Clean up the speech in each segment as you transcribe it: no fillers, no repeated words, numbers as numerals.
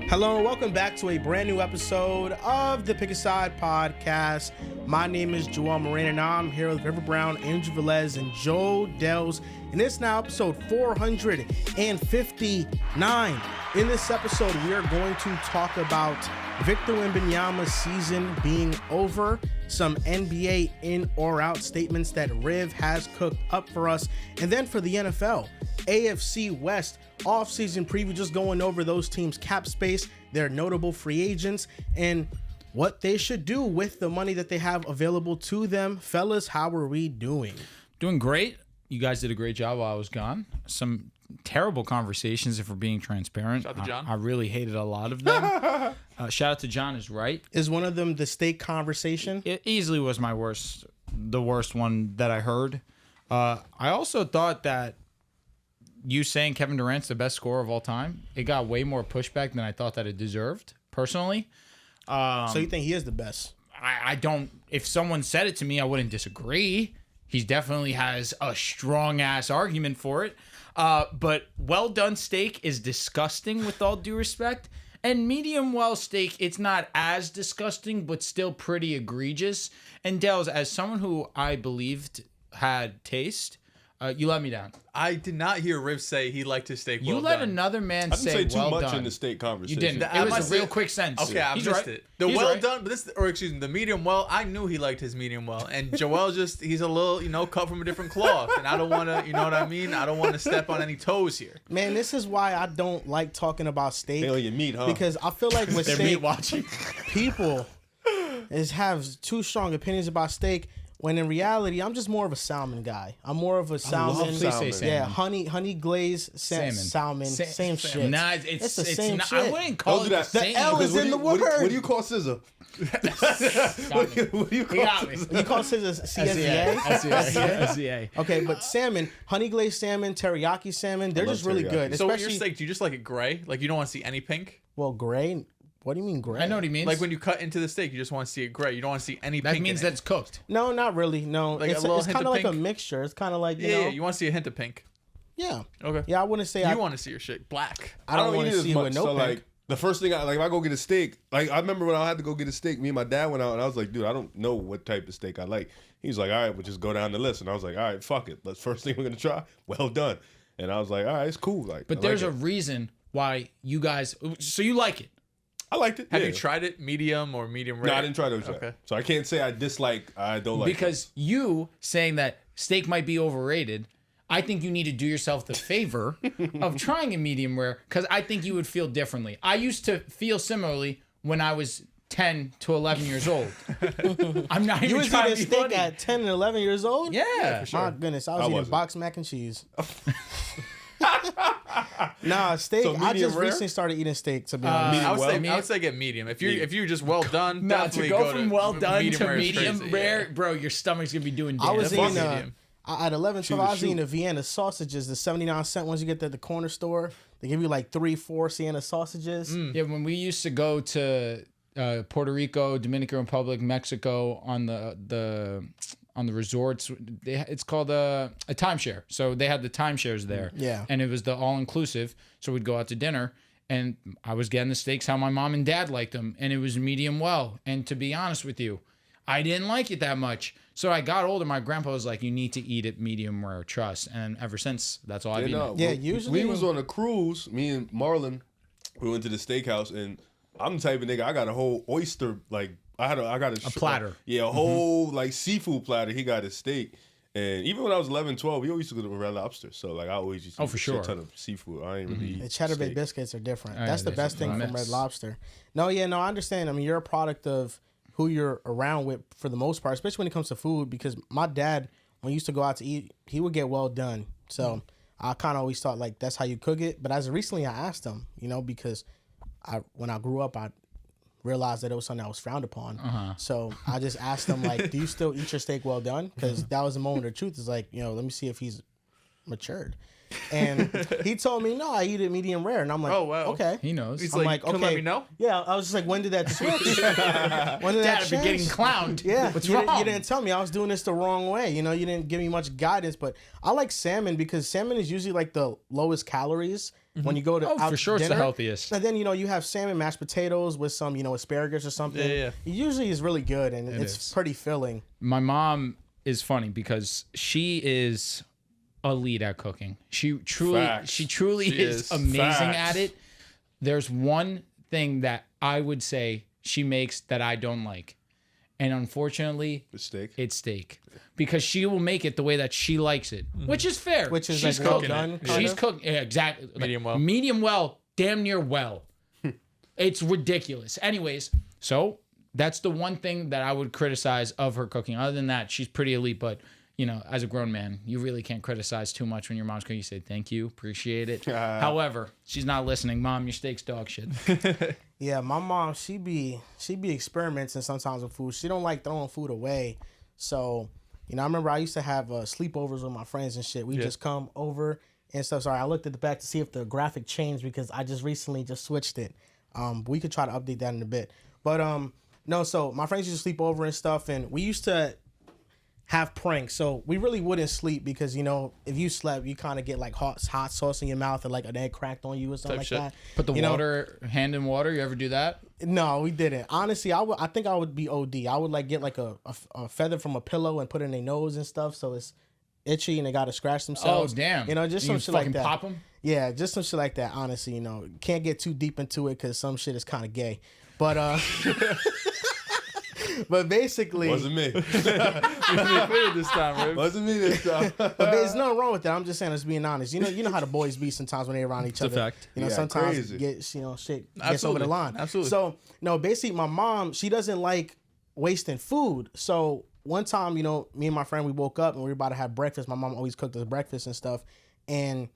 Hello and welcome back to a brand new episode of the Pick a Side podcast. My name is Joel Moran and I'm here with River Brown, Andrew Velez, and Joe Dehls. And it's now episode 459. In this episode, we are going to talk about Victor Wembanyama's season being over, some NBA in or out statements that Riv has cooked up for us, and then for the NFL, AFC West offseason preview, just going over those teams' cap space, their notable free agents, and what they should do with the money that they have available to them. Fellas, how are we doing? Doing great. You guys did a great job while I was gone. Some terrible conversations, if we're being transparent. Shout out to John. I really hated a lot of them. Shout out to John is right. Is one of them the steak conversation? It easily was the worst one that I heard. I also thought that you saying Kevin Durant's the best scorer of all time, it got way more pushback than I thought that it deserved, personally. So you think he is the best? I don't. If someone said it to me, I wouldn't disagree. He definitely has a strong-ass argument for it. But well-done steak is disgusting, with all due respect. And medium-well steak, it's not as disgusting, but still pretty egregious. And Dehls, as someone who I believed had taste, you let me down. I did not hear Riv say he liked his steak well You let done. another man I didn't say say well too much done. in the steak conversation. You didn't. I It was must a real say- quick sentence. Okay, I He's missed right. it. The He's well right. done, but the medium well, I knew he liked his medium well. And Joel he's a little, cut from a different cloth. And I don't want to, you know what I mean? I don't want to step on any toes here. Man, this is why I don't like talking about steak. Hell, your meat, huh? Because I feel like with They're steak, meat watching. people have too strong opinions about steak. When in reality, I'm just more of a salmon guy. I'm more of a salmon. love salmon. Please say Yeah, salmon. honey glazed salmon. Same shit. Nah, It's the same not, shit. I wouldn't call Don't it do the that. same. The L is in the word. What do you call scissor? What do you He call got me. You call scissors CSEA? SCA. Okay, but salmon, honey glazed salmon, teriyaki salmon, they're love just really teriyaki. good. So with your Especially, steak, do you just like it gray? Like you don't want to see any pink? well, gray. What do you mean gray? I know what he means. Like when you cut into the steak, you just want to see it gray. You don't want to see any that pink means in that it. it's cooked. No, not really. No, Like a it's little it's hint kind of of like a pink? mixture. It's kind of like you Yeah, know, you want to see a hint of pink. yeah. Okay. Yeah, I wouldn't say You want to see your shit black. I don't want eat to it see as it much. with no So pink. like the first thing if I go get a steak, like I remember when I had to go get a steak, me and my dad went out and I was like, dude, I don't know what type of steak I like. He's like, all right, we'll just go down the list. And I was like, all right, fuck it. That's first thing we're gonna try. Well done. And I was like, all right, it's cool. Like, But I there's like a it. reason why you guys. So you like it. I liked it. Have yeah. you tried it medium or medium rare? No, I didn't try those yet. Okay. So I can't say I don't like Because you saying that steak might be overrated, I think you need to do yourself the favor of trying a medium rare, because I think you would feel differently. I used to feel similarly when I was 10 to 11 years old. I'm not You even was trying eating to be steak funny. at 10 and 11 years old? Yeah. My goodness, I was eating wasn't. boxed mac and cheese. Nah, steak. So I medium just rare? recently started eating steak, to be honest. I would say get medium. If you're just well done, Nah, to definitely go from well done medium to rare is medium crazy, rare, yeah. bro, your stomach's going to be doing I damn. was fuck eating medium. at 11, 12, I was shoot. eating the Vienna sausages, the 79-cent ones you get at the corner store. They give you like 3-4 Sienna sausages. Yeah, when we used to go to Puerto Rico, Dominican Republic, Mexico on the resorts, it's called a timeshare. So they had the timeshares there. Yeah. And it was the all-inclusive. So we'd go out to dinner, and I was getting the steaks how my mom and dad liked them, and it was medium well. And to be honest with you, I didn't like it that much. So I got older. My grandpa was like, you need to eat it medium rare, trust. And ever since, that's all I've eaten. Yeah, we- usually- we was on a cruise. Me and Marlon, we went to the steakhouse, and I'm the type of nigga. I got a whole oyster, like I got a platter. Yeah, a whole like seafood platter. He got a steak, and even when I was 11, 12, we always used to go to Red Lobster. So like I always used to eat for a sure. shit ton of seafood. I ain't really eat The cheddar bay steak. biscuits are different. Yeah, That's the they're best thing a from mess. Red Lobster. No, I understand. I mean, you're a product of who you're around with for the most part, especially when it comes to food, because my dad, when he used to go out to eat, he would get well done. So I kind of always thought like that's how you cook it. But as of recently, I asked him, because when I grew up, I realized that it was something that was frowned upon. So I just asked him like, do you still eat your steak well done? Because that was the moment of truth. Is like, let me see if he's matured. And he told me, no, I eat it medium rare. And I'm like, Oh, wow. okay. He knows. He's I'm like, like, couldn't okay. let me know? Yeah, I was just like, when did that switch? When did Dad, that I've been getting change? clowned. Yeah, What's you wrong? didn't tell me. I was doing this the wrong way. You didn't give me much guidance. But I like salmon because salmon is usually like the lowest calories when you go to out for sure, it's the dinner, healthiest. And then you have salmon, mashed potatoes with some asparagus or something. Yeah. It usually is really good and it's pretty filling. My mom is funny because she is elite at cooking. She truly is amazing at it. There's one thing that I would say she makes that I don't like. And unfortunately, it's steak. Because she will make it the way that she likes it, which is fair. Which is she's like well cooking done. She's cooking exactly Medium well. Medium well, damn near well. It's ridiculous. Anyways, so that's the one thing that I would criticize of her cooking. Other than that, she's pretty elite. But as a grown man, you really can't criticize too much when your mom's cooking. You say thank you, appreciate it. However, she's not listening. Mom, your steak's dog shit. Yeah, my mom, she be experimenting sometimes with food. She don't like throwing food away. So, I remember I used to have sleepovers with my friends and shit. We just come over and stuff. Sorry, I looked at the back to see if the graphic changed because I just recently switched it. We could try to update that in a bit. But no, so my friends used to sleep over and stuff, and we used to have pranks. So we really wouldn't sleep because, if you slept, you kind of get like hot sauce in your mouth or like an egg cracked on you or something like that. Put the hand in water. You ever do that? No, we didn't. Honestly, I think I would be OD. I would like get like a feather from a pillow and put it in their nose and stuff. So it's itchy and they got to scratch themselves. Oh, damn. Just some shit like that. Pop them? Yeah, just some shit like that. Honestly, can't get too deep into it because some shit is kind of gay. But but basically, Wasn't me. this time, Ribs. Wasn't me this time. but there's nothing wrong with that. I'm just saying, just being honest. You know how the boys be sometimes when they're around each other. fact. Sometimes crazy. shit gets Absolutely. over the line. Absolutely. So no, basically, my mom, she doesn't like wasting food. So one time, me and my friend, we woke up and we were about to have breakfast. My mom always cooked us breakfast and stuff. And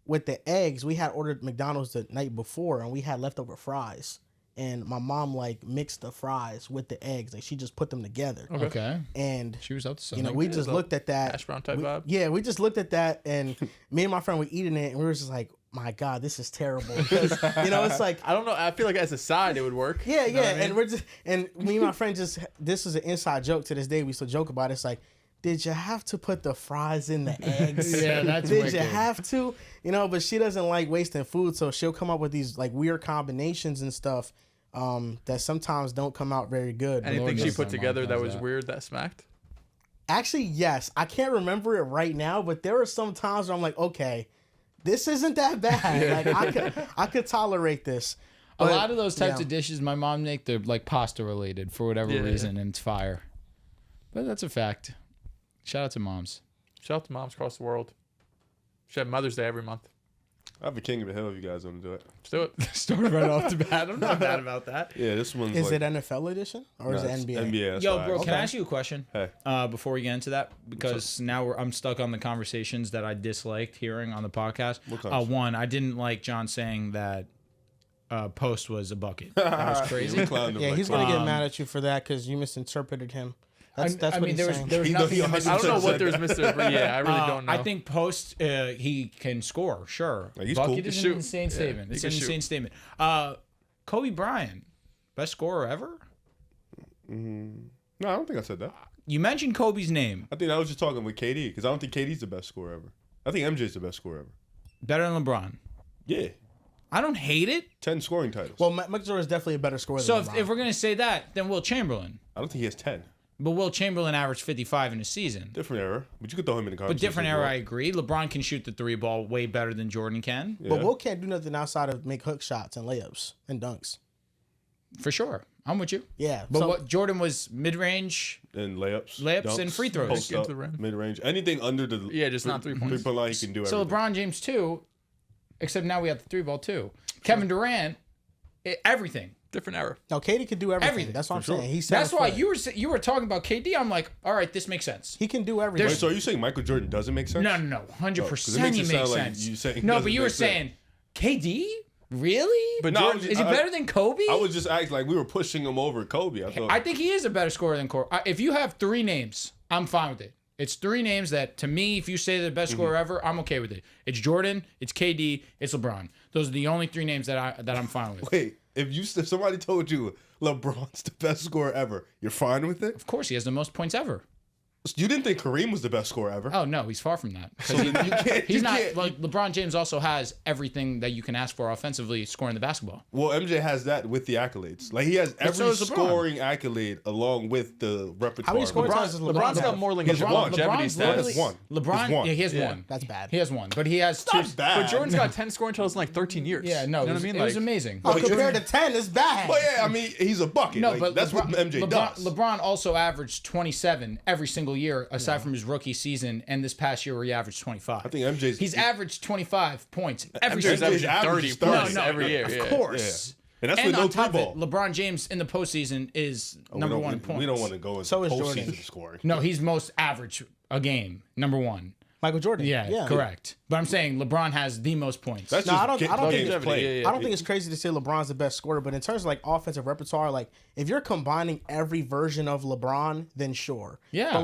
with the eggs, we had ordered McDonald's the night before and we had leftover fries. And my mom mixed the fries with the eggs. Like she just put them together. Okay. And She was up to something. we just looked at that. Hash brown type vibe. Yeah, we just looked at that, and me and my friend were eating it, and we were just like, "My God, this is terrible." Because it's like, I don't know. I feel like as a side, it would work. yeah, You know what I mean? and we're just, and me and my friend this is an inside joke to this day. We still joke about it. It's like, did you have to put the fries in the eggs? Yeah, that's Did wicked. you have to? But she doesn't like wasting food, so she'll come up with these like weird combinations and stuff. That sometimes don't come out very good. Anything she knows put my mom together that does was that. weird that smacked? Actually, yes. I can't remember it right now, but there are some times where I'm like, okay, this isn't that bad. Like I could tolerate this. A But, lot of those types of dishes my mom make, they're like pasta related for whatever reason, and it's fire. But that's a fact. Shout out to moms. Shout out to moms across the world. Should have Mother's Day every month. I have a King of the Hill if you guys want to do it. Let's do it. Start right off the bat. I'm not mad about that. Yeah, this one's Is it NFL edition or is it it's NBA? NBA. That's Yo, why I bro, asked. can I ask you a question? Hey. Before we get into that, because now I'm stuck on the conversations that I disliked hearing on the podcast. What kinds? One, I didn't like John saying that Post was a bucket. That was crazy. We clowned him Yeah, like he's gonna clown. get mad at you for that because you misinterpreted him. That's I what mean, he's there was saying. there was He know- nothing. he in I don't know what said there's Mr. Yeah, I really don't know. I think Post he can score. Sure, Like, he's bucket cool. is He an can shoot. insane statement. he It's can an shoot. insane statement. Kobe Bryant, best scorer ever. No, I don't think I said that. You mentioned Kobe's name. I think I was just talking with KD because I don't think KD's the best scorer ever. I think MJ's the best scorer ever. Better than LeBron. Yeah, I don't hate it. 10 scoring titles. Well, Michael Jordan is definitely a better scorer So than LeBron. if we're gonna say that, then Will Chamberlain. I don't think he has 10. But Will Chamberlain averaged 55 in a season. Different era, but you could throw him in the But conversation. different as era, well. I agree. LeBron can shoot the three ball way better than Jordan can, Yeah. But Will can't do nothing outside of make hook shots and layups and dunks. for sure. I'm with you. Yeah, But so- what Jordan was mid range. And layups, Layups and free throws. post Get up, to the rim. mid range, anything under the just not 3 points. 3-point line, he can do So everything. LeBron James too, except now we have the three ball too. Kevin Durant, everything. Different era. No, Katie can do everything. Everything, That's what I'm sure. saying. He's That's why 7 foot. you were talking about KD. I'm like, all right, this makes sense. He can do everything. Wait, so are you saying Michael Jordan doesn't make sense? No, 100%. makes He it makes sound like sense. you saying No, doesn't but you were make sense. saying KD, really? But No, Jordan, Is he better than Kobe? I was just acting like we were pushing him over Kobe. I think he is a better scorer than Kobe. If you have three names, I'm fine with it. It's three names that, to me, if you say they're the best scorer ever, I'm okay with it. It's Jordan, it's KD, it's LeBron. Those are the only three names that I'm fine with. Wait, if somebody told you LeBron's the best scorer ever, you're fine with it? Of course, he has the most points ever. You didn't think Kareem was the best scorer ever? Oh no, he's far from that. So you can't. He's you not can't- like LeBron James. Also has everything that you can ask for offensively, scoring the basketball. Well, MJ has that with the accolades. Like he has every so does LeBron. scoring accolade along with the repertoire. How many scoring titles does LeBron's LeBron got have? more than He's won. longevity LeBron's stats. literally- He's won. LeBron, He's won. yeah, he has Yeah. one. That's bad. He has one, but he has two. Not bad. But Jordan's got 10 scoring titles in like 13 years. Yeah, no, you know it what was, I mean? it was Like, amazing. Oh, compared to 10, it's bad. But yeah, I mean, he's a bucket. No, Like, but that's what MJ does. LeBron also averaged 27 every single year, aside from his rookie season, and this past year where he averaged 25. I think MJ's. He's averaged 25 points every MJ's single year. averaging 30 30. points every year. Of yeah. course. And that's And with no on top three of it, ball. LeBron James in the postseason is number one in points. We don't want to go into So is Jordan. postseason scoring. No, he's most average a game, number one. Michael Jordan. Yeah, correct. But I'm saying LeBron has the most points. That's No, just I don't think- games played. Yeah. I don't think it's crazy to say LeBron's the best scorer, but in terms of like offensive repertoire, like if you're combining every version of LeBron, then sure. Yeah. But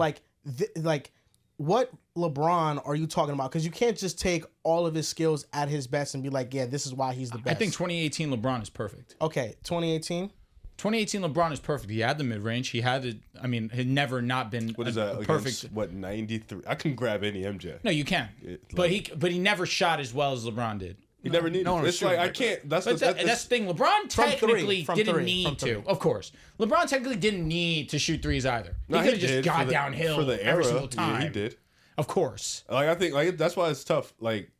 like what LeBron are you talking about? Because you can't just take all of his skills at his best and be like, yeah, this is why he's the best. I think 2018 LeBron is perfect. Okay, 2018. 2018 LeBron is perfect. He had the mid range. He had the. I mean, had never not been What is a that? perfect. Against, what 93? I can grab any MJ. No, you can. But he never shot as well as LeBron did. He never needed. no one was It's like shooting I like can't. That's But that's the thing. LeBron From technically three. didn't From need three. to. Of course, LeBron technically didn't need to shoot threes either. No, he could have just did got for the- downhill for the era. every single time. Yeah, he did. Of course. Like I think like that's why it's tough. Like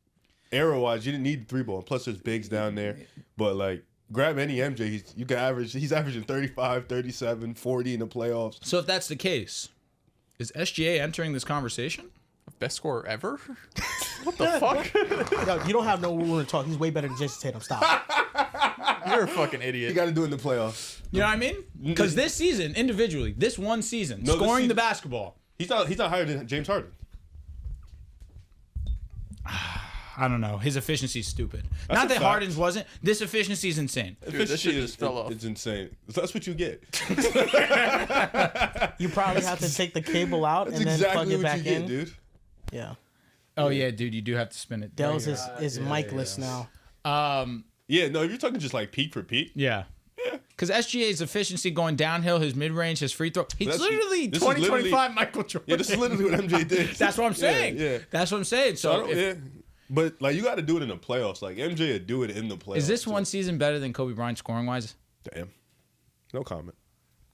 era wise, you didn't need three ball. Plus there's bigs down there. But like grab any MJ, he's averaging 35, 37, 40 in the playoffs. So if that's the case, is SGA entering this conversation? Best scorer ever? What the fuck? Yo, you don't have no room to talk. He's way better than Jason Tatum. Stop. You're a fucking You idiot. got to do it in the playoffs. You know what I mean? Because this season, individually, this one season, No, this scoring the season- basketball. He's not higher than James Harden. I don't know. His efficiency is stupid. That's Not a that fact. Harden's wasn't. This efficiency is insane. this shit just fell off. It's insane. That's what you get. You probably have to take the cable out That's and then plug exactly it what back you get, in. dude. Yeah. Oh yeah, dude, you do have to spin it. Dehls is micless now. Yeah, no, if you're talking just like peak for peak. Yeah. Because SGA's efficiency going downhill, his mid range, his free throw. He's This is literally literally- 2025 Michael Jordan. Yeah, this is literally what MJ did. That's what I'm saying. Yeah. That's what I'm saying. I So, don't- yeah. But like you got to do it in the playoffs. Like MJ would do it in the playoffs. is this too. one season better than Kobe Bryant scoring wise? Damn. No comment.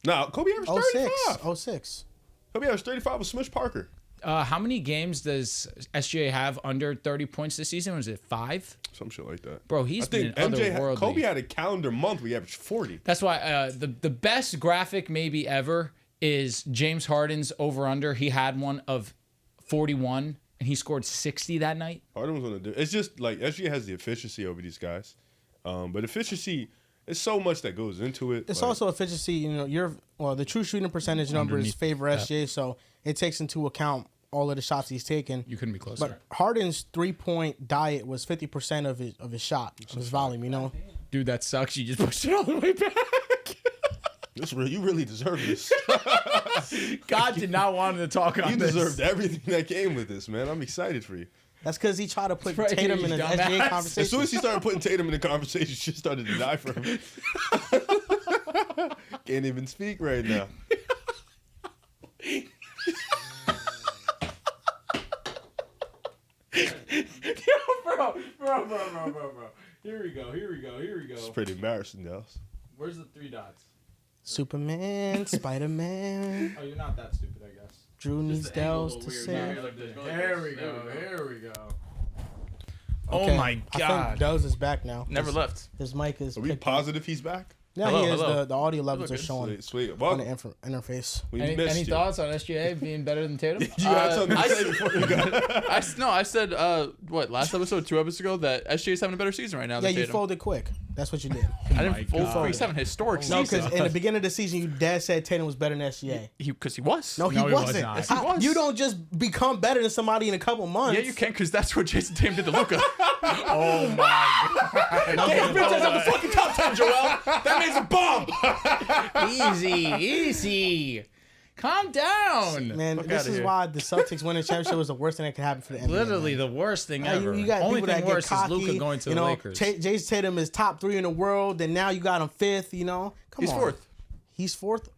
No, Kobe averaged 06. 35. 06. Kobe averaged 35 with Smush Parker. How many games does SGA have under 30 points this season? Was it 5? Some shit like that. Bro, he's I think been MJ otherworldly. Kobe had a calendar month where he averaged 40. That's why the best graphic maybe ever is James Harden's over under. He had one of 41 and he scored 60 that night. Harden was gonna do. It's just like SGA has the efficiency over these guys, but efficiency is so much that goes into it. It's like, also efficiency. You know, the true shooting percentage numbers Underneath favor SGA, so it takes into account all of the shots he's taken. You couldn't be closer. But Harden's 3-point diet was 50% of his shot, of his volume. You know, Dude, that sucks. You just pushed it all the way back. you really deserve this. God did not want him to talk on You this. deserved everything that came with this, man. I'm excited for you. that's because he tried to put Right, Tatum you in an dumbass. SGA As conversation. soon as he started putting Tatum in the conversation, shit started to die for him. Can't even speak right now. bro. Here we go. It's pretty embarrassing, Dehls. Where's the 3 dots? Superman, Spider-Man, Oh, you're not that stupid, I guess. Drew needs Dehls to save. Here we go. Okay, Oh my I God. think Dehls is back now. Never left. His mic is. Are we picked up. positive he's back? Yeah, Hello, he is. hello. The audio levels are Look, showing Sweet, sweet. on Well, the interface. we Any missed you. thoughts on SGA being better than Tatum? You had something to I- say before you got I said, last episode, 2 episodes ago, that SGA's having a better season right now Yeah, than you Tatum. folded quick. That's what you did. I my didn't fold. God. He's having a historic No, season. because in the beginning of the season, you dad said Tatum was better than SGA. Because he was. No, he No, he was wasn't. not. Yes, he was. You don't just become better than somebody in a couple months. Yeah, you can, because that's what Jason Tatum did to Luka. Oh my God. No, Those bitches on the fucking top 10, Joel. That man's a bomb. Easy. Calm down. Man, Fuck this outta is here. why the Celtics winning championship was the worst thing that could happen for the NBA. Literally man. the worst thing You, ever. you got Only people that thing get worse cocky, is Luka going to you the know, Lakers. Jason Tatum is top 3 in the world, and now you got him 5th. You know, come He's on. 4th. He's fourth.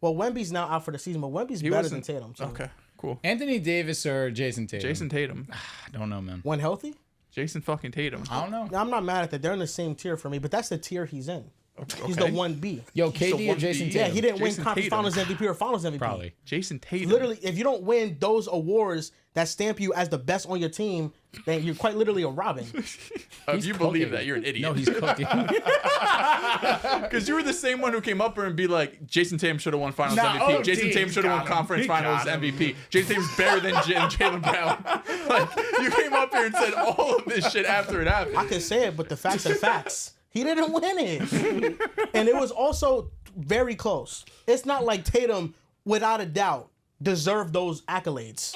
Well, Wemby's now out for the season, but Wemby's better than Tatum. Too. Okay, cool. Anthony Davis or Jason Tatum? Jason Tatum. I don't know, man. When healthy? Jason fucking Tatum. I don't know. I'm not mad at that. They're in the same tier for me, but that's the tier he's in. Okay. He's the 1B. Yo, He's the KD or 1B. Jason Yeah, Tatum? he didn't win Jason Conference Tatum. Finals MVP or Finals MVP. Probably. Jason Tatum. Literally, if you don't win those awards that stamp you as the best on your team, then you're quite literally a Robin. If you believe that, you're an idiot. No, he's cooking. Because you were the same one who came up here and be like, Jason Tatum should have won Finals Nah, MVP. OD, Jason Tatum should have won got him. Conference He Finals got him. MVP. Jason Tatum's better than Jaylen Brown. Like, you came up here and said all of this shit after it happened. I can say it, but the facts are facts. He didn't win it. And it was also very close. It's not like Tatum, without a doubt, deserved those accolades.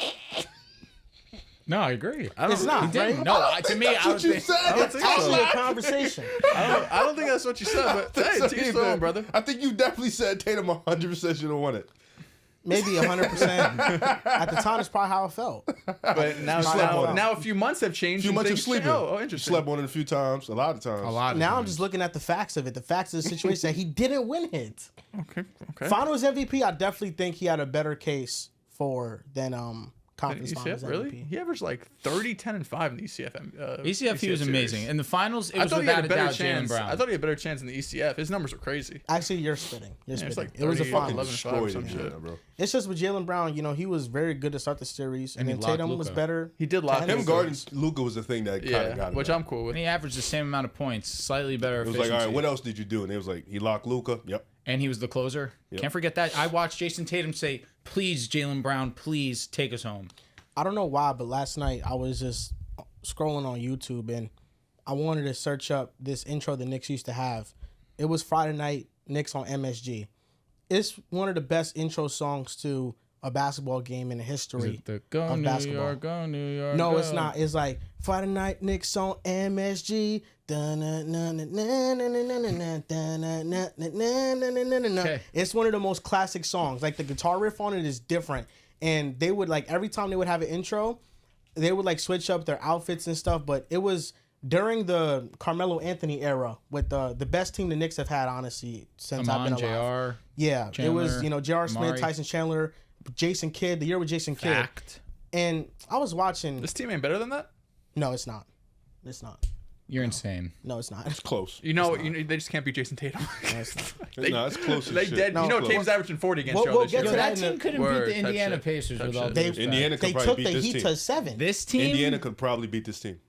No, I agree. It's not, He didn't. right? No, to me, I That's don't what you think. said. don't think Actually, so. a conversation. I don't think that's what you said, but hey, to each their own, brother. I think you definitely said Tatum 100% should have won it. Maybe 100%. At the time, it's probably how I felt. But now, slept on it. now a few months have changed. A few and months of things sleeping. change. Oh, interesting. Slept on it a few times, a lot of times. A lot. Of Now I'm times. just looking at the facts of it. The facts of the situation that he didn't win it. Okay. Finals MVP, I definitely think he had a better case for than Conference Finals ECF, really? MVP. He averaged like 30, 10, and 5 in the ECF. ECF, he was series. amazing. In the finals, it I was thought he had without a a better doubt Jalen chance. Brown. I thought he had a better chance in the ECF. His numbers were crazy. Actually, you're spitting. You're Yeah, it's spitting. like It was a 30, final. 11, 5 or Destroyed some him, shit. yeah, bro. It's just with Jalen Brown, he was very good to start the series, and he then locked Tatum was Luka. better. He did lock Him Him Luka. guarding Luka was the thing that kind of got him. which I'm cool with. And he averaged the same amount of points, slightly better It was efficiency. like, all right, what else did you do? And it was like, he locked Luka. Yep. And he was the closer. Yep. Can't forget that. I watched Jason Tatum say, "Please, Jalen Brown, please take us home." I don't know why, but last night I was just scrolling on YouTube and I wanted to search up this intro the Knicks used to have. It was Friday Night Knicks on MSG. It's one of the best intro songs to a basketball game in the history The go of New basketball. York, go New York. No, go. it's not. It's like Friday Night Knicks on MSG. Okay. It's one of the most classic songs. Like the guitar riff on it is different. And they would like every time they would have an intro, they would like switch up their outfits and stuff. But it was during the Carmelo Anthony era with the best team the Knicks have had, honestly, since I've Amon, been alive. JR. Yeah, it was, Chandler, J.R. Smith, Amari. Tyson Chandler, Jason Kidd, the year with Jason Kidd. Fact. And I was watching. This team ain't better than that? No, it's not. It's not. You're insane. No, it's not. Close. You know, they just can't beat Jason Tatum. It's not. No, it's close as They shit. dead. No, Tatum's averaging 40 against We'll y'all this get year. to Yo, that that in team the- couldn't Word, beat the type Indiana shit, Pacers type with all shit. due respect. Indiana could They probably took beat the this Heat team. to 7. This team, Indiana could probably beat this team.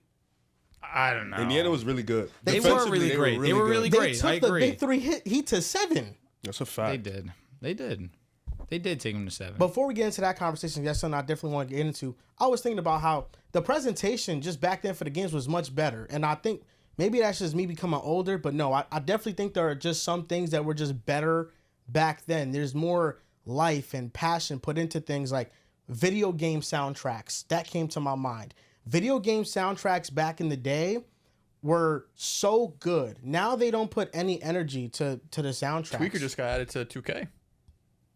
I don't know. Indiana was really good. They were Defensively, really great. They were really They great. took I the agree. big three Heat to 7. That's a They fact. did. They did. They did take him to 7. Before we get into that conversation, that's something I definitely want to get into. I was thinking about how the presentation just back then for the games was much better. And I think maybe that's just me becoming older, but no, I definitely think there are just some things that were just better back then. There's more life and passion put into things like video game soundtracks. That came to my mind. Video game soundtracks back in the day were so good. Now they don't put any energy to the soundtracks. Tweaker just got added to 2K.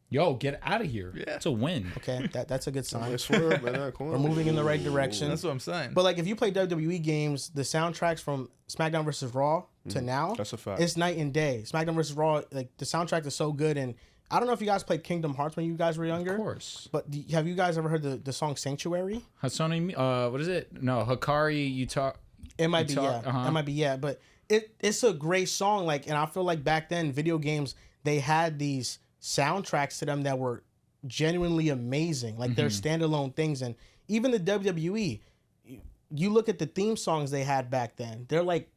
Yo, get out of here. Yeah. It's a win. Okay, that's a good sign. I swear, man, We're moving in the right direction. That's what I'm saying. But like if you play WWE games, the soundtracks from SmackDown vs. Raw to now, That's a fact. it's night and day. SmackDown vs. Raw, like the soundtrack is so good. And I don't know if you guys played Kingdom Hearts when you guys were younger. Of course. But have you guys ever heard the song Sanctuary? Hatsune, what is it? No, Hikari, you talk. It might be, Guitar- yeah. uh-huh. It might be, yeah. But it's a great song. Like, and I feel like back then, video games, they had these soundtracks to them that were genuinely amazing. Like, they're standalone things. And even the WWE, you look at the theme songs they had back then, they're like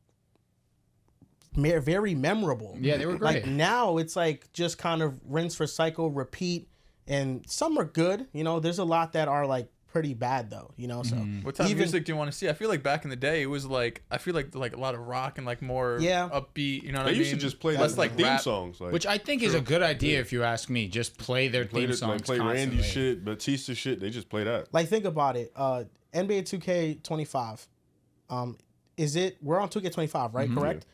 very memorable. Yeah, they were great. Like, now it's like just kind of rinse, recycle, repeat. And some are good. There's a lot that are like pretty bad, though. So What type of even- music do you want to see? I feel like back in the day, it was like I feel like a lot of rock and like more upbeat. You know what They I mean? used to just play less the like theme rap. songs. Like, Which I think is a good idea if you ask me. Just play their play theme it, songs like play constantly. Randy shit, Batista shit. They just play that. Like, think about it. NBA 2K25. We're on 2K25, right? Correct?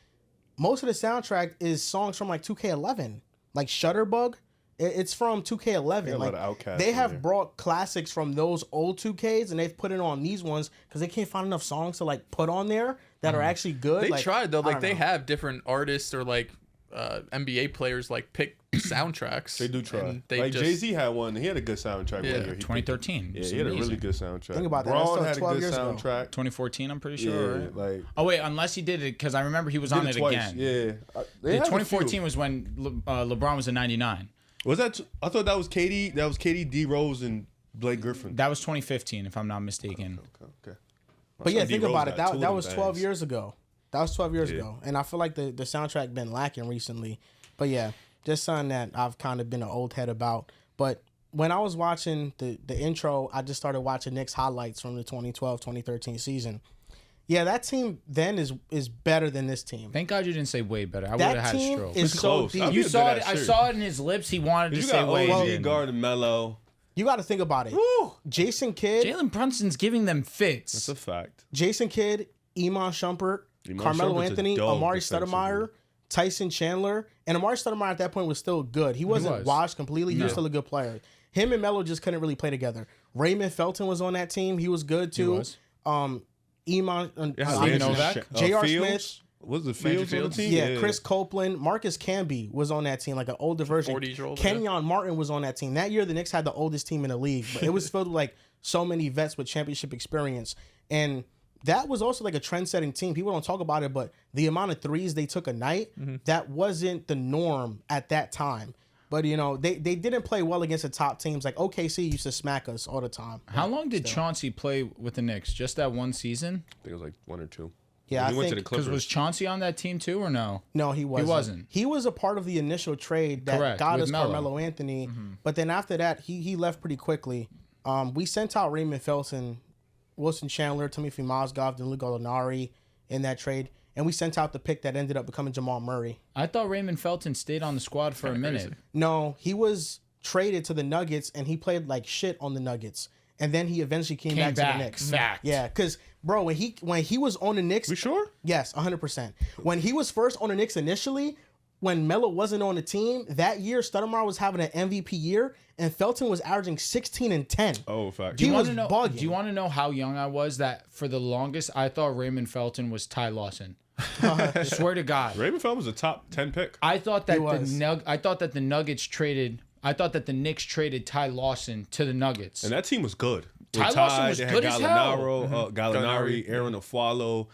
Most of the soundtrack is songs from like 2K11. Like Shutterbug, it's from 2K11. They got a Like, lot of Outkast they in have there. brought classics from those old 2Ks and they've put it on these ones because they can't find enough songs to like put on there that are actually good. They Like, tried though. I Like don't they know. have different artists or like NBA players like pick soundtracks. They do try. and they Like just- Jay-Z had one. He had a good soundtrack one year. 2013. Yeah, It's he had a amazing. really good soundtrack. Think about that. Braun That's had a 12 good years ago. soundtrack. 2014, I'm pretty Yeah, sure. Right? like Oh wait, unless he did it because I remember he was did on it twice. again. Yeah, they Yeah, had a 2014 few. was when LeBron was in 99. Was that? I thought that was Katie. That was Katie, D Rose, and Blake Griffin. That was 2015, if I'm not mistaken. Okay. But yeah, son think D-Rose about it. got two That of was them 12 bags. years ago. That was 12 years ago. And I feel like the soundtrack been lacking recently. But yeah, just something that I've kind of been an old head about. But when I was watching the intro, I just started watching Knicks highlights from the 2012-2013 season. Yeah, that team then is better than this team. Thank God you didn't say way better. I would That have had a team stroke. is It's so close. deep. I'll be You a saw good it. ass I series. saw it in his lips. He wanted to You say got way. OG didn't. guard and Melo. You got to think about it. Jason Kidd, Jalen Brunson's giving them fits. That's a fact. Jason Kidd, Iman Shumpert, Iman Carmelo Shumpert's a Anthony, dog Amari defensively. Stoudemire, Tyson Chandler, and Amari Stoudemire at that point was still good. He wasn't was. washed completely. He was still a good player. Him and Melo just couldn't really play together. Raymond Felton was on that team. He was good too. was. Iman, Steven Novak? J.R. Fields? Smith. Was it Fields on the Fields? team? Yeah, Chris Copeland, Marcus Camby was on that team, like an older version. 40-year-old, Kenyon Martin was on that team. That year, the Knicks had the oldest team in the league, but it was filled with like so many vets with championship experience. And that was also like a trend-setting team. People don't talk about it, but the amount of threes they took a night, that wasn't the norm at that time. But, you know, they didn't play well against the top teams. Like OKC used to smack us all the time. How long did Chauncey play with the Knicks? Just that one season? I think it was like 1 or 2. Yeah, he I went to think the Because Clippers. was Chauncey on that team too, or no? No, he wasn't. wasn't. He was a part of the initial trade that Correct, got with us Melo. Carmelo Anthony. But then after that, he left pretty quickly. We sent out Raymond Felton, Wilson Chandler, Timothy Mozgov, and Luka Doncic in that trade. And we sent out the pick that ended up becoming Jamal Murray. I thought Raymond Felton stayed on the squad for a minute. crazy. No, he was traded to the Nuggets, and he played like shit on the Nuggets. And then he eventually came back to the Knicks. Fact. Yeah, because, bro, when he was on the Knicks... We sure? Yes, 100%. When he was first on the Knicks initially, when Melo wasn't on the team, that year, Stoudemire was having an MVP year, and Felton was averaging 16 and 10. Oh, fact. He was wanna know, bugging. Do you want to know how young I was? That for the longest, I thought Raymond Felton was Ty Lawson. Swear to God. Raymond Felton was a top 10 pick. I thought that was. I thought that the Nuggets traded. I thought that the Knicks traded Ty Lawson to the Nuggets. And that team was good. Ty With Lawson was they had good as hell. Gallinari, Gallinari, Aaron Aflalo.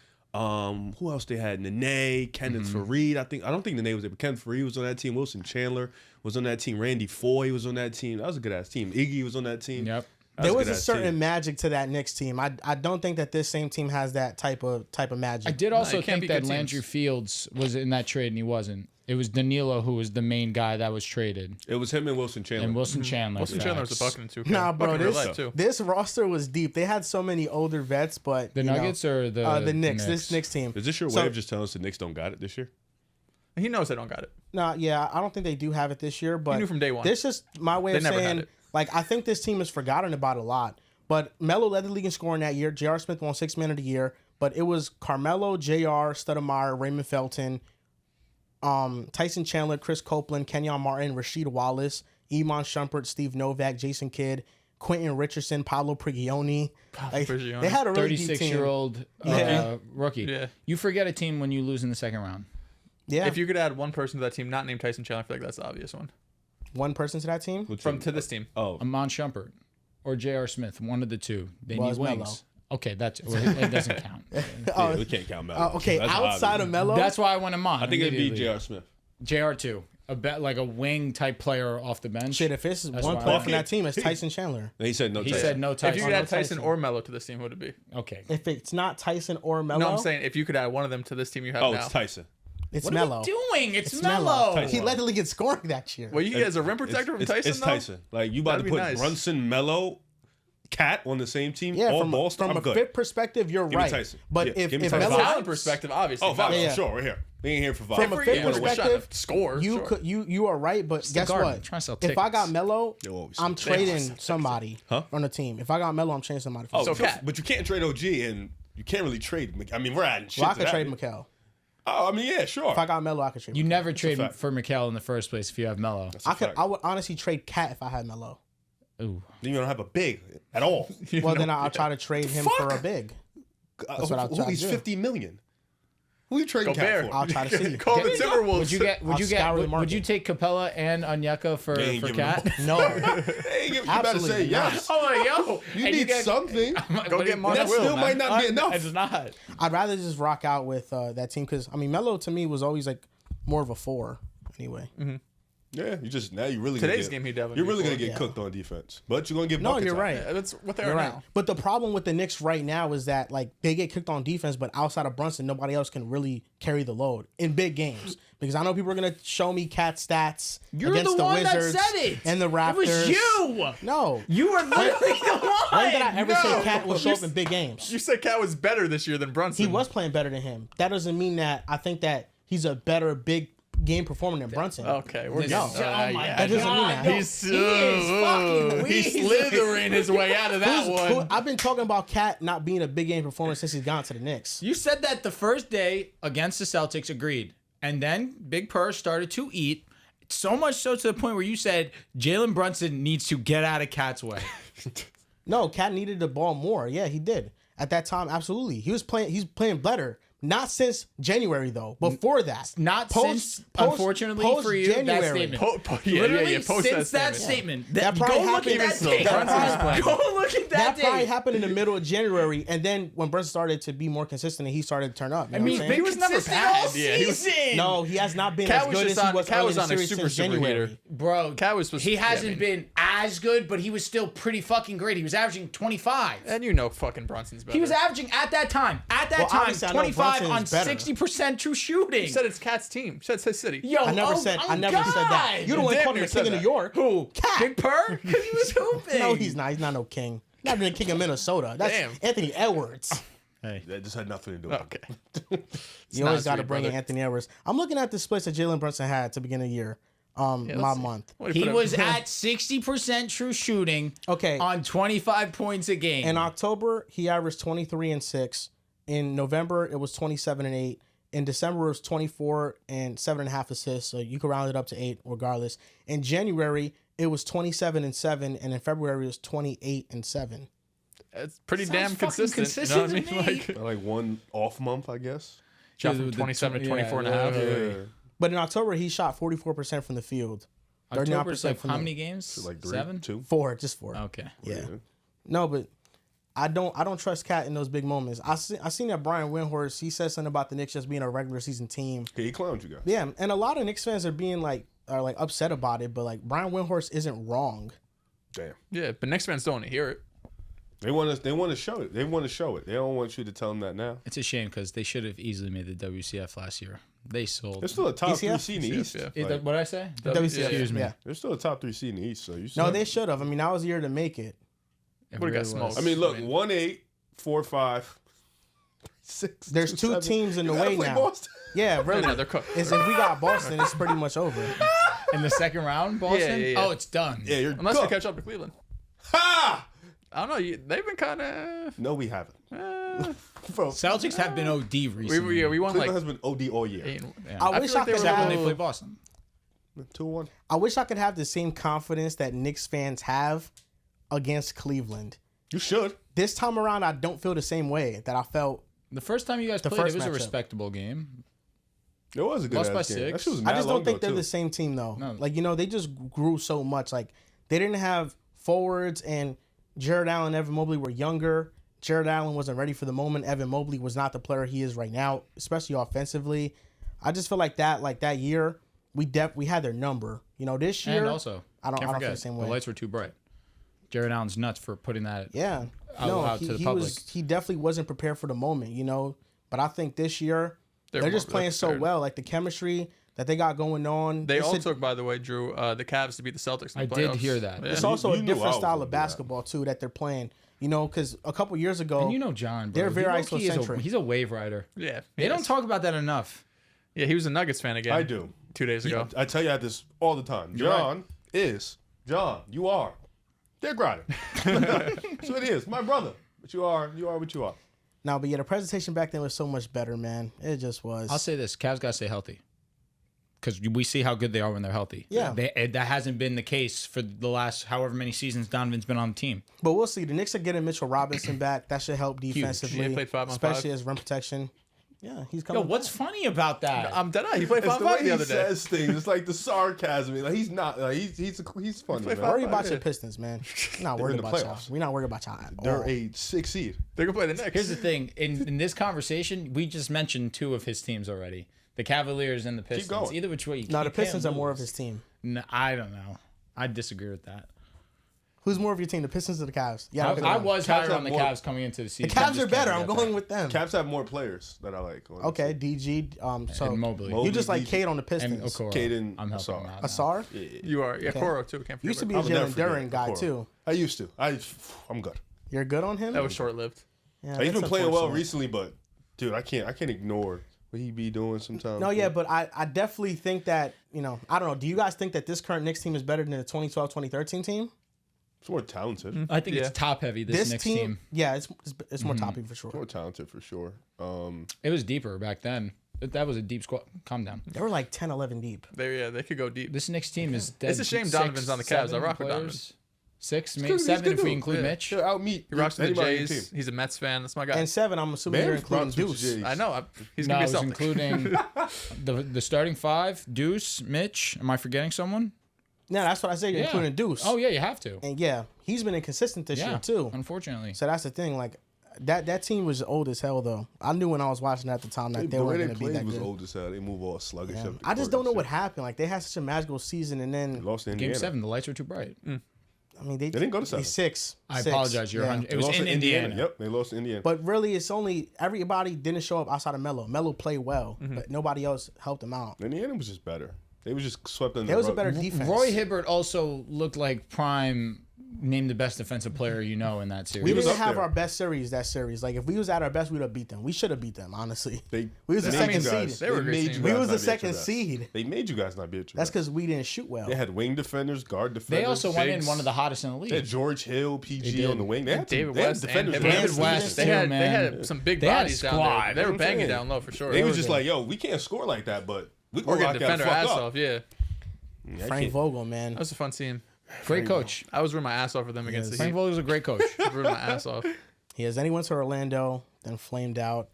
Who else they had? Nene, Kenneth Fareed. I don't think Nene was there, but Kenneth Fareed was on that team. Wilson Chandler was on that team. Randy Foye was on that team. That was a good ass team. Iggy was on that team. Yep. That There a was a good-ass certain team. magic to that Knicks team. I don't think that this same team has that type of magic. I did also it can't think be that good Landry teams. Fields was in that trade, and he wasn't. It was Danilo who was the main guy that was traded, It was him and Wilson Chandler. and Wilson Chandler. Wilson Chandler was a facts. bucket in 2K. Nah, bro, Bucket in real life, this, too. this roster was deep. They had so many older vets, but The you know, Nuggets or the Knicks. This Knicks team. Is this your So- way of just telling us the Knicks don't got it this year? He knows they don't got it. Nah, yeah, I don't think they do have it this year, but knew from day one. This is my way They of never had saying, it. like, I think this team is forgotten about a lot. But Melo led the league in scoring that year. J.R. Smith won 6 Man of the Year, but it was Carmelo, J.R., Stoudemire, Raymond Felton, Tyson Chandler, Chris Copeland, Kenyon Martin, Rasheed Wallace, Iman Shumpert, Steve Novak, Jason Kidd, Quentin Richardson, Pablo Prigioni. Like, Prigioni. they had a really deep team. 36-year-old Yeah. rookie. Yeah. You forget a team when you lose in the second round. Yeah, If you could add one person to that team not named Tyson Chandler, I feel like that's the obvious one. one person to that team. Which From one? to this team. Oh, Amon Shumpert or J.R. Smith, one of the two. They Well, need it's wings. Melo. Okay, it doesn't count. yeah, we can't count Melo. Okay, That's outside obvious. of Melo, That's why I went Amon. I think it'd be immediately. J.R. Smith. J.R. too. Like a wing type player off the bench. shit, if it's That's one why I player like from that team, it's Tyson Chandler. And he said no. He Tyson. said no If you Tyson. could add Tyson. Tyson or Melo to this team, who would it be? Okay. If it's not Tyson or Melo, No, I'm saying if you could add one of them to this team you have Oh, now. it's Tyson. it's What Melo. are we doing? It's, It's Melo. Melo. He led the league in scoring that year. Well, you get as a rim protector from Tyson, It's though? Tyson. Like you about That'd to be put nice. Brunson, Melo, Cat on the same team. Yeah, all from Boston. a I'm good. fit perspective, you're me right. Tyson. But Yeah, if give me if Tyson. From a Melo, talent perspective, obviously. Oh, vibes. Yeah. Sure, we're here. We ain't here for vibes. from a fit Yeah, we're perspective, to score. you sure. could you are right. But guess garden. what? Trying to sell If I got tickets. Melo, They'll always I'm sell trading tickets. somebody on the team. If I got Melo, I'm trading somebody. For Oh, So somebody. Cat. but you can't trade OG, and you can't really trade. I mean, we're adding shit. Well, I to could that. trade Mikel. Oh, I mean, yeah, sure. If I got Melo, I could trade. You Mikel. never trade fact. for Mikel in the first place if you have Melo. That's a I could. fact. I would honestly trade Cat if I had Melo. Ooh. Then you don't have a big at all. Well, then I'll try to trade him for a big. That's what I'll try to He's do. $50 million. Who you trading Gobert. Cat for? I'll try to see. Call the Timberwolves. Would you take Capella and Onyeka for They ain't giving Cat? him No, Hey, you better Absolutely say not. yes. Oh my yo! You And need get- something. Go get Mark That Will, still man. might not be enough. It's not. I'd rather just rock out with that team because I mean Melo to me was always like more of a 4 anyway. Yeah, now you really Today's gonna game, he definitely you're really gonna before. get cooked on defense, but you're gonna get No, buckets you're out. right. Yeah, that's what they You're are right. now. But the problem with the Knicks right now is that like they get kicked on defense, but outside of Brunson, nobody else can really carry the load in big games. Because I know people are gonna show me Cat stats You're against the one Wizards that said it. and the Raptors. It was you. No. You were literally the one. When did I ever say No. Cat will show up in big games? You said Cat was better this year than Brunson. He was playing better than him. That doesn't mean that I think that he's a better big game performer than Brunson. Okay, we're No. getting. Oh my That doesn't mean that. He's He is fucking he's weak. slithering his way out of that one. I've been talking about Cat not being a big game performer since he's gone to the Knicks. You said that the first day against the Celtics, agreed. And then Big Purr started to eat. So much so to the point where you said Jalen Brunson needs to get out of Cat's way. No, Cat needed the ball more. Yeah, he did. At that time, absolutely. He's playing better. Not since January though. Before that. Not since, unfortunately for you, that January. statement. Yeah, Literally, post since that statement. statement. That Go probably look at happened- that Even tape. still, Brunson was playing. Go look at That that probably tape. happened in the middle of January, and then when Brunson started to be more consistent, and he started to turn up. You know what I'm saying? he was never consistent bad. all Yeah, he was, season. No, he has not been Cat as was good just as he on- was Cat early was in the on a series super since January. superheater. Bro, Cat was supposed he to- hasn't I mean- been as good, but he was still pretty fucking great. He was averaging 25. And you know fucking Brunson's better. He was averaging at that time Well, time, obviously, I know 25 Brunson on is better. 60% true shooting. You said it's Cat's team. You said it's City. Yo, I never said that. You the one Damn called him near the king of said New that. York. Who? Cat. Big Purr? Because he was hooping. No, he's not. He's not no king. Not even the king of Minnesota. That's Damn. Anthony Edwards. That just had nothing to do with it. Okay. You always not got to sweet, bring in brother. Anthony Edwards. I'm looking at the splits that Jalen Brunson had to begin the year. My let's see. month. What do you He put was up? at 60% true shooting Okay. on 25 points a game. In October, he averaged 23 and 6. In November, it was 27 and 8. In December, it was 24 and 7.5 assists. So you can round it up to 8 regardless. In January, it was 27 and 7. And in February, it was 28 and 7. It's pretty Sounds damn fucking consistent. You know what I consistent mean? to me. Like, Like one off month, I guess. shot Yeah, from the 27 to yeah, 24 and a half. yeah. But in October, he shot 44% from the field. October's 39% like from how the many games? Like 3, 7? 2. 4, just 4. Okay. Yeah. No, but I don't trust Cat in those big moments. I seen that Brian Windhorst, he said something about the Knicks just being a regular season team. Okay, he clowned you guys. Yeah, and a lot of Knicks fans are upset about it, but like Brian Windhorst isn't wrong. Damn. Yeah, but Knicks fans don't want to hear it. They want to show it. They want to show it. They don't want you to tell them that now. It's a shame because they should have easily made the WCF last year. They sold. They're still a top 3 ECF? seed in the ECF, East. yeah. Like, What did I say? WCF, Excuse me. yeah. they're still a top 3 seed in the East. So you. No, still- they should have. I mean, that was the year to make it. It Would've got was. smoked. I mean, look, 1-8, 4-5, 6. There's 2 teams in the You gotta way play now. Boston. Yeah, really. No, they're cooked. Is if we got Boston, it's pretty much over. In the second round, Boston? yeah. Oh, it's done. Yeah, you're Unless they cooked. catch up to Cleveland. Ha! I don't know. They've been kind of. No, we haven't. Bro, Celtics have been OD recently. We won Cleveland like. has been OD all year. Yeah. I I wish feel I like they could were Except when they have. play Boston. 2-1. I wish I could have the same confidence that Knicks fans have against Cleveland. You should. This time around, I don't feel the same way that I felt. The first time you guys played, first it was a matchup. respectable game. It was a good Lost by ass game. 6. That shit was I mad just long don't think ago, they're too. the same team though. No. Like, you know, they just grew so much. Like, they didn't have forwards, and Jared Allen and Evan Mobley were younger. Jared Allen wasn't ready for the moment. Evan Mobley was not the player he is right now, especially offensively. I just feel like that year we had their number. You know, this year And also, I don't can't feel forget, the same the way. lights were too bright. Jared Allen's nuts for putting that. Yeah. out to the he public. he definitely wasn't prepared for the moment, you know. But I think this year they're just more playing so prepared. well. Like the chemistry that they got going on. They it's all a- took, by the way, Drew, the Cavs to beat the Celtics. In I the did playoffs. hear that. Yeah. It's also You a knew I different was style gonna of do that. basketball too that they're playing. You know, because a couple years ago, And you know John, bro. They're very He low-key is isocentric. He's a wave rider. Yeah, They don't talk about that enough. Yeah, he was a Nuggets fan again. I do. 2 days ago. I tell you this all the time. John, you are. Dick Ryder. So it is. My brother. But you are what you are. no, but yeah, the presentation back then was so much better, man. It just was. I'll say this: Cavs gotta stay healthy, because we see how good they are when they're healthy. Yeah. That hasn't been the case for the last however many seasons Donovan's been on the team. But we'll see. The Knicks are getting Mitchell Robinson back. That should help defensively, He played 5-on-5. especially as rim protection. Yeah, he's Yo, coming. what's funny about that? I'm dead. He played It's 5-5 the way the he other day. says things. It's like the sarcasm. Like he's not. Like he's funny. Play Man. Worry 5-5, about yeah. your Pistons, man. We're not worried in the about y'all. playoffs. We're not worried about y'all at They're all. a 6 seed. They're gonna play the Knicks. Here's the thing. In this conversation, we just mentioned 2 of his teams already. The Cavaliers and the Pistons. going. Either which way you No, you the Pistons are can't more of lose. his team. No, I don't know. I disagree with that. Who's more of your team, the Pistons or the Cavs? Yeah, I was Cavs higher have on the more- Cavs coming into the the season. Cavs Just are better. can't I'm get going that. with them. Cavs have more players that I like. Okay, DG. So And Mobley. you just like DG. Cade on the And Pistons. Okoro. Caden I'm helping Asar. him out now. Asar You are. Yeah, Okay. Koro too. Can't forget used to be about a I'll never Jalen forget Duren guy Okoro. too. I used to. I'm good. You're good on him. that was short lived. Yeah, He's that's been playing well unfortunate. recently, but dude, I can't ignore what he be doing sometimes. No, yeah, but I definitely think that, I don't know. Do you guys think that this current Knicks team is better than the 2012-2013 team? It's more talented. I think Yeah. it's top heavy. This Knicks team. Yeah, it's more toppy for sure. More talented for sure. It was deeper back then. That was a deep squad. Calm down. They were like 10, 11 deep. They could go deep. This Knicks team is dead. It's a shame 6, Donovan's on the Cavs. I 7 rock with Donovan. players. 6, Good- maybe he's 7 good if we dude. include Yeah. Mitch. He'll out meet He rocks with the anybody on your Jays. team. He's a Mets fan. That's my guy. And 7, I'm assuming you're Man, including rocks with the Deuce. Jays. I know. He's No, I gonna was be a Celtic. including the starting 5, Deuce, Mitch. Am I forgetting someone? No, that's what I said. You're Yeah. including Deuce. Oh, yeah, you have to. And yeah, he's been inconsistent this Yeah, year too. unfortunately. So that's the thing. Like that team was old as hell though. I knew when I was watching at the time that they The way weren't they going to be played that was good. old as hell. They move all sluggish. Yeah. up the I just court don't and know what shit. happened. Like they had such a magical season, and then Lost to Indiana. Game 7, the lights were too bright. I mean they didn't go to 7. 6. I 6. apologize. You're Yeah. 100. They It was lost in to Indiana. Yep, they lost to Indiana. But really, it's only everybody didn't show up outside of Melo. Melo played well, but nobody else helped him out. Indiana was just better. They was just swept under It was the a rug. better defense. Roy Hibbert also looked like prime, named the best defensive player in that series. We was didn't up have there. our best series that series. Like if we was at our best, we'd have beat them. We should have beat them. Honestly, They we was the made second you guys- seed. They were a great made team. you We guys was not the be at your second best. seed. They made you guys not be at your That's best. because we didn't shoot well. They had wing defenders, guard defenders. They also went in Bigs. one of the hottest in the They had league. George Hill, They PG did. on the wing. They had David they had West and defenders. Hibbert. David David West, West, They too, had man. some big They had bodies down squad. there. They were I'm banging saying. down low for sure. They was were just good. like, yo, we can't score like that, but we We're gonna gonna lock defend that our fuck ass up. off. Yeah, Yeah, I Frank can't- Vogel, man. that was a fun team. Great coach. I was rooting my ass off for them against the Frank Heat. Vogel is a great coach. Rooting my ass off. He has anyone to Orlando, then flamed out.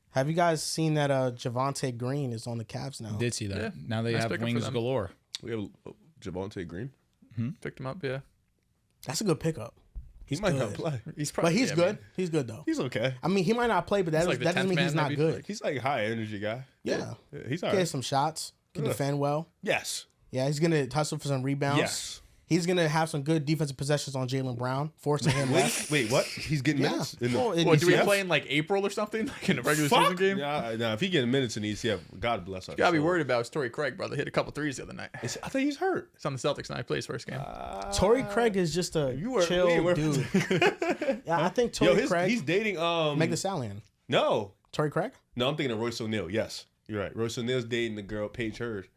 Have you guys seen that Javonte Green is on the Cavs now? Did see that. Yeah. Now they Nice have pickup for wings them. galore. We have Javonte Green. Picked him up. Yeah, That's a good pickup. He might good. not play. he's probably. But he's yeah, good. man. He's good though. He's okay. I mean, he might not play, but that, He's like the that doesn't 10th mean he's man, not maybe. good. He's like a high energy guy. Yeah. He's all He right. has some shots. Can defend well. Yes. Yeah, he's gonna hustle for some rebounds. Yes. He's gonna have some good defensive possessions on Jaylen Brown, forcing him left. Wait, what? He's getting Yeah. minutes in the Well, in What do we ECF? play in like April or something, like in a regular fuck? season game? Yeah, nah, if he getting minutes in the ECF, God bless us. You gotta be worried about Torrey Craig, brother. Hit a couple threes the other night. I think he's hurt. It's on the Celtics now. He plays first game. Torrey Craig is just a chill dude. Yeah, I think Torrey Craig. he's dating Meg the Stallion. No, Torrey Craig. no, I'm thinking of Royce O'Neal. Yes, you're right. Royce O'Neal's dating the girl Paige Hurd.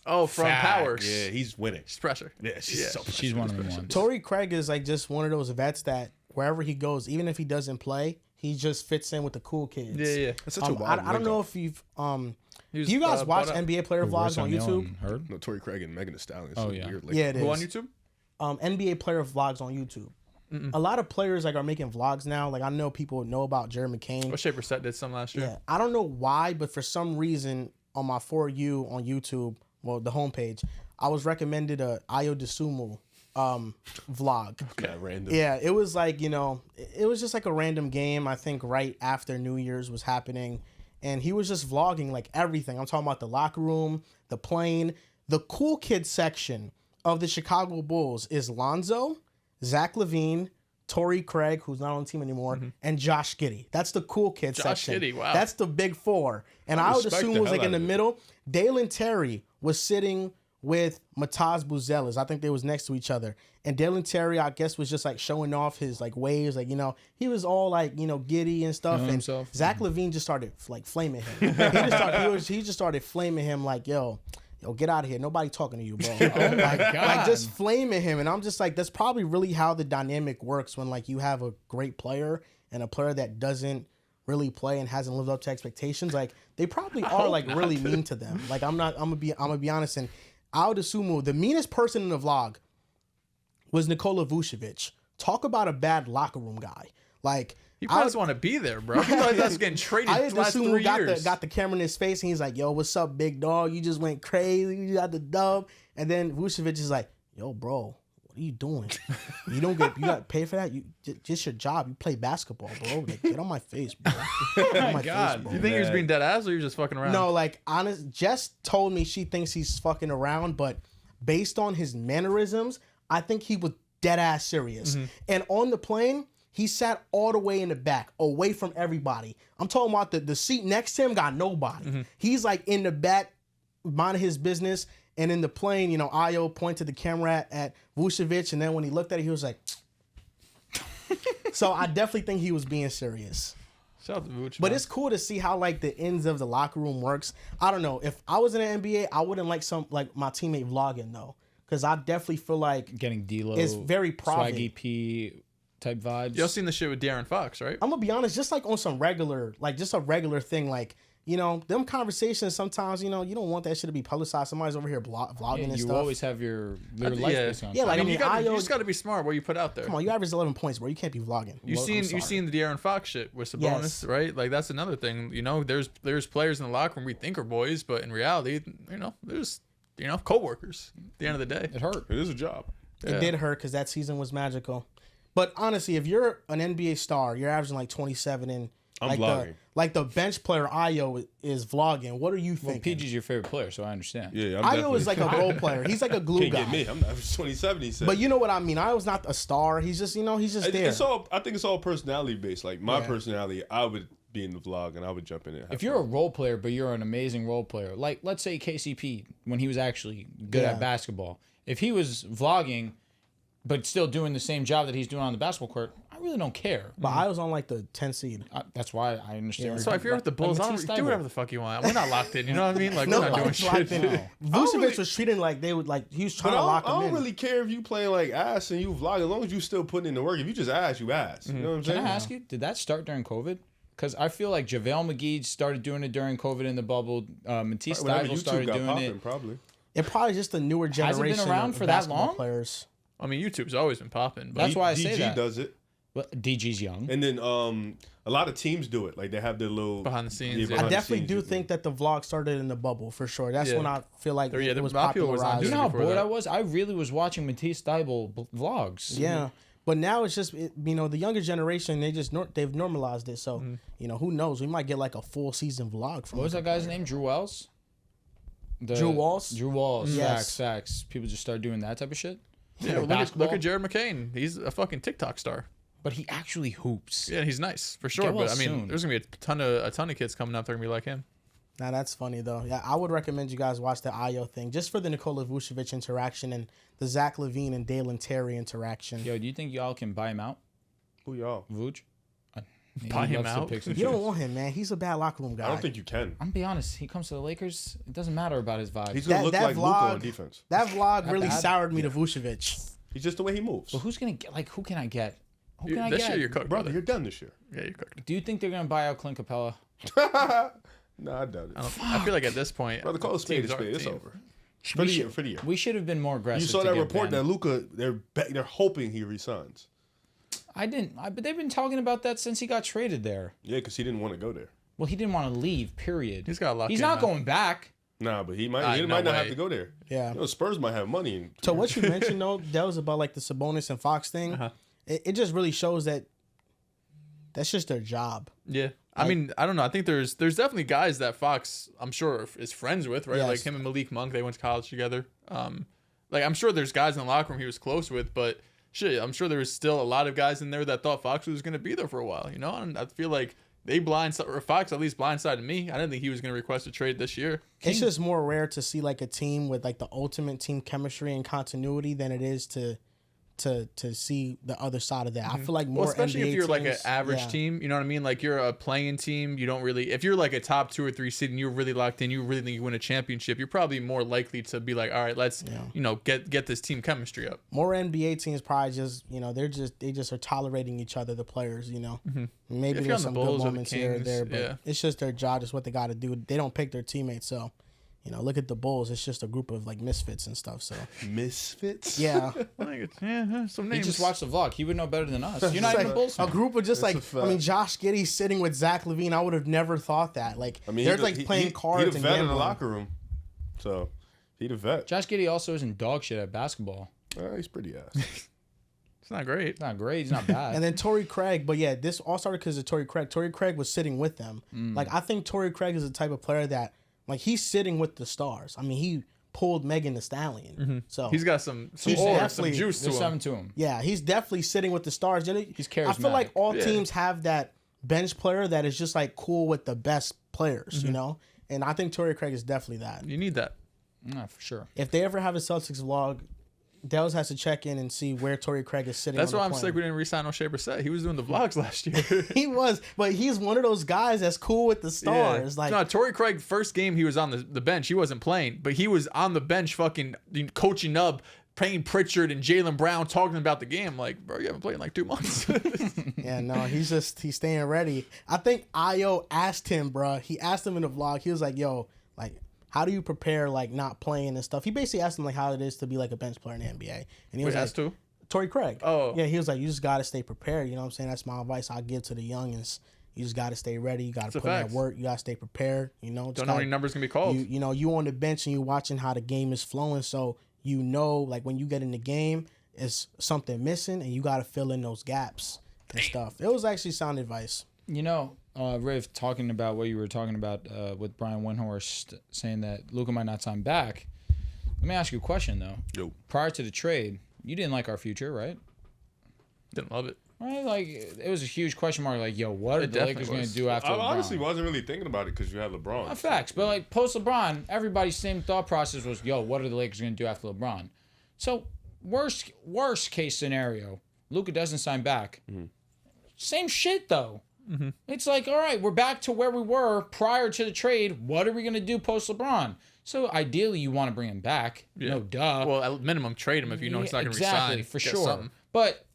Oh, from Facts. Powers. Yeah, he's winning. It's pressure. Yeah, she's so She's one of them ones. Torrey Craig is like just one of those vets that wherever he goes, even if he doesn't play, he just fits in with the cool kids. Yeah, yeah. That's such a wild I don't know if you've He was, do you guys watch brought up. NBA player vlogs on YouTube? Heard? No, Torrey Craig and Megan Thee Stallion. Oh, So yeah. weird, like, Yeah, it is. Who on YouTube? NBA player vlogs on YouTube. A lot of players like are making vlogs now. Like I know people know about Jared McCain. O'Shea Brissett did some last year. Yeah, I don't know why, but for some reason on my For You on YouTube, well, the homepage, I was recommended a Ayo Dosunmu vlog. Yeah, random. Yeah, it was like, it was just like a random game, I think right after New Year's was happening. And he was just vlogging like everything. I'm talking about the locker room, the plane. The cool kid section of the Chicago Bulls is Lonzo, Zach LaVine, Torrey Craig, who's not on the team anymore, and Josh Giddey. That's the cool kid section. Giddey, wow. That's the big four. And I would respect assume the it was like hell in the out of it. middle. Dalen Terry was sitting with Mataz Buzelis. I think they was next to each other. And Dalen Terry, I guess, was just like showing off his like waves. Like, he was all like, giddy and stuff. And himself. Zach LaVine just started like flaming him. He just started flaming him like, yo, get out of here. Nobody talking to you, bro. Like just flaming him. And I'm just like, that's probably really how the dynamic works when like you have a great player and a player that doesn't really play and hasn't lived up to expectations. Like they probably are like really mean to them. Like I'm gonna be honest. And I would assume the meanest person in the vlog was Nikola Vucevic. Talk about a bad locker room guy. Like, He probably doesn't want to be there, bro. He probably that's getting traded I the just last assume 3 got years. the camera in his face, and he's like, "Yo, what's up, big dog? You just went crazy. You got the dub." And then Vucevic is like, "Yo, bro, what are you doing? You got paid for that. You just your job. You play basketball, bro. Like, get on my face, bro. Get on my God. face, bro." You think he was being dead ass or you were just fucking around? No, like, honest. Jess told me she thinks he's fucking around, but based on his mannerisms, I think he was dead ass serious. And on the plane, he sat all the way in the back, away from everybody. I'm talking about the seat next to him got nobody. He's like in the back, minding his business. And in the plane, Ayo pointed the camera at Vucevic, and then when he looked at it, he was like. So I definitely think he was being serious. Shout out to Vooch, But man. it's cool to see how like the ends of the locker room works. I don't know. If I was in the NBA, I wouldn't like my teammate vlogging though, because I definitely feel like Getting D-Lo. it's very private. Swaggy P type vibes. Y'all seen the shit with De'Aaron Fox, right? I'm gonna be honest, just like on some regular, like just a regular thing, like them conversations. Sometimes you don't want that shit to be publicized. Somebody's over here vlogging and you stuff. always have your life yeah. based on. Yeah, like, I mean, you Ayo- just got to be smart what you put out there. Come on, you average 11 points, bro. You can't be vlogging. You seen the De'Aaron Fox shit with Sabonis, Yes. right? Like that's another thing. There's players in the locker room we think are boys, but in reality, there's coworkers. At the end of the day, It hurt. It is a job. It did hurt because that season was magical. But honestly, if you're an NBA star, you're averaging like 27 and I'm vlogging. Like the bench player Ayo is vlogging. What are you Well, thinking? PG's your favorite player, so I understand. Yeah, I'm Ayo definitely- is like a role player. He's like a glue Can't guy. get me. I'm not 27. He said. But you know what I mean. Ayo's not a star. He's just he's just there. It's all. I think it's all personality based. Like my Yeah. personality, I would be in the vlog and I would jump in it. If you're a role player, but you're an amazing role player, like let's say KCP when he was actually good Yeah. at basketball, if he was vlogging, but still doing the same job that he's doing on the basketball court, I really don't care. But Ayo's on like the 10 seed. That's why I understand. so if you're with the Bulls, Like I Matisse don't do Thybulle. whatever the fuck you want. We're not locked in. You know what I mean? Like we're not doing Nobody's locked shit. in. No. Vucevic was treating like they would he was trying to lock I him don't in. really care if you playing like ass and you vlog, as long as you still putting in the work. If you just ass, you ass. You know what I'm Can saying? I ask you, did that start during COVID? Because I feel like JaVale McGee started doing it during COVID in the bubble. Matisse Whenever Thybulle YouTube started got doing popping, it. probably. It probably just the newer Has it been generation around of for that basketball long? players. I mean, YouTube's always been popping. But That's why I say DG that. does it, But DG's young. and then a lot of teams do it. Like they have their little Behind the scenes, yeah. I behind the definitely scenes do you think that the vlog started in the bubble for sure. That's Yeah. when I feel like Yeah, it was a lot of people was not popularized. You doing know how before bored that. I was? I really was watching Matisse Thybulle vlogs. Yeah, but now it's just the younger generation. They've normalized it. So who knows? We might get like a full season vlog from. What was that guy's name? Drew Wells? Drew Walls? Drew Walls. Yes. Facts. People just start doing that type of shit. Yeah, Like look basketball. at Jared McCain. He's a fucking TikTok star. But he actually hoops. Yeah, he's nice for sure. Get well But I mean, soon. there's gonna be a ton of kids coming up. They're gonna be like him. Now that's funny though. Yeah, I would recommend you guys watch the Ayo thing just for the Nikola Vucevic interaction and the Zach LaVine and Dalen Terry interaction. Yo, do you think y'all can buy him out? Who y'all? Vooch? He Buy him loves to out? pick some You don't shit. want him, man. He's a bad locker room guy. I don't think you can. I'm gonna be honest. He comes to the Lakers. It doesn't matter about his vibe. He's gonna look like Luka on defense. That vlog really bad. soured me to Vucevic. He's just the way he moves. But who's gonna get? Like, who can I get? Who can I This get? year you're cooked, Brother, brother. you're done this year. Yeah, you're cooked. Do you think they're gonna buy out Clint Capella? No, I doubt it. I feel like at this point, Brother, call a spade a teams are spade. It's team. over. For the year. For the year. We should have been more aggressive. You saw to that get report Ben. that Luka, they're hoping he resigns. I didn't. But they've been talking about that since he got traded there. Yeah, because he didn't want to go there. Well, he didn't want to leave. Period. He's got a lot. He's not going back. Nah, but he might. He no might not have way. to go there. Yeah. Spurs might have money. And So what you mentioned though, that was about like the Sabonis and Fox thing. It just really shows that that's just their job. Yeah. I mean, I don't know. I think there's definitely guys that Fox, I'm sure, is friends with, right? Yes. Like him and Malik Monk, they went to college together. Like I'm sure there's guys in the locker room he was close with, but shit, I'm sure there was still a lot of guys in there that thought Fox was going to be there for a while, you know? And I feel like Fox at least blindsided me. I didn't think he was going to request a trade this year. It's just more rare to see like a team with like the ultimate team chemistry and continuity than it is to see the other side of that. I feel like more, Well, especially NBA if you're like an teams- average yeah. team, you know what I mean? Like you're a playing team. You don't really, if you're like a top 2 or 3 seed and you're really locked in, you really think you win a championship, you're probably more likely to be like, all right, let's, get this team chemistry up. More NBA teams probably just they just are tolerating each other, the players. Maybe If you're there's on some the good Bulls or the moments here or Kings, there, but yeah. it's just their job. It's what they got to do. They don't pick their teammates, so look at the Bulls. It's just a group of like misfits and stuff. So Misfits? yeah, Some He names. just watched the vlog. He would know better than us. You're not It's even a like Bulls a fan. group of just That's like a fact. Josh Giddey sitting with Zach LaVine. I would have never thought that. Like they're like playing cards He's a and vet in the gambling. locker room. So, he's a vet. Josh Giddey also isn't dog shit at basketball. He's pretty ass. It's not great. He's not great. He's not bad. And then Torrey Craig, but yeah, this all started because of Torrey Craig. Torrey Craig was sitting with them. Like I think Torrey Craig is the type of player that like he's sitting with the stars. I mean, he pulled Megan Thee Stallion. So He's got some He's aura, some definitely- juice to There's him. something to him. yeah, he's definitely sitting with the stars. And He's I feel like charismatic. all Yeah. teams have that bench player that is just like cool with the best players, And I think Torrey Craig is definitely that. You need that. Yeah, for sure. If they ever have a Celtics vlog, Dehls has to check in and see where Torrey Craig is sitting. That's on why the I'm plane. sick we didn't re-sign O'Shea Brissett. He was doing the vlogs last year. He was, but he's one of those guys that's cool with the stars. Like no, Torrey Craig, first game he was on the bench. He wasn't playing, but he was on the bench fucking coaching up, playing Pritchard and Jaylen Brown, talking about the game. Like, bro, you haven't played in like 2 months. yeah, no, he's staying ready. I think Io asked him, bro. He asked him in the vlog. He was like, "Yo, like, how do you prepare like not playing and stuff?" He basically asked him like how it is to be like a bench player in the NBA, and he was Wait, like, that's two? Torrey Craig. Oh. yeah, he was like, "You just gotta stay prepared." You know what I'm saying? That's my advice I give to the youngins. You just gotta stay ready. You gotta It's a put in that fact. work. You gotta stay prepared. Just Don't know gotta- any numbers gonna be called. You on the bench and you watching how the game is flowing, so like when you get in the game, it's something missing, and you got to fill in those gaps and stuff. It was actually sound advice. Riv, talking about what you were talking about with Brian Windhorst saying that Luka might not sign back. Let me ask you a question though. Yo. Prior to the trade, you didn't like our future, right? Didn't love it. Right, like it was a huge question mark. Like, yo, what are It the Lakers definitely going to was. do after I LeBron? honestly wasn't really thinking about it because you had LeBron. Not facts, but like post LeBron, everybody's same thought process was, yo, what are the Lakers going to do after LeBron? So worst case scenario, Luka doesn't sign back. Same shit though. It's like, all right, we're back to where we were prior to the trade. What are we going to do post LeBron? So ideally, you want to bring him back. Yeah. No duh. Well, at minimum, trade him if you know he's not going to exactly, resign. for Get sure. something. But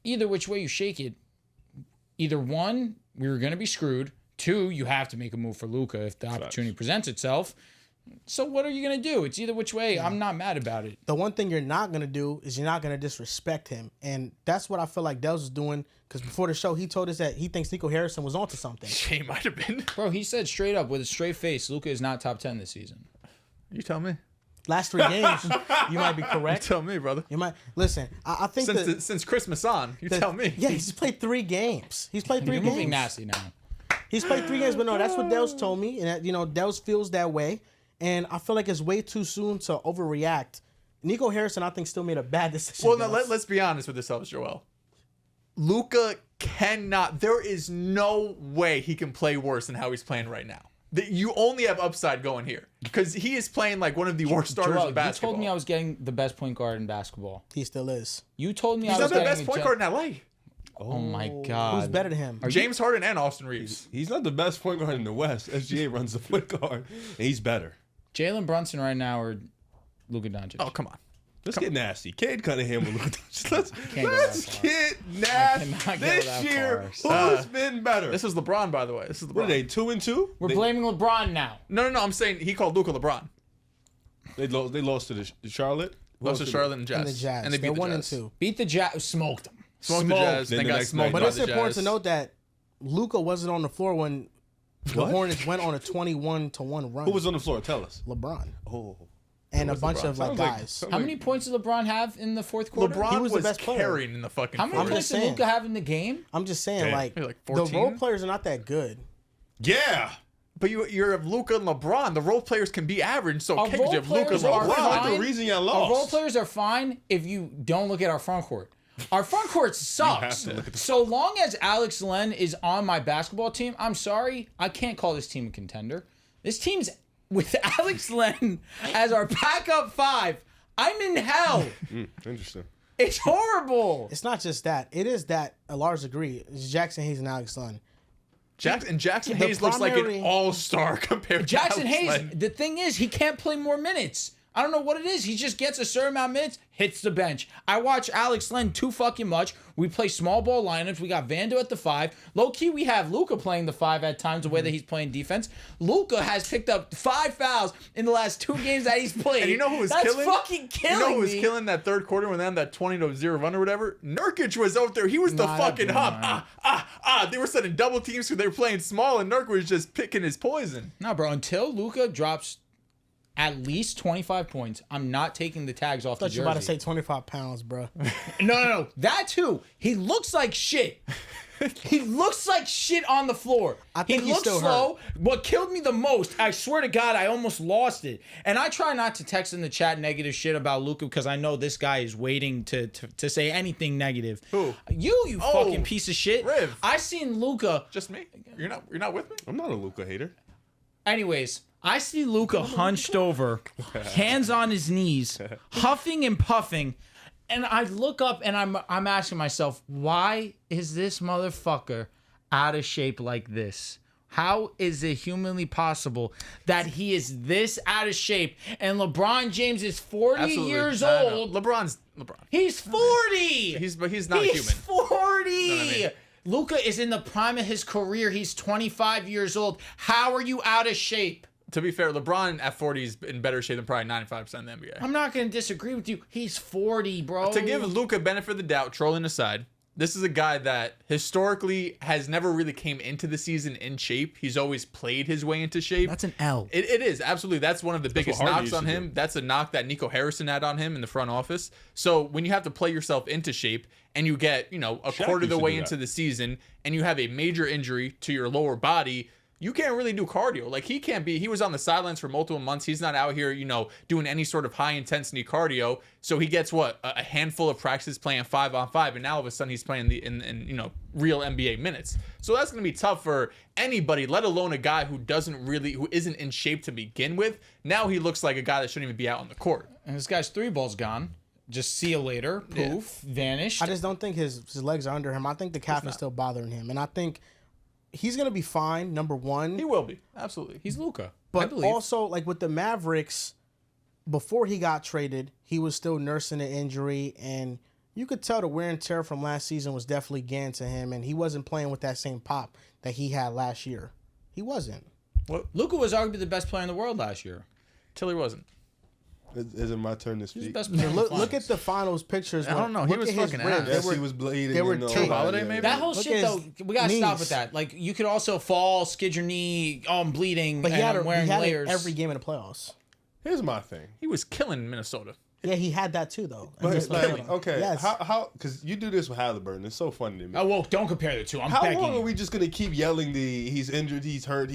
either which way you shake it, either one, we were going to be screwed. Two, you have to make a move for Luka if the opportunity presents itself. So what are you going to do? It's either which way. I'm not mad about it. The one thing you're not going to do is you're not going to disrespect him. And that's what I feel like Dehls was doing, because before the show, he told us that he thinks Nico Harrison was onto something. He might have been. Bro, he said straight up with a straight face, Luka is not top 10 this season. You tell me. Last 3 games, you might be You correct. tell me, brother. You might listen. I think Since Christmas on, you tell me. Yeah, he's played 3 games. He's played 3 You're games. moving nasty now. He's played 3 games, but no, that's what Dehls told me, and that, Dehls feels that way, and I feel like it's way too soon to overreact. Nico Harrison, I think, still made a bad decision. Well, now Dehls. let's be honest with ourselves, Joel. Luka cannot. There is no way he can play worse than how he's playing right now. You only have upside going here because he is playing like one of the worst starters Joel, in you basketball. told me I was getting the best point guard in basketball. He still is. You told me He's I was not the getting best a point gen- guard in LA. Oh my God. Who's better than him? James Harden and Austin Reeves. He's not the best point guard in the West. SGA runs the point guard, and he's better. Jalen Brunson right now or Luka Doncic? Oh, come on. Let's get nasty. Cade Cunningham with Luka Doncic. Let's go let's that far. get cannot nasty. go This that year, far. who's been better? This was LeBron, by the way. This is LeBron. What are they, 2-2? We're blaming LeBron now. No. I'm saying he called Luka LeBron. They lost to the Charlotte. Lost to Charlotte and Jazz. And the Jazz. And they beat They're the 1 and Jazz. 2. Beat the Jazz. Smoked them. Smoked the Jazz. Then They the got next smoked night- by But it's the important to Jazz. note that Luka wasn't on the floor when the What? Hornets went on a 21-1 run. Who was on the floor? Tell us. LeBron Oh. and a was bunch LeBron? of like Sounds like- guys. sounds How like- many points did LeBron have in the fourth quarter? LeBron He was, was the best player. carrying in the fucking How many fourth. points did saying. Luka have in the game? I'm just saying, Damn. like, Maybe like the 14? role players are not that good. Yeah. But you're Luka and LeBron. The role players can be average. So Our okay, role you have Luka players and are LeBron. That's fine. the reason y'all Our role lost. players are fine if you don't look at our front court. Our front court sucks. to look at the- So long as Alex Len is on my basketball team, I'm sorry, I can't call this team a contender. This team's with Alex Len as our backup 5. I'm in hell. Interesting. It's horrible. It's not just that. It is that a large degree. It's Jackson Hayes and Alex Len. Jackson The Hayes looks like primary- an all-star compared Jackson to Alex Hayes, Len. the thing is, he can't play more minutes. I don't know what it is. He just gets a certain amount of minutes, hits the bench. I watch Alex Len too fucking much. We play small ball lineups. We got Vando at the 5. Low key, we have Luka playing the 5 at times, the way that he's playing defense. Luka has picked up 5 fouls in the last 2 games that he's played. And you know who was That's killing? fucking killing You know who was me. killing that third quarter when they had that 20-0 run or whatever? Nurkic was out there. He was the Nah, fucking that hub. They were setting double teams because they were playing small, and Nurkic was just picking his poison. No, bro. Until Luka drops at least 25 points, I'm not taking the tags off the I thought jersey. you were about to say 25 pounds, bro. No. That too. He looks like shit. He looks like shit on the floor. I think he he's looks still slow. What killed me the most, I swear to God, I almost lost it. And I try not to text in the chat negative shit about Luka because I know this guy is waiting to say anything negative. Who? You fucking piece of shit. Riv. I seen Luka. Just me? You're not with me? I'm not a Luka hater. Anyways, I see Luka hunched over, hands on his knees, huffing and puffing, and I look up and I'm asking myself, why is this motherfucker out of shape like this? How is it humanly possible that he is this out of shape and LeBron James is 40 years old? LeBron's LeBron. He's 40. He's not He's human. 40. You know what I mean? Luka is in the prime of his career. He's 25 years old. How are you out of shape? To be fair, LeBron at 40 is in better shape than probably 95% of the NBA. I'm not going to disagree with you. He's 40, bro. To give Luka benefit of the doubt, trolling aside, this is a guy that historically has never really came into the season in shape. He's always played his way into shape. That's an L. It is, absolutely. That's one of the biggest what Harden knocks used on to him. do. That's a knock that Nico Harrison had on him in the front office. So when you have to play yourself into shape and you get, a Shaq quarter of the used to way do into that. the season and you have a major injury to your lower body, you can't really do cardio. Like he was on the sidelines for multiple months. He's not out here, doing any sort of high intensity cardio. So he gets a handful of practices playing 5-on-5, and now all of a sudden he's playing in real NBA minutes. So that's going to be tough for anybody, let alone a guy who isn't in shape to begin with. Now he looks like a guy that shouldn't even be out on the court. And this guy's 3 balls gone. Just see you later. Poof. Vanished. I just don't think his legs are under him. I think the calf is still bothering him. And I think he's going to be fine, number one. He will be. Absolutely. He's Luka. I But believe. also, like with the Mavericks, before he got traded, he was still nursing an injury. And you could tell the wear and tear from last season was definitely getting to him. And he wasn't playing with that same pop that he had last year. He wasn't. Luka was arguably the best player in the world last year. Till he wasn't. Is it my turn to He's the speak? best player in the Look finals. at the finals pictures. I don't know. He Look was at his fucking ribs. ass. Yes, They were- he was bleeding. they were and all taped. that, Holiday, yeah. maybe? That whole Look shit, at though, his we got to stop knees. with that. Like, you could also fall, skid your knee, I'm bleeding, But he and had, I'm wearing he had layers. it every game in the playoffs. Here's my thing. He was killing Minnesota. Yeah, he had that too, though. But Against like, Minnesota. okay, Yes. how? Because you do this with Haliburton. It's so funny to me. Oh, well, don't compare the two. I'm How begging long are you. we just gonna keep yelling he's injured, he's hurt,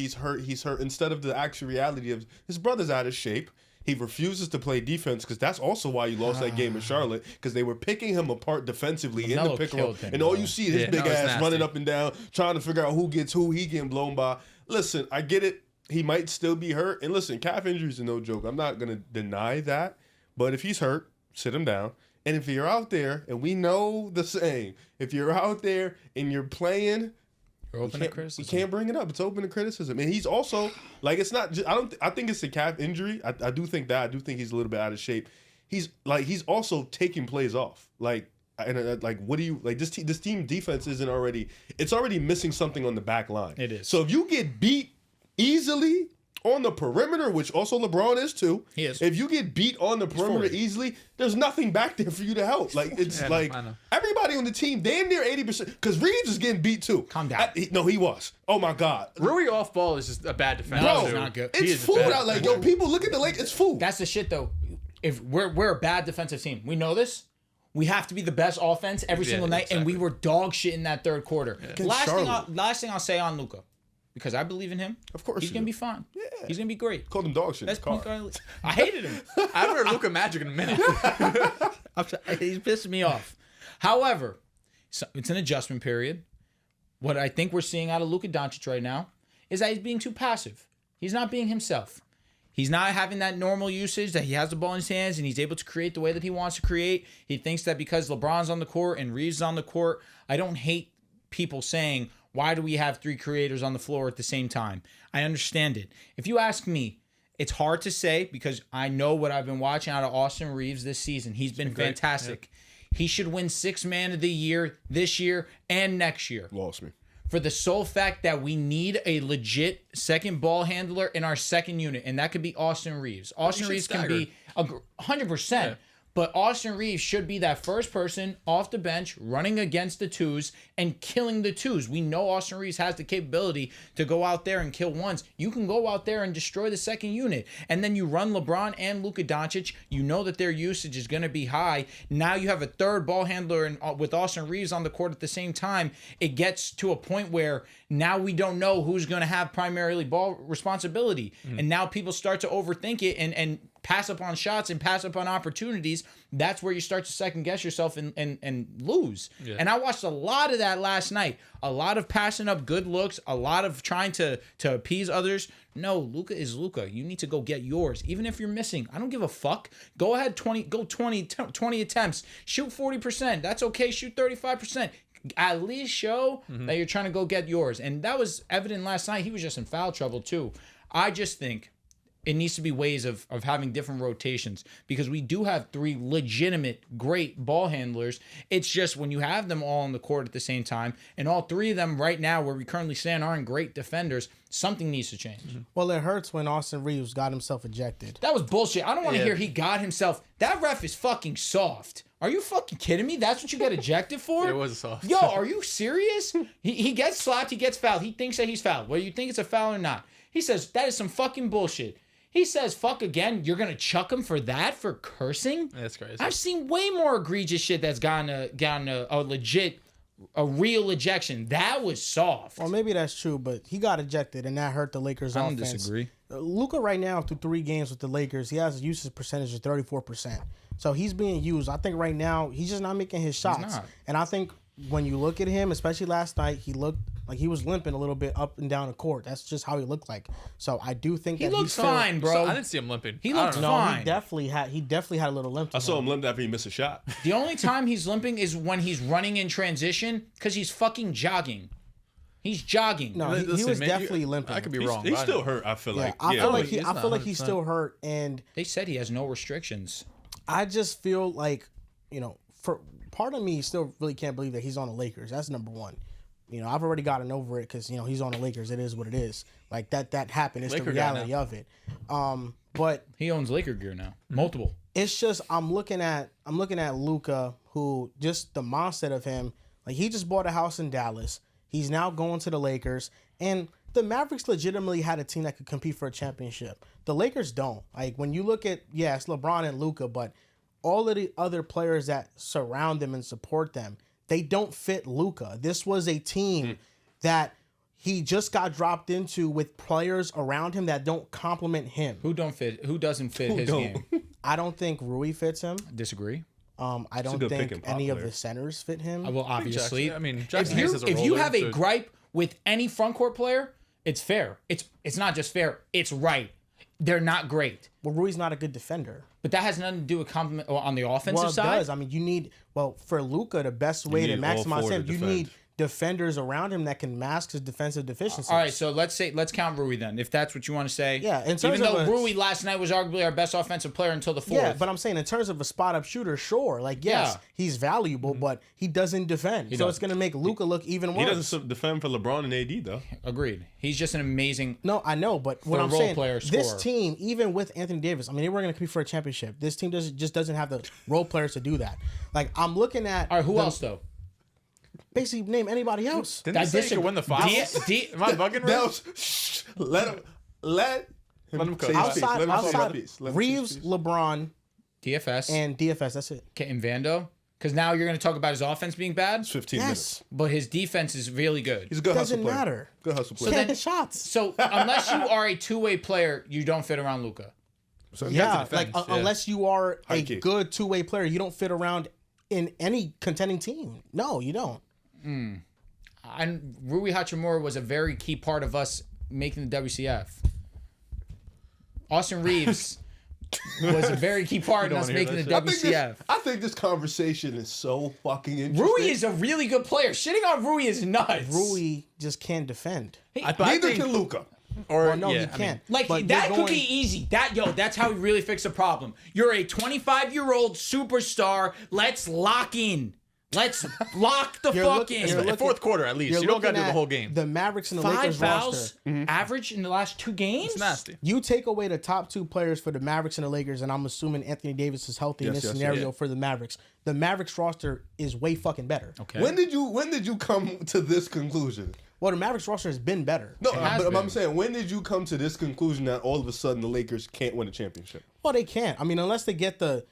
instead of the actual reality of his brother's out of shape. He refuses to play defense because that's also why you lost that game in Charlotte, because they were picking him apart defensively in Melo the pick and roll, killed him, and all bro. you see is his Yeah, big that was ass nasty. running up and down trying to figure out who gets who. He getting blown by. Listen, I get it. He might still be hurt, and listen, calf injuries are no joke. I'm not gonna deny that, but if he's hurt, sit him down. And if you're out there, and we know the saying, if you're out there and you're playing. You're open to criticism. You can't bring it up. It's open to criticism. And he's also like, it's not just, I think it's a calf injury. I do think that. I do think he's a little bit out of shape. He's also taking plays off. Like what do you like? This team defense isn't already. It's already missing something on the back line. It is. So if you get beat easily on the perimeter, which also LeBron is too. He is. If you get beat on the perimeter 40. easily, there's nothing back there for you to help. Like it's Yeah, like I know. everybody on the team, damn near 80%. Because Reeves is getting beat too. Calm down. No, he was. Oh my God. Rui off ball is just a bad defender. No, Bro, it's not good. He it's is food bad. out. Like, yo, people look at the lake. It's food. That's the shit, though. If we're a bad defensive team, we know this. We have to be the best offense every Yeah, single night, and we exactly. were dog shit in that third quarter. Last Charlotte. thing I'll say on Luka, because I believe in him. Of course he's you gonna do. be fine. Yeah. He's gonna be great. Called him dog shit. in Best his car. point guard. I hated him. I haven't heard Luka Magic in a minute. He's pissing me off. However, it's an adjustment period. What I think we're seeing out of Luka Doncic right now is that he's being too passive. He's not being himself. He's not having that normal usage that he has the ball in his hands and he's able to create the way that he wants to create. He thinks that because LeBron's on the court and Reeves is on the court, I don't hate people saying, why do we have 3 creators on the floor at the same time? I understand it. If you ask me, It's hard to say because I know what I've been watching out of Austin Reeves this season. He's been fantastic. Yeah. He should win 6th Man of the Year this year and next year. Lost me. For the sole fact that we need a legit second ball handler in our second unit, and that could be Austin Reeves. Austin Reeves can be 100%. Yeah. But Austin Reeves should be that first person off the bench running against the twos and killing the twos. We know Austin Reeves has the capability to go out there and kill ones. You can go out there and destroy the second unit. And then you run LeBron and Luka Doncic. You know that their usage is going to be high. Now you have a third ball handler with Austin Reeves on the court at the same time. It gets to a point where now we don't know who's going to have primarily ball responsibility. And now people start to overthink it and pass up on shots and pass up on opportunities. That's where you start to second guess yourself and lose. Yeah. And I watched a lot of that last night. A lot of passing up good looks, a lot of trying to appease others. No, Luka is Luka. You need to go get yours. Even if you're missing, I don't give a fuck. Go ahead, 20 attempts. Shoot 40%. That's okay. Shoot 35%. At least show that you're trying to go get yours. And that was evident last night. He was just in foul trouble too. I just think it needs to be ways of having different rotations because we do have 3 legitimate great ball handlers. It's just when you have them all on the court at the same time, and all 3 of them right now where we currently stand aren't great defenders, something needs to change. Well, it hurts when Austin Reeves got himself ejected. That was bullshit. I don't want to hear he got himself. That ref is fucking soft. Are you fucking kidding me? That's what you got ejected for? It was soft. Yo, are you serious? He gets slapped. He gets fouled. He thinks that he's fouled. Whether you think it's a foul or not. He says, that is some fucking bullshit. He says, fuck again. You're going to chuck him for that? For cursing? That's crazy. I've seen way more egregious shit that's gotten a real ejection. That was soft. Well, maybe that's true, but he got ejected, and that hurt the Lakers' offense. I don't disagree. Luka right now, through 3 games with the Lakers, he has a usage percentage of 34%. So he's being used. I think right now, he's just not making his shots. And I think when you look at him, especially last night, he looked like he was limping a little bit up and down the court. That's just how he looked like. So I do think he that looked fine, bro. So I didn't see him limping. He looked fine. He definitely had a little limp. I saw him limp after he missed a shot. The only time he's limping is when he's running in transition because he's fucking jogging. He's jogging. No, he was definitely limping. I could be wrong. He's still hurt. I feel like. I feel like he's still hurt, and they said he has no restrictions. I just feel like, for part of me still really can't believe that he's on the Lakers. That's number one. I've already gotten over it because he's on the Lakers. It is what it is. Like that happened. It's Laker the reality of it. But he owns Laker gear now. Multiple. It's just I'm looking at Luka, who just the mindset of him. Like he just bought a house in Dallas. He's now going to the Lakers, and the Mavericks legitimately had a team that could compete for a championship. The Lakers don't. Like when you look at it's LeBron and Luka, but all of the other players that surround them and support them, they don't fit Luka. This was a team that he just got dropped into with players around him that don't complement him. Who doesn't fit his game? I don't think Rui fits him. Disagree. I don't think any of the centers fit him. Well, obviously. Jackson if you have a gripe with any front court player, it's fair. It's not just fair. It's right. They're not great. Well, Rui's not a good defender. But that has nothing to do with compliment on the offensive side. Well, it does. I mean, you need for Luka, the best way to maximize him, you need defenders around him that can mask his defensive deficiencies. All right, so let's count Rui then, if that's what you want to say. Yeah, even though Rui last night was arguably our best offensive player until the 4th. Yeah, but I'm saying in terms of a spot-up shooter, sure. Like, yes, he's valuable, but he doesn't defend. So it's going to make Luka look even worse. He doesn't defend for LeBron and AD, though. Agreed. He's just an amazing No, I know, but what I'm saying, player this team, even with Anthony Davis, I mean, they were going to compete for a championship. This team just doesn't have the role players to do that. Like, I'm looking at... All right, who else, though? Basically, name anybody else. Didn't they say he could win the finals? Am I bugging, Dehls, let him say outside Reeves, LeBron, DFS. And DFS, that's it. Okay, and Vando? Because now you're going to talk about his offense being bad? It's 15 minutes. But his defense is really good. He's a good hustle player. Doesn't matter. Good hustle player. So then, shots. So unless you are a two-way player, you don't fit around Luka. So unless you are a good two-way player, you don't fit around in any contending team. No, you don't. And Rui Hachimura was a very key part of us making the WCF. Austin Reeves was a very key part in us making the WCF. I think this conversation is so fucking interesting. Rui is a really good player. Shitting on Rui is nuts. Rui just can't defend. Neither can Luka. Or Well, no, yeah, he I mean, can't. Like But that you're could going- be easy. That's how we really fix a problem. You're a 25-year-old superstar. Let's lock in. Let's lock the You're fuck looking- in. you're the fourth quarter at least. You're You don't got looking to do the at whole game. The Mavericks and the 5 Lakers fouls roster. average in the last 2 games. It's nasty. You take away the top 2 players for the Mavericks and the Lakers, and I'm assuming Anthony Davis is healthy in Yes, this yes, scenario yeah. for the Mavericks. The Mavericks roster is way fucking better. Okay. When did you come to this conclusion? Well, the Mavericks roster has been better. No, has but been. I'm saying, when did you come to this conclusion that all of a sudden the Lakers can't win a championship? Well, they can't. I mean, unless they get the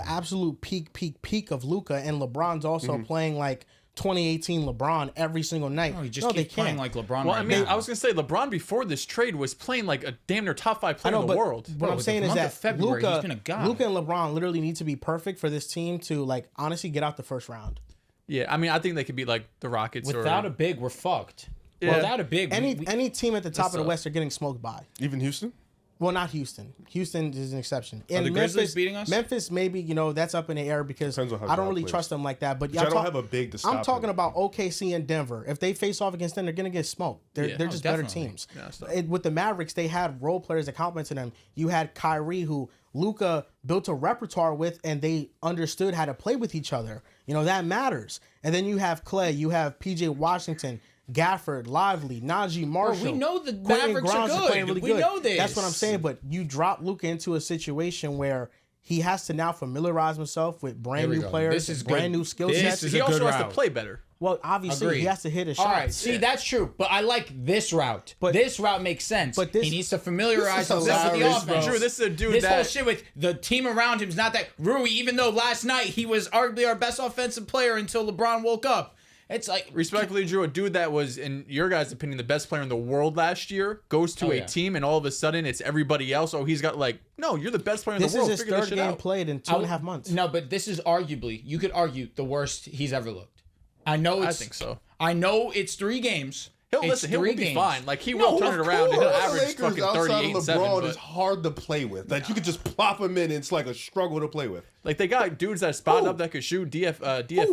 absolute peak of Luka, and LeBron's also playing like 2018 LeBron every single night. Oh, he just no, they keeps playing can't. like LeBron. Well, right I mean, now. I was gonna say LeBron before this trade was playing like a damn near top 5 I player know, in the but world. what Bro, I'm with saying the is month that of February, he's been a Luka god. and LeBron literally need to be perfect for this team to like honestly get out the first round. Yeah, I mean, I think they could be like the Rockets. without or, a big, we're fucked. Yeah. Without a big, Any team at the top of the sucks. West are getting smoked by. Even Houston? Well, not Houston. Houston is an exception. And the Grizzlies beating us? Memphis, maybe, that's up in the air because Depends on how I don't Ja really plays. trust them like that. But Ja don't have a big to I'm stop talking him. about OKC and Denver. If they face off against them, they're going to get smoked. They're Yeah. just Oh, better definitely. teams. Yeah, stop. With the Mavericks, they had role players that complimented them. You had Kyrie, who Luka built a repertoire with, and they understood how to play with each other. That matters. And then you have Clay, you have PJ Washington, Gafford, Lively, Najee Marshall. we know the Quentin Mavericks are Grimes is good. playing really We good. know this. That's what I'm saying. But you drop Luka into a situation where he has to now familiarize himself with brand Here we new go. players, This is brand good. new skill This sets. is he a also good has to route. play better. Well, obviously, Agreed. he has to hit his All shots. right, see, that's true. But I like this route. But- This route makes sense. but this- he needs to familiarize this is himself with the hilarious, offense. bro. Drew, this is a dude This whole that shit with the team around him is not that. Rui, even though last night he was arguably our best offensive player until LeBron woke up. It's like respectfully, Drew, a dude that was, in your guys' opinion, the best player in the world last year goes to Oh, a yeah. team and all of a sudden it's everybody else. Oh, he's got like, no, you're the best player in This the is world. his Figure this third shit game out. played in 2.5 months. No, but this is arguably, you could argue, the worst he's ever looked. I know I it's. think so. I know it's 3 games. He'll It's listen. He'll 3 be games. fine. Like he will turn it around and he'll average fucking 38 and 7. LeBron But, is hard to play with. Like you could just plop him in, and it's like a struggle to play with. like they got dudes that spot Who? up that could shoot. DFS,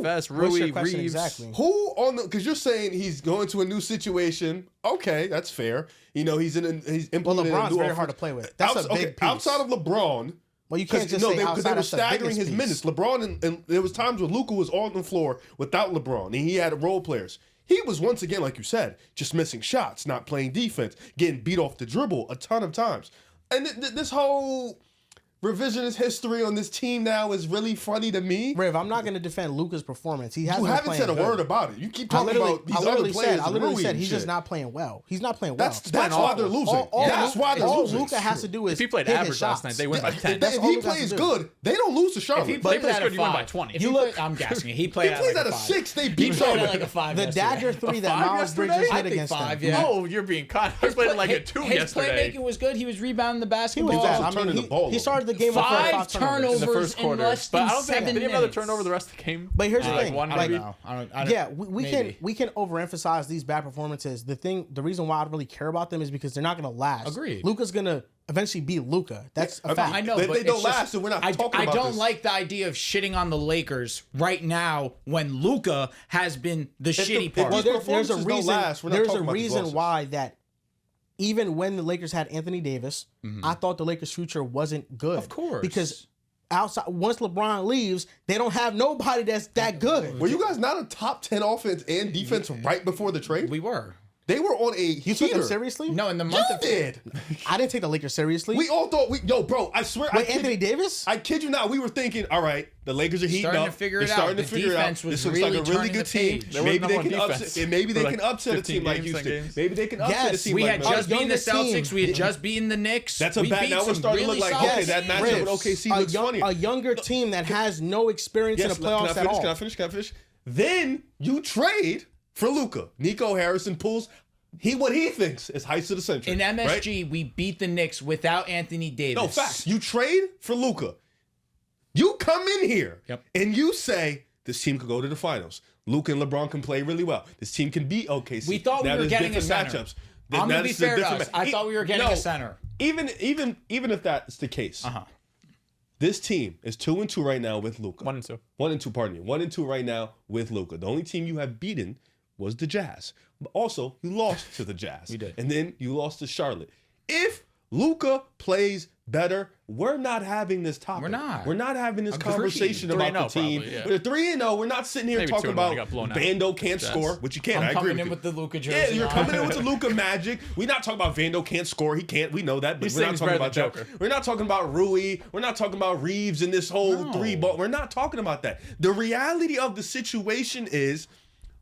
What's your Rui, question Reeves. exactly? Who on the? Because you're saying he's going to a new situation. Okay, that's fair. He's he's implementing. LeBron's a new very hard offense. to play with. That's a big piece. Outside of LeBron. Well, you can't just no, say because outside. they were That's the staggering biggest his piece. minutes. LeBron and there was times where Luka was on the floor without LeBron, and he had role players. He was once again, like you said, just missing shots, not playing defense, getting beat off the dribble a ton of times. And this whole revisionist history on this team now is really funny to me. Riv, I'm not going to defend Luka's performance. He hasn't You been haven't playing said a good. word about it. You keep I talking literally, about these I other literally players. said, I literally Rui said and he's just shit. not playing well. He's not playing well. That's why they're losing. That's why they're all losing. Luka has to do is If he played hit his average last shots. night, they win by 10. That's If all he Luka has plays to do. good, they don't lose to If Charlotte. he But plays at good, a you win by 5. 20. If You he look- I'm guessing it. He he played at plays like at a 5. 6, they He beat played Charlotte. at like a 5 The yesterday. dagger 3 that 5 Miles yesterday? Bridges I hit think against 5, them. yeah. Oh, you're being kind. He played at like a 2 His yesterday. playmaking was good. He was rebounding the He basketball. was bad. also turning the ball He over. started the game with 5 turnovers in the first in quarter. less But than I don't think 7 did he have another minutes. turnover the rest of the game. But here's the Like thing. one Like, maybe? I don't, yeah, maybe. we can overemphasize these bad performances. The reason why I really care about them is because they're not going to last. Agreed. Luka's going to eventually beat Luka. That's a fact. I know, They but don't it's just- last, and we're not talking I about don't this. like the idea of shitting on the Lakers right now when Luka has been the shitty part. Well, These there's a performances don't reason. last. We're not There's a talking about these reason losses. why that. Even when the Lakers had Anthony Davis, Mm-hmm. I thought the Lakers' future wasn't good. Of course. because outside once LeBron leaves, they don't have nobody that's that good. Were you guys not a top 10 offense and defense right before the trade? we were. They were on a You took heater. them seriously? No, in the You month of did. I didn't take the Lakers seriously. We all thought bro, I swear. Wait, Anthony Davis? I kid you not. We were thinking, all right, the Lakers are heating Starting up. to figure They're it out. starting to The figure it out. defense was This looks like really a really turning good the team. page. They were Maybe number they one can defense upset. And maybe for they like can upset a 15 team like games, Houston. 10 games. Maybe they can upset a Yes, team We like had Miami. just beaten the younger Celtics. team. We had just beaten the Knicks. That's a we bad. beat Now we're some starting to really look like solid okay, that teams. matchup with OKC a, looks funny. a younger team that has no experience Yes, in the playoffs can at all. Can I finish? Then you trade for Luka. Nico Harrison pulls what he thinks is heist of the century. In right? MSG, we beat the Knicks without Anthony Davis. No, facts. You trade for Luka. You come in here and you say this team could go to the finals. Luka and LeBron can play really well. This team can beat OKC. We thought we Now were there's getting a different center. matchups. I'm Now gonna be this is a fair to different us. ma- I thought we were getting a center. Even if that's the case, this team is 2-2 right now with Luka. 1-2. 1-2, pardon me. 1-2 right now with Luka. The only team you have beaten was the Jazz. But also, you lost to the Jazz. You did. And then you lost to Charlotte. If Luka plays better, we're not having this topic. We're not. We're not having this Agreed. conversation about the 3-0 team. probably, yeah. We're 3-0. We're not sitting here Maybe talking 2-1, about they got blown out. Vando can't Jazz. score, which you can't. I'm I agree coming with in you. with the Luka jersey. Yeah, you're on. coming in with the Luka magic. We're not talking about Vando can't score. He can't. We know that. But He's we're saying not he's talking better about than that. Joker. We're not talking about Rui. We're not talking about Reeves and this whole three ball. We're not talking about that. The reality of the situation is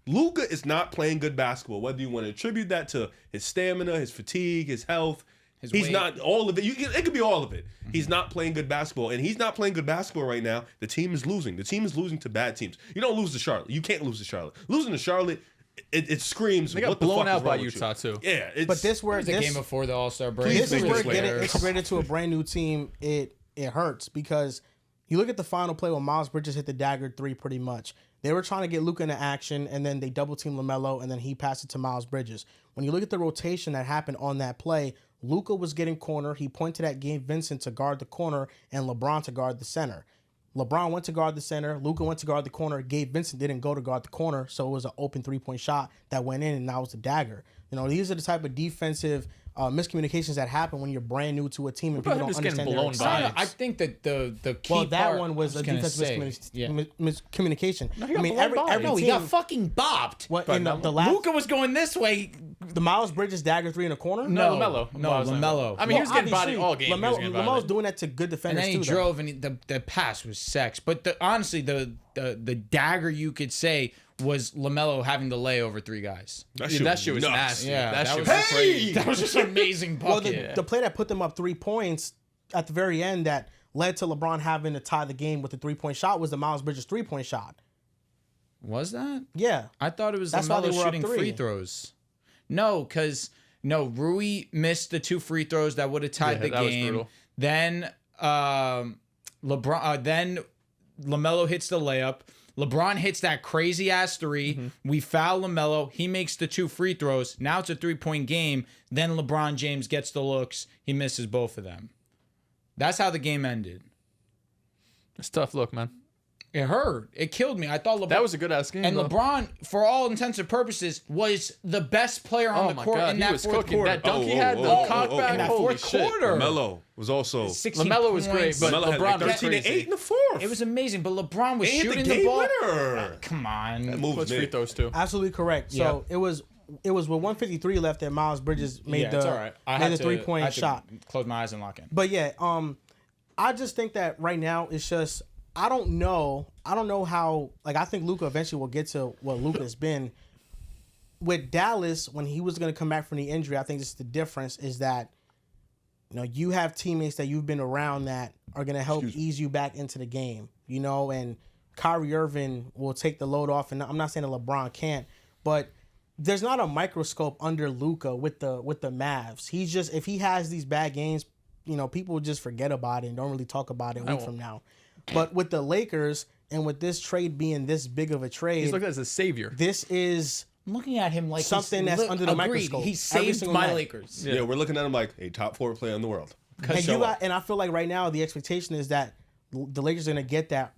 Luka is not playing good basketball. Whether you want to attribute that to his stamina, his fatigue, his health. He's weight. not all of it. It could be all of it. He's not playing good basketball, and he's not playing good basketball right now. The team is losing. The team is losing to bad teams. You don't lose to Charlotte. You can't lose to Charlotte. Losing to Charlotte, it screams. They got what the blown fuck is out by wrong with Utah you? too. Yeah, it's, But this where It was the this, game before the All-Star break. Please this is make where this getting clear. integrated to a brand new team, it hurts because you look at the final play when Miles Bridges hit the dagger three pretty much. They were trying to get Luka into action, and then they double team LaMelo, and then he passed it to Miles Bridges. When you look at the rotation that happened on that play, Luka was getting corner. He pointed at Gabe Vincent to guard the corner and LeBron to guard the center. LeBron went to guard the center. Luka went to guard the corner. Gabe Vincent didn't go to guard the corner, so it was an open three-point shot that went in, and that was the dagger. You know, these are the type of defensive miscommunications that happen when you're brand new to a team and What people about don't him just understand getting their blown by? assignments. I think that the key Well, that part, one was a gonna defensive say, miscommunication. he got I mean, blown every by. every No, he team. got fucking bopped. What in the last Luka was going this way. the Miles Bridges dagger three in the corner? No, LaMelo. No, LaMelo. I mean, he was getting obviously, bodied all game. He was getting LaMelo's bodied. doing that to good And defenders then he too. though. drove, and the pass was sex. But honestly, the dagger you could say was LaMelo having to lay over three guys. That shit was nuts. nasty. Yeah, that that shit was- was crazy. That was just an amazing Well, bucket. the play that put them up 3 points at the very end that led to LeBron having to tie the game with a 3-point shot was the Miles Bridges 3-point shot. Was that? Yeah. I thought it was That's why they LaMelo were up shooting 3. free throws. No, Rui missed the 2 free throws that would have tied Yeah, the that was game. brutal. Then then LaMelo hits the layup. LeBron hits that crazy ass 3. Mm-hmm. We foul LaMelo. He makes the 2 free throws. Now it's a 3-point game. Then LeBron James gets the looks. He misses both of them. That's how the game ended. It's a tough look, man. It hurt. It killed me. I thought LeBron. That was a good ass game. And though. LeBron, for all intents and purposes, was the best player on Oh the my court God, in he that was fourth cooking. quarter. That dunk he Oh, had, oh, the oh, cock oh, back, in that holy fourth shit. quarter. Melo was also 16 LaMelo was great, points. but Melo had LeBron like got 13 and crazy. 8 in the fourth. It was amazing, but LeBron was They hit shooting the the game ball. winner. Come on. That move Plus was free made. throws too. Absolutely correct. So it was with 153 left that Miles Bridges made It's all right. I made had the to- 3-point I had to shot. Close my eyes and lock in. But yeah, I just think that right now it's just I don't know how I think Luka eventually will get to what Luka's been. With Dallas, when he was going to come back from the injury, I think this is the difference is that you have teammates that you've been around that are going to help ease you back into the game, and Kyrie Irving will take the load off. And I'm not saying that LeBron can't, but there's not a microscope under Luka with the Mavs. He's just, if he has these bad games, people will just forget about it and don't really talk about it a week from now. But with the Lakers and with this trade being this big of a trade, He's looked at as a savior. this is I'm looking at him like something that's under the microscope He every saved single my night. Lakers. Yeah, we're looking at him like a top 4 player in the world. and I feel like right now the expectation is that the Lakers are going to get that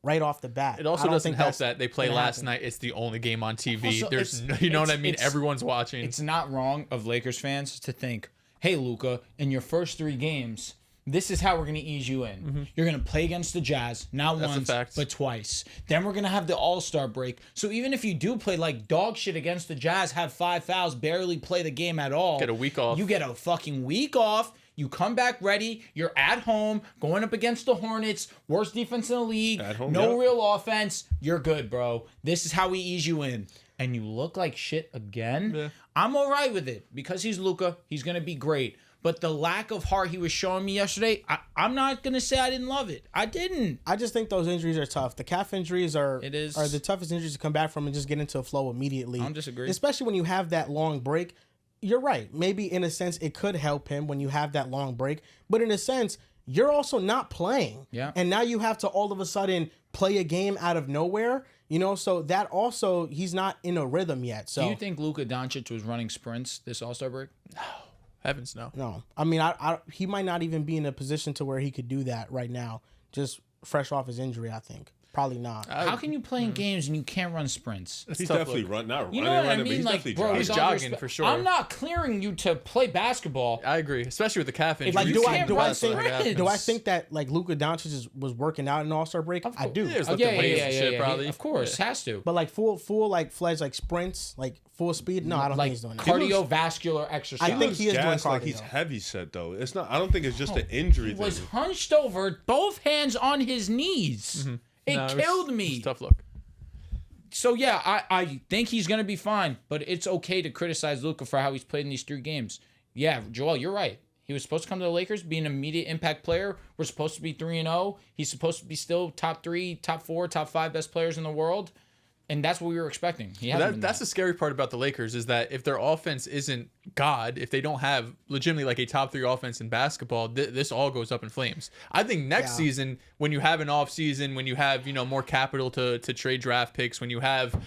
right off the bat. It also I don't doesn't think help that's that they play gonna last happen. night. It's the only game on TV. Also, There's, it's- you know what I it's- mean? it's- Everyone's watching. It's not wrong of Lakers fans to think, hey, Luka, in your first 3 games, this is how we're going to ease you in. You're going to play against the Jazz, not That's a once, fact. but twice. Then we're going to have the All-Star break. So even if you do play like dog shit against the Jazz, have 5 fouls, barely play the game at all. Get a week off. You get a fucking week off. You come back ready. You're at home, going up against the Hornets, worst defense in the league. At home, no yep. real offense. You're good, bro. This is how we ease you in. And you look like shit again. Yeah. I'm all right with it because he's Luka. He's going to be great. But the lack of heart he was showing me yesterday, I'm not going to say I didn't love it. I didn't. I just think those injuries are tough. The calf injuries are the toughest injuries to come back from and just get into a flow immediately. I don't disagree. Especially when you have that long break. You're right. Maybe in a sense it could help him when you have that long break. But in a sense, you're also not playing. Yeah. And now you have to all of a sudden play a game out of nowhere. So that also, he's not in a rhythm yet. So Do you think Luka Doncic was running sprints this All-Star break? Heavens no. No. I mean, he might not even be in a position to where he could do that right now, just fresh off his injury, I think. probably not. How can you play in games and you can't run sprints? He's tough definitely look. not You running, know what I but mean? he's Like, definitely bro, jogging. He's with all jogging respect, for sure. I'm not clearing you to play basketball. I agree, especially with the calf injury. Like, you do can't run I think sprints. do I think that like Luka Doncic was working out in All-Star break? I do. Yeah, it's Oh, like yeah, the weights yeah, and yeah, shit, yeah. probably. Of course, has to. But like full like fledged like sprints, like full speed. No, I don't think Like he's doing that. cardiovascular exercise. I think he is doing Gassed like cardio. he's heavy set though. It's not. I don't think it's just an injury He was thing. hunched over, both hands on his knees. It No, killed It's me. a tough look. So yeah, I think he's gonna be fine, but it's okay to criticize Luka for how he's played in these 3 games. Yeah, Joel, you're right. He was supposed to come to the Lakers, be an immediate impact player. We're supposed to be 3-0. He's supposed to be still top 3, top 4, top 5 best players in the world. And that's what we were expecting. He hasn't been That's that. the scary part about the Lakers is that if their offense isn't God, if they don't have legitimately like a top 3 offense in basketball, this all goes up in flames. I think next season, when you have an off season, when you have more capital to trade draft picks, when you have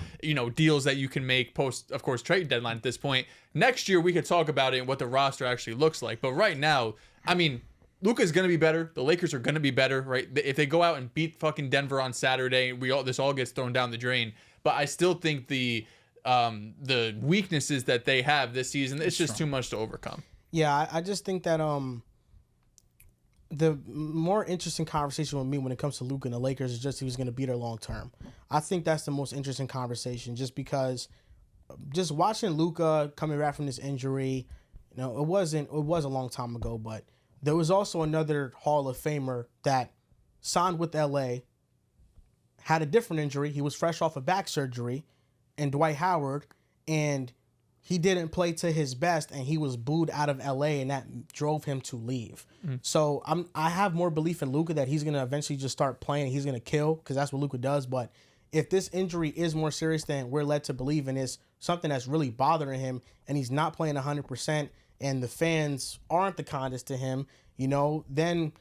deals that you can make post, of course, trade deadline at this point, next year we could talk about it and what the roster actually looks like. But right now, I mean, Luka's gonna be better. The Lakers are gonna be better, right? If they go out and beat fucking Denver on Saturday, this all gets thrown down the drain. But I still think the weaknesses that they have this season, it's just too much to overcome. Yeah, I just think that the more interesting conversation with me when it comes to Luka and the Lakers is just if he's going to be there long term. I think that's the most interesting conversation, just because just watching Luka coming back from this injury, it was a long time ago, but there was also another Hall of Famer that signed with LA, had a different injury. He was fresh off of back surgery, and Dwight Howard, and he didn't play to his best, and he was booed out of LA, and that drove him to leave. So I have more belief in Luka that he's gonna eventually just start playing. And he's gonna kill, because that's what Luka does. But if this injury is more serious than we're led to believe, and is something that's really bothering him, and he's not playing 100%, and the fans aren't the kindest to him, then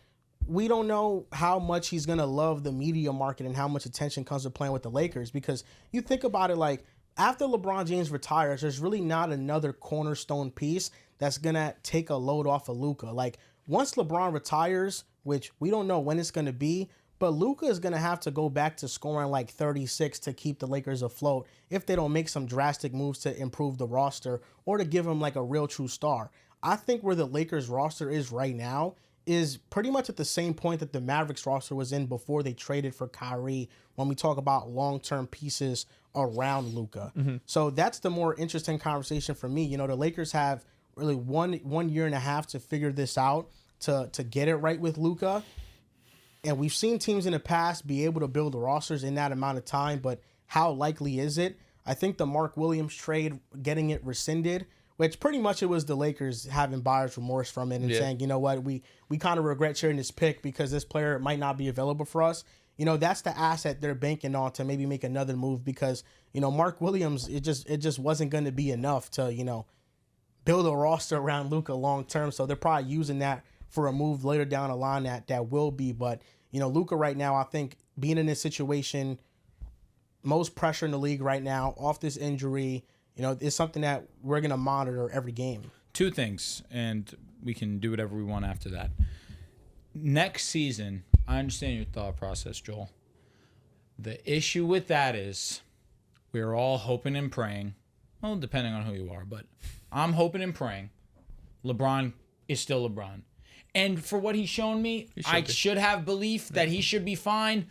we don't know how much he's going to love the media market and how much attention comes to playing with the Lakers. Because you think about it, like, after LeBron James retires, there's really not another cornerstone piece that's going to take a load off of Luka. Like, once LeBron retires, which we don't know when it's going to be, but Luka is going to have to go back to scoring like 36 to keep the Lakers afloat if they don't make some drastic moves to improve the roster or to give him like a real true star. I think where the Lakers roster is right now is pretty much at the same point that the Mavericks roster was in before they traded for Kyrie, when we talk about long-term pieces around Luka. So that's the more interesting conversation for me. The Lakers have really one year and a half to figure this out, to get it right with Luka. And we've seen teams in the past be able to build rosters in that amount of time, but how likely is it? I think the Mark Williams trade, getting it rescinded, which pretty much it was the Lakers having buyer's remorse from it and saying, you know what, we kind of regret sharing this pick because this player might not be available for us. That's the asset they're banking on to maybe make another move, because, Mark Williams, it just wasn't going to be enough to, build a roster around Luka long term. So they're probably using that for a move later down the line that will be. But, Luka right now, I think being in this situation, most pressure in the league right now off this injury, it's something that we're going to monitor every game. 2 things, and we can do whatever we want after that. Next season, I understand your thought process, Joel. The issue with that is we're all hoping and praying, well, depending on who you are, but I'm hoping and praying LeBron is still LeBron. And for what he's shown me, I should have belief that he should be fine,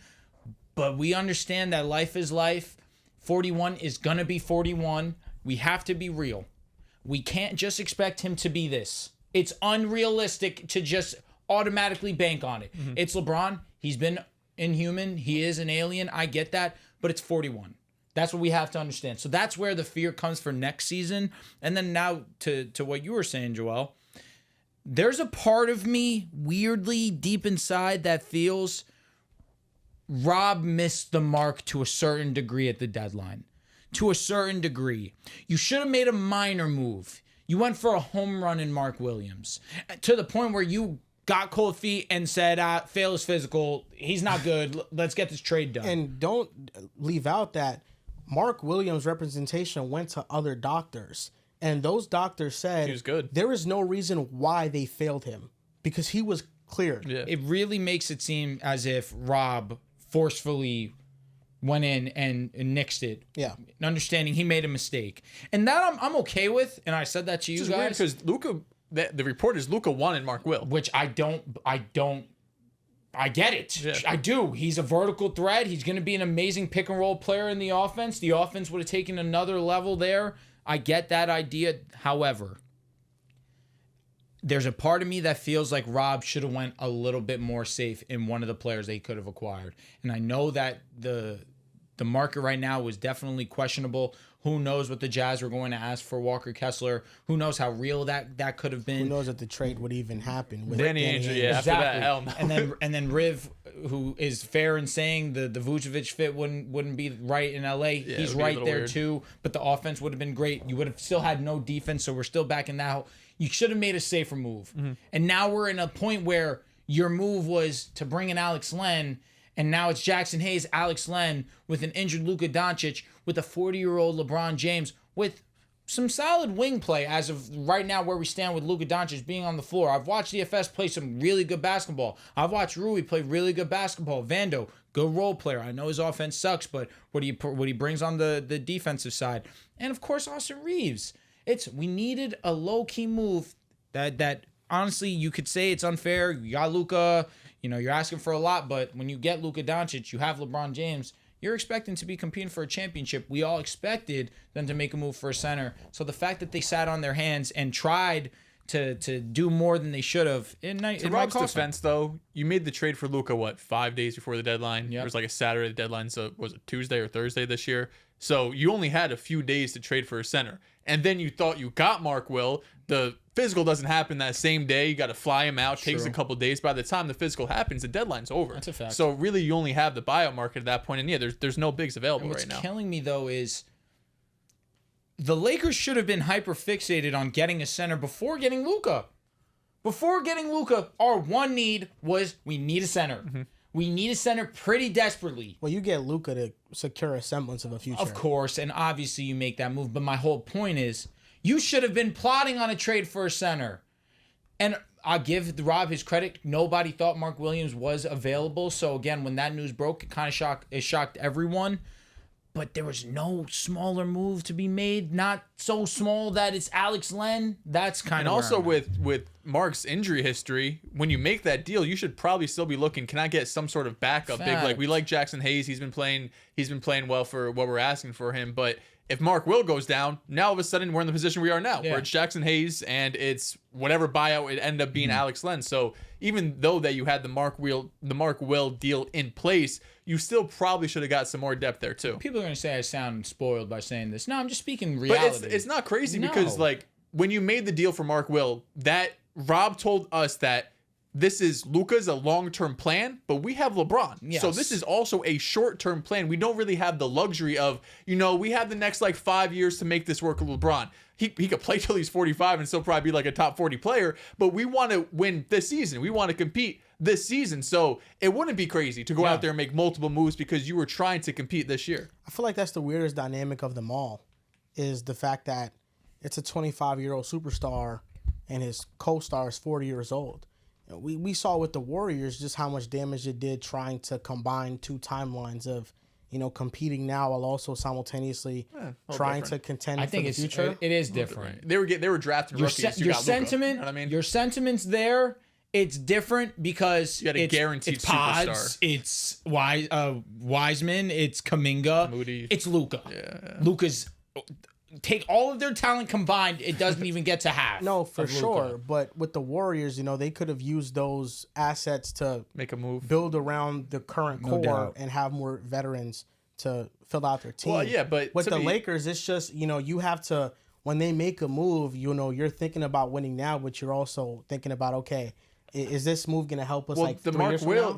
but we understand that life is life. 41 is going to be 41. We have to be real. We can't just expect him to be this. It's unrealistic to just automatically bank on it. It's LeBron. He's been inhuman. He is an alien. I get that, but it's 41. That's what we have to understand. So that's where the fear comes for next season. And then now to what you were saying, Joel, there's a part of me weirdly deep inside that feels Rob missed the mark to a certain degree at the deadline. To a certain degree. You should have made a minor move. You went for a home run in Mark Williams. To the point where you got cold feet and said, fail is physical. He's not good. Let's get this trade done. And don't leave out that Mark Williams' representation went to other doctors. And those doctors said he was good. There is no reason why they failed him, because he was cleared. Yeah. It really makes it seem as if Rob forcefully went in and nixed it. Yeah. Understanding he made a mistake. And that I'm okay with. And I said that to you guys. Because Luka, the report is Luka wanted Mark Will. Which I get it. Yeah. I do. He's a vertical threat. He's going to be an amazing pick and roll player in the offense. The offense would have taken another level there. I get that idea. However, there's a part of me that feels like Rob should have went a little bit more safe in one of the players they could have acquired. And I know that the market right now was definitely questionable. Who knows what the Jazz were going to ask for Walker Kessler? Who knows how real that could have been? Who knows if the trade would even happen with Danny Ainge, yeah. After that, hell no. and then Riv, who is fair in saying the Vucevic fit wouldn't be right in LA. Yeah, he's right there weird. Too. But the offense would have been great. You would have still had no defense, so we're still back in that. You should have made a safer move. Mm-hmm. And now we're in a point where your move was to bring in Alex Len. And now it's Jackson Hayes, Alex Len, with an injured Luka Doncic, with a 40-year-old LeBron James, with some solid wing play as of right now where we stand with Luka Doncic being on the floor. I've watched DFS play some really good basketball. I've watched Rui play really good basketball. Vando, good role player. I know his offense sucks, but what he brings on the defensive side. And, of course, Austin Reeves. We needed a low-key move that honestly, you could say it's unfair. You got Luka. You're asking for a lot, but when you get Luka Doncic, you have LeBron James, you're expecting to be competing for a championship. We all expected them to make a move for a center. So the fact that they sat on their hands and tried to do more than they should have. In Rob's defense, though, you made the trade for Luka, 5 days before the deadline? Yep. It was like a Saturday deadline, so was it Tuesday or Thursday this year? So you only had a few days to trade for a center. And then you thought you got Mark Will. The physical doesn't happen that same day. You got to fly him out. Takes a couple days. By the time the physical happens, the deadline's over. That's a fact. So really, you only have the buyout market at that point. And yeah, there's no bigs available right now. What's killing me, though, is the Lakers should have been hyper fixated on getting a center before getting Luka. Before getting Luka, our one need was we need a center. Mm-hmm. We need a center pretty desperately. Well, you get Luka to secure a semblance of a future. Of course, and obviously you make that move. But my whole point is, you should have been plotting on a trade for a center. And I'll give Rob his credit. Nobody thought Mark Williams was available. So again, when that news broke, it shocked everyone. But there was no smaller move to be made. Not so small that it's Alex Len. That's kind of. And also with Mark's injury history, when you make that deal, you should probably still be looking. Can I get some sort of backup? Big, like we like Jackson Hayes. He's been playing well for what we're asking for him. But if Mark Will goes down, now all of a sudden we're in the position we are now, where it's Jackson Hayes and it's whatever buyout it ended up being Alex Len. So even though that you had the Mark Will deal in place, you still probably should have got some more depth there too. People are going to say I sound spoiled by saying this. No, I'm just speaking reality. But it's not crazy because like when you made the deal for Mark Will, that Rob told us that this is Luka's a long-term plan, but we have LeBron. Yes. So this is also a short-term plan. We don't really have the luxury of, we have the next 5 years to make this work with LeBron. He could play till he's 45 and still probably be like a top 40 player, but we want to win this season. We want to compete this season. So it wouldn't be crazy to go out there and make multiple moves because you were trying to compete this year. I feel like that's the weirdest dynamic of them all, is the fact that it's a 25-year-old superstar and his co-star is 40 years old. We saw with the Warriors just how much damage it did trying to combine two timelines of, competing now while also simultaneously trying to contend for the future. It is different. They were drafting rookies. Your sentiment, you know what I mean? Your sentiment's there. It's different because you got a guaranteed it's Pods, superstar. It's Wiseman, it's Kaminga, Moody. It's Luka. Yeah. Luka's. Take all of their talent combined, it doesn't even get to half. No, for sure. But with the Warriors, they could have used those assets to make a move, build around the current core, doubt. and have more veterans to fill out their team. Well, yeah, but with the Lakers, it's just, you have to, when they make a move, you're thinking about winning now, but you're also thinking about, okay, is this move going to help us the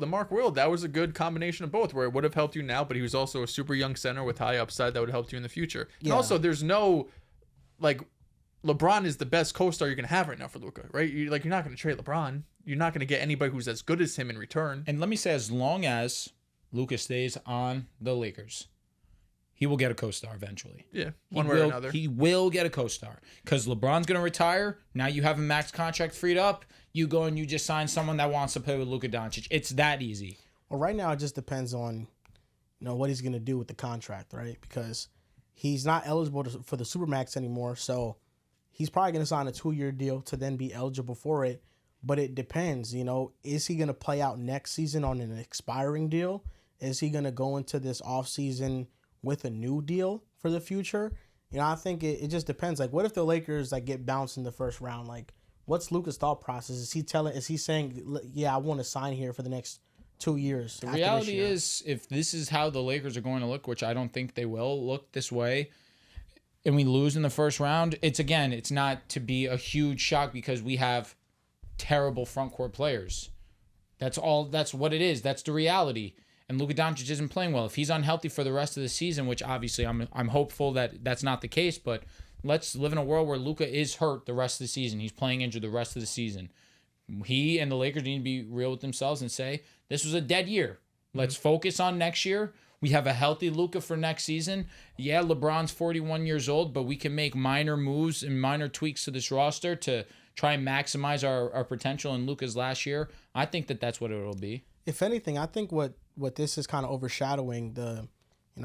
Mark Will, that was a good combination of both, where it would have helped you now, but he was also a super young center with high upside that would have helped you in the future. Yeah. And also, there's no, LeBron is the best co-star you're going to have right now for Luka, right? You're not going to trade LeBron. You're not going to get anybody who's as good as him in return. And let me say, as long as Luka stays on the Lakers, he will get a co-star eventually. Yeah, one way or another. He will get a co-star because LeBron's going to retire. Now you have a max contract freed up. You go and you just sign someone that wants to play with Luka Doncic. It's that easy. Well, right now it just depends on, what he's going to do with the contract, right? Because he's not eligible for the Supermax anymore, so he's probably going to sign a 2-year deal to then be eligible for it. But it depends, is he going to play out next season on an expiring deal? Is he going to go into this offseason with a new deal for the future? I think it just depends. Like, what if the Lakers get bounced in the first round? Like, what's Luka's thought process? Is he saying, yeah, I want to sign here for the next 2 years? The reality is, if this is how the Lakers are going to look, which I don't think they will look this way, and we lose in the first round, it's not to be a huge shock because we have terrible front court players. That's what it is. That's the reality. And Luka Doncic isn't playing well. If he's unhealthy for the rest of the season, which obviously I'm hopeful that that's not the case, but let's live in a world where Luka is hurt the rest of the season. He's playing injured the rest of the season. He and the Lakers need to be real with themselves and say, this was a dead year. Let's focus on next year. We have a healthy Luka for next season. Yeah, LeBron's 41 years old, but we can make minor moves and minor tweaks to this roster to try and maximize our potential in Luka's last year. I think that's what it'll be. If anything, I think what this is kind of overshadowing the,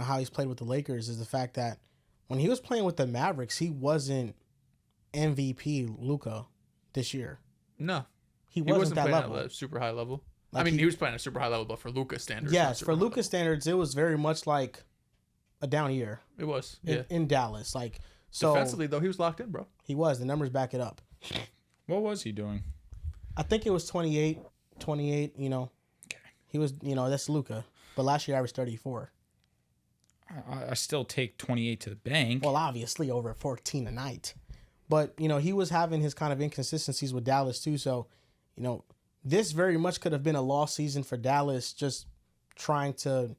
how he's played with the Lakers is the fact that when he was playing with the Mavericks, he wasn't MVP Luka this year. No. He wasn't that playing level. at a super high level. He was playing at a super high level, but for Luka standards. Yes, for Luka standards, it was very much like a down year. It was, in Dallas. So defensively, though, he was locked in, bro. He was. The numbers back it up. What was he doing? I think it was 28, Okay. He was, that's Luka. But last year I was 34. I still take 28 to the bank. Well, obviously over 14 a night. But, he was having his kind of inconsistencies with Dallas too. So, this very much could have been a lost season for Dallas, just trying to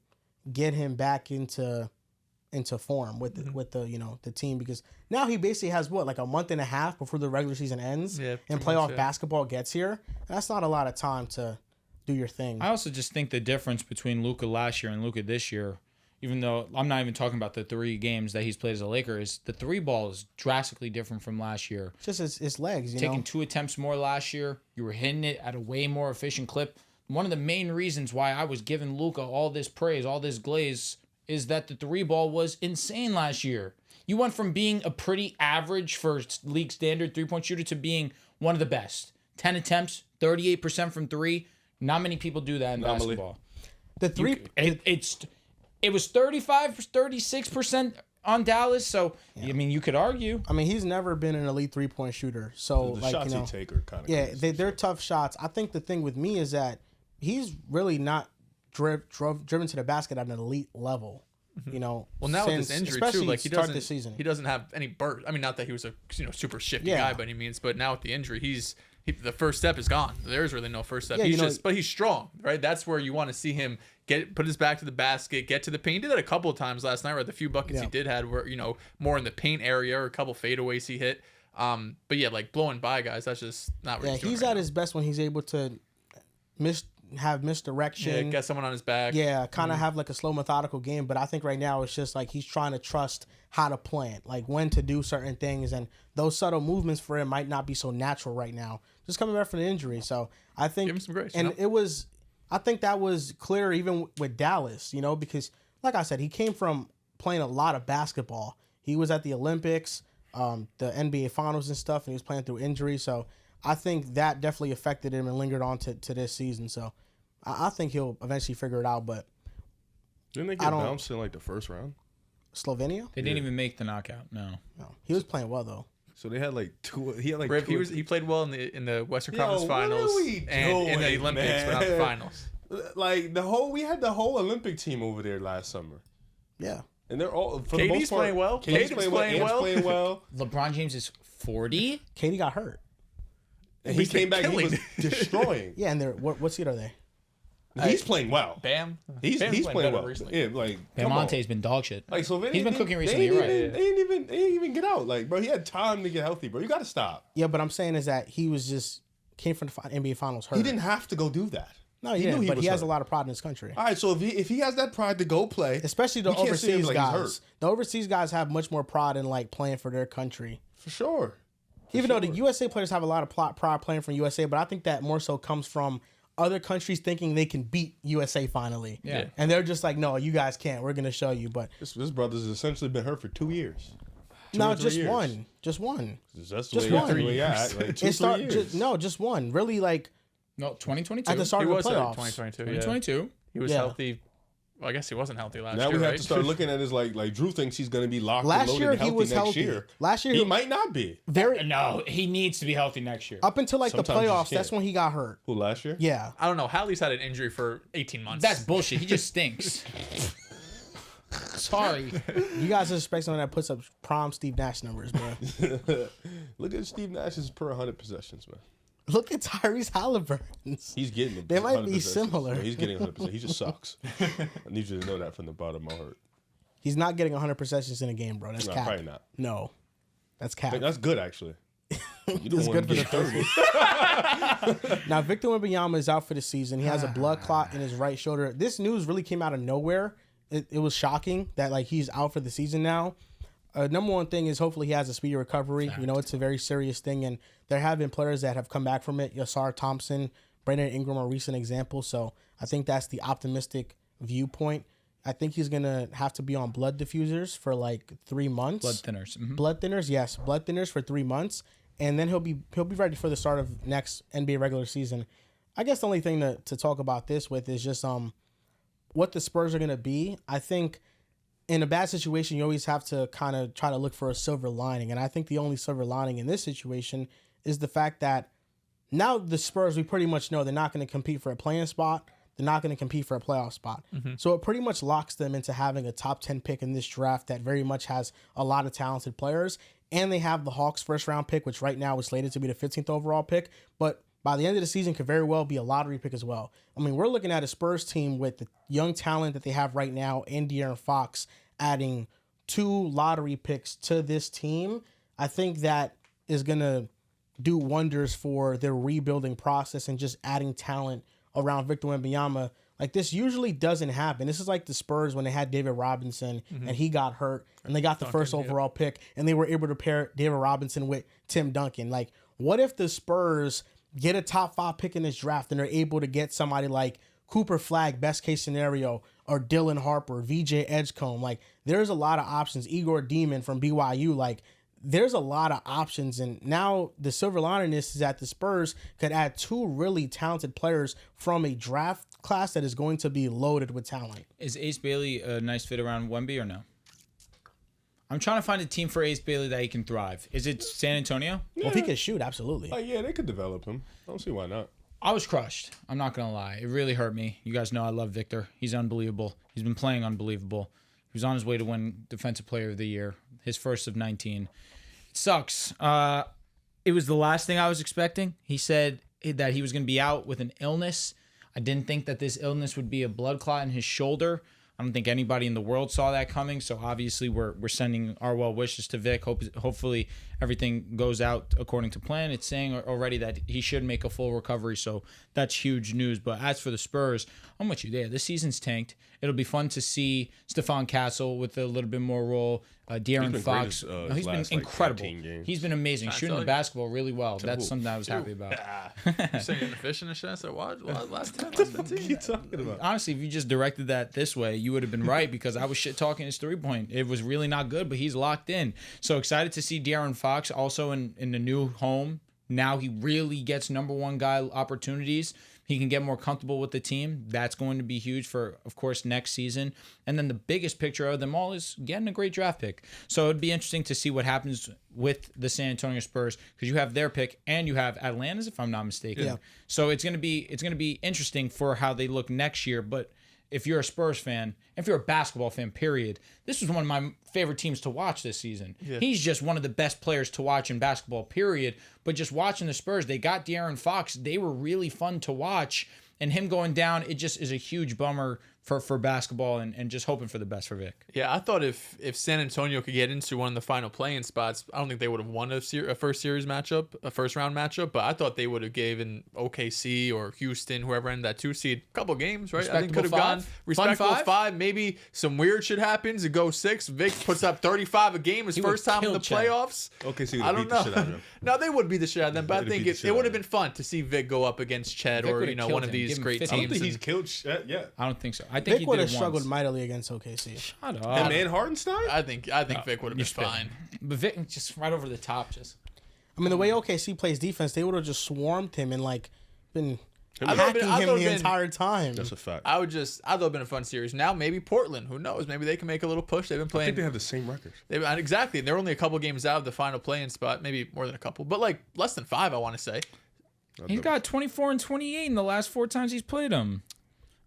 get him back into form with the team, because now he basically has a month and a half before the regular season ends and playoff basketball gets here. And that's not a lot of time to do your thing. I also just think the difference between Luka last year and Luka this year, even though I'm not even talking about the 3 games that he's played as a Laker, is the 3 ball is drastically different from last year. Just his legs, Taking 2 attempts more last year. You were hitting it at a way more efficient clip. One of the main reasons why I was giving Luka all this praise, all this glaze, is that the 3 ball was insane last year. You went from being a pretty average for league standard 3-point shooter to being one of the best. 10 attempts, 38% from 3. Not many people do that in basketball. The 3 it was 36% on Dallas, so you could argue. He's never been an elite 3-point shooter. So the shots he take are kind of crazy. They're tough shots. I think the thing with me is that he's really not driven to the basket at an elite level. Well, now with this injury too, he doesn't this season. He doesn't have any burst. Not that he was a super shifty guy by any means, but now with the injury, the first step is gone. There's really no first step. But he's strong, right? That's where you want to see him put his back to the basket, get to the paint. He did that a couple of times last night, right? The few buckets he did had were more in the paint area, or a couple fadeaways he hit. But blowing by guys, that's just not what he's doing. He's at his best when he's able to have misdirection. Get someone on his back. Yeah, kind of have a slow, methodical game. But I think right now it's just he's trying to trust how to plan, when to do certain things. And those subtle movements for him might not be so natural right now, just coming back from the injury. So I think, give him some grace. And I think that was clear even with Dallas, because like I said, he came from playing a lot of basketball. He was at the Olympics, the NBA Finals and stuff, and he was playing through injury. So I think that definitely affected him and lingered on to this season. So I think he'll eventually figure it out. But didn't they get bounced in the first round? Slovenia? They didn't even make the knockout. No. He was playing well though. So they had 2. He had Rip, two. He played well in the Western Conference Finals and in the Olympics, but not the finals. We had the whole Olympic team over there last summer. Yeah. And they're all for KD's the most part playing well. KD's playing well. LeBron James is 40. KD got hurt. And he came back. He was destroying. Yeah, and what seed are they? He's playing well. Bam. He's playing well. Recently. Yeah, Bamonte's been dog shit. Slovenia, he's been cooking recently. They You're right. They didn't even get out. Bro, he had time to get healthy, bro. You got to stop. Yeah, but I'm saying is that he was just came from the NBA Finals hurt. He didn't have to go do that. No, he didn't, but he has a lot of pride in his country. All right, so if he has that pride to go play, especially the overseas guys, the overseas guys have much more pride in playing for their country. For sure. Even though the USA players have a lot of pride playing for USA, but I think that more so comes from other countries thinking they can beat USA finally. Yeah. And they're just like, no, you guys can't. We're gonna show you. But This brother's essentially been hurt for 2 years. no, 3 just years. one. Just one. That's the Just way one. the way I act. Like 2 3 years. Just one. Really, like No, 2022. at the start He of was the hurt playoffs. 2022. 2022. He was Yeah. healthy. Well, I guess he wasn't healthy last Now year, we have right? to start looking at his like Drew thinks he's going to be locked and Last loaded year and he healthy was next healthy. year. Last year He might not be. very No, he needs to be healthy next year. up until like Sometimes the you just playoffs. That's can't. when he got hurt. Who last year? Yeah. I don't know. Hallie's had an injury for 18 months. That's bullshit. He just stinks. Sorry. You guys expect someone that puts up prime Steve Nash numbers, bro. Look at Steve Nash's per 100 possessions, man. Look at Tyrese Haliburton's. He's getting it. They might 100 be possessions. similar. No, he's getting 100%. He just sucks. I need you to know that from the bottom of my heart. He's not getting 100 possessions in a game, bro. That's No, cap. probably not. No, that's cap. That's good, actually. You don't It's want good to for the get 30. Now, Victor Wembanyama is out for the season. He has a blood clot in his right shoulder. This news really came out of nowhere. It was shocking that like he's out for the season now. Number one thing is hopefully he has a speedy recovery. You know, it's a very serious thing, and there have been players that have come back from it. Yasar Thompson, Brandon Ingram are recent examples. So I think that's the optimistic viewpoint. I think he's gonna have to be on blood diffusers for like 3 months. Blood thinners. Mhm. Blood thinners, yes, blood thinners for 3 months, and then he'll be ready for the start of next NBA regular season. I guess the only thing to talk about this with is just what the Spurs are gonna be. I think in a bad situation, you always have to kind of try to look for a silver lining, and I think the only silver lining in this situation is the fact that now the Spurs, we pretty much know they're not going to compete for a playing spot. They're not going to compete for a playoff spot. So it pretty much locks them into having a top 10 pick in this draft that very much has a lot of talented players. And they have the Hawks first round pick, which right now is slated to be the 15th overall pick. But by the end of the season could very well be a lottery pick as well. I mean, we're looking at a Spurs team with the young talent that they have right now and De'Aaron Fox adding 2 lottery picks to this team. I think that is going to do wonders for their rebuilding process and just adding talent around Victor Wembanyama. Like, this usually doesn't happen. This is like the Spurs when they had David Robinson and he got hurt and they got the first overall pick and they were able to pair David Robinson with Tim Duncan. Like, what if the Spurs get a top 5 pick in this draft and they're able to get somebody like Cooper Flagg, best case scenario, or Dylan Harper, VJ Edgecombe? Like, there's a lot of options. Igor Demon from BYU, like, there's a lot of options, and now the silver lining is that the Spurs could add 2 really talented players from a draft class that is going to be loaded with talent. Is Ace Bailey a nice fit around Wemby or no? I'm trying to find a team for Ace Bailey that he can thrive. Is it San Antonio? Well, if he can shoot, absolutely. Like, yeah, they could develop him. I don't see why not. I was crushed. I'm not going to lie. It really hurt me. You guys know I love Victor. He's unbelievable. He's been playing unbelievable. He was on his way to win Defensive Player of the Year, his first of 19. It sucks. It was the last thing I was expecting. He said that he was going to be out with an illness. I didn't think that this illness would be a blood clot in his shoulder. I don't think anybody in the world saw that coming. So obviously we're sending our well wishes to Vic. Hopefully everything goes out according to plan. It's saying already that he should make a full recovery. So that's huge news. But as for the Spurs, I'm with you there. This season's tanked. It'll be fun to see Stephon Castle with a little bit more role. De'Aaron Fox. He's been incredible. He's been amazing. Shooting the basketball really well. That's something I was happy about. You saying inefficient and shit? I said, what? Last 10, last 15. What are you talking about? Honestly, if you just directed that this way, you would have been right because I was shit talking his 3-point. It was really not good, but he's locked in. So excited to see De'Aaron Fox also in the new home. Now he really gets number 1 guy opportunities. He can get more comfortable with the team. That's going to be huge for, of course, next season. And then the biggest picture of them all is getting a great draft pick. So it'd be interesting to see what happens with the San Antonio Spurs because you have their pick and you have Atlanta's, if I'm not mistaken. Yeah. So it's gonna be interesting for how they look next year. But if you're a Spurs fan, if you're a basketball fan, period, this was one of my favorite teams to watch this season. Yeah. He's just one of the best players to watch in basketball, period. But just watching the Spurs, they got De'Aaron Fox. They were really fun to watch. And him going down, it just is a huge bummer for basketball and just hoping for the best for Vic. Yeah, I thought if San Antonio could get into one of the final play-in spots, I don't think they would have won a first round matchup, but I thought they would have given OKC or Houston, whoever ended that 2 seed, a couple games, right? I think could have gone respectable 5. Maybe some weird shit happens. It goes 6. Vic puts up 35 a game his first time in the playoffs. OKC I would don't beat the shit out know. of them. No, they would beat the shit out of them, but I think it would have been been fun to see Vic go up against Chet Vic or would've one killed of him. these Give him great 50. I teams. don't think he's And- killed shit yet. I don't think so. I think Vic he would did have it struggled once. mightily against OKC. Shut Him up. and Hardenstein? I think Vic would have been fine. But Vic just right over the top. Just I mean, the way OKC plays defense, they would have just swarmed him and like been I thought hacking it- I him thought the it been- entire time. That's a fact. I thought it'd been a fun series. Now maybe Portland. Who knows? Maybe they can make a little push. They've been I playing. think they have the same records. Exactly. They're only a couple games out of the final play-in spot. Maybe more than a couple, but like less than 5. I want to say. he's got 24 and 28 in the last 4 times he's played him.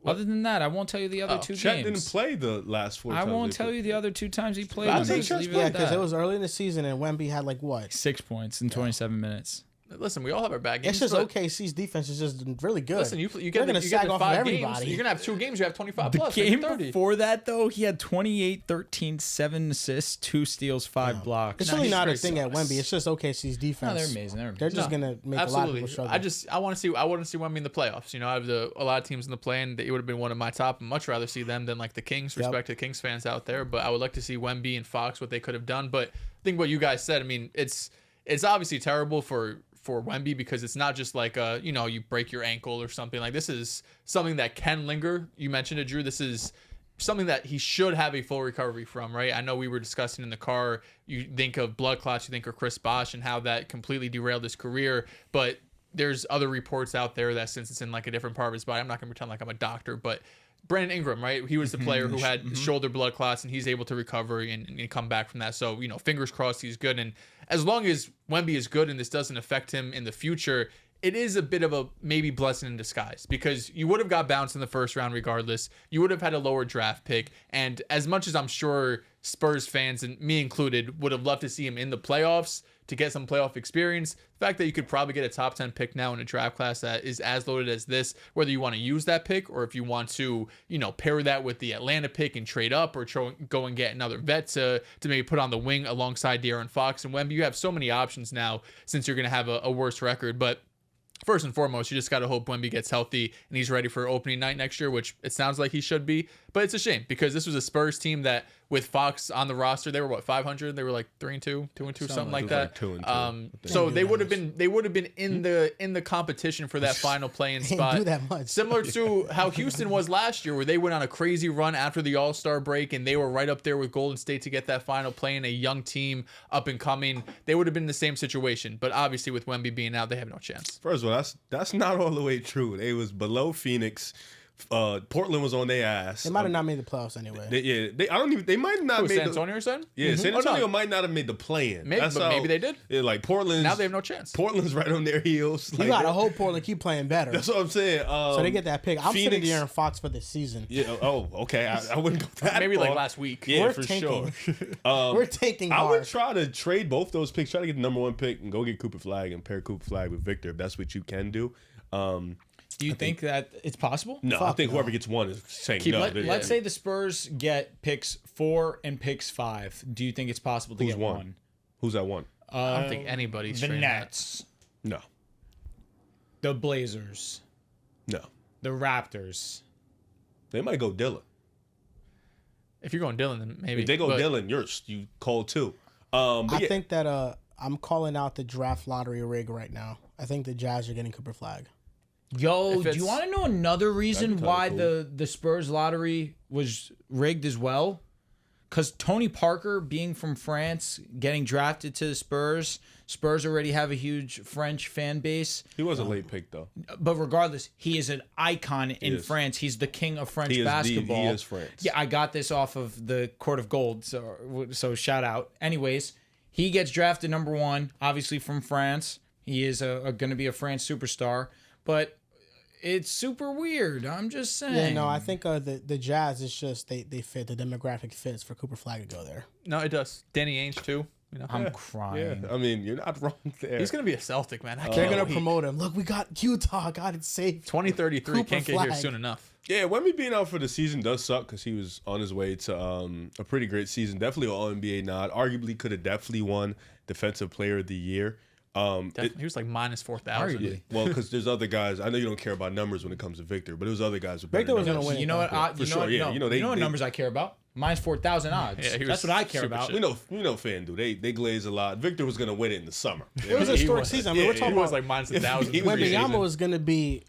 Other than that, I won't tell you the other 2 Chet games. didn't play the last 4 I times won't they tell played. you the other 2 times he played I him. think Just Chet's leave it Yeah, at because that. it was early in the season and Wemby had like what? 6 points in 27 minutes. Listen, we all have our bad games. It's just but OKC's defense is just really good. Listen, you They're get gonna the sag off of 5 games. everybody. You're gonna have 2 games. You have 25 The plus. game 30. before that, though, he had 28, 13, 7 assists, 2 steals, 5 blocks. It's No, really he's not a great thing at sauce. Wemby. It's just OKC's defense. No, they're amazing. They're just gonna make a lot of people struggle. I want to see Wemby in the playoffs. You know, out of a lot of teams in the play-in, it would have been one of my top. I'd much rather see them than like the Kings. Respect to Kings fans out there, but I would like to see Wemby and Fox what they could have done. But I think what you guys said. I mean, it's obviously terrible for Wemby because it's not just like you break your ankle or something. Like this is something that can linger. You mentioned it, Drew. This is something that he should have a full recovery from, right? I know we were discussing in the car. You think of blood clots, you think of Chris Bosh and how that completely derailed his career, but there's other reports out there that since it's in like a different part of his body, I'm not gonna pretend like I'm a doctor, but Brandon Ingram, right? He was the player who had shoulder blood clots, and he's able to recover and come back from that. So, fingers crossed he's good. And as long as Wemby is good and this doesn't affect him in the future, it is a bit of a maybe blessing in disguise because you would have got bounced in the first round regardless. You would have had a lower draft pick. And as much as I'm sure Spurs fans, and me included, would have loved to see him in the playoffs to get some playoff experience, the fact that you could probably get a top 10 pick now in a draft class that is as loaded as this, whether you want to use that pick or if you want to, pair that with the Atlanta pick and trade up or go and get another vet to maybe put on the wing alongside De'Aaron Fox and Wemby. You have so many options now since you're going to have a worse record. But first and foremost, you just got to hope Wemby gets healthy and he's ready for opening night next year, which it sounds like he should be. But it's a shame because this was a Spurs team that with Fox on the roster, they were 500? They were like 3-2, 2-2, something like that. Like 2-2. So they would have been in the competition for that final play-in spot. Do that much. Similar to how Houston was last year, where they went on a crazy run after the All-Star break and they were right up there with Golden State to get that final play-in, a young team up and coming. They would have been in the same situation, but obviously with Wemby being out, they have no chance. First of all, that's not all the way true. They was below Phoenix. Portland was on their ass. They might have not made the playoffs anyway. They might not have made San Antonio saying? Yeah, San Oh, Antonio no. might not have made the play-in. Maybe, but maybe they did. Yeah, like Portland's Now they have no chance. Portland's right on their heels. You Like, gotta hope Portland keep playing better. That's what I'm saying. So they get that pick. I'm sitting Phoenix- De'Aaron Fox for this season. Yeah. Oh, okay. I wouldn't go that Maybe far. like last week. Yeah, We're for tanking. sure. We're taking I would hard. try to trade both those picks. Try to get the number 1 pick and go get Cooper Flag and pair Cooper Flag with Victor if that's what you can do. Do you think that it's possible? No, I think whoever gets 1 is saying no. Let's say the Spurs get picks 4 and picks 5. Do you think it's possible to Who's get one? one? Who's that 1? I don't think anybody's The trading that. Nets, No. the Blazers, No. the Raptors. They might go Dylan. If you're going Dylan, then maybe. If they go But Dylan, you cold too. I think that I'm calling out the draft lottery rig right now. I think the Jazz are getting Cooper Flag. Yo, If do you it's- want to know another reason kinda why cool. the Spurs lottery was rigged as well? Because Tony Parker, being from France, getting drafted to the Spurs already have a huge French fan base. he was a late pick though. But regardless, he is an icon in is. France. He's the king of French He is basketball. he is France. Yeah, I got this off of the Court of Gold, so shout out. Anyways, he gets drafted number 1, obviously from France. He is going to be a France superstar, but it's super weird. I'm just saying. Yeah, no, I think the Jazz is just they fit the demographic fits for Cooper Flag to go there. No, it does. Danny Ainge too. You know, I'm crying. I mean, you're not wrong there. he's gonna be a Celtic, man. They're gonna promote him. Look, we got Utah. Got it safe. 2033 Cooper can't get here flag. soon enough. Yeah, Wemby being out for the season does suck because he was on his way to a pretty great season. Definitely an All-NBA nod. Arguably could have definitely won Defensive Player of the Year. He was like minus 4,000. Arguably. Well, because there's other guys. I know you don't care about numbers when it comes to Victor, but it was other guys. With better Victor was numbers. gonna win. You know what? For sure, yeah. You know, you know what they- numbers I care about? Minus 4,000 odds. Yeah, he That's was what I care super about. shit. We know FanDuel. They glaze a lot. Victor was gonna win it in the summer. It was a historic season. I mean, we're He talking was about like minus 1,000. He was Wembanyama was gonna be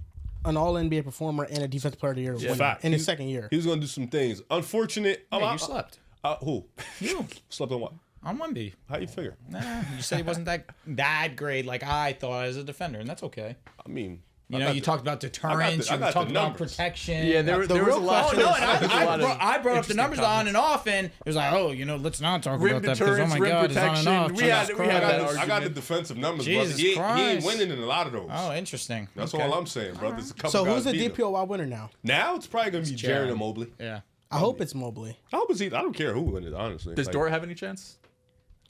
an All NBA performer and a Defensive Player of the Year winner Fact. in his second year. He was gonna do some things. Unfortunate. Hey, you slept. Who? You. Slept on what? On Wemby. How you figure? Nah, you said he wasn't that great like I thought as a defender, and that's okay. I mean, You know, you talked about deterrence, I you got the talked about numbers. protection. Yeah, there was a real lot. question Oh, no, is- and there was a lot of I brought up the interesting numbers on and off, and it was like, oh, you know, let's not talk Rim about that because, oh deterrence, my rim God, it's on and protection. off. We had Jesus that Christ. I got the argument. defensive numbers, Jesus brother. He ain't Christ. winning in a lot of those. Oh, interesting. That's Okay. all I'm saying, bro. There's a couple So guys who's the beat him. DPOY winner now? Now it's probably gonna be Jaren Jaren. or Mobley. Yeah. I hope it's Mobley. I hope it's either. I don't care who wins it, honestly. Does Like, Dort have any chance?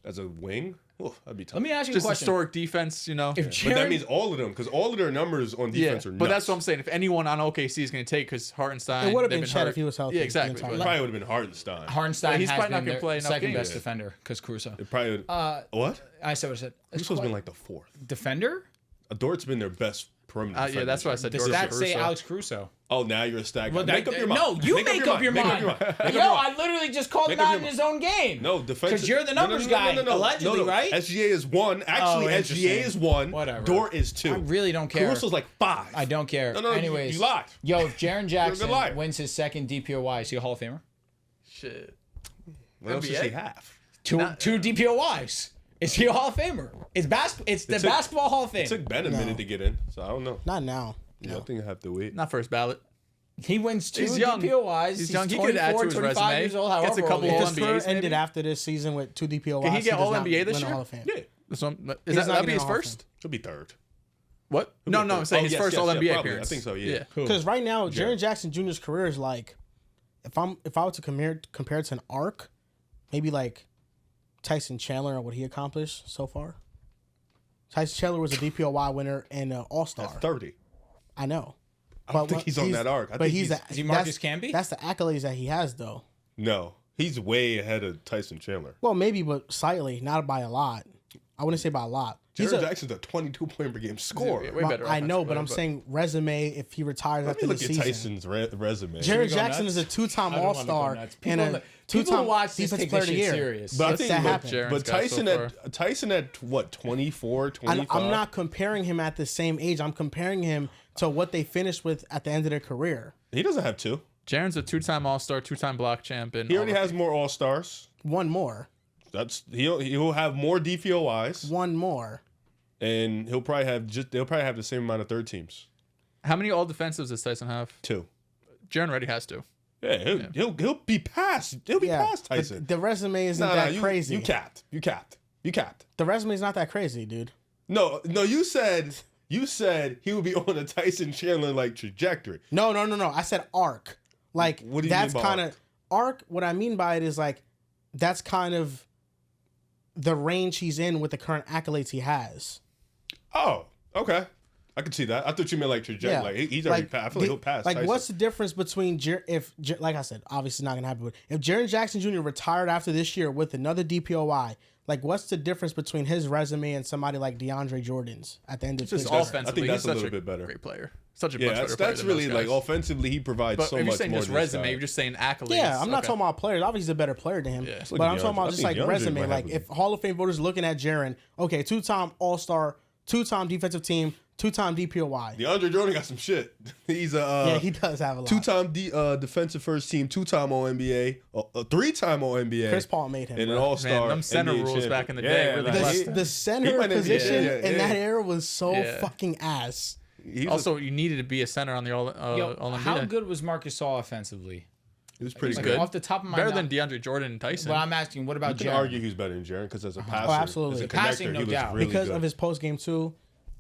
as a wing? Oh, that'd be tough. Let me ask you a Just question. historic defense, you know. If But that Jaren- means all of them, because all of their numbers on Yeah, defense are nuts. but that's what I'm saying. If anyone on OKC is going to take, because Hartenstein, It would have they've been Chet hurt. if he was healthy Yeah, the exactly. entire but- time. Probably would have been Hartenstein. Hartenstein He's has probably not been gonna their play enough second games. best defender because Caruso. It probably what? I said what I said. This was been like the fourth. Defender? Dort's been their best perimeter. Yeah, defender. that's what I said. The Jordan stats say Caruso. Alex Caruso. Oh, now you're a stat guy. Well, Make up your mind. No, you make up your mind. Make up your mind. Yo, I literally just called him Make up out your in mind. his own game. No, defensive. Because you're the numbers guy, allegedly, right? SGA is one. Actually, Oh, SGA interesting. is one. Whatever. Dort is two. I really don't care. Caruso's like five. I don't care. No, Anyways, you lied. Yo, if Jaren Jackson liar. wins his second DPOY, is he a Hall of Famer? Shit. What else does NBA? he have? Two DPOYs. Is he a Hall of Famer? It's the took- basketball Hall of Fame. It took Ben a minute to get in, so I don't know. Not now. Yeah, I think I have to wait. Not first ballot. He wins two He's young. DPOYs. He's young. He could add to 24, his 25 resume. years old, Gets a however couple old he All is. His career NBAs maybe? ended after this season with 2 DPOYs. Can he get does All not NBA this win a year? Hall of Fame. Yeah, Is not that'd getting be a his Hall of first? he'll be third. What? He'll No, be no, I'm third. saying Oh, his yes, first yes, All yeah, NBA probably. appearance. I think so. Yeah. Because right now, Jaren Jackson Jr.'s career is like, if I were to compare it to an arc, maybe like Tyson Chandler and what he accomplished so far. Tyson Chandler was a DPOY winner and an All-Star. That's 30. I know. I don't think he's on that arc. I think he's he's- Is he Marcus Camby? That's the accolades that he has, though. No, he's way ahead of Tyson Chandler. Well, maybe, but slightly, not by a lot. I wouldn't say by a lot. Jaren Jackson's a 22 point per game scorer. Way better I know, offensive but I'm player, saying resume if he retires Let after me the look at season. Tyson's resume. Jared go Jackson nuts? is a two-time I don't wanna go All-Star nuts. and People a who two-time watch this Defensive take Player this of the shit Year. serious. But I If think that look, happened. Jaren's But got Tyson so at Tyson at what 24, 25? I'm not comparing him at the same age. I'm comparing him to what they finished with at the end of their career. He doesn't have two. Jaren's a two-time All-Star, two-time block champ, and He already has more All Stars. One more. That's he'll have more DPOYs, One more. and they'll probably have the same amount of third teams. How many All Defensives does Tyson have? Two. Jaren already has two. Yeah, he'll be past. He'll be Yeah. past Tyson. But the resume isn't that crazy. You capped. The resume is not that crazy, dude. No. You said he would be on a Tyson Chandler like trajectory. No. I said arc. Like, What do you that's mean by kind of arc. What I mean by it is like, that's kind of the range he's in with the current accolades he has. Oh, okay. I can see that. I thought you meant like trajectory. Yeah. Like he's already passed. I feel like he'll pass. Like, Tyson. what's the difference between like I said, obviously not gonna happen. But if Jaren Jackson Jr. retired after this year with another DPOY, like, what's the difference between his resume and somebody like DeAndre Jordan's at the end of Just his offensively, I think that's he's a such little bit better. Great player. Such a Yeah, much better that's player than really those like guys. offensively he provides But so if much you're saying more just than this resume, guy. you're just saying accolades. Yeah, I'm not Okay. talking about players. Obviously, he's a better player than him. Yeah. But I'm DeAndre. talking about I just think like DeAndre resume. might Like, have if Hall of Fame voters looking at Jaren, okay, two-time All-Star, two-time defensive team, two-time DPOY. DeAndre Jordan got some shit. He's Yeah, he does have a lot. two-time defensive first team, two-time All-NBA, three-time All-NBA. Chris Paul made him. and an bro. All-Star. Man, them center NBA rules champion. back in the day really like, blessed The center might have- position yeah, in yeah. that era was so Yeah. fucking ass. He's Also, you needed to be a center on the All Yo, NBA. how good was Marcus All offensively? he was pretty Like, good. off the top of my Better mouth. than DeAndre Jordan and Tyson. But I'm asking, what about You can Jaren? argue he's better than Jaren because as a passer, absolutely. as a Passing, connector, no he was doubt. really Because good. of his post game too,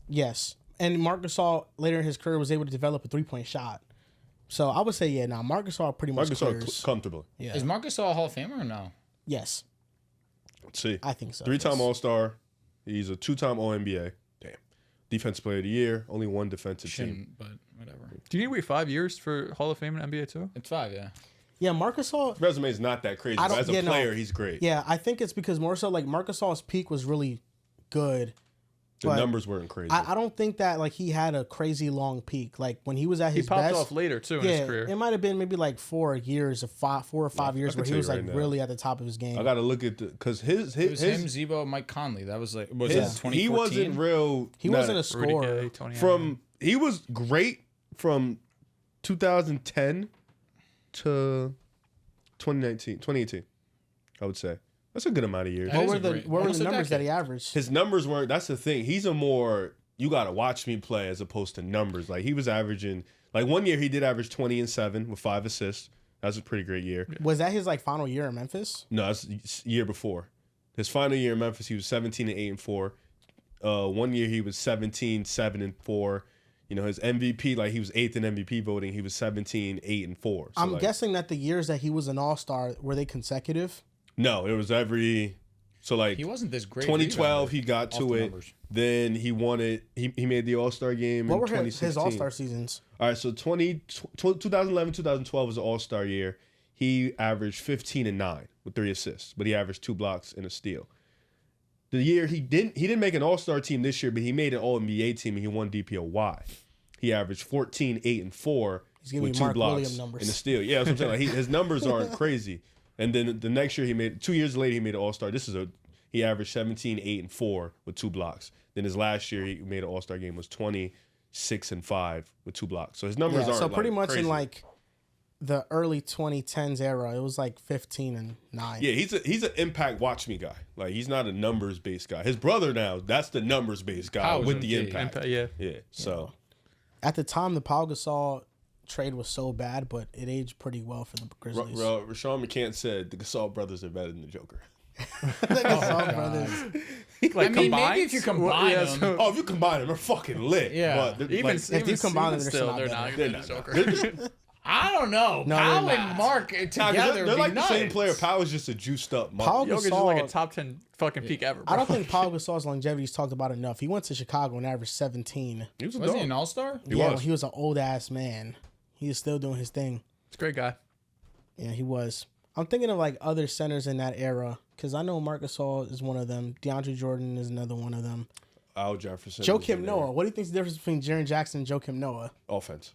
yes. And Marcus Gasol later in his career was able to develop a 3-point shot. So I would say, yeah, now Marcus Gasol pretty much Marcus clears. comfortably. Yeah. Is Marcus All a Hall of Famer or no? Yes. Let's see. I think so. 3-time yes. All-Star. He's a 2-time All-NBA. Damn. Defensive Player of the Year. Only one defensive team. Shouldn't, but whatever. Do you need to wait 5 years for Hall of Fame and NBA too? It's 5, yeah. Yeah, Marc Gasol. His resume is not that crazy, but as a player, he's great. Yeah, I think it's because more so like Marc Gasol's peak was really good. The numbers weren't crazy. I don't think that like he had a crazy long peak. Like when he was at his He popped best, off later too in his career. it might have been maybe like 4 years, 4 or 5 years where he was like really at the top of his game. I got to look at because It was him, Zebo, Mike Conley. That was like that 2014? he wasn't real. He wasn't a scorer. Gay, Tony He was great from 2010 to 2018. I would say that's a good amount of years. That What is were a the great- what were almost the a numbers that decade. he averaged? His numbers weren't. That's the thing. He's a more you got to watch me play as opposed to numbers. Like he was averaging. Like 1 year he did average 20 and 7 with 5 assists. That was a pretty great year. Was that his like final year in Memphis? No, that's year before. His final year in Memphis, he was 17 and 8 and 4. 1 year he was 17, 7 and 4. You know, his MVP, like he was 8th in MVP voting. He was 17, 8 and 4. So I'm like, guessing that the years that he was an All-Star were they consecutive? No, it was every. So like He wasn't this great. 2012, rebounder he got off to the it. numbers. Then he won it. He made the All-Star game What in were 2016. his All-Star seasons? All right, so 2011, 2012 was an All-Star year. He averaged 15 and 9 with 3 assists, but he averaged 2 blocks and a steal. The year he didn't make an All-Star team this year, but he made an All-NBA team and he won DPOY. He averaged 14, 8 and 4 giving with you 2 Mark blocks Williams numbers. and a steal. Yeah, that's what I'm saying. Like his numbers aren't crazy. And then the next year 2 years later he made an All-Star. He averaged 17, 8 and 4 with 2 blocks. Then his last year he made an All-Star game was 26 and 5 with 2 blocks. So his numbers aren't so pretty like, much crazy. in like the early 2010s era, it was like 15 and 9. Yeah, he's an impact watch me guy. Like he's not a numbers based guy. His brother now, that's the numbers based guy Powers with the and impact. Yeah. Yeah. So At the time, the Pau Gasol trade was so bad, but it aged pretty well for the Grizzlies. Rashawn McCants said the Gasol brothers are better than the Joker. The Gasol brothers. I mean, maybe if you combine them. Oh, if you combine them, they're fucking lit. Yeah. But Even if you combine them, they're still not they're better. not gonna be the Joker. I don't know. No, Powell they're and not. Mark together. they're be like the same nuts. player. Powell's just a juiced up. Pau Jokic is Gasol, like a top 10 fucking peak ever. Bro. I don't think Pau Gasol's longevity is talked about enough. He went to Chicago and averaged 17. He was a Was dog. he an All-Star? He yeah, was. he was an old ass man. He is still doing his thing. He's a great guy. Yeah, he was. I'm thinking of like other centers in that era because I know Marc Gasol is one of them. DeAndre Jordan is another one of them. Al Jefferson. Joe was Kim in there. Noah. What do you think is the difference between Jaren Jackson and Joe Kim Noah? Offense.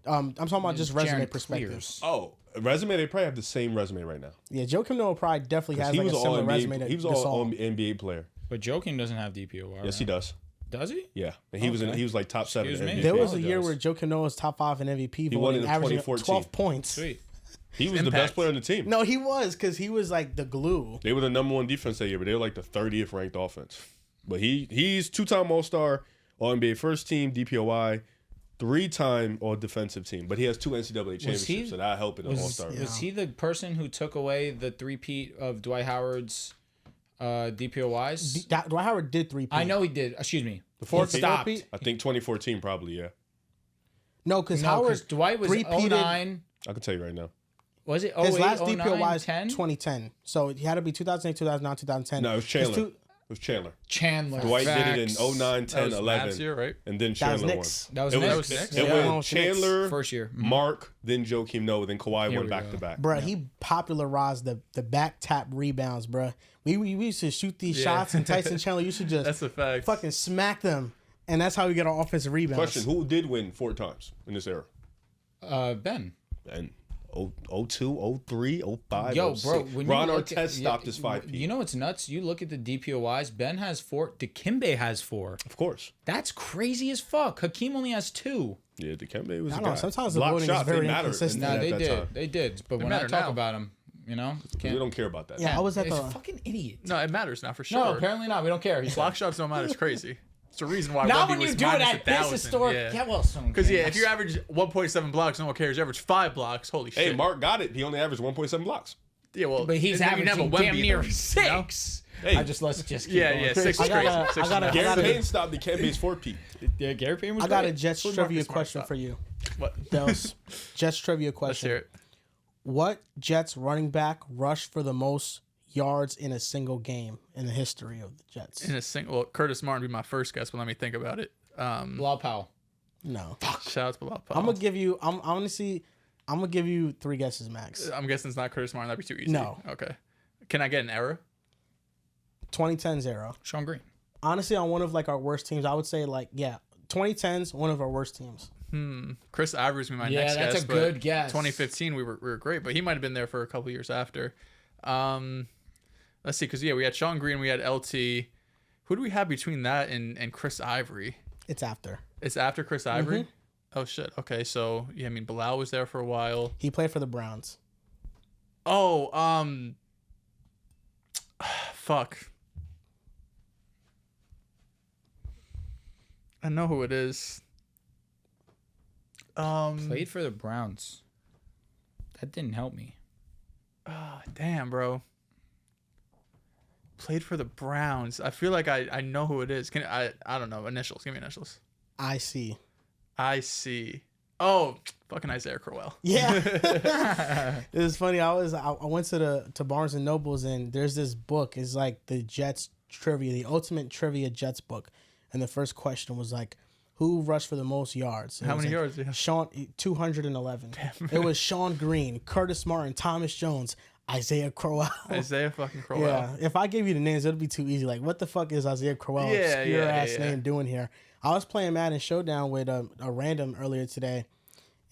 I'm talking about just resume Jaren perspective. clears. Oh, resume. They probably have the same resume right now. Yeah, Joe Kim Noah probably definitely has He like was a all similar NBA. resume to He was all Gasol. NBA player. But Joking doesn't have DPOY. Yes, he does. Does he? Yeah, and he was in. Okay. He was like top 7. Excuse me. MVP. There was a Apologize. year where Joe Kim Noah was top 5 in MVP He won voting, in averaging 2014. 12 points. Sweet. He was the Impact. best player on the team. No, he was because he was like the glue. They were the number 1 defense that year, but they were like the 30th ranked offense. But he's 2-time All-Star, All-NBA first team, DPOY, 3-time All-Defensive team. But he has 2 NCAA championships, so that helped in the All-Star. Was he the person who took away the three-peat of Dwight Howard's DPOYs? Dwight Howard did 3 I know he did. Excuse me. The He stopped. I think 2014 probably, yeah. No, because No, Howard because Dwight was three-peated- 09. I can tell you right now. Was it his 08, last 09, DPOY is 10? 2010. So he had to be 2008, 2009, 2010. No, it was His Chandler. It was Chandler. Chandler. Dwight did it in Facts. 09, That 10, was 11. Mavs year, right? And then That was Chandler won. Knicks. That was It Knicks. was, Knicks. it Yeah. went Knicks. Chandler, First year. Mhm. Mark, then Joakim Noah, then Kawhi Here won we back go. to back. Bruh, he popularized the back tap rebounds, bruh. We used to shoot these shots, and Tyson Chandler used to just That's a fact. fucking smack them, and that's how we get our offensive rebounds. Question: who did win 4 times in this era? Ben. And 02, 03, 05, Yo, 06. bro, when you Ron look Artest at- stopped his 5P. You know what's nuts? You look at the DPOYs. Ben has 4. Dikembe has 4. Of course. That's crazy as fuck. Hakeem only has 2. Yeah, Dikembe was I a don't know, guy. sometimes the Block voting is shots, very they matter inconsistent. Nah, at they that did. time. They did. But when I matter talk now. about them, you know, We don't care about that. Yeah, I was at He's the a fucking idiot. No, it matters now for sure. No, apparently not. We don't care. He's Block shots don't matter. It's crazy. It's the reason why not Wemby when you was do it minus at this 1,000. historic. Yeah. Yeah, well, someone Because can. if you average 1.7 blocks, no one cares. You average 5 blocks. Holy Hey, shit. Mark got it. He only averaged 1.7 blocks. Yeah, well, But he's you never averaging Wemby damn near though, you know? 6. Hey. Let's just keep Yeah, going. yeah, 6 is I crazy. gotta- 6 I gotta- is Gary gotta- Payne stopped Dikembe's 4P. Yeah, Gary Payne was I got a great. Jets Who's trivia Marcus Smart question stop? for you, What? Dehls. Jets trivia Let's question. hear it. What Jets running back rushed for the most yards in a single game in the history of the Jets? In a single, well, Curtis Martin would be my first guess, but let me think about it. Bilal Powell. No. Shout out to Bilal Powell. I'm gonna give you. I'm gonna give you 3 guesses max. I'm guessing it's not Curtis Martin. That'd be too easy. No. Okay. Can I get an era? 2010-0. Sean Green. Honestly, on one of like our worst teams, I would say 2010's one of our worst teams. Chris Ivory's be my Yeah, next guess. that's a good guess. 2015, we were great, but he might have been there for a couple years after. Let's see, because we had Sean Green, we had LT. Who do we have between that and Chris Ivory? It's after. It's after Chris Ivory? Oh, shit. Okay, so, yeah, I mean, Bilal was there for a while. He played for the Browns. Oh, fuck. I know who it is. Played for the Browns. That didn't help me. Oh, damn, bro. Played for the Browns. I feel like I know who it is. I don't know. Initials. Give me initials. I see. Oh, fucking Isaiah Crowell. Yeah. It was funny. I went to Barnes and Nobles, and there's this book. It's like the Jets trivia, the ultimate trivia Jets book. And the first question was like, who rushed for the most yards? How many yards? Yeah. Sean, 211. It was Sean Green, Curtis Martin, Thomas Jones, Isaiah Crowell. Isaiah fucking Crowell. Yeah. If I gave you the names, it'd be too easy. Like, what the fuck is Isaiah Crowell obscure-ass name doing here? I was playing Madden Showdown with a random earlier today,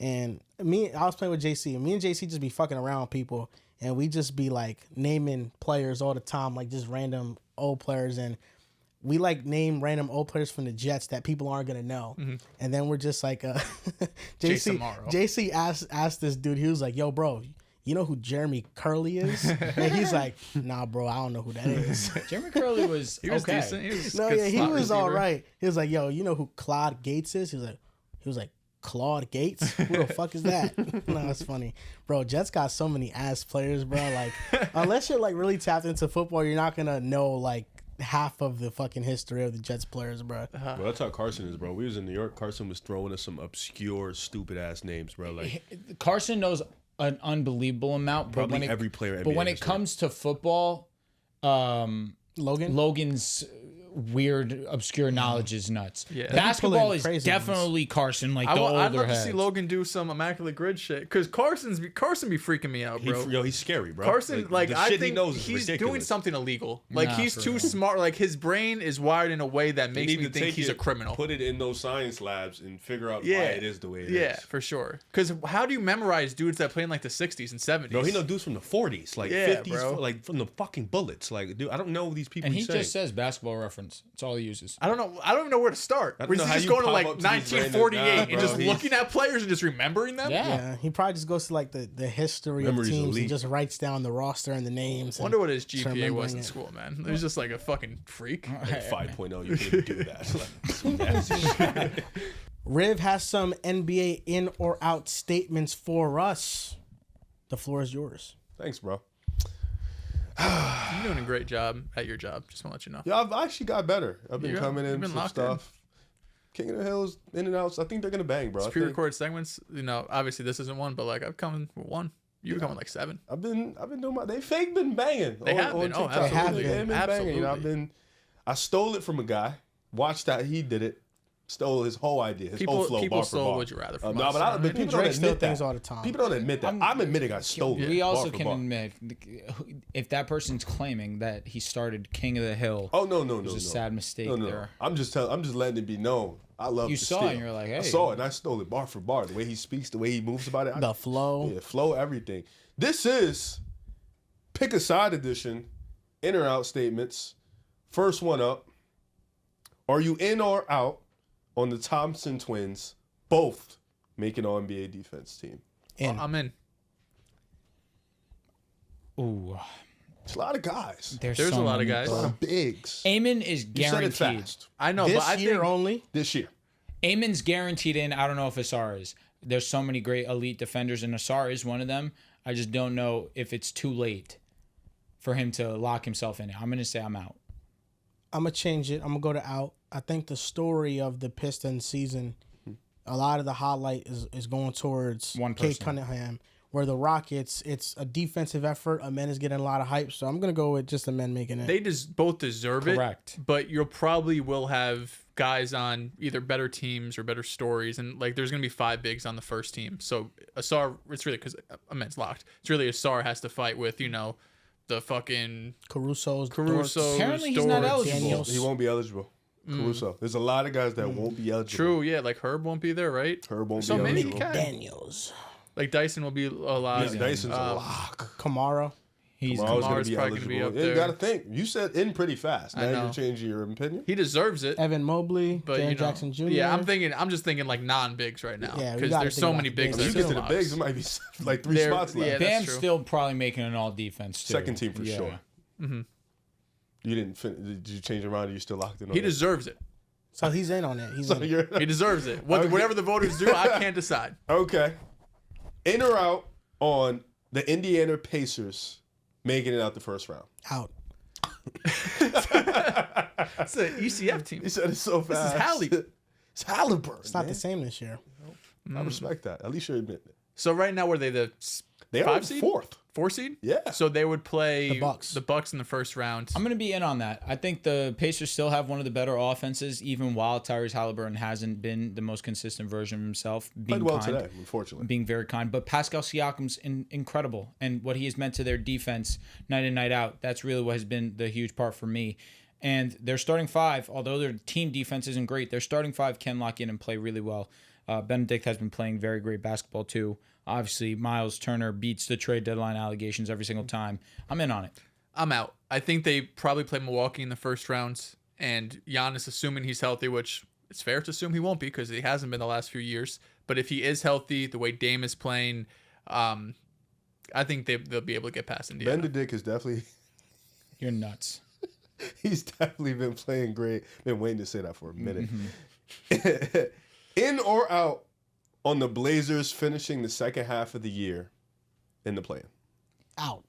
and I was playing with JC. Me and JC just be fucking around with people, and we just be like naming players all the time, like just random old players, and we like name random old players from the Jets that people aren't gonna know, and then we're just like, JC asked this dude. He was like, "Yo, bro, you know who Jeremy Curley is?" And he's like, "Nah, bro, I don't know who that is." Jeremy Curley was He was okay. decent. He was He was receiver. all right. He was like, "Yo, you know who Claude Gates is?" He was like, Claude Gates? Who the fuck is that? No, it's funny. Bro, Jets got so many ass players, bro. Like, unless you're like really tapped into football, you're not gonna know like half of the fucking history of the Jets players, bro. Well, that's how Carson is, bro. We was in New York. Carson was throwing us some obscure, stupid ass names, bro. Like Carson knows an unbelievable amount, but probably every player. But when it comes to football, Logan's weird, obscure knowledge is nuts. Yeah. Basketball is crazy definitely Carson, like the older I'd love heads. to see Logan do some immaculate grid shit, because Carson be freaking me out, bro. he's scary, bro. Carson, like the I shit think he knows is he's ridiculous. doing something illegal. Like Nah, he's for too real. smart. Like his brain is wired in a way that You makes need me to think take he's a criminal. Put it in those science labs and figure out why it is the way it is. Yeah, for sure. Because how do you memorize dudes that play in like the 60s and 70s? Bro, he know dudes from the 40s, like Yeah, 50s, bro. like from the fucking Bullets. Like, dude, I don't know these people. And he he's saying. just says basketball reference. That's all he uses. I don't even know where to start. I don't He's know how just you going to pop like up to these random 1948 guys, and just bro. looking at players and just remembering them. Yeah. Yeah, he probably just goes to like the history Memory's of teams elite. and just writes down the roster and the names. Wonder what his just GPA was remembering in it. school, man. He was just like a fucking freak. Like 5.0, you couldn't do that. Like, some nasty shit. Riv has some NBA in or out statements for us. The floor is yours. Thanks, bro. You're doing a great job at your job. Just want to let you know. Yeah, I've actually got better. I've been coming you've in been some locked stuff. King of the Hills, in and outs. I think they're gonna bang, bro. It's pre-recorded segments. You know, obviously this isn't one, but like I've come in with one. You've come in like 7. I've been doing my. They fake been banging. They have been. Oh, TikTok. absolutely. They've been banging. You know, Absolutely. I stole it from a guy. Watched that he did it. Stole his whole idea, his whole flow, People bar for stole bar. Would You Rather from No, us. but people don't Drake steal admit that. things all the time. People don't admit that. I'm admitting I stole it. We also bar for can bar. admit if that person's claiming that he started King of the Hill. Oh no, It was a sad mistake No. there. I'm just Oh, letting it be known. I love. You to saw it steal. and you're like, I hey. saw it and I stole it bar for bar. The way he speaks, the way he moves about it. The flow. Yeah, flow, everything. This is pick a side edition, in or out statements. First one up. Are you in or out on the Thompson twins, both making All NBA defense team? In. I'm in. Ooh, It's a lot of guys. there's There's so a lot of many. guys. A lot of bigs. Eamon is You said it guaranteed. fast. I know, This but I year think only. This year. Eamon's guaranteed in. I don't know if Asar is. There's so many great elite defenders, and Asar is one of them. I just don't know if it's too late for him to lock himself in. I'm gonna say I'm out. I'm gonna change it. I'm gonna go to out. I think the story of the Pistons season, a lot of the highlight is going towards One Kate person. Cunningham. Where the Rockets, it's a defensive effort. Amen is getting a lot of hype, so I'm gonna go with just Amen making it. They both deserve it. Correct. But you'll probably will have guys on either better teams or better stories, and like there's gonna be 5 bigs on the first team. So Asar, it's really because Amen's locked. It's really Asar has to fight with the fucking Caruso's. Apparently he's not eligible. Daniels. He won't be eligible. Caruso. There's a lot of guys that won't be eligible. True, yeah, like Herb won't be there, right? Herb won't So be maybe eligible. he can. Daniels. Like Dyson will be allowed. Yeah, Dyson's a lock. Kamara. He's Kamara's Kamara's probably gonna be up You there. got to think. You said in pretty fast. I Now know. you're changing your opinion. He deserves it. Evan Mobley. But Jaren Jackson Jr. Yeah, I'm just thinking like non-bigs right now Yeah, we because gotta there's think so about many the bigs. bigs. You that get are to the locks. bigs, it might be like 3 They're- spots left. yeah, that's Bam's true. still probably making an all-defense too. Second team for Yeah. sure. Mm-hmm. You didn't. Did you change your mind? Or you still locked in on He it? deserves it. So he's in on it. He's So in. you're He deserves it. Okay. Whatever the voters do, I can't decide. okay. In or out on the Indiana Pacers making it out the first round. Out. It's an ECF team. He said it so This fast. is Hallie. It's Haliburton. It's not man. the same this year. I respect that. At least you're admitting it. So right now, were they the They are 5 seed? fourth. 4 seed? Yeah. So they would play The Bucks. The Bucks in the first round. I'm going to be in on that. I think the Pacers still have one of the better offenses, even while Tyrese Haliburton hasn't been the most consistent version of himself. Played well today, unfortunately. Being very kind. But Pascal Siakam's incredible. And what he has meant to their defense night in, night out, that's really what has been the huge part for me. And their starting 5, although their team defense isn't great, their starting 5 can lock in and play really well. Benedict has been playing very great basketball too. Obviously, Miles Turner beats the trade deadline allegations every single time. I'm in on it. I'm out. I think they probably play Milwaukee in the first round, and Giannis, assuming he's healthy, which it's fair to assume he won't be because he hasn't been the last few years. But if he is healthy, the way Dame is playing, I think they'll be able to get past Indiana. Benedict is definitely. You're nuts. He's definitely been playing great. Been waiting to say that for a minute. In or out on the Blazers finishing the second half of the year in the play-in? Out.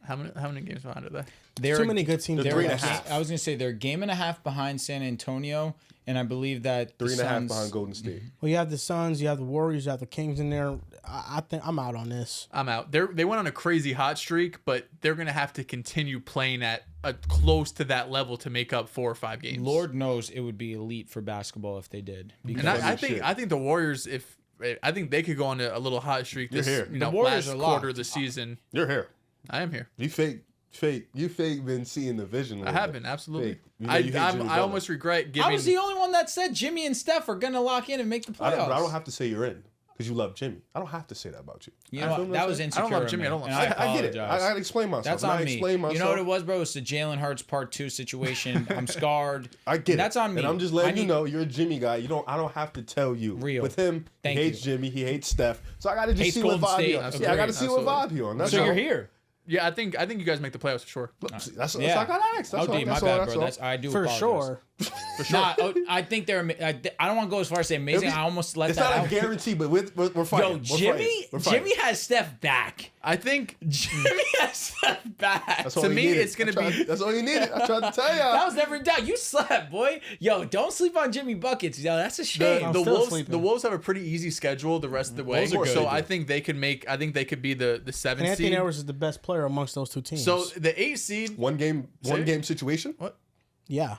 How many games behind are they? They're Too many good teams. They're there. 3.5. I was going to say they're a game and a half behind San Antonio, and I believe that 3.5 Suns- behind Golden State. Well, you have the Suns, you have the Warriors, you have the Kings in there. I think I'm out on this. I'm out. They went on a crazy hot streak, but they're going to have to continue playing at close to that level to make up 4 or 5 games. Lord knows it would be elite for basketball if they did. Because And I Shit. think the Warriors, I think they could go on a little hot streak this here. you know, The Warriors last are quarter locked. of the season. You're here. I am here. You fake been seeing the vision. a I little have bit. been, absolutely. Fake. You know you hate Jimmy I Butler. almost regret giving. I was the only one that said Jimmy and Steph are going to lock in and make the playoffs. I don't have to say you're in because you love Jimmy. I don't have to say that about you. You You know feel what? what That I'm was saying? insecure. I don't love of Jimmy. me, I don't love and Steph. I get it. apologize. I explain myself. That's And I on me. explain myself. You know what it was, bro? It's the Jalen Hurts Part 2 situation. I'm scarred. I get it. That's on me. And I'm just letting you know you're a Jimmy guy. I don't have to tell you. Real. With him, Thank he hates you. Jimmy. He hates Steph. So I got to just Hates see what Golden vibe State. he on. Absolutely. Yeah, I got to see what Absolutely. vibe he on. That's So all. you're here. Yeah, I think you guys make the playoffs for sure. That's Yeah. I got to ask. That's all. D, my That's all. bad, That's bro. all. That's I do For apologize. sure. Nah, I think they're. I don't want to go as far as say amazing. I almost let It's that not out. a guarantee, but we're fighting. Yo, We're Jimmy, fighting. We're fighting. Jimmy has Steph back. I think Jimmy has Steph back. That's all to he me, needed. it's gonna I tried- be- That's all you needed. I tried to tell That y'all. was never in doubt. You slept, boy. Yo, don't sleep on Jimmy buckets. Yo, that's a shame. I'm the still Wolves. sleeping. The Wolves have a pretty easy schedule the rest of the way, Wolves are good. so They I do. think they could make. I think they could be the 7th And Anthony seed. Edwards is the best player amongst those two teams. So the 8th seed. One game situation. What? yeah.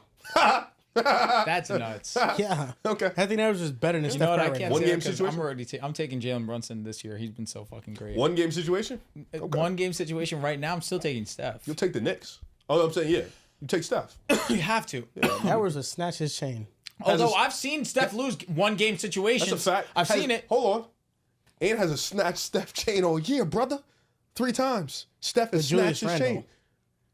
That's nuts. Yeah. Okay. Anthony Edwards is better than You Steph know what? I Curry. can't One say that game 'cause situation? I'm already. I'm taking Jalen Brunson this year. He's been so fucking great. One game situation. One game situation right now. I'm still taking Steph. You'll take the Knicks. Oh, I'm saying you take Steph. You have to. Edwards will snatch his chain. Although a- I've seen Steph lose one game situations. That's a fact. I've seen it. Hold on. And has a snatch Steph chain all year, brother. 3 times. Steph has Julius snatched his Randle. chain.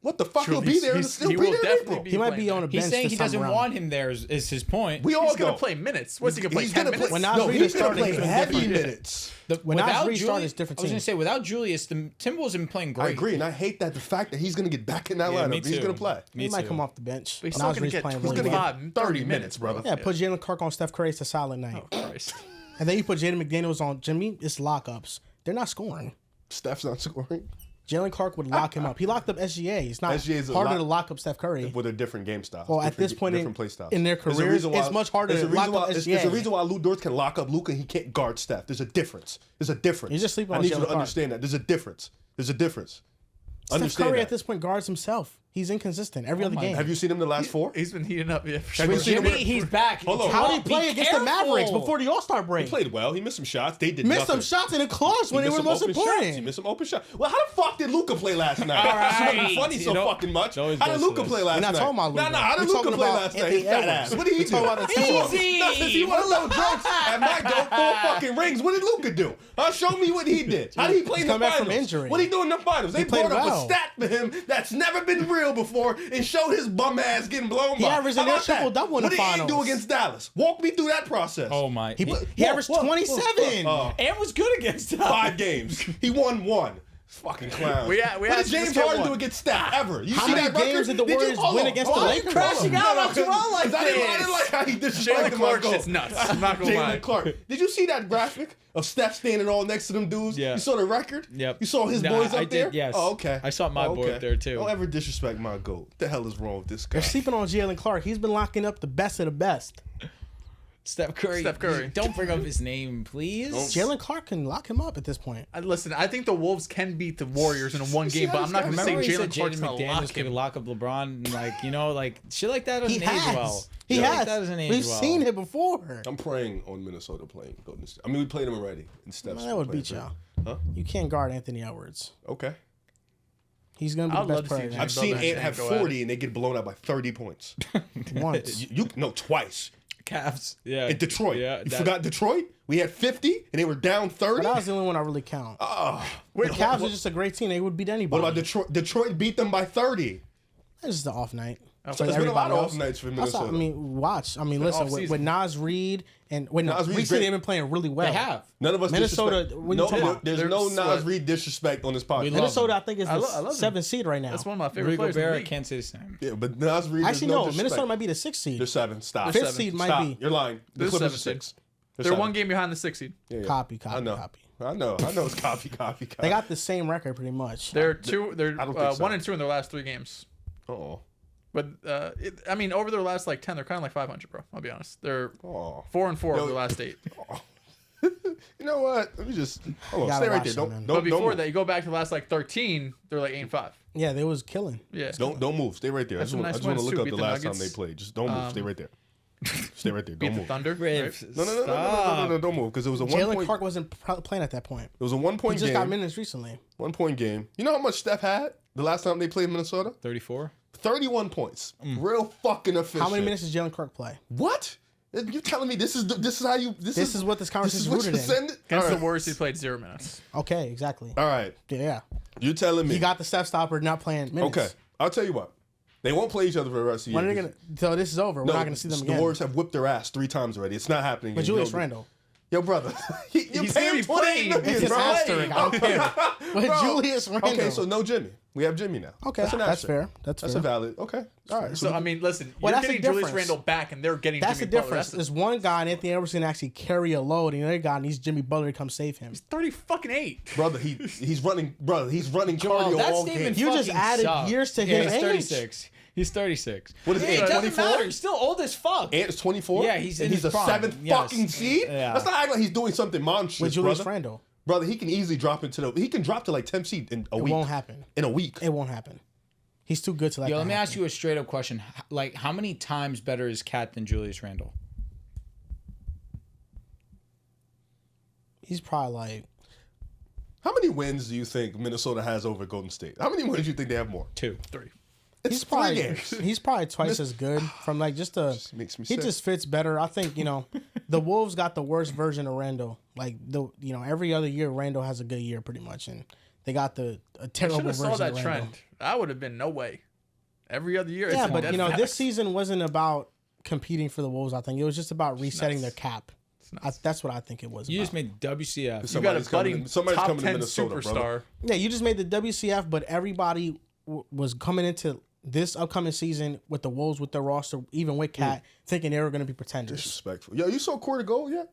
What the fuck? True, He'll be he's- there. he's- He'll he be will there in definitely April. be He might playing be on a there. bench He's saying this he time doesn't around. want him there. Is his point? We all He's gonna go. play minutes. What's he gonna play? He's 10 gonna minutes? play. When Nas No, Reed he's gonna started, play it's been heavy different. minutes. When Nas without Reed started, Julius, it's different I was gonna team. say without Julius, the Timberwolves have been playing great. I agree, and I hate that the fact that he's gonna get back in that Yeah, lineup. me He's too. gonna play. Me He might too. come off the bench. But he's Nas still gonna Reed's get playing 20 really well. 30 minutes, brother. Yeah, put Jalen Kirk on Steph Curry. It's a solid night. Oh, Christ. And then you put Jaden McDaniels on Jimmy. It's lockups. They're not scoring. Steph's not scoring. Jalen Clark would lock him up. He locked up SGA. It's not SGA is harder to lock up Steph Curry. with a different game style. Well, at this point different play styles. in their careers, it's much harder to lock up SGA. There's a reason why Lou Dort can lock up Luka and he can't guard Steph. There's a difference. You're just sleeping on Jalen Clark. I need you to understand that. There's a difference. Steph Curry at this point guards himself. He's inconsistent every other game. Have you seen him the last 4? He's been heating up. Yeah, for sure. Have you seen him? He's back. Hold on. How did he play against the Mavericks before the All-Star break? He played well. He missed some shots. They did Missed nothing. some shots in the clutch when they were most He important. missed some open shots. Well, how the fuck did Luka play last night? All right. It's funny so fucking much. How always did goes Luka to play this. last We're night? not talking about Luka. Nah, how did We're Luka talking play about last night? Anthony His fat Edwards. ass. What did he We do? talking about the two. Easy. Nothing. He won little jokes at my goat 4 fucking rings. What did Luka do? Show me what he did. How did he play in the come back finals? from injury. What did he do in the finals? They played brought up well. a stat for him that's never been real before and showed his bum ass getting blown He by. averaged How a near about that? triple-double in the What did he do finals. against Dallas? Walk me through that process. Oh my. He averaged 27. And was good against him. 5 games. He won 1. Fucking clown. We what did asked James this kid Harden one. do against Steph ever? You How see many that record? games did the you- Warriors hold win on, against hold the on. Lakers? Crashing out on Terrell like I didn't this. like how he disrespected Jalen my Clark goal. shit's nuts. I'm not gonna lie. Jalen Clark. Did you see that graphic of Steph standing all next to them dudes? Yeah. You saw the record? Yep. You saw his Nah, boys up I there? did, yes. Oh, okay. I saw my boy up there, too. Don't ever disrespect my goat. What the hell is wrong with this guy? They're sleeping on Jalen Clark. He's been locking up the best of the best. Steph Curry. Don't bring up his name, please. Jalen Clark can lock him up at this point. Listen, I think the Wolves can beat the Warriors in one See game, how but this I'm not guy- going to say Remember he said Jalen Clark's Jaden going to lock McDaniels could him. lock up LeBron, and like shit like that doesn't He age has. well. He Shit has. Like that doesn't age We've well. seen it before. I'm praying on Minnesota playing Golden State. I mean, we played them already. And Steph's That would playing beat too. y'all. Huh? You can't guard Anthony Edwards. Okay. He's gonna be I'd the love best to player. see now. I've seen Bubba Ant have go at 40 and they get blown out by 30 points. Once. No, twice. Cavs. Yeah. In Detroit. Yeah. You forgot Detroit? We had 50 and they were down 30. But that was the only one I really count. The Wait, Cavs are just a great team. They would beat what anybody. about Detroit? Detroit beat them by 30. That's just an off night. So there's been a lot of off nights for Minnesota. I mean, watch. I mean, listen, with Nas Reed and Nas Reed's recently great. they've been playing really well. They have. None of us Minnesota, disrespect. what you talking about? There's no Nas sweat. Reed disrespect on this podcast. Minnesota, I think, is I the love them. 7th seed right now. That's one of my favorite Rigo players in the Bear, I league. can't say the same. Yeah, but Nas Reed. Actually, there's no. disrespect. Minnesota might be the 6th seed. They're 7. Stop. Fifth seed might Stop. be. You're lying. The They're Clippers are 7th 6. They're one game behind the 6th seed. Yeah. Copy. I know. Copy. I know. It's copy. They got the same record pretty much. They're two. They're I don't think so. 1 and 2 in their last 3 games. Oh. But I mean, over their last like 10, they're kind of like 500, bro. I'll be honest. They're Oh. 4 and 4 Yo. over the last 8. You know what? Let me just hold on. Gotta Stay right watch there. them, Don't man. But don't before move. that, you go back to the last like 13, they're like 8 and 5. Yeah, they was killing. Yeah. Don't move. Stay right there. I That's just some want nice to wins, look too. up Beat the the last time Nuggets. they played. Just don't move. Stay right there. Stay right there. Beat Don't the move. Thunder. Riv, right? No, don't move because it was a 1 Jalen point. Clark wasn't playing at that point. It was a 1 He point just got game. minutes recently. 1 point game. You know how much Steph had the last time they played Minnesota? 34. 31 points. Real fucking efficient. How many minutes did Jalen Clark play? What? You telling me this is how you This is what this conversation is rooted in. sending? Against All the Warriors, he played 0 minutes. Okay, exactly. All right. Yeah. You telling me? He got the step stopper, not playing minutes. Okay. I'll tell you what. They won't play each other for the rest of the When year. are they gonna? So this is over. We're not gonna see them The again. Warriors have whipped their ass 3 times already. It's not happening. But again. Julius Yo, Randle. Yo, brother. You're He's paying gonna be 28 million, It's an bro. asterisk. I don't care. But Bro. Julius Randle. Okay, so no Jimmy. We have Jimmy now. Okay, That's an that's asterisk. fair. That's That's fair. a valid. Okay. All right. So I mean, listen, Well, you're that's the getting Julius difference. Randle back, and they're getting That's Jimmy the Butler. difference. That's There's one guy, and Anthony Edwards can actually carry a load, and the other guy needs Jimmy Butler to come save him. 30-8. brother, he's running Joel, cardio that all statement game. You just fucking added sucked. years to Yeah, his he's age. 36. He's 36. What is Yeah, Ant, it doesn't 24? matter. He's still old as fuck. Ant is 24. Yeah, he's in and he's his a prime. 7th Yes. fucking seed. Yeah. Let's not act like he's doing something monstrous, With Julius brother. Randle. Brother, he can easily drop into the. He can drop to like 10 seed in a It week. won't happen. In a week. It won't happen. He's too good to let Yo, that let me happen. ask you a straight up question. Like, how many times better is Cat than Julius Randle? He's probably like How many wins do you think Minnesota has over Golden State? How many wins do you think they have more? 2. 3. It's he's 3 probably games. he's probably twice as good from like just a. Makes me He sick. just fits better. I think the Wolves got the worst version of Randle. Like every other year Randle has a good year pretty much, and they got a Should terrible have version saw that of Randle. trend. That would have been no way. Every other year. Yeah, it's but dead this facts. season wasn't about competing for the Wolves. I think it was just about resetting their cap. That's what I think it was. You about. just made WCF. You got a Somebody's budding coming to- somebody's top coming to 10 Minnesota, superstar. brother. Yeah, you just made the WCF, but everybody was coming into this upcoming season with the Wolves with their roster, even with Cat, thinking they were going to be pretenders. Disrespectful. Yo, you saw Quarter Gold yet?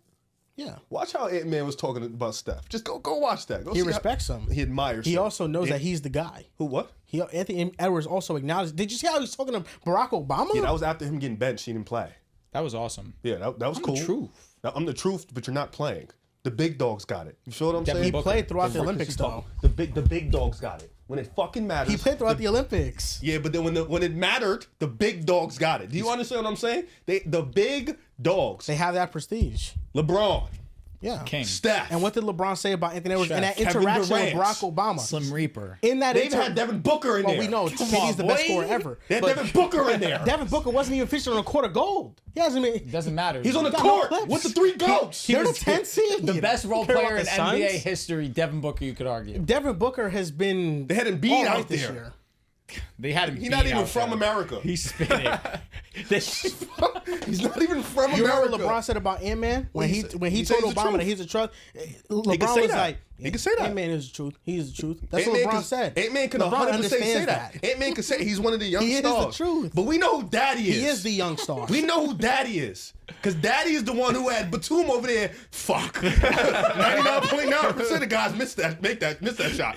Yeah. Watch how Ant-Man was talking about Steph. Just go watch that. Go He see respects him. He admires He him. also knows that he's the guy. Who, what? Anthony Edwards also acknowledged. Did you see how he was talking to Barack Obama? Yeah, that was after him getting benched. He didn't play. That was awesome. Yeah, that was cool. The truth. Now, I'm the truth, but you're not playing. The big dogs got it. You feel what I'm saying? He played throughout the Olympics, though. The big dogs got it. When it fucking matters. He played throughout the Olympics. Yeah, but then when it mattered, the big dogs got it. Do you understand what I'm saying? The big dogs. They have that prestige. LeBron, Yeah. King. Steph. And what did LeBron say about Anthony Edwards in that Kevin interaction with Durant. Barack Obama? Slim Reaper. In that They even had Devin Booker in there. Well, we know Come KD's on, the best boy. scorer ever. They had But Devin Booker in there. Devin Booker wasn't even featured on a court of gold. He hasn't been. Doesn't matter. He's on the got no court clips. with the three goats. They're the 10th seed. the best role Care about player in the Suns? NBA history. Devin Booker, you could argue. Devin Booker has been. They had Embiid all out right this there. year. They had him. He's not beat even out from there. America. He's spinning. He's not even from You America. remember what LeBron said about Ant-Man when he said- when he he said told he's the Obama truth. that he's the truth. LeBron say was that. like, He can say that. Ant-Man is the truth. He is the truth. That's what Ant-Man LeBron can- said. Ant-Man can LeBron 100% say understands that. Ant-Man can say he's one of the young He is the stars. truth. But we know who Daddy is. He is the young star. We know who Daddy is. Because Daddy is the one who had Batum over there. Fuck. 99.9% of guys miss that shot.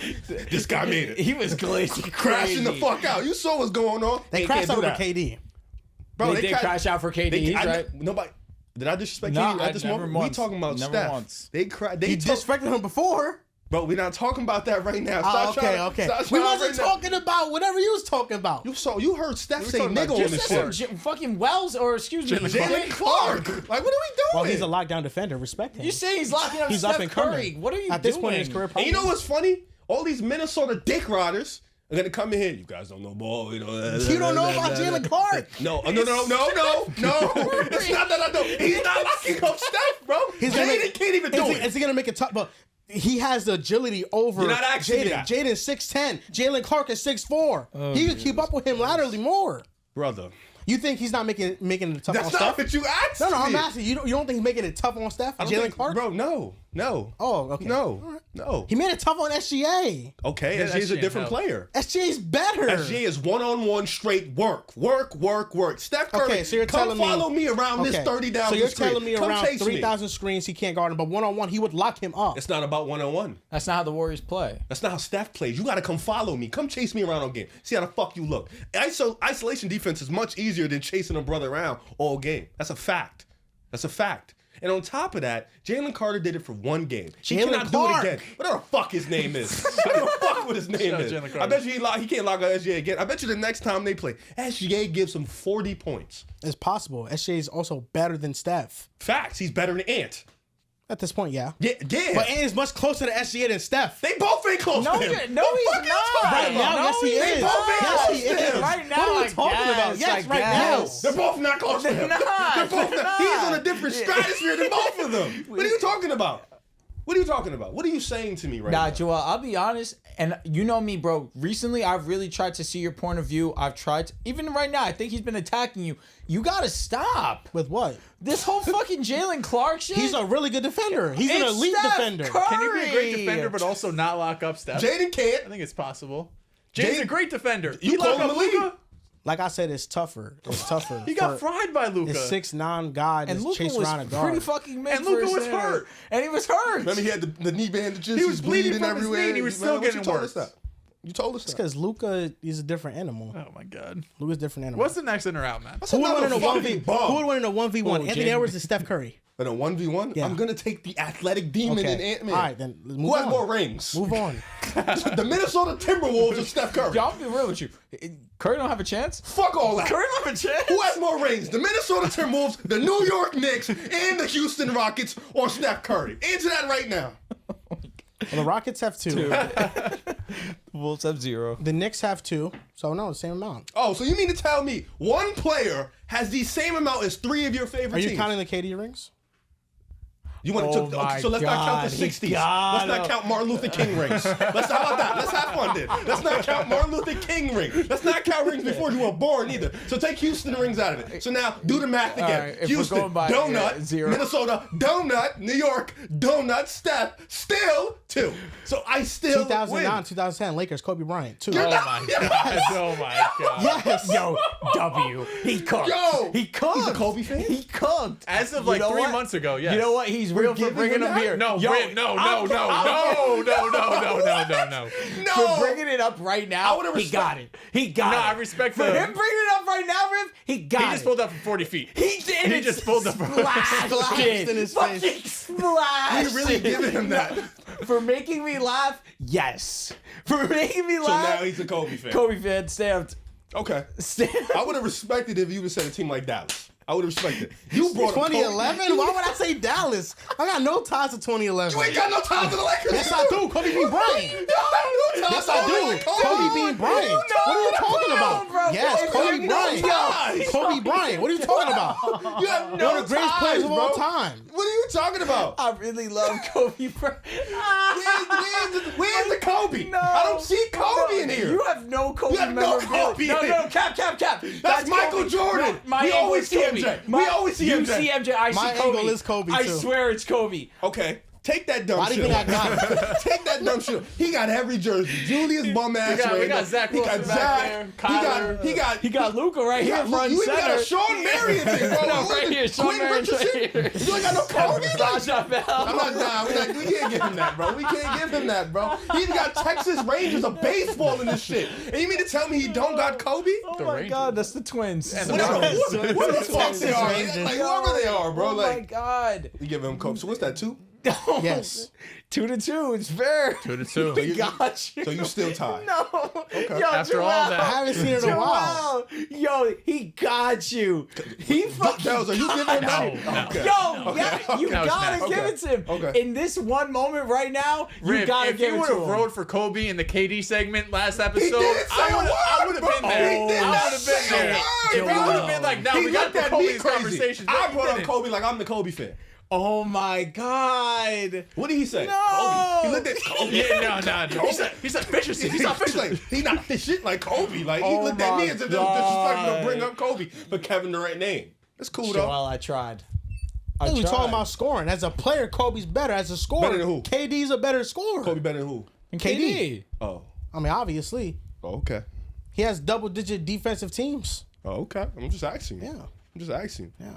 This guy made it. He was glitchy. Crashing the fuck out. You saw what's going on. They Can't crashed do over that. KD. Bro, They did crash out for KD. He's right. Nobody. Did I disrespect No, KD at this never moment? once. We talking about Never Steph. once. They He talk, disrespected him before. bro. We're not talking about that right now. Oh, Stop okay, trying to- okay. stop We trying wasn't right now. talking about whatever you was talking about. You heard Steph say talking about nigga on just this Clark. shit. Fucking Wells, or excuse me, Jalen Clark. Like, what are we doing? Well, he's a lockdown defender. Respect him. You say he's locking up He's Steph up and Curry. coming. What are you At doing? this point in his career? And you know what's funny? All these Minnesota dick riders are gonna come in here. You guys don't know ball. You know. You don't know about Jalen Clark. No. It's not that I don't. He's not locking up Steph, bro. Jaden can't even do it. Is he gonna make it tough? But he has the agility over You're not asking me Jaden. that. Jaden's 6'10". Jalen Clark is 6'4". He can keep up with him laterally more. Brother. You think he's not making it tough on That's not Steph? what you asked No, I'm me. asking you. You don't think he's making it tough on Steph? I don't Jalen think- Clark? Bro, no. Oh, okay. No. He made it tough on SGA. Okay, Yeah, SGA's a SGA different helped. player. SGA's better. SGA is one-on-one straight work. Steph Curry, Okay, so you're come telling me follow me around this Okay, 30 down So the you're screen. telling me Come around chase me. 3,000 screens he can't guard him, but one-on-one he would lock him up. It's not about one-on-one. That's not how the Warriors play. That's not how Steph plays. You got to come follow me. Come chase me around all game. See how the fuck you look. Isolation defense is much easier than chasing a brother around all game. That's a fact. And on top of that, Jalen Carter did it for one game. He Jalen cannot Clark. do it again. Whatever the fuck his name is. I don't fuck what his name Shout out is. Jalen I Carter. bet you he can't lock out SGA again. I bet you the next time they play, SGA gives him 40 points. It's possible. SGA is also better than Steph. Facts. He's better than Ant. At this point, yeah. Yeah. But Ant is much closer to SGA than Steph. They both ain't close No, to him. he's not. Right now, yes, he is. They both ain't Yes, close he to is. him. Right now, What are we I talking about? guess, Yes, I right guess. They're both not close to him. They're not. They're both They're not. He's not. on a different stratosphere than both of them. What are you talking about? What are you saying to me right Nah, now? Joel, I'll be honest, and you know me, bro. Recently, I've really tried to see your point of view. I've tried to, even right now, I think he's been attacking you. You gotta stop. With what? This whole fucking Jalen Clark shit. He's a really good defender. He's an It's elite Steph defender. Curry. Can you be a great defender but also not lock up Steph? Jaden can't. I think it's possible. Jaden's Jaden- a great defender. You He call locked him up a leader? Luka. Like I said, it's tougher. It's tougher. He got for fried by Luka. a 6'9" guy and that's Luka chasing was around a guard. pretty fucking mid And Luka for a was center. hurt. And he was hurt. Remember he had the knee bandages. He was bleeding from his everywhere. knee and he was still Remember, getting you told worse. us that. You told us that. Because Luka is a different animal. Oh my god. Luka's a different animal. What's the next in or out, man? Who would win in a Another 1v? fucking bomb. Who would win in a 1v1? Anthony Jaden. Edwards or Steph Curry? In a 1v1, Yeah. I'm gonna take the athletic demon in Ant-Man. All right, then move Who has on. more rings? Move on. The Minnesota Timberwolves or Steph Curry? Y'all be real with you. Curry don't have a chance. Fuck all that. Curry don't have a chance. Who has more rings? The Minnesota Timberwolves, the New York Knicks, and the Houston Rockets, or Steph Curry? Answer that right now. Well, the Rockets have 2. Wolves have 0. The Knicks have 2. So no, the same amount. Oh, so you mean to tell me one player has the same amount as 3 of your favorite Are you teams? counting the KD rings? You want Oh to? my Okay, so let's not count the God, he 60s. got Let's not him. count Martin Luther King rings. How about that? Let's have fun then. Let's not count Martin Luther King ring. Let's not count rings before you were born either. So take Houston rings out of it. So now do the math again. right, if we're Houston, going by, donut. yeah, 0. Minnesota, donut. New York, donut. Steph, still 2. So I still 2009, win. 2010, Lakers, Kobe Bryant, 2. You're Oh not- my god. Oh my god. Yes. Yo, W. He cooked. Yo, he cooked. he's a Kobe fan? He cooked. As of You like know 3 what? months ago, yes. You know what? He's He's real for bringing him here. No, Yo, no. For bringing it up right now, he got it. He got it. I respect for him. him bringing it up right now, Riv. He got it. He just pulled up from 40 feet. He did. He just pulled up from splashed in his face. Fucking splashed. You really giving him that? For making me laugh, yes. For making me So laugh. now he's a Kobe fan. Kobe fan stamped. Okay. Stamped. I would have respected if you would have said a team like Dallas. I would have respected. You brought 2011? Why would I say Dallas? I got no ties to 2011. You ain't got no ties to the Lakers. Yes, I do. Kobe beat Bryant. Yes, I do. Kobe beat Bryant. What are you talking about? bro. Yes, Kobe Bryant. ties. Kobe Bryant. What are you talking about? You have no One of the greatest ties, players of all bro. time. What are you talking about? I really love Kobe Bryant. Where's the Kobe? No. I don't see Kobe in here. You have no Kobe You have no memorabilia. Kobe in No, here. cap. That's Michael Kobe. Jordan. My We angle always is see Kobe. MJ. We always see You MJ. see MJ. I My see Kobe. angle is Kobe, I too. swear it's Kobe. Okay. Take that dumb Why do shit. you think I got it? Take that dumb shit. He got every jersey. Julius bum ass. We got Zach He got Wilson back Zach. there. He got Luka right here, front You even got center. a Sean Marion thing, bro. No, What right is it? here, Sean Quentin Marion's right Richardson? here. You ain't got no Kobe? Sasha Bell. I'm not down. We can't give him that, bro. We can't give him that, bro. He's got Texas Rangers of baseball in this shit. And you mean to tell me he don't got Kobe? Oh my God, that's the Twins. Whatever the fuck they are. Like, whoever they are, bro. Oh my Like, God. you give him Kobe. So what's that, 2? Yes. 2-2. It's fair. 2-2. We got you. So you still tied. No. Okay. Yo, After Joel, all that. I haven't seen it in a while. Yo, he got you. He fucking Dehls, are you giving him that? No. Okay. Yo, yeah, you No, it's gotta not. give Okay. it to him. Okay. In this one moment right now, you Rip, gotta if give you it would to have him. rode for Kobe in the KD segment last episode, didn't say a I word, would have bro. been there. He did I not would have been say a there. word, If you bro. would have been like, no, He we got looked the at Kobe me crazy. conversation. I brought up Kobe like I'm the Kobe fan. Oh my God. What did he say? No. Kobe. He looked at Kobe. Yeah, no. He said efficiency. He's not efficient. He's not this shit like Kobe. Like he Oh looked at me my as if it was disrespectful to God. bring up Kobe, but Kevin the right name. That's cool though. Joel, I tried. We talking about scoring. As a player, Kobe's better. As a scorer, Better than who? KD's a better scorer. Kobe better than who? KD. Oh. I mean, obviously, Oh, okay. he has double-digit defensive teams. Oh, okay. I'm just asking. Yeah. I'm just asking. Yeah.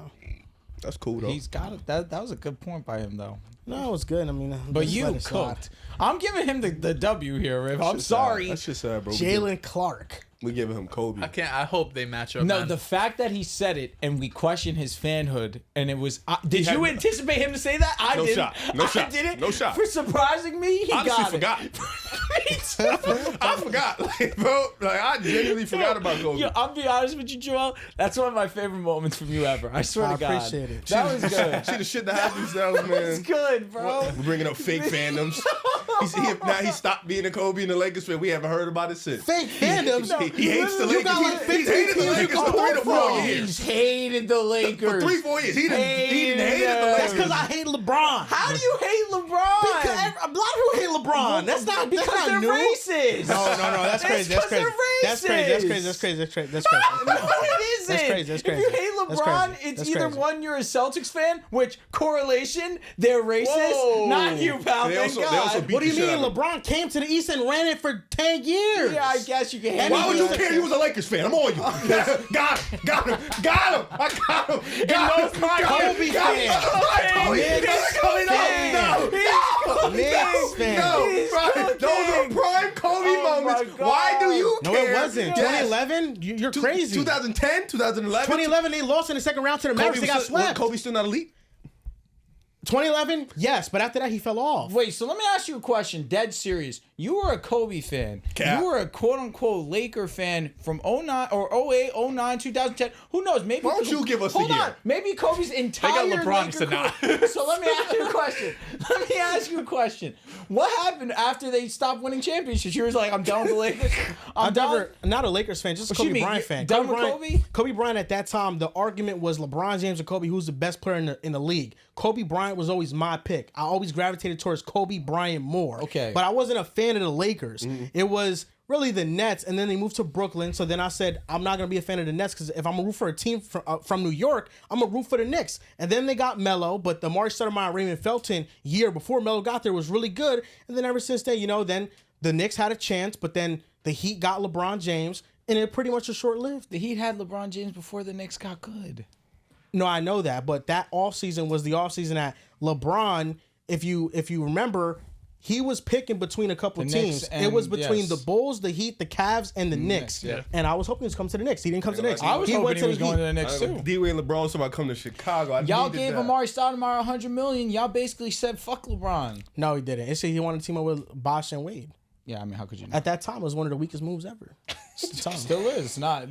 That's cool though. He's got it. That was a good point by him, though. No, it's good. I mean, But just you let it slide. cooked. I'm giving him the W here, Riv. I'm Shit's sorry. sad. That's just sad, bro. Jalen Clark. We giving him Kobe. I hope they match up. No, man. the fact that he said it and we questioned his fanhood, and it was. Did had- you anticipate him to say that? I No didn't. shot. No I shot. didn't. No shot. For surprising me, he Honestly, got forgot. it. Me too. I forgot, like, bro. Like I genuinely forgot about Kobe. Yo, I'll be honest with you, Joel. That's one of my favorite moments from you ever. I swear I to God. appreciate it. That was good. See the shit that happens, Dehls, That's man. good, bro. We're bringing up fake fandoms. Now he stopped being a Kobe and the Lakers fan. We haven't heard about it since. Fake fandoms. He hates the You Lakers. got like He's 15 hated the teams you Lakers can for 3 to pull 4 from. years. He's hated the Lakers. For 3-4 years. He hated them. the That's Lakers. because I hate LeBron. How do you hate LeBron? Because a lot of people hate LeBron. That's not because that's they're not new. racist. No, that's crazy. That's crazy. That's crazy. That's crazy. That's crazy. That's crazy. That's crazy. No, it isn't. That's crazy. That's If you crazy. hate That's LeBron, crazy. it's That's either crazy. one, you're a Celtics fan, which correlation, they're racist. Whoa. Not you, pal. They Thank also- they also God. beat What do you the shit mean? out of him. LeBron came to the East and ran it for 10 years. Yeah, I guess you can hate Why would you him. care? You was a Lakers fan. I'm on you. Got him. I got him. I got him. Kobe fan. Knicks fan. No, right. Those are prime Kobe Oh my moments. God. Why do you No, care? it wasn't. Yes. 2011? You're crazy. 2010, 2011. 2011, they lost in the second round to the Mavericks. They got was swept. Kobe still not elite? 2011, yes, but after that, he fell off. Wait, so let me ask you a question, dead serious. You were a Kobe fan. Cap. You were a quote-unquote Laker fan from 09 or 08, 09, 2010. Who knows? Maybe. Why don't you give us a Hold year? on. Maybe Kobe's entire LeBron Laker to not. career- So let me ask you a question. What happened after they stopped winning championships? You was like, I'm done with the Lakers. I'm done. Not a Lakers fan, just a What you Kobe mean, Bryant you're fan. done with Bryant, Kobe? Kobe Bryant at that time, the argument was LeBron James or Kobe, who's the best player in the league. Kobe Bryant was always my pick. I always gravitated towards Kobe Bryant more. Okay. But I wasn't a fan of the Lakers. It was really the Nets, and then they moved to Brooklyn. So then I said, I'm not going to be a fan of the Nets because if I'm going to root for a team from New York, I'm going to root for the Knicks. And then they got Melo, but the Mark Stoudemire, Raymond Felton year before Melo got there was really good. And then ever since then, then the Knicks had a chance, but then the Heat got LeBron James, and it pretty much was short-lived. The Heat had LeBron James before the Knicks got good. No, I know that, but that offseason was the offseason that LeBron, if you remember, he was picking between a couple teams. It was between the Bulls, the Heat, the Cavs, and the Knicks. Yeah. And I was hoping he was coming to the Knicks. He didn't come to the Knicks. I was hoping he was going to the Knicks too. D-Wade and LeBron about coming to Chicago. Y'all gave Amari Stoudemire $100 million. Y'all basically said fuck LeBron. No, he didn't. It said he wanted to team up with Bosh and Wade. Yeah, I mean, how could you? Not? At that time, it was one of the weakest moves ever. Still is not.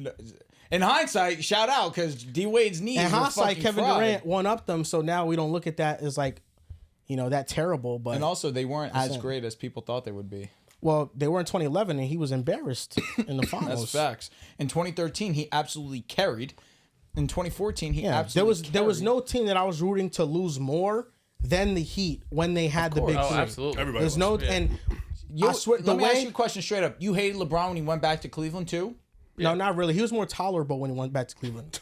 In hindsight, shout out because D Wade's knees. In were hindsight, fucking Kevin fried. Durant one upped them, so now we don't look at that as like, that terrible. But And also, they weren't as great as people thought they would be. well, they were in 2011, and he was embarrassed in the finals. That's facts. In 2013, he absolutely carried. In 2014, he absolutely there was carried. no team that I was rooting to lose more than the Heat when they had the big Oh, three. absolutely. Everybody There's was. no and You, I swear let the me ask you way a question straight up. You hated LeBron when he went back to Cleveland too? no, not really. He was more tolerable when he went back to Cleveland.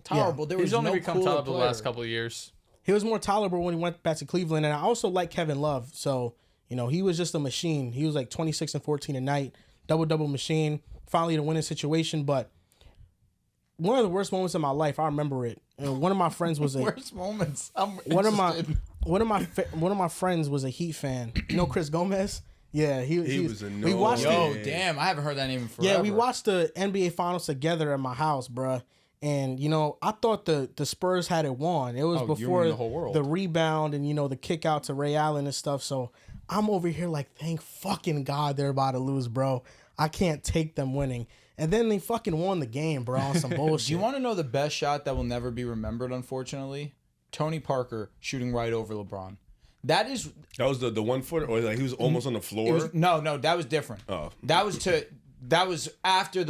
Tolerable. There was He's only no become cooler tolerable the player. last couple of years. He was more tolerable when he went back to Cleveland, and I also like Kevin Love. So he was just a machine. He was like 26 and 14 a night, double machine. Finally, the winning situation, but one of the worst moments of my life, I remember it. And one of my friends was a Worst moments. I'm one of interested. my friends was a Heat fan. You know Chris Gomez? Yeah, he was We annoying. watched Yo, it. damn! I haven't heard that name in forever. Yeah, we watched the NBA Finals together at my house, bruh. And I thought the Spurs had it won. It was Oh, you before and the whole world. the rebound and the kick out to Ray Allen and stuff. So I'm over here like, thank fucking God they're about to lose, bro. I can't take them winning. And then they fucking won the game, bro, on some bullshit. Do you want to know the best shot that will never be remembered? Unfortunately, Tony Parker shooting right over LeBron. That was the 1 footer, or like he was almost on the floor. no, that was different. Oh. That was after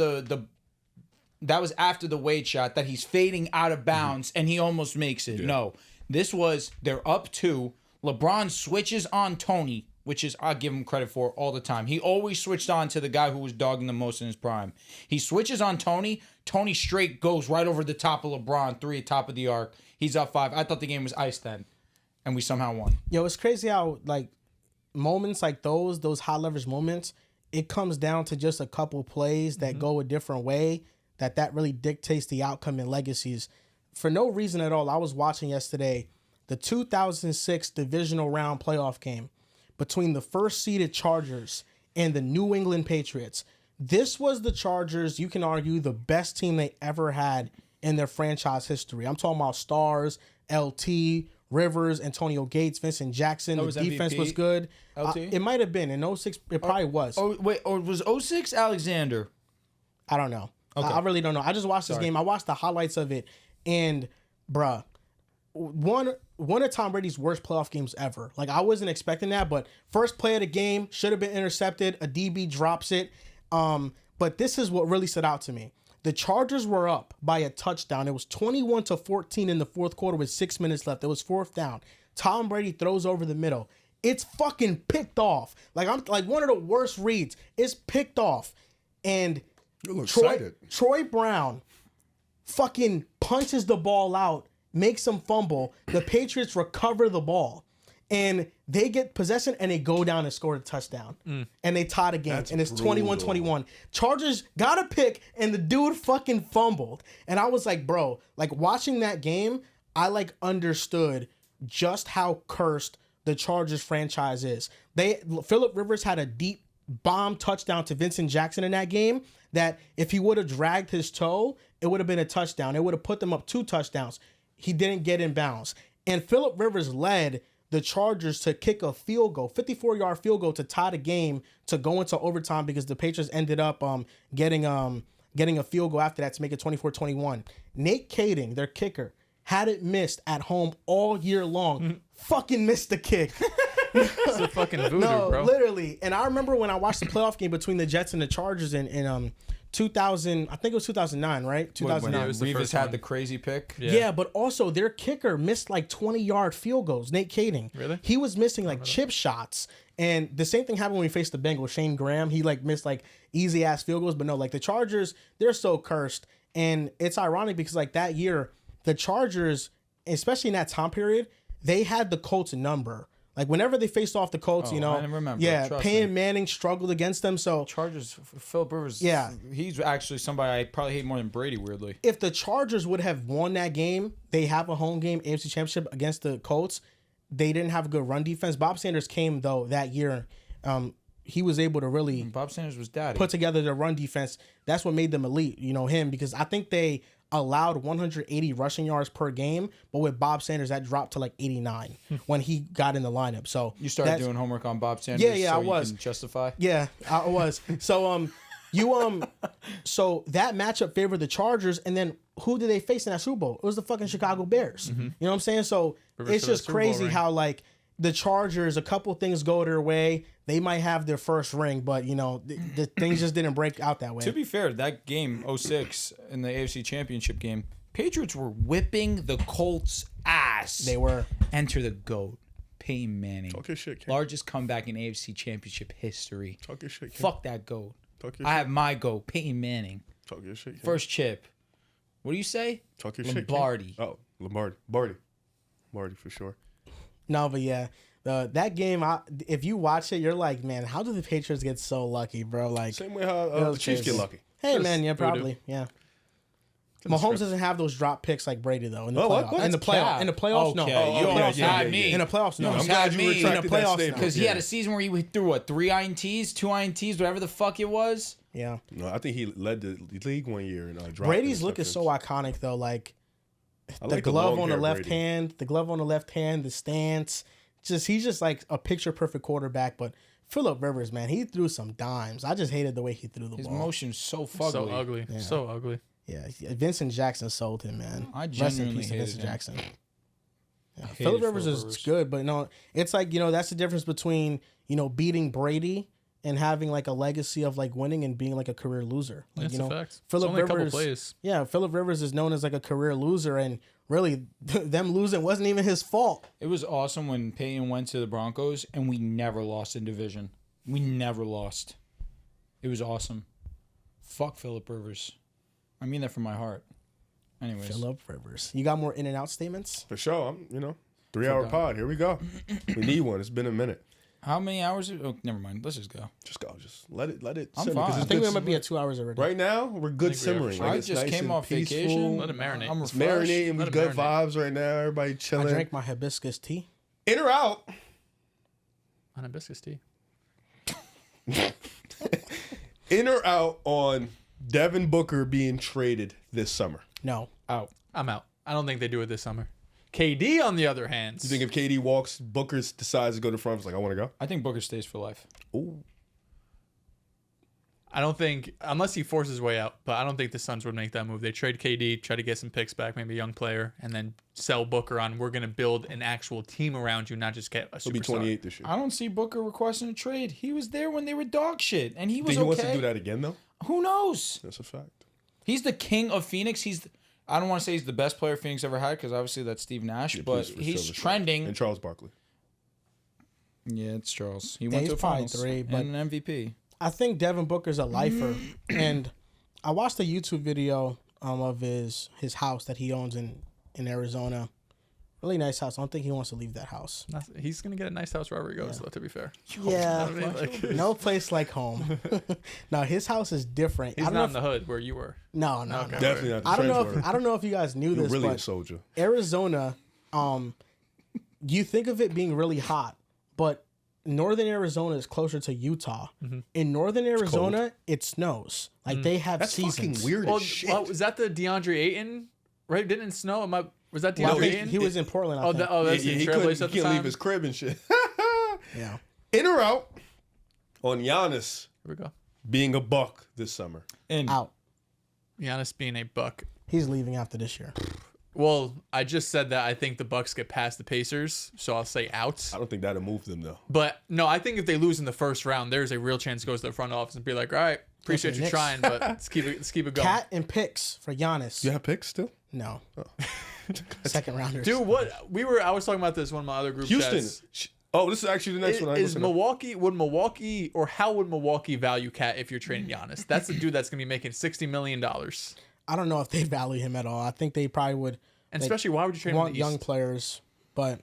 the Wade shot that he's fading out of bounds and he almost makes it. Yeah. No, this was they're up 2. LeBron switches on Tony, which is I give him credit for all the time. He always switched on to the guy who was dogging the most in his prime. He switches on Tony. Tony straight goes right over the top of LeBron, 3 at top of the arc. He's up 5. I thought the game was iced then, and we somehow won. Yo, it's crazy how like moments like those high leverage moments, it comes down to just a couple plays that go a different way that really dictates the outcome and legacies. For no reason at all, I was watching yesterday the 2006 divisional round playoff game between the first seeded Chargers and the New England Patriots. This was the Chargers, you can argue, the best team they ever had in their franchise history. I'm talking about stars, LT, Rivers, Antonio Gates, Vincent Jackson. That The was defense MVP? was good. LT? It might have been. In 06, it probably was. Oh wait, or was 06 Alexander? I don't know. Okay. I really don't know. I just watched this game. I watched the highlights of it, and bruh, one of Tom Brady's worst playoff games ever. Like I wasn't expecting that, but first play of the game should have been intercepted. A DB drops it. But this is what really stood out to me. The Chargers were up by a touchdown. It was 21-14 in the fourth quarter with 6 minutes left. It was 4th down. Tom Brady throws over the middle. It's fucking picked off. Like I'm like one of the worst reads. It's picked off, and You look excited. Troy Brown fucking punches the ball out, makes them fumble. The Patriots recover the ball, and they get possession, and they go down and score a touchdown. And they tie the game, That's and it's brutal. 21-21. Chargers got a pick, and the dude fucking fumbled. And I was like, bro, like watching that game, I like understood just how cursed the Chargers franchise is. Phillip Rivers had a deep bomb touchdown to Vincent Jackson in that game that if he would have dragged his toe, it would have been a touchdown. It would have put them up 2 touchdowns. He didn't get in bounds. And Phillip Rivers led the Chargers to kick a field goal, 54-yard field goal to tie the game to go into overtime because the Patriots ended up getting a field goal after that to make it 24-21. Nate Khadeen, their kicker, had it missed at home all year long. Fucking missed the kick. It's a fucking voodoo, No, bro. literally. And I remember when I watched the playoff game between the Jets and the Chargers in 2000, I think it was 2009, right? 2009. it was the Revis first had one. the crazy pick. Yeah, but also their kicker missed like 20-yard field goals. Nate Khadeen. Really? He was missing like chip shots. And the same thing happened when we faced the Bengals. Shane Graham, he like missed like easy ass field goals. But no, like the Chargers, they're so cursed. And it's ironic because like that year, the Chargers, especially in that time period, they had the Colts number. Like whenever they faced off the Colts, you know, I remember. yeah, Trust Peyton me. Manning struggled against them. So Chargers, Philip Rivers. Yeah. He's actually somebody I probably hate more than Brady. Weirdly, if the Chargers would have won that game, they have a home game, AFC Championship against the Colts. They didn't have a good run defense. Bob Sanders came though that year. He was able to really Bob Sanders was daddy. put together the run defense. That's what made them elite. You know him because I think they allowed 180 rushing yards per game, but with Bob Sanders that dropped to like 89 when he got in the lineup. So You started doing homework on Bob Sanders. Yeah, so I was. You can justify. Yeah, I was. So so that matchup favored the Chargers, and then who did they face in that Super Bowl? It was the fucking Chicago Bears. You know what I'm saying? So Rivers it's to that just Super Bowl crazy ring. how like the Chargers, a couple things go their way. They might have their first ring, but you know the things just didn't break out that way. To be fair, that game 06 in the AFC Championship game, Patriots were whipping the Colts' ass. They were. Enter the GOAT, Peyton Manning. Talk your shit, King. Largest comeback in AFC Championship history. Talk your shit, King. Fuck that GOAT. Talk your I shit. have my GOAT, Peyton Manning. Talk your shit, King. First chip. What do you say? Talk your shit, King. Lombardi. Oh, Lombardi for sure. No, but yeah, that game. If you watch it, you're like, man, how did the Patriots get so lucky, bro? Like, Same way how That was the Chiefs crazy. get lucky. hey, Just man, yeah, voodoo. probably, yeah. Mahomes doesn't have those drop picks like Brady though in the Oh, what? playoffs. What? In the playoffs, in the playoffs, no. Okay, you In the almost playoffs, had no. me. In the playoffs, no. You almost I'm glad had you me. retracted In the that playoffs, statement. Because he Yeah. had a season where he threw what, 3 INTs, 2 INTs, whatever the fuck it was. Yeah, No, I think he led the league one year in drop Brady's look is interceptions. so iconic though. Like I the like glove long on the hair left Brady. hand, the stance. He's just like a picture perfect quarterback. But Phillip Rivers, man, he threw some dimes. I just hated the way he threw the His ball. motion's so fugly. So ugly. Yeah. So ugly. Yeah, Vincent Jackson sold him, man. I Rest in genuinely peace to hated Vincent him. Jackson. Yeah. hated Phillip Rivers Phillip is Rivers. good, but no, it's like, you know, that's the difference between, you know, beating Brady and having like a legacy of like winning and being like a career loser. Like, That's you know, a fact. It's Phillip only a couple Rivers, plays. yeah, Phillip Rivers is known as like a career loser, and really them losing wasn't even his fault. It was awesome when Peyton went to the Broncos and we never lost in division. We never lost. It was awesome. Fuck Phillip Rivers. I mean that from my heart. Anyways. Phillip Rivers. You got more in and out statements? For sure. I'm, 3-hour pod. Here we go. We need one. It's been a minute. How many hours? Oh, never mind. Let's just go. Just go. Just let it I'm simmer, fine. 'cause I it's think good we might be sim- at 2 hours already. Right now, we're good think we are for simmering. sure. Like, I it's just nice came and off peaceful. vacation. Let it marinate. I'm It's refreshed. marinating with Let it good marinate. vibes right now. Everybody I chilling. drank my hibiscus tea. In or out? On hibiscus tea. In or out on Devin Booker being traded this summer? No. Out. I'm out. I don't think they do it this summer. KD, on the other hand. You think if KD walks, Booker decides to go to the front, it's like, I want to go? I think Booker stays for life. Ooh. I don't think, unless he forces his way out, but I don't think the Suns would make that move. They trade KD, try to get some picks back, maybe a young player, and then sell Booker on, we're going to build an actual team around you, not just get a superstar. He'll be 28 this year. I don't see Booker requesting a trade. He was there when they were dog shit, and he was Think he okay. wants to do that again, though? Who knows? That's a fact. He's the king of Phoenix. I don't want to say he's the best player Phoenix ever had because obviously that's Steve Nash, Yeah, but please, for he's sure, for sure. trending. And Charles Barkley. Yeah, it's Charles. He Yeah, went he's to probably finals 3, but- and an MVP. I think Devin Booker's a lifer, and I watched a YouTube video of his house that he owns in Arizona. Really nice house. I don't think he wants to leave that house. He's going to get a nice house wherever he goes, though, to be fair. Yeah, I mean, like, no place like home. No, his house is different. he's I don't not know in the hood where you were. no. Okay. Definitely not the I don't know. Trenchworth. I don't know if you guys knew You're this, really a but soldier. Arizona, you think of it being really hot, but northern Arizona is closer to Utah. In northern Arizona, it snows. Like they have That's seasons. fucking weird Well, as shit. was that the DeAndre Ayton? Right? Didn't it snow? Was that Well, I DeAndre think Ayton? he was in Portland. I Oh, think. that's he the couldn't, Trailblazers he at the can't time? leave his crib and shit. Yeah. In or out on Giannis Here we go. being a buck this summer? And Out. Giannis being a buck. He's leaving after this year. Well, I just said that I think the Bucks get past the Pacers, so I'll say out. I don't think that'll move them, though. But no, I think if they lose in the first round, there's a real chance it goes to the front office and be like, all right, appreciate you Knicks. trying, but let's keep it going. Cat and picks for Giannis. You have picks still? No. Second rounders. Dude, I was talking about this in one of my other group Houston. chats. Oh, this is actually the next one. I Is listen to. Milwaukee, or how would Milwaukee value Cat if you're trading Giannis? That's the dude that's going to be making $60 million. And I don't know if they value him at all. I think they probably would especially, why would you trade him in want the young East? players, but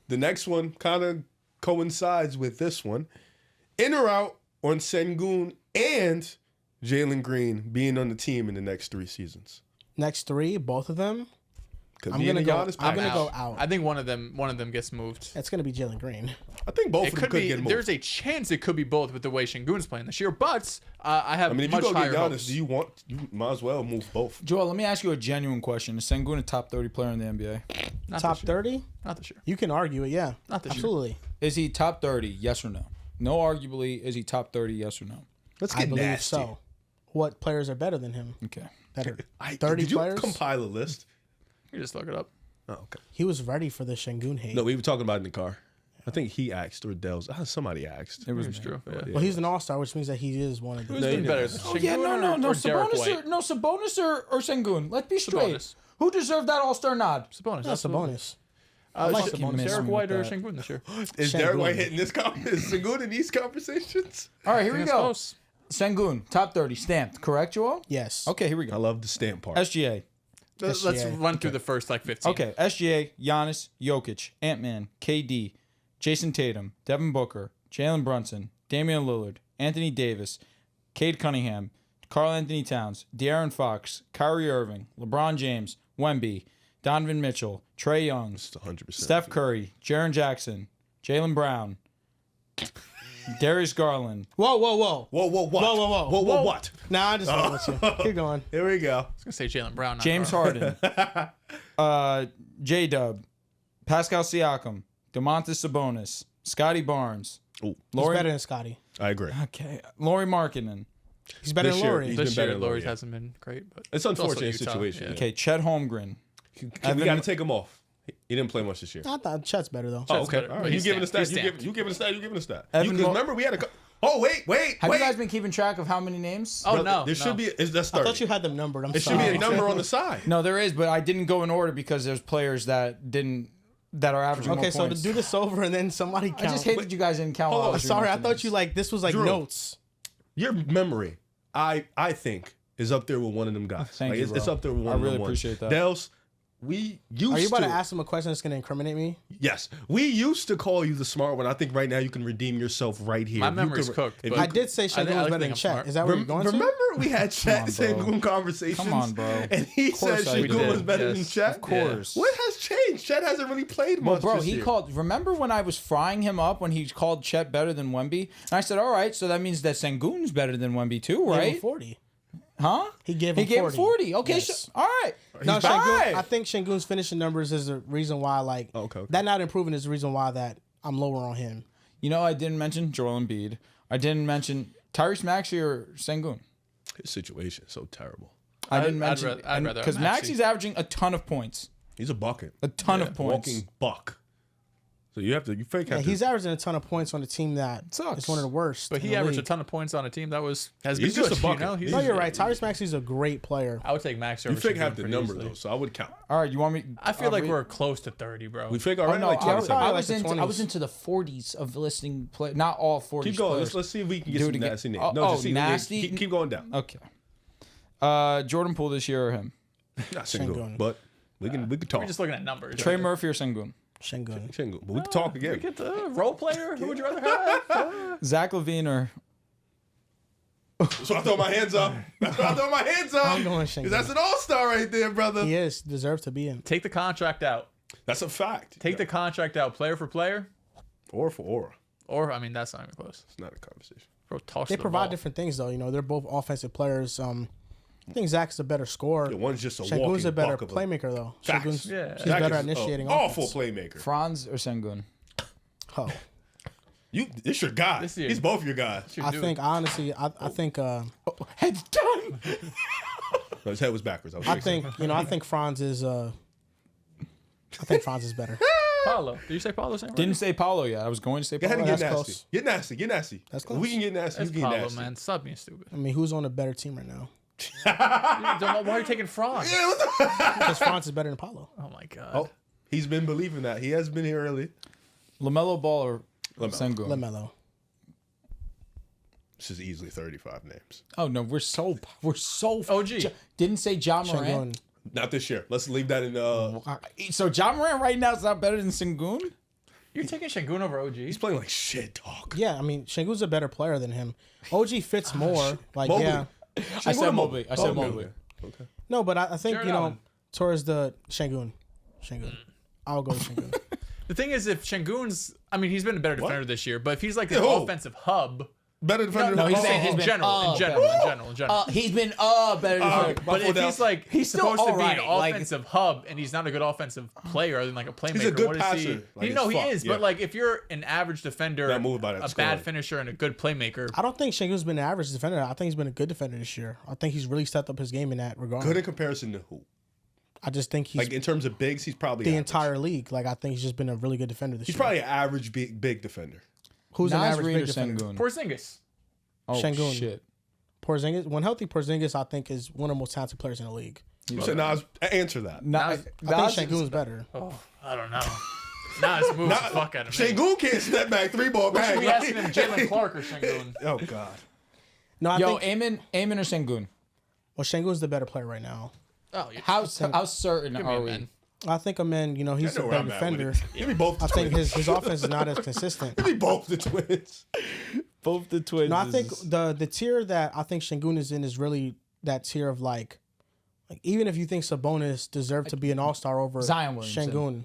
The next one kind of coincides with this one. In or out on Sengun and Jalen Green being on the team in the next 3 seasons? Next 3, both of them. I'm gonna go out. I think one of them gets moved. It's gonna be Jalen Green. I think both It of them could be. get moved. There's a chance it could be both with the way Şengün's playing this year, but I have I mean, if much you go higher get Giannis, hopes. you might as well move both. Joel, let me ask you a genuine question. Is Sengun a top 30 player in the NBA? Not Top this year. 30? Not this year. You can argue it, yeah. Not this year. Absolutely. Is he top 30? Yes or no? No, arguably, is he top 30? Yes or no? Let's I get believe nasty. so. What players are better than him? Okay. That are 30 Did you players? compile a list? You just look it up. Oh, okay. He was ready for the Şengün hate. No, we were talking about it in the car. I think he asked or Dehls. Somebody asked. It was It's true. Yeah. Well, he's an all-star, which means that he is one of the. Who's been better? Şengün Yeah, no. or Derek Sabonis White? Sabonis or Sengun. Let's be straight. Sabonis. Who deserved that All-Star nod? Sabonis. That's a bonus. like fucking miss Derek him White with or that. Şengün this year. Is Şengün. Derek White hitting this is Sengun in these conversations? All right, here we It's go. close. Sengun, top 30, stamped. Correct, Joel? Yes. Okay, here we I go. love the stamp part. SGA. Let's SGA. run through the first 15. Okay, SGA, Giannis, Jokic, Ant-Man, KD, Jason Tatum, Devin Booker, Jalen Brunson, Damian Lillard, Anthony Davis, Cade Cunningham, Karl Anthony Towns, De'Aaron Fox, Kyrie Irving, LeBron James, Wemby, Donovan Mitchell, Trae Young, It's 100%. Steph Curry, Jaren Jackson, Jaylen Brown, Darius Garland. Whoa. Whoa, what? Whoa, what? Nah, I'm just fucking with you. Keep going. Here we go. I was gonna say Jalen Brown. not James Karl. Harden, J-Dub, Pascal Siakam, DeMontis Sabonis, Scotty Barnes, He's Laurie. better than Scotty. I agree. Okay, Laurie Markkinen. He's better This than year, Laurie. he's This been better year, than Laurie's Laurie. hasn't been great, but It's an also unfortunate Utah, situation. yeah. Yeah. Okay, Chet Holmgren. We got to take him off. He didn't play much this year. I thought Chet's better though. Oh, okay. better, All but right. You he's giving a stat. stamped. You giving a stat. You giving a stat. Evan Mo- Remember, we had a. Oh, wait. Have you guys been keeping track of how many names? Oh, Brother, no. There should be. That's 30. I thought you had them numbered. I'm It should sorry. be a number on the side. No, there is, but I didn't go in order because there's players that are averaging Okay, more so to points. do this over and then somebody count. I just hate that you guys didn't count. while I Oh, was sorry. I reading thought you like this was like Drew. notes. Your memory, I think, is up there with one of them guys. Thank Like, you, it's bro. up there with one I of them really ones. appreciate that. Dehls, we used Are you about to. to ask him a question that's going to incriminate me? Yes, we used to call you the smart one. I think right now you can redeem yourself right here. My You memory's can- cooked, if but you I could- did say Şengün was like better to than think I'm Chet. smart. Is that where you're going to? Remember we had Chet on, bro. Sengun conversations? Come on, bro. And he Of said course I Sengun did. was better than Yes. Chet? Of course. What has changed? Chet hasn't really played much Bro, this he year. called. Remember when I was frying him up when he called Chet better than Wemby? And I said, all right, so that means that Sengun's better than Wemby too, He gave him right? 40. Huh? He gave He him gave 40. him 40. Okay, Yes. so, all right. No, He's Şengün, fine. I think Şengün's finishing numbers is the reason why, like, Okay. that not improving is the reason why that I'm lower on him. You know, I didn't mention Joel Embiid. I didn't mention Tyrese Maxey or Sengun. His situation is so terrible. I didn't I'd mention I'd rather because have Maxey. Maxey's averaging a ton of points. He's a bucket. A ton of points. Walking buck. So you fake Yeah, have to. he's averaging a ton of points on a team that Sucks. is one of the worst. But in he the averaged a league. ton of points on a team that has been He's just good. a bucket. You know? He's- No, you're right. Tyrese Maxey's a great player. I would take Max over You fake Şengün have the pretty number easily. though, so I would count. All right, you want me? I feel I'll like read- we're close to 30, bro. We fake Oh already no, like I, 27. probably I like was the into 20s. the 40s of listing play. Not all 40s. Keep going. players. Let's see if we can get Do some it again. nasty names. Oh, No, just see nasty? Keep going down. Okay. Jordan Poole this year or him? Not Sengun, Sengun. but we can talk. We're just looking at numbers. Trey Murphy or Sengun? Şengün. Sengun, but we can talk again. Get the role player. Who would you rather have? Zach LaVine or So I throw my hands up. I throw my hands up. I'm going 'Cause Şengün. that's an all-star right there, brother. He is deserves to be in. Take the contract out. That's a fact. Take the contract out, player for player. Or for aura. Or I mean, that's not even close. It's not a conversation. Bro, toss They the provide ball. different things though. You know, they're both offensive players. I think Zach's a better scorer. The one's just a Şengün's walking a better buck of a- playmaker though. Facts. Şengün's Yeah. he's Zach better is at initiating a awful offense. playmaker. Franz or Sengun? Oh. It's your guy. This year- He's both your guys. I think honestly, I think Head's done. No, his head was backwards. I think I think Franz is better. Paulo. Did you say Paulo? Didn't say Paulo yet. I was going to say Go ahead Paulo. and get that's nasty. close. Get nasty. Get nasty. That's If close. we can get nasty. It's You can get Paulo, nasty. man. Stop being stupid. I mean, who's on a better team right now? Why are you taking Franz? Because Franz is better than Paulo. Oh my god. Oh, he's been believing that. He has been here early. LaMelo Ball or LaMelo. Sengun? LaMelo. This is easily 35 names. Oh no, we're so OG. Didn't say Ja Morant. Şengün. Not this year. Let's leave that in. So Ja Morant right now is not better than Sengun. You're taking Sengun over OG? He's playing like shit, dog. Yeah, I mean, Şengün's a better player than him. OG fits more. Like, Mobley. yeah. I said Mobley. I said Mobley. Okay. No, but I think, Jared you know, Allen. towards the Şengün. I'll go with Şengün. The thing is, if Şengün's, I mean, he's been a better defender this year, but if he's like the who? offensive hub, Better defender. No, than he's saying in been general, in general. He's been better than But if he's like He's still supposed to be an alright, like- offensive hub and he's not a good offensive player other than like a playmaker, He's a good what is he? passer. Like, You know as he fuck, is, yeah. but like if you're an average defender, Not moved by that a scoring. bad finisher, and a good playmaker, I don't think Şengün's been an average defender. I think he's been a good defender this year. I think he's really stepped up his game in that regard. Good in comparison to who? I just think he's Like in terms of bigs, he's probably the average. entire league. Like, I think he's just been a really good defender this He's year. probably an average big defender. Who's an Nas average Reed or big defender? Sengun? Porzingis. Oh, Şengün. shit. Porzingis. When healthy, Porzingis, I think, is one of the most talented players in the league. So Nas, answer that. I think Şengün's better. Oh, I don't know. Nas moves the fuck out of me. Şengün can't step back 3-ball Should bag. we asking him Jalen Clark or Şengün? Oh God. No, I Yo, think Amen or Sengun? well, Şengün's the better player right now. Oh, yeah. How certain Give me are a we? man. I think you know, he's I a know where better I'm at with defender. it. Give me both the I think twins. his offense is not as consistent. Give me both the twins. Both the twins. No, I think the tier that I think Şengün is in is really that tier of like even if you think Sabonis deserved to be an all-star over Zion Williamson. Şengün.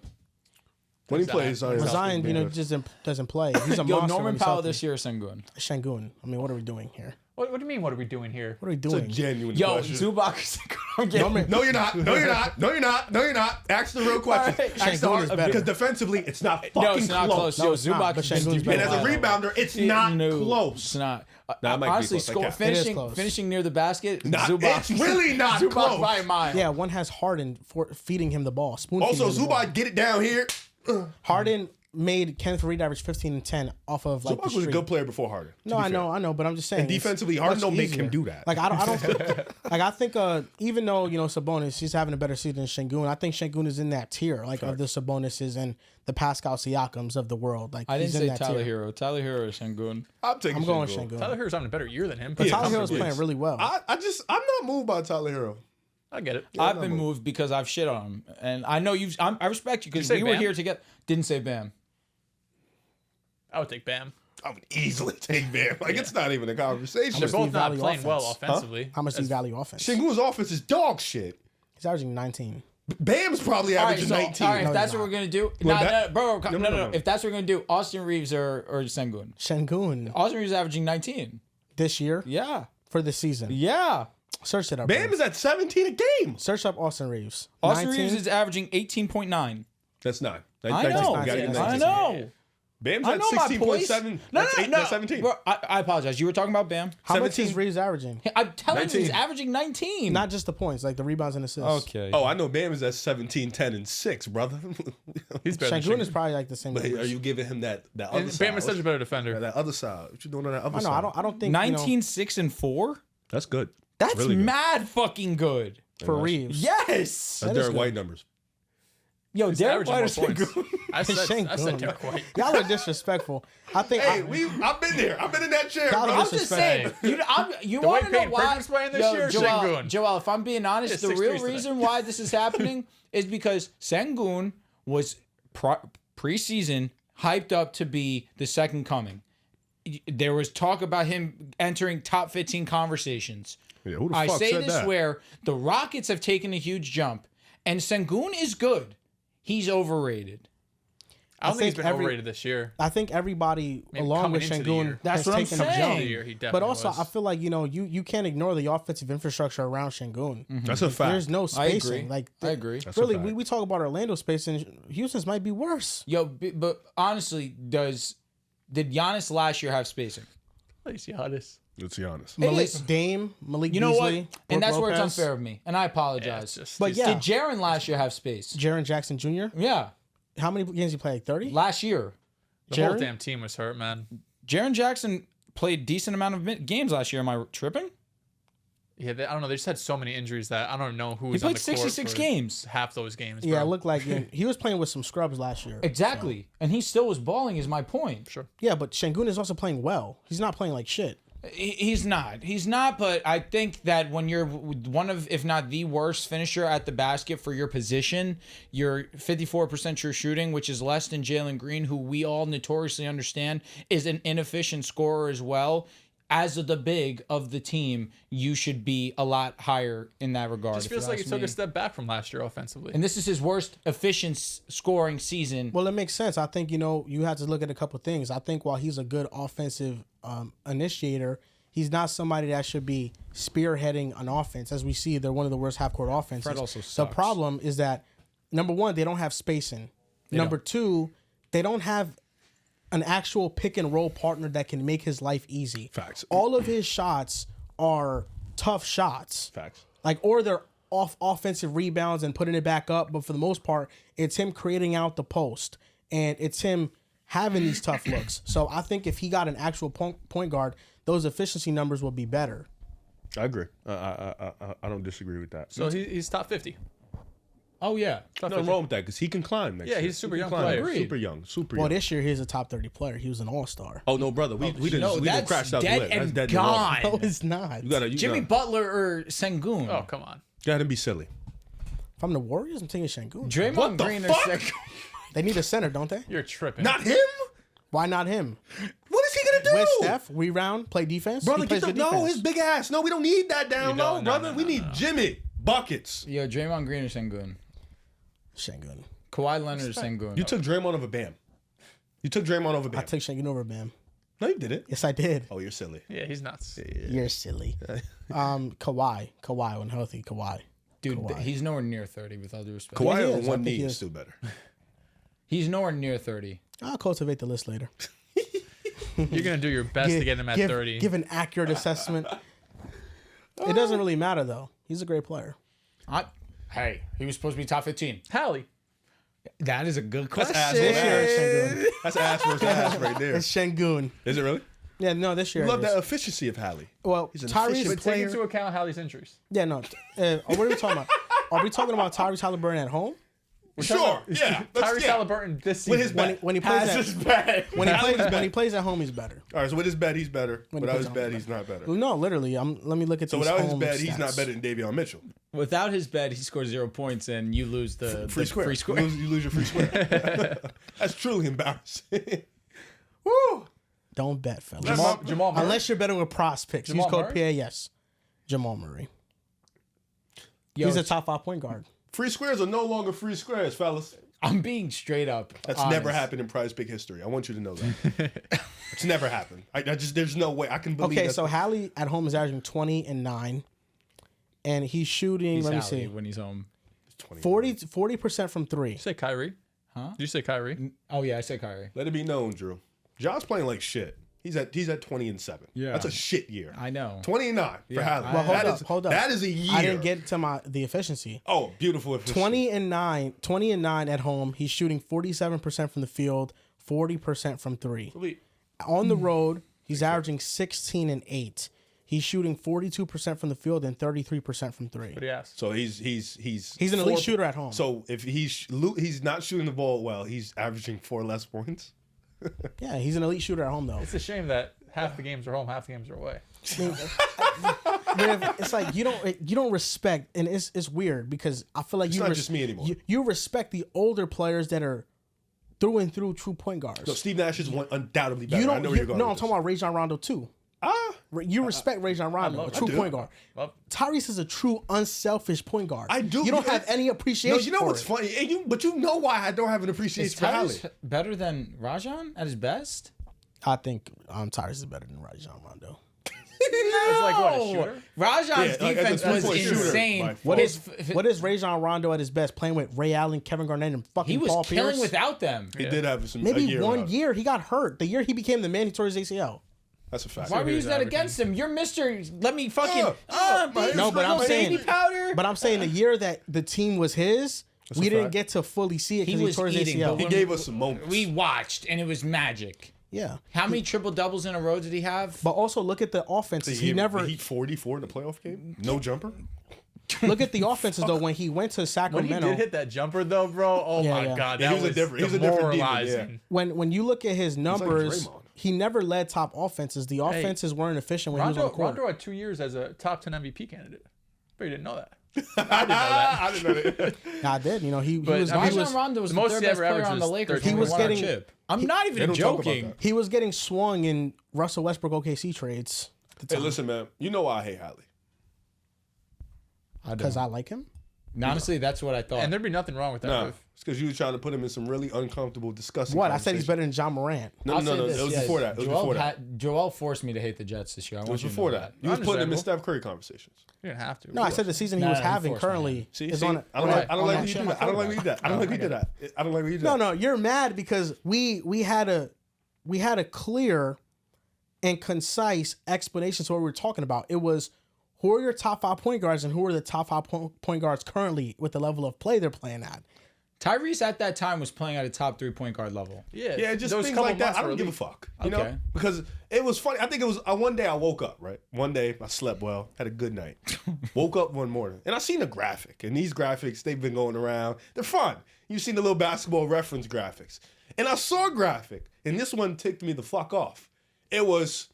When he plays, Zion, you know, just doesn't play. He's a Yo, monster. Norman when he's Powell healthy. this year or Sengun? Şengün. I mean, what are we doing here? What do you mean? What are we doing here? What are we It's a doing? genuine Yo, question. Zubac or Sengun? I'm getting Norman- No, you're not. No, you're not. No, you're not. No, you're not. Ask the real question. Alright. Ask the Şengün hard, is better. because defensively, it's not fucking No, it's not close. Yo, it's not, Zubac but is Şengün's just better. And as a wild. rebounder, it's not No, close. It's not. Nah, it might be Honestly, close. I score, can't. finishing, close. finishing near the basket. Nah, Zubac. it's really not Zubac close. by a mile. Yeah, one has Harden for feeding him the ball. Spoon Also, feeding him the ball. Zubac, get it down here. Harden made Kenneth Reed average 15 and 10 off of like Zubac the was a street. good player before Harden. No, I know, but I'm just saying. And it's defensively, Harden much don't make easier. him do that. Like I don't like I think even though you know Sabonis, he's having a better season than Şengün. I think Şengün is in that tier, like of the Sabonises and the Pascal Siakams of the world. Like I didn't he's in say that Tyler tier. Hero. Tyler Hero or Sengun? I'm taking I'm going Şengün. Şengün. Tyler Hero's having a better year than him. But Yeah, Tyler Hero's comfortably. playing really well. I'm not moved by Tyler Hero. I get it. I've been moved because I've shit on him, and I know you've. I respect you because Did you say we were Bam? here together. Didn't say Bam. I would take Bam. I would easily take Bam. Like it's not even a conversation. They're do both you not value playing well offense? offensively. How much do you value offense? Şengün's offense is dog shit. He's averaging 19. Bam's probably All right, averaging so 19. all right, if No, that's he's what we're not. gonna do, Well, no, that- bro, no, no. If that's what we're gonna do, Austin Reeves or Sengun. Şengün Austin Reeves is averaging 19. this year Yeah, for the season. yeah. Search it up. Bam bro. is at 17 a game. Search up Austin Reeves. Austin 19? Reeves is averaging 18.9. That's 9. I know. You gotta get That's I 19. know. Bam's I at know my points. 16.7. No, That's no, eight- no. That's 17. Bro, I apologize. You were talking about Bam. How much 17? is Reeves averaging? I'm telling you, he's 19. averaging 19. Not just the points, like the rebounds and assists. okay. Oh, I know Bam is at 17, 10, and 6, brother. He's better Şengün than is probably like the same. But as are Reeves. you giving him that other And side? Bam is such a better defender. That other side. What you doing on that other I know. side? I don't think 19, 6, and 4? That's good. That's really good. mad fucking good. for Reeves. Yes. That's That is Derek good. White numbers. Yo, He's Derek averaging White more is points. I said Şengün. Derek White. Y'all are disrespectful. I think. Hey, I've been there. I've been in that chair, Y'all bro. are I'm just saying. You The want way to know Peyton why? Pritchard's playing this year, Joel, Şengün. Joel, if I'm being honest, Yeah, the 6 real threes today. reason why this is happening is because Sengun was preseason hyped up to be the second coming. There was talk about him entering top 15 conversations. Yeah, who the I fuck say said this that? where the Rockets have taken a huge jump, and Sengun is good. He's overrated. I don't think he's think been every- overrated this year. I think everybody, Maybe along coming with into the Şengün, year. That's has what I'm taken a saying. jump. The year he But definitely also, was. I feel like you can't ignore the offensive infrastructure around Şengün. That's a fact. There's no I spacing. agree. Like I agree. That's a really, fact. we talk about Orlando spacing. Houston's might be worse. Yo, but honestly, did Giannis last year have spacing? Please, Giannis. Let's be honest. Malik is. Dame, Malik You know Beasley, what? And that's where it's Lopez. unfair of me, and I Yeah, apologize. it's just, But he's- yeah. Did Jaren last year have space? Jaren Jackson Jr. Yeah, How many games he played? 30. last year. the whole Jaren? damn team was hurt, man. Jaren Jackson played decent amount of games last year. Am I tripping? Yeah, I don't know. They just had so many injuries that I don't know who He was on played the court 66 for games. half those games. Yeah, it bro. looked like he was playing with some scrubs last year. Exactly, and he still was balling. Is my point. Sure. Yeah, but Şengün is also playing well. He's not playing like shit. He's not, but I think that when you're one of, if not the worst finisher at the basket for your position, you're 54% true shooting, which is less than Jalen Green, who we all notoriously understand is an inefficient scorer as well. As the big of the team, you should be a lot higher in that regard. Just feels like he took a step back from last year offensively. And this is his worst efficient scoring season. Well, it makes sense. I think, you have to look at a couple of things. I think while he's a good offensive initiator, he's not somebody that should be spearheading an offense. As we see, they're one of the worst half-court offenses. Fred also sucks. The problem is that, number one, they don't have spacing. Number two, they don't have an actual pick-and-roll partner that can make his life easy. Facts. All of his shots are tough shots. Facts. Or they're off offensive rebounds and putting it back up. But for the most part, it's him creating out the post. And it's him having these tough looks. So I think if he got an actual point guard, those efficiency numbers would be better. I agree. I don't disagree with that. So he's top 50. Oh, yeah. Nothing wrong with that because he can climb next Yeah, year. he's a super He young can climb. player. Super young. Super Well, young. this year he's a top 30 player. He was an all-star. Oh, no, brother. We didn't, no, we didn't that's crash out the dead list. That's and dead gone. No, it's not. You Jimmy Butler or Sengun? Oh, come on. gotta be silly. If I'm the Warriors, I'm taking Sengun. Draymond What the Green or fuck? Sengun? They need a center, don't they? You're tripping. Not him? Why not him? What is he gonna do? With Steph, rebound, play defense. Brother, He plays good no, defense. his big ass. No, we don't need that down No, low, no, brother. no, we no, need no. Jimmy buckets. Yo, Draymond Green or Sengun? Sengun. Kawhi Leonard or Sengun? You took Draymond over Bam. You took Draymond over Bam. I took Sengun over Bam. No, you didn't. Yes, I did. Oh, you're silly. Yeah, he's nuts. You're silly. Kawhi when healthy. Kawhi. Dude, Kawhi. he's nowhere near 30 with all due respect. Kawhi he on is. I one think knee he is is. still better. He's nowhere near 30. I'll cultivate the list later. You're gonna do your best to get him at 30. Give an accurate assessment. It doesn't really matter though. He's a great player. Hey, he was supposed to be top 15. Hallie. That is a good question. ass This year it's Sengun. That's ass versus ass right there. It's Sengun. Is it really? Yeah, no, this year. I love it is. that efficiency of Hallie. Well, He's an Tyrese. efficient Take player. into account Hallie's injuries. Yeah, no. What are we talking about? Are we talking about Tyrese Haliburton at home? Sure. Yeah. Tyrese Haliburton this season. With his bet. When he plays has at, his bed. when he plays at home, he's better. All right. So with his bet, he's better. When he Without plays his at bet, home, he's not better. No, literally. Let me look at So these without his home bet, he's stats. not better than Davion Mitchell. Without his bet, he scores 0 points and you lose the Free square. Free square. You lose your free square. That's truly embarrassing. Woo! Don't bet, fellas. Jamal Murray. Unless you're betting with prospects. Jamal Use code Murray? PAS. Jamal Murray. Yo, He's a top 5 point guard. Free squares are no longer free squares, fellas. I'm being straight up. That's honest. never happened in Prize Pick history. I want you to know that. It's never happened. I just there's no way I can believe. Okay, that. so Hallie at home is averaging 20 and 9. And he's shooting, He's let me Hallie see, when he's home. 40% from 3. Did you say Kyrie? Huh? Did you say Kyrie? Oh, yeah, I said Kyrie. Let it be known, Drew. John's playing like shit. He's at 20 and 7. Yeah. That's a shit year. I know. 20 and 9 for Yeah, Hallie. Well, hold up. That is a year. I didn't get to the efficiency. Oh, beautiful efficiency. 20 and 9 at home. He's shooting 47% from the field, 40% from 3. Elite. On the road, he's averaging 16 and 8. He's shooting 42% from the field and 33% from 3. But he asked. So he's He's an elite shooter at home. So if he's not shooting the ball well, he's averaging 4 less points. Yeah, he's an elite shooter at home though. It's a shame that half the games are home, half the games are away. It's like you don't respect, and it's weird because I feel like It's you not just me anymore. You respect the older players that are through and through true point guards. No, Steve Nash is undoubtedly better. You I don't. know where you're going. No, I'm with talking about Rajon Rondo too. You respect Rajon Rondo, a true do. point guard. Well, Tyrese is a true unselfish point guard. I do. You don't Yeah. have any No, appreciation. you know for what's it. funny? But you know why I don't have an Is appreciation for Hallie. Tyrese better than Rajon at his best? I think Tyrese is better than Rajon Rondo. it's like what, a shooter? Rajon's Yeah, like, as a defense was three-point shooter, insane. by far. What is Rajon Rondo at his best? Playing with Ray Allen, Kevin Garnett, and fucking He was Paul killing Pierce. without them. He did have some. a Maybe year one out. year he got hurt. The year he became the man, he tore his ACL. That's a fact. Why would you use that averaging. against him? You're Mr. Let me fucking. No, but I'm baby saying- powder. But I'm saying the year that the team was his, we a didn't fact. get to fully see it He because he was tore his eating, ACL. but He when gave us some moments. we watched, and it was magic. Yeah, How many triple doubles in a row did he have? but also look at the offenses. He never He 44 in the playoff game. No jumper. look at the offenses though. When he went to When he Sacramento, did hit that jumper though, bro, oh Yeah, my yeah. god, Yeah, that he was a was different- he was a different demon, demoralizing. when you look at his It's like numbers, Draymond. he never led top offenses. The offenses weren't efficient when he was on the court. Rondo had 2 years as a top 10 MVP candidate. But you didn't know that. I didn't know that. Nah, I did. You know, he was Rajon Rondo was the most third he best ever player averaged on the was Lakers. 13. When He was won our getting- chip. I'm not They even don't talk about joking. that. he was getting swung in Russell Westbrook OKC trades at the Hey, time. listen, man. You know why I hate Hallie. Because I like him. Honestly, that's what I thought. And there'd be nothing wrong with that. Nah, Riff. it's because you were trying to put him in some really uncomfortable, disgusting. What? I said he's conversations. better than John Morant. No, I'll no, say no. this, It was yes. before that. It was before that. Joel forced me to hate the Jets this year. It was before that. You was putting him in Steph Curry conversations. You didn't have to. No, I said the season he Nah, was he having forced me. currently See, is see? on. I don't like when you do that. I don't like when you do that. I don't like when you do that. I don't like when you do that. No, you're mad because we had a clear and concise explanation to what we were talking about. It was who are your top 5 point guards and who are the top 5 point guards currently with the level of play they're playing at. Tyrese at that time was playing at a top 3 point guard level. Yeah, just those things couple like that. months I were don't give a elite. fuck. You Okay. know? Because it was funny. I think it was one day I woke up, right? One day I slept well, had a good night. Woke up one morning and I seen a graphic. And these graphics, they've been going around. They're fun. You've seen the little basketball reference graphics. And I saw a graphic, and this one ticked me the fuck off. It was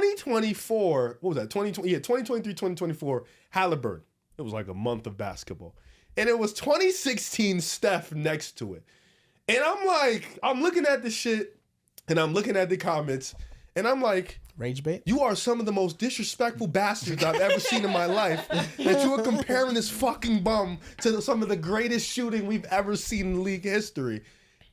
2024, what was that? 2023, 2024, Haliburton. It was like a month of basketball. And it was 2016 Steph next to it. And I'm like, I'm looking at the shit, and I'm looking at the comments, and I'm like, Rage bait. you are some of the most disrespectful bastards I've ever seen in my life. That you are comparing this fucking bum to some of the greatest shooting we've ever seen in league history.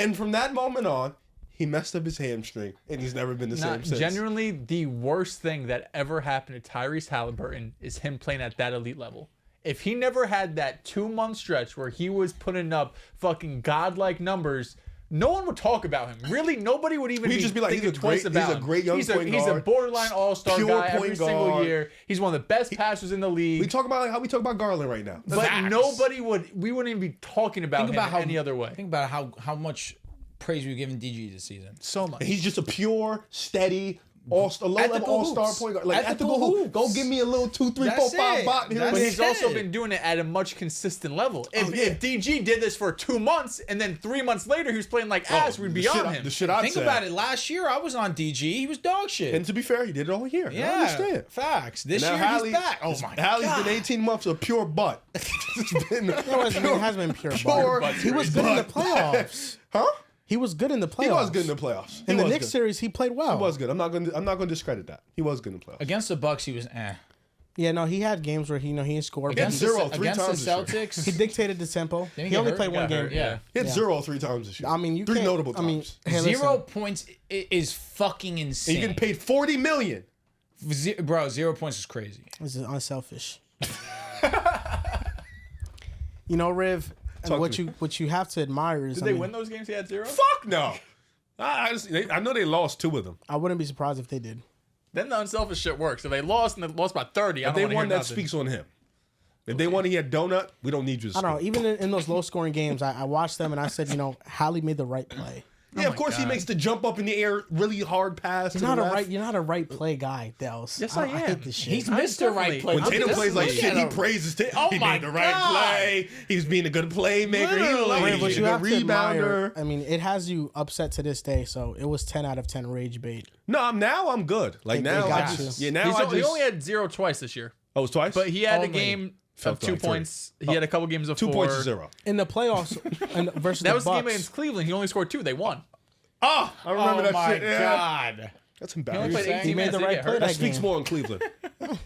And from that moment on, he messed up his hamstring, and he's never been the same since. Genuinely, the worst thing that ever happened to Tyrese Haliburton is him playing at that elite level. If he never had that 2-month stretch where he was putting up fucking godlike numbers, no one would talk about him. Really, nobody would even We'd just be like, thinking he's a twice great- about he's a him. great young point He's a guard. borderline all-star Pure guy point every single guard. year. He's one of the best passers in the league. We talk about how we talk about Garland right now. but Facts. we wouldn't even be talking about him any other way. Think about how much praise we've given DG this season. So much. He's just a pure, steady, low-level Ethical all-star hoops. point guard. Like Ethical ethical hoop. hoops. Go give me a little 2, 3, 4, That's 5 it. bot. Here That's But we he's go. also been doing it at a much consistent level. If DG did this for 2 months and then 3 months later he was playing like ass, we'd be on him. The shit I'd Think say. about it. Last year, I was on DG. He was dog shit. And to be fair, he did it all year. I understand. Facts. This Now year, Hallie- he's back. Oh, my Hallie's God. been 18 months of pure butt. It's been It has been pure pure butt. He was good in the playoffs. Huh? He was good in the playoffs. He was good in the playoffs. In He the was Knicks good. series, he played well. He was good. I'm not going to discredit that. He was good in the playoffs. Against the Bucks, he was eh. Yeah, no, he had games where he didn't score. But Against he, zero 3 Against times the this year. Celtics, he dictated the tempo. Didn't He get only hurt? played one Got game. hurt, yeah. He had Yeah. 0 3 times this year. I mean, you 3 can't- notable times. I mean, hey, 0 listen, points is fucking And insane. you getting paid $40 million. Bro, 0 points is crazy. this is unselfish. You know, Riv, and Talk what to me. what you have to admire is Did they win those games he had 0? Fuck no. I know they lost 2 of them. I wouldn't be surprised if they did. Then the unselfish shit works. If they lost and they lost by 30, I If don't they want won, to that hear nothing. speaks on him. If they won, he had donut. We don't need you to I don't know. score. Even in those low scoring games, I watched them and I said, Hallie made the right play. Yeah, of course he makes the jump up in the air, really hard pass. You're to not the a left. right. You're not a right play guy, Dehls. Yes, I I am. hate this shit. He's I'm Mr. Right definitely- Play. When I'm Tatum plays like definitely- shit, he praises Tatum. Oh He my made the right God. play. He's being a good playmaker. Literally. But He's you a have good to admire. rebounder. I mean, it has you upset to this day. So it was 10 out of 10 rage bait. No, now I'm good. Like They now, I got just you. now I He just. only had 0 twice this year. Oh, it was twice. But he had a Only. game Felt of 2 like 3. points. He had a couple games of 2 4. points to 0. In the playoffs and versus That the was the game Bucks. against Cleveland. He only scored 2. They won. Oh, I remember that my shit. Yeah. God. That's He only embarrassing. played 18 He made minutes. the They right get play hurt. that That speaks game. more on Cleveland.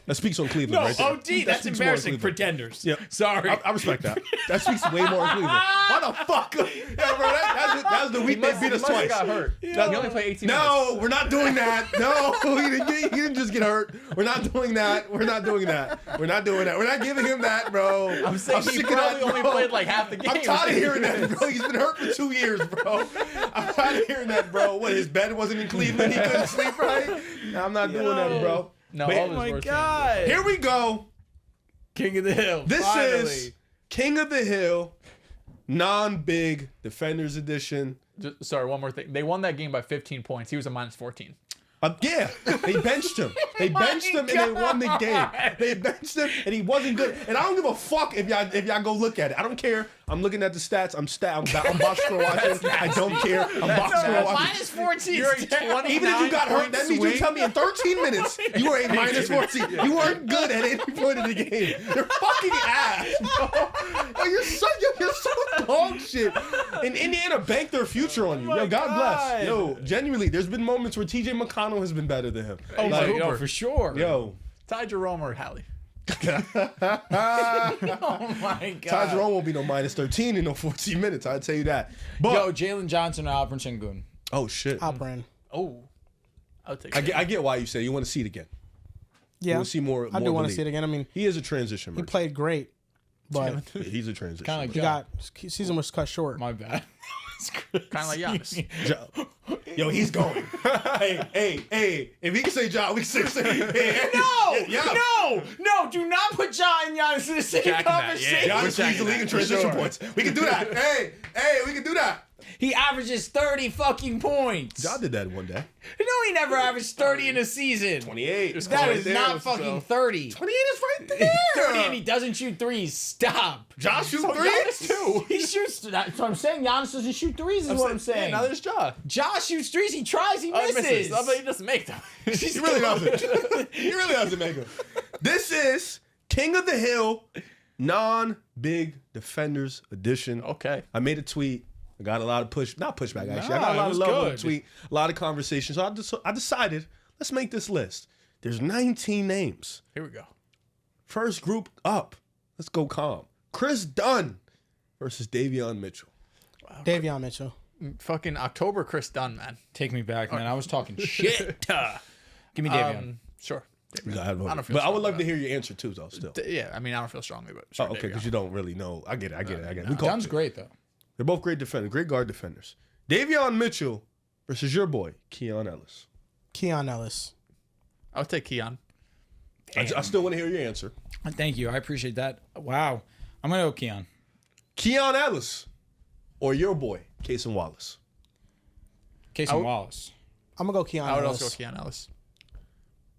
That speaks on Cleveland No, right there. OD, That that's speaks more on embarrassing. Cleveland. Pretenders. Yeah. Sorry. I respect that. That speaks way more on Cleveland. Why the fuck? Yeah, bro, that was the week they beat us He twice. got hurt. He only played 18 minutes. No, we're not doing that. No, he didn't just get hurt. We're not doing that. We're not doing that. We're not doing that. We're not giving him that, bro. I'm saying he sick of probably that, only bro. played like half the game. I'm tired of hearing that, bro. He's been hurt for 2 years, bro. I'm tired of hearing that, bro. What, his bed wasn't in Cleveland? He couldn't sleep right? Nah, I'm not doing that, bro. No, But- all Oh his my worst God. Here we go. King of the Hill. This finally. is King of the Hill, non-big Defenders Edition. Sorry, one more thing. They won that game by 15 points. He was a minus 14. Yeah, they benched him. They benched him and they won the game. They benched him and he wasn't good. And I don't give a fuck if y'all go look at it. I don't care. I'm looking at the stats. I'm box score watching. I don't care. I'm box score watching. Minus 14. You're a 29 Even if you got hurt, that means you swing. tell me in 13 minutes you were a minus 14. You weren't good at any point of the game. You're fucking ass, bro. Yo, you're so dog shit. And Indiana banked their future on you. Yo, God bless. Yo, genuinely, there's been moments where TJ McConnell has been better than him. Oh, Like, yo, for sure. yo, Ty Jerome or Hallie. Oh my God. Ty Jerome won't be no minus 13 in no 14 minutes. I'll tell you that. But Yo, Jalen Johnson or Alperen Sengun? oh shit, Alperen. Oh, I'll take. I get why you say you want to see it again. You Yeah, want to see more. I do want to see it again. I mean, He is a transition. he merchant. played great, but Yeah, he's a transition. Kind of like he Ja. got season was cut short. My bad. Kind of like Giannis. Yo, he's going. hey. If he can say Ja, we can say hey. No, do not put Ja and Giannis in the same Jacking that, conversation. yeah. Giannis leads the league in transition points. We can do that. Hey, we can do that. He averages 30 fucking points. Ja did that one day. No, he never averaged 30 in a season. 28. That right is there, not fucking 30. 28 is right there. 30 and he doesn't shoot threes. Stop. Ja shoot So three. Giannis too. He shoots. That's what I'm saying. Giannis doesn't shoot threes. Is what I'm saying. Yeah, now there's Ja. Josh shoots threes. He tries. He Oh, he misses. But he doesn't make them. He really doesn't. He really doesn't make him. This is King of the Hill, non-big defenders edition. Okay. I made a tweet. I got a lot of pushback actually. I Nah, got a it lot of was love on the good. tweet, a lot of conversation. So I decided, let's make this list. There's 19 names. Here we go. First group up. Let's go calm. Chris Dunn versus Davion Mitchell. Davion Mitchell. Fucking October Chris Dunn, man. Take me back, man. I was talking shit. Give me Davion. Sure. I don't feel but I would strong love about to hear your answer too, though. Still. Yeah, I mean, I don't feel strongly, but Oh, sure. okay, there because you you don't really know. I get it. We Dunn's call great though. They're both great defenders, great guard defenders. Davion Mitchell versus your boy, Keon Ellis. Keon Ellis. I'll take Keon. I still want to hear your answer. Thank you. I appreciate that. Wow. I'm gonna go Keon. Keon Ellis or your boy, Cason Wallace. Casey Wallace. I'm gonna go Keon I would Ellis. also go Keon Ellis.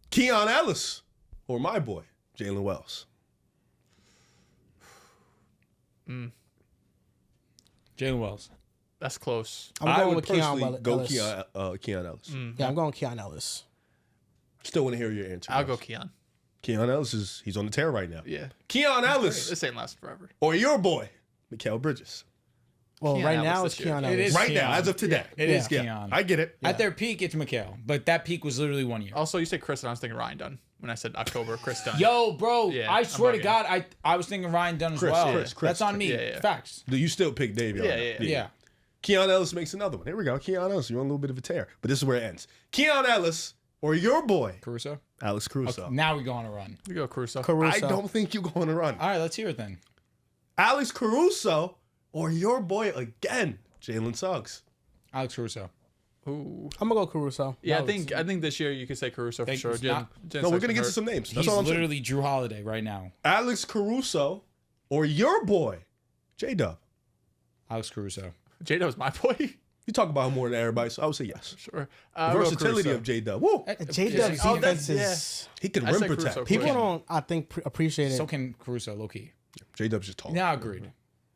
Keon Ellis or my boy, Jalen Wells. Jalen Wells. That's close. I'm I going would with Keon personally go Ellis. Keon Ellis. Yeah, I'm going Keon Ellis. Still want to hear your answer. I'll go guys. Keon. Keon Ellis he's on the tear right now. Yeah. Keon Ellis This ain't lasting forever. or your boy, Mikal Bridges. Well, Keon right Ellis now this it's year. Keon It Ellis. is Right Keon. now, as of today. It is Keon. I get it. At their peak, it's Mikal, but that peak was literally 1 year. Also, you said Chris, and I was thinking Ryan Dunn when I said October Chris Dunn. Yo, bro, Yeah, I I'm swear to bugging. God, I was thinking Ryan Dunn as Chris, well. Chris, That's on me. Yeah, yeah. Facts. Do you still pick Davion? Yeah. Yeah. Keon Ellis makes another one. Here we go. Keon Ellis, you're on a little bit of a tear. But this is where it ends. Keon Ellis or your boy, Caruso. Alex Caruso. Now we go on a run. We go Caruso. Caruso. I don't think you're going to run. All right, let's hear it then. Alex Caruso or your boy again, Jalen Suggs. Alex Caruso. Ooh. I'm gonna go Caruso. Yeah, No, I think this year you could say Caruso for Thank- sure. it's not- No, we're going to get to some names. That's He's all I'm saying. literally Drew Holiday right now. Alex Caruso or your boy, J-Dub. Alex Caruso. J was my boy. You talk about him more than everybody, so I would say yes. Sure. Versatility of J-Dub. Woo. J Dub's Oh, defense that's- is. He can I rim say protect. Caruso. People Yeah. don't, I think, appreciate it. So can Caruso, low key. J-Dub's just tall. Yeah, agreed.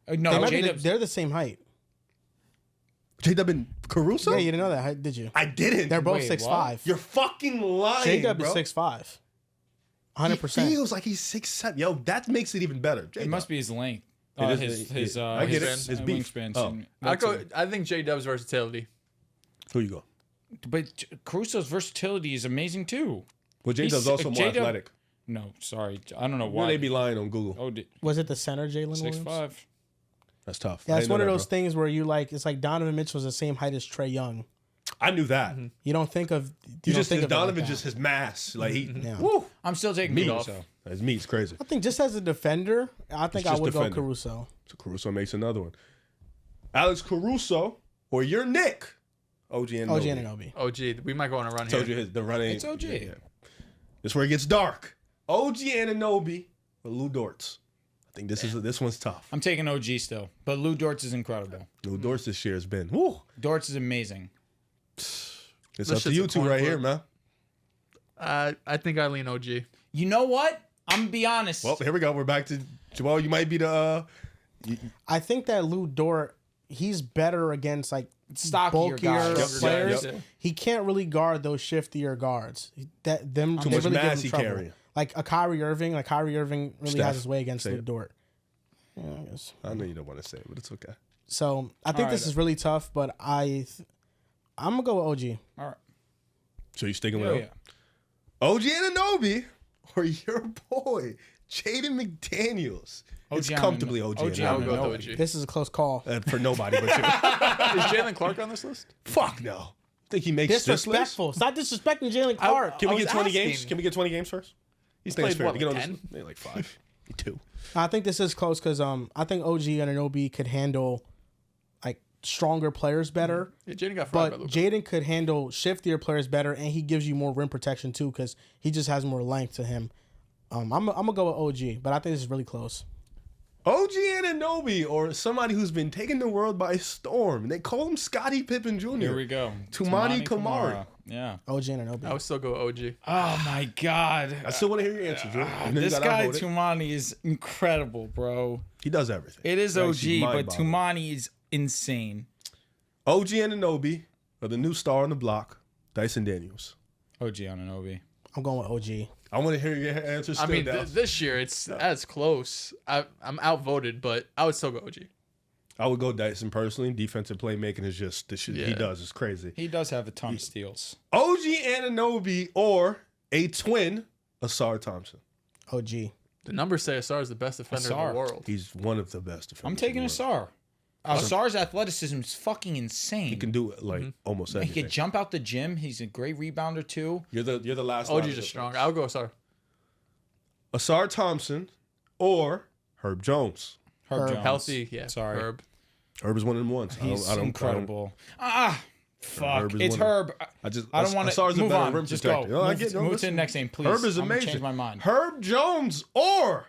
They No, might be J-Dub's. they're the same height. J-Dub and Caruso? Yeah, you didn't know that, did you? I didn't. They're both Wait, 6'5". You're fucking lying, J Dub bro. is 6'5". He 100%. feels like he's 6'7". Yo, that makes it even better. It must be his length. It His is- I get it. his His beef. wingspan. Oh. I think J Dub's versatility. Who you go? But Caruso's versatility is amazing too. Well, J-Dub's He's- also more J-Dub- athletic. No, sorry, I don't know Why why. they be lying on Google? Oh, Was it the center, Jalen Williams? 6'5". That's tough. Yeah, I it's didn't one of know those that, things where you like. It's like Donovan Mitchell's the same height as Trae Young. bro. I knew that. You don't think of. You don't just think his of it like Donovan that. just his mass. Like he. Yeah. Woo. I'm still taking Me. Caruso. His meat's crazy. I think just as a defender, I think I just would go defender. Caruso. So Caruso makes another one. Alex Caruso or your Nick. OG and OG Anunoby. Oh, gee, we might go on a run Told here. you the running. It's OG. Yeah. This is where it gets dark. OG Anunoby or Lou Dortz. I think this one's tough. I'm taking OG still, but Lou Dortz is incredible. Lou Dortz this year has been. Woo. Dortz is amazing. It's This up to shit's you a two coin right flip. here, man. I think I lean OG. You know what? I'm gonna be honest. Well, here we go. We're back to Joel. You might be the. I think that Lou Dort, he's better against like Stockier bulkier guys. players. Yep. He can't really guard those shiftier guards. Them Too they much really give mass him he trouble. carrying. Like a Kyrie Irving. Like Kyrie Irving really Steph. has his way against Say Lou it. Dort. Yeah, I guess. I know you don't want to say it, but it's okay. So I think this is really tough, but I'm gonna go with OG. All right. So you sticking Yeah, with yeah. OG Anunoby or your boy Jaden McDaniels? It's OG comfortably OG. OG I would Anunoby. go with OG. This is a close call. For nobody but you. Is Jalen Clark on this list? Fuck no. Think he makes this list? Disrespectful. Stop disrespecting Jalen Clark. Can we I get was 20 asking. games? Can we get 20 games first? He's Think it's played fair what, to get like on 10? this- maybe like 5, 2. I think this is close because I think OG Anunoby could handle like stronger players better. Yeah, Jaden got fried by But Luka. Jaden could handle shiftier players better, and he gives you more rim protection too because he just has more length to him. I'm gonna go with OG, but I think this is really close. OG Anunoby or somebody who's been taking the world by storm. They call him Scottie Pippen Jr. Here we go. Tumani Kamara. Yeah. OG Anunoby. I would still go OG. Oh my God. I still want to hear your answer, Drew. I know you This got guy outvoted. Tumani is incredible, bro. He does everything. It is He's OG, actually but mind-boggling. Tumani is insane. OG Anunoby or the new star on the block, Dyson Daniels. OG Anunoby. I'm going with OG. I want to hear your answer still. I mean, Dehls. this year that's close. I'm outvoted, but I would still go OG. I would go Dyson personally. Defensive playmaking is just the shit he Yeah. does is crazy. He does have a ton of steals. OG Anunoby or a twin, Asar Thompson. OG. The numbers say Asar is the best defender in Asar. the world. He's one of the best defenders. I'm taking in the world. Asar. Asar's athleticism is fucking insane. He can do like almost He everything. could jump out the gym. He's a great rebounder too. You're the last. OG's line of just strong. defense. I would go Asar. Asar Thompson or Herb Jones. Herb Jones. Healthy, yeah. Sorry. Herb. Herb is one of them ones. He's I don't- incredible. Fuck. Herb is It's one of- Herb. I just I don't want to Asar's a move better on. rim Just protector. go. No, I Move, get- no, move to listen. the next name, please. Herb is I'm gonna amazing. change my mind. Herb Jones or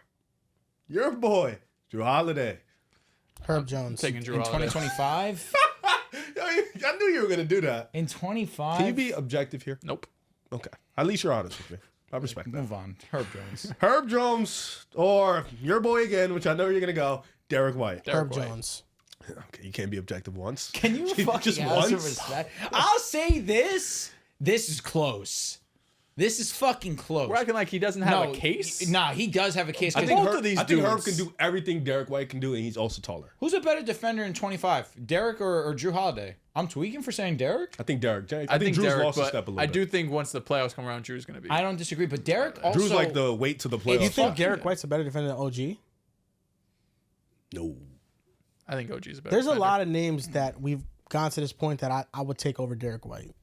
your boy Drew Holiday. Herb Jones. Taking Drew In Holiday. 2025? I knew you were gonna do that. In 25? Can you be objective here? Nope. Okay. At least you're honest with me. I respect that. Move on. Herb Jones. Herb Jones or your boy again, which I know you're gonna go, Derek White. Herb White. Jones. Okay, you can't be objective once. Can you fucking Just have some once? respect? I'll say this. This is close. This is fucking close. We're acting like he doesn't have a case. Nah, he does have a case. I 'cause think, both Herb, of these I think Herb dudes- can do everything Derek White can do, and he's also taller. Who's a better defender in 25? Derek or Drew Holiday? I'm tweaking for saying Derek. I think Derek. I think Drew's Derek, lost a but step a little I bit. do think once the playoffs come around, Drew's going to be. I don't disagree, but Derek also. Drew's like the wait to the playoffs. You think Fuck Derek yeah. White's a better defender than OG? No. I think OG's a better There's a defender. lot of names that we've gone to this point that I would take over Derek White.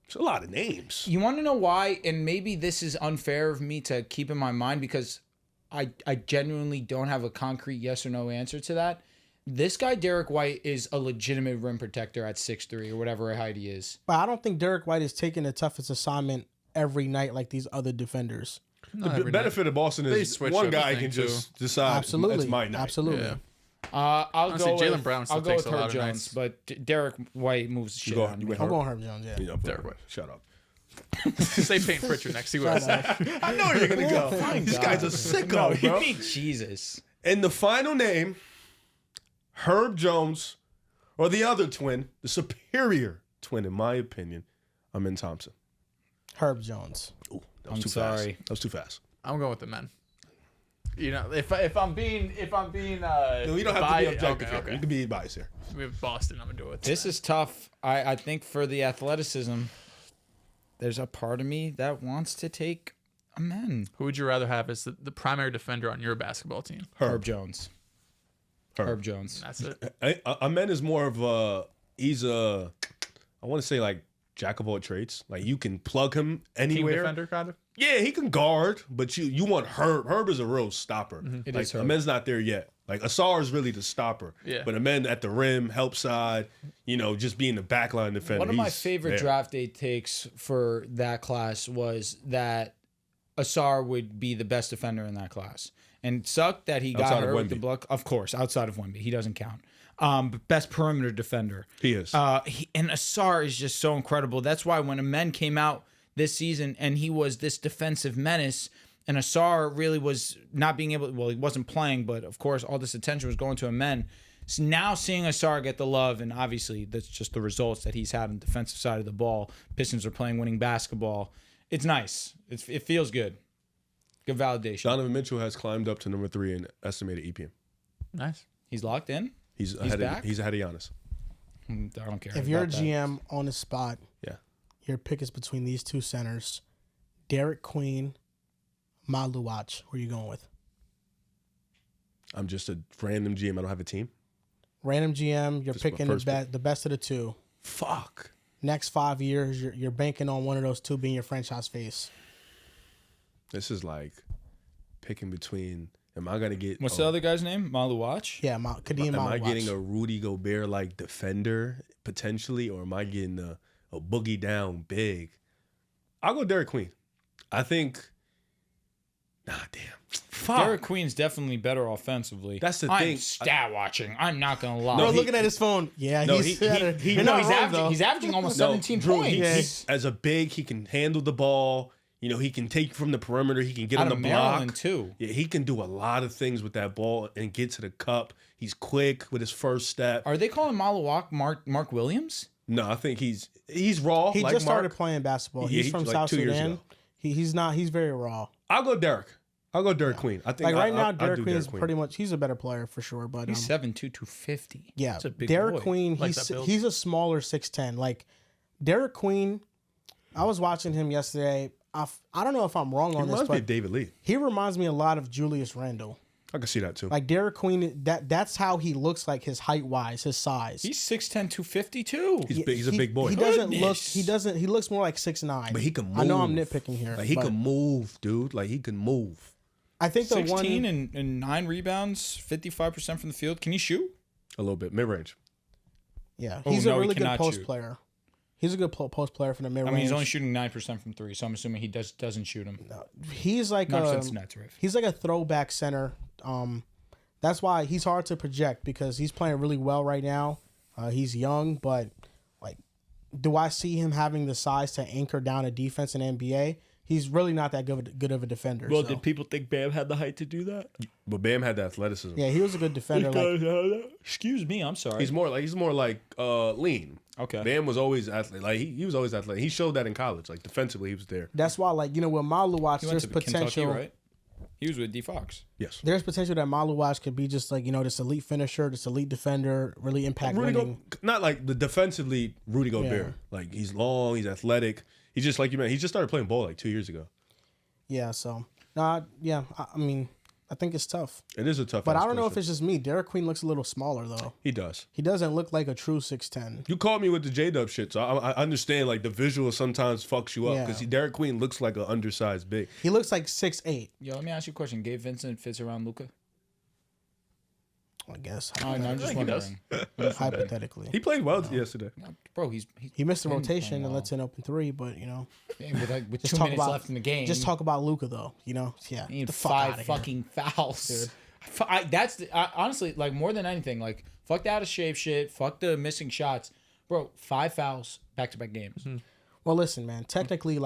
It's a lot of names. You want to know why? And maybe this is unfair of me to keep in my mind because I genuinely don't have a concrete yes or no answer to that. This guy, Derek White, is a legitimate rim protector at 6'3" or whatever height he is. But I don't think Derek White is taking the toughest assignment every night like these other defenders. Not The every benefit of Boston They is switch one guy everything, can just decide Absolutely. it's my night. Absolutely. Yeah. I'll Honestly, go Jalen with, Brown still I'll go takes with a lot Herb of Jones, nights. but Derek White moves the You shit go. out of You me. went I'm Herb. going Herb Jones, yeah. Yeah, Derek White. Shut up. Say Peyton Pritchard next. See what I say. I know you're gonna go. Fine, This guy's a God. sicko, No, you bro. need Jesus. And the final name, Herb Jones, or the other twin, the superior twin, in my opinion, Amen Thompson. Herb Jones. Ooh, that was I'm too sorry. fast. That was too fast. I'm going with the men. You know, if I'm being No, you don't have to be objective here. Okay. You can be biased here. We have Boston. I'm gonna do it. This is tough. I think for the athleticism, there's a part of me that wants to take a man. Who would you rather have as the primary defender on your basketball team? Herb Jones. Herb. Herb Jones. That's it. Amen is more of a, he's a, I want to say like jack of all trades. Like you can plug him Team anywhere. defender, kind of. Yeah, he can guard, but you want Herb. Herb is a real stopper. It Like is Herb. Amen's not there yet. Like Asar is really the stopper. Yeah. But Amen at the rim, help side, just being the backline defender. One of my he's favorite there. draft day takes for that class was that Asar would be the best defender in that class. And it sucked that he got Outside of hurt with the Wemby. block. Of course, outside of Wemby. He doesn't count. But best perimeter defender. He is. And Asar is just so incredible. That's why when Amen came out this season, and he was this defensive menace. And Asar really was not being able. Well, he wasn't playing, but of course, all this attention was going to Amen. So now seeing Asar get the love, and obviously that's just the results that he's had on the defensive side of the ball. Pistons are playing winning basketball. It's nice. It feels good. Good validation. Donovan Mitchell has climbed up to number 3 in estimated EPM. Nice. He's locked in. He's back? ahead of Giannis. I don't care. If you're a about that. GM on the spot, Yeah. your pick is between these two centers, Derik Queen, Maluach. Who are you going with? I'm just a random GM. I don't have a team. Random GM. You're Just my picking first pick. the best of the two. Fuck. Next 5 years, you're banking on one of those two being your franchise face. This is like picking between. Am I gonna get? What's the other guy's name? Maluach? Yeah, Khadeen Am Maluach. I getting a Rudy Gobert like defender potentially, or am I getting a boogie down big? I'll go Derek Queen. I think. Nah, damn. Fuck. Derek Queen's definitely better offensively. That's the I'm thing. stat watching. I'm not gonna lie. Bro, No, he- looking at his phone. Yeah, No, he's he- better. he- You're no, not wrong, though. he's averaging almost No, 17 Drew, points. as a big, he can handle the ball. You know, he can take from the perimeter. He can get Out on of the Maryland block. too. Yeah, he can do a lot of things with that ball and get to the cup. He's quick with his first step. Are they calling Maluach Mark Williams? No, I think he's raw. He like just started Mark. playing basketball. Yeah, He's from like South 2 years Sudan. ago. He's not. He's very raw. I'll go Derek. I'll go Derek Queen. I think Like right now, I'll Derek do Queen is Queen. pretty much. He's a better player for sure. But He's 7'2", 250. yeah, That's a big Derek boy. Queen. Like that build. He's a smaller 6'10". Like Derek Queen. I was watching him yesterday. I don't know if I'm wrong He on this, reminds me but of David Lee. he reminds me a lot of Julius Randle. I can see that too. Like Derek Queen, that's how he looks like his height wise, his size. He's 6'10", 250 too. He's big. He's a big boy. He doesn't look. Goodness. He doesn't. He looks more like 6'9". But he can I know I'm move. nitpicking here. Like he but can move, dude. Like he can move. I think the 16 one. and 9 rebounds, 55% from the field. Can he shoot? A little bit mid range. Yeah, Oh, he's no, a he really good cannot post shoot. player. He's a good post player for the mid I range. mean, he's only shooting 9% from 3, so I'm assuming he doesn't shoot him. He's like Not a. Cincinnati, right? He's like a throwback center. That's why he's hard to project because he's playing really well right now. He's young, but like, do I see him having the size to anchor down a defense in NBA? He's really not that good of a defender. so. people think Bam had the height to do that? But Bam had the athleticism. Yeah, he was a good defender. Like, Excuse me, I'm sorry. He's more like lean. Okay. Bam was always athletic. Like he was always athletic. He showed that in college. Like defensively, he was there. that's why, like, with Maluach, He went there's to potential. Kentucky, right? He was with D Fox. Yes. There's potential that Maluach could be just like this elite finisher, this elite defender, really impact winning. Not like the defensively Rudy Gobert. Yeah. Like he's long, he's athletic. He's just like you man. He just started playing ball like 2 years ago. Yeah, so I mean, I think it's tough, It is a tough. but ass I don't know if question. it's just me. Derek Queen looks a little smaller though. He does. He doesn't look like a true 6'10". You called me with the J-Dub shit, so I understand like the visual sometimes fucks you up Yeah. because Derek Queen looks like an undersized big. He looks like 6'8". Yo, let me ask you a question. Gabe Vincent fits around Luka? I guess I'm just think he does. wondering. hypothetically. He played well yesterday. Bro, he's He missed the been rotation playing and well. lets an open three, but With just 2 talk minutes about left in the game. Just talk about Luka though, Yeah, You need the fuck 5 outta here. fucking fouls. Dude. Honestly, like more than anything, like fuck the out of shape shit, fuck the missing shots, bro. 5 fouls back to back games. Well, listen, man. Technically,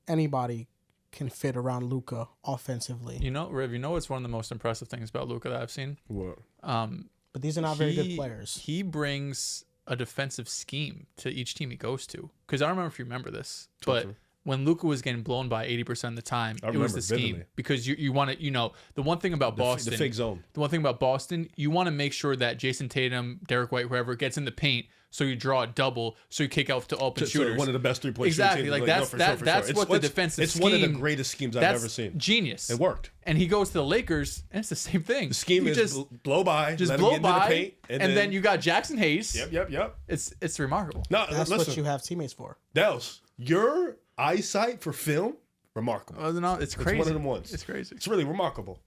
anybody can fit around Luka offensively, You know, Riv, what's one of the most impressive things about Luka that I've seen? What? but these are not very good players. He brings a defensive scheme to each team he goes to. Because I don't remember if you remember this, but when Luka was getting blown by 80% of the time, it was remember the scheme. vividly. Because you want to, the one thing about Boston, the fake zone. The one thing about Boston, you want to make sure that Jason Tatum, Derek White, whoever gets in the paint, so you draw a double, so you kick out to open shooters. One of the best 3-point Exactly, shooting like teams. that's No, for sure, for that's sure. what the defensive It's scheme. one of the greatest schemes I've that's ever seen. Genius. It worked. And he goes to the Lakers, and it's the same thing. The scheme You is just blow by, just let him blow get into the by, paint, and then you got Jackson Hayes. Yep. It's remarkable. No, That's listen, what you have teammates for. Dehls, your eyesight for film, remarkable. No, it's crazy. It's one of them ones. It's crazy. It's really remarkable.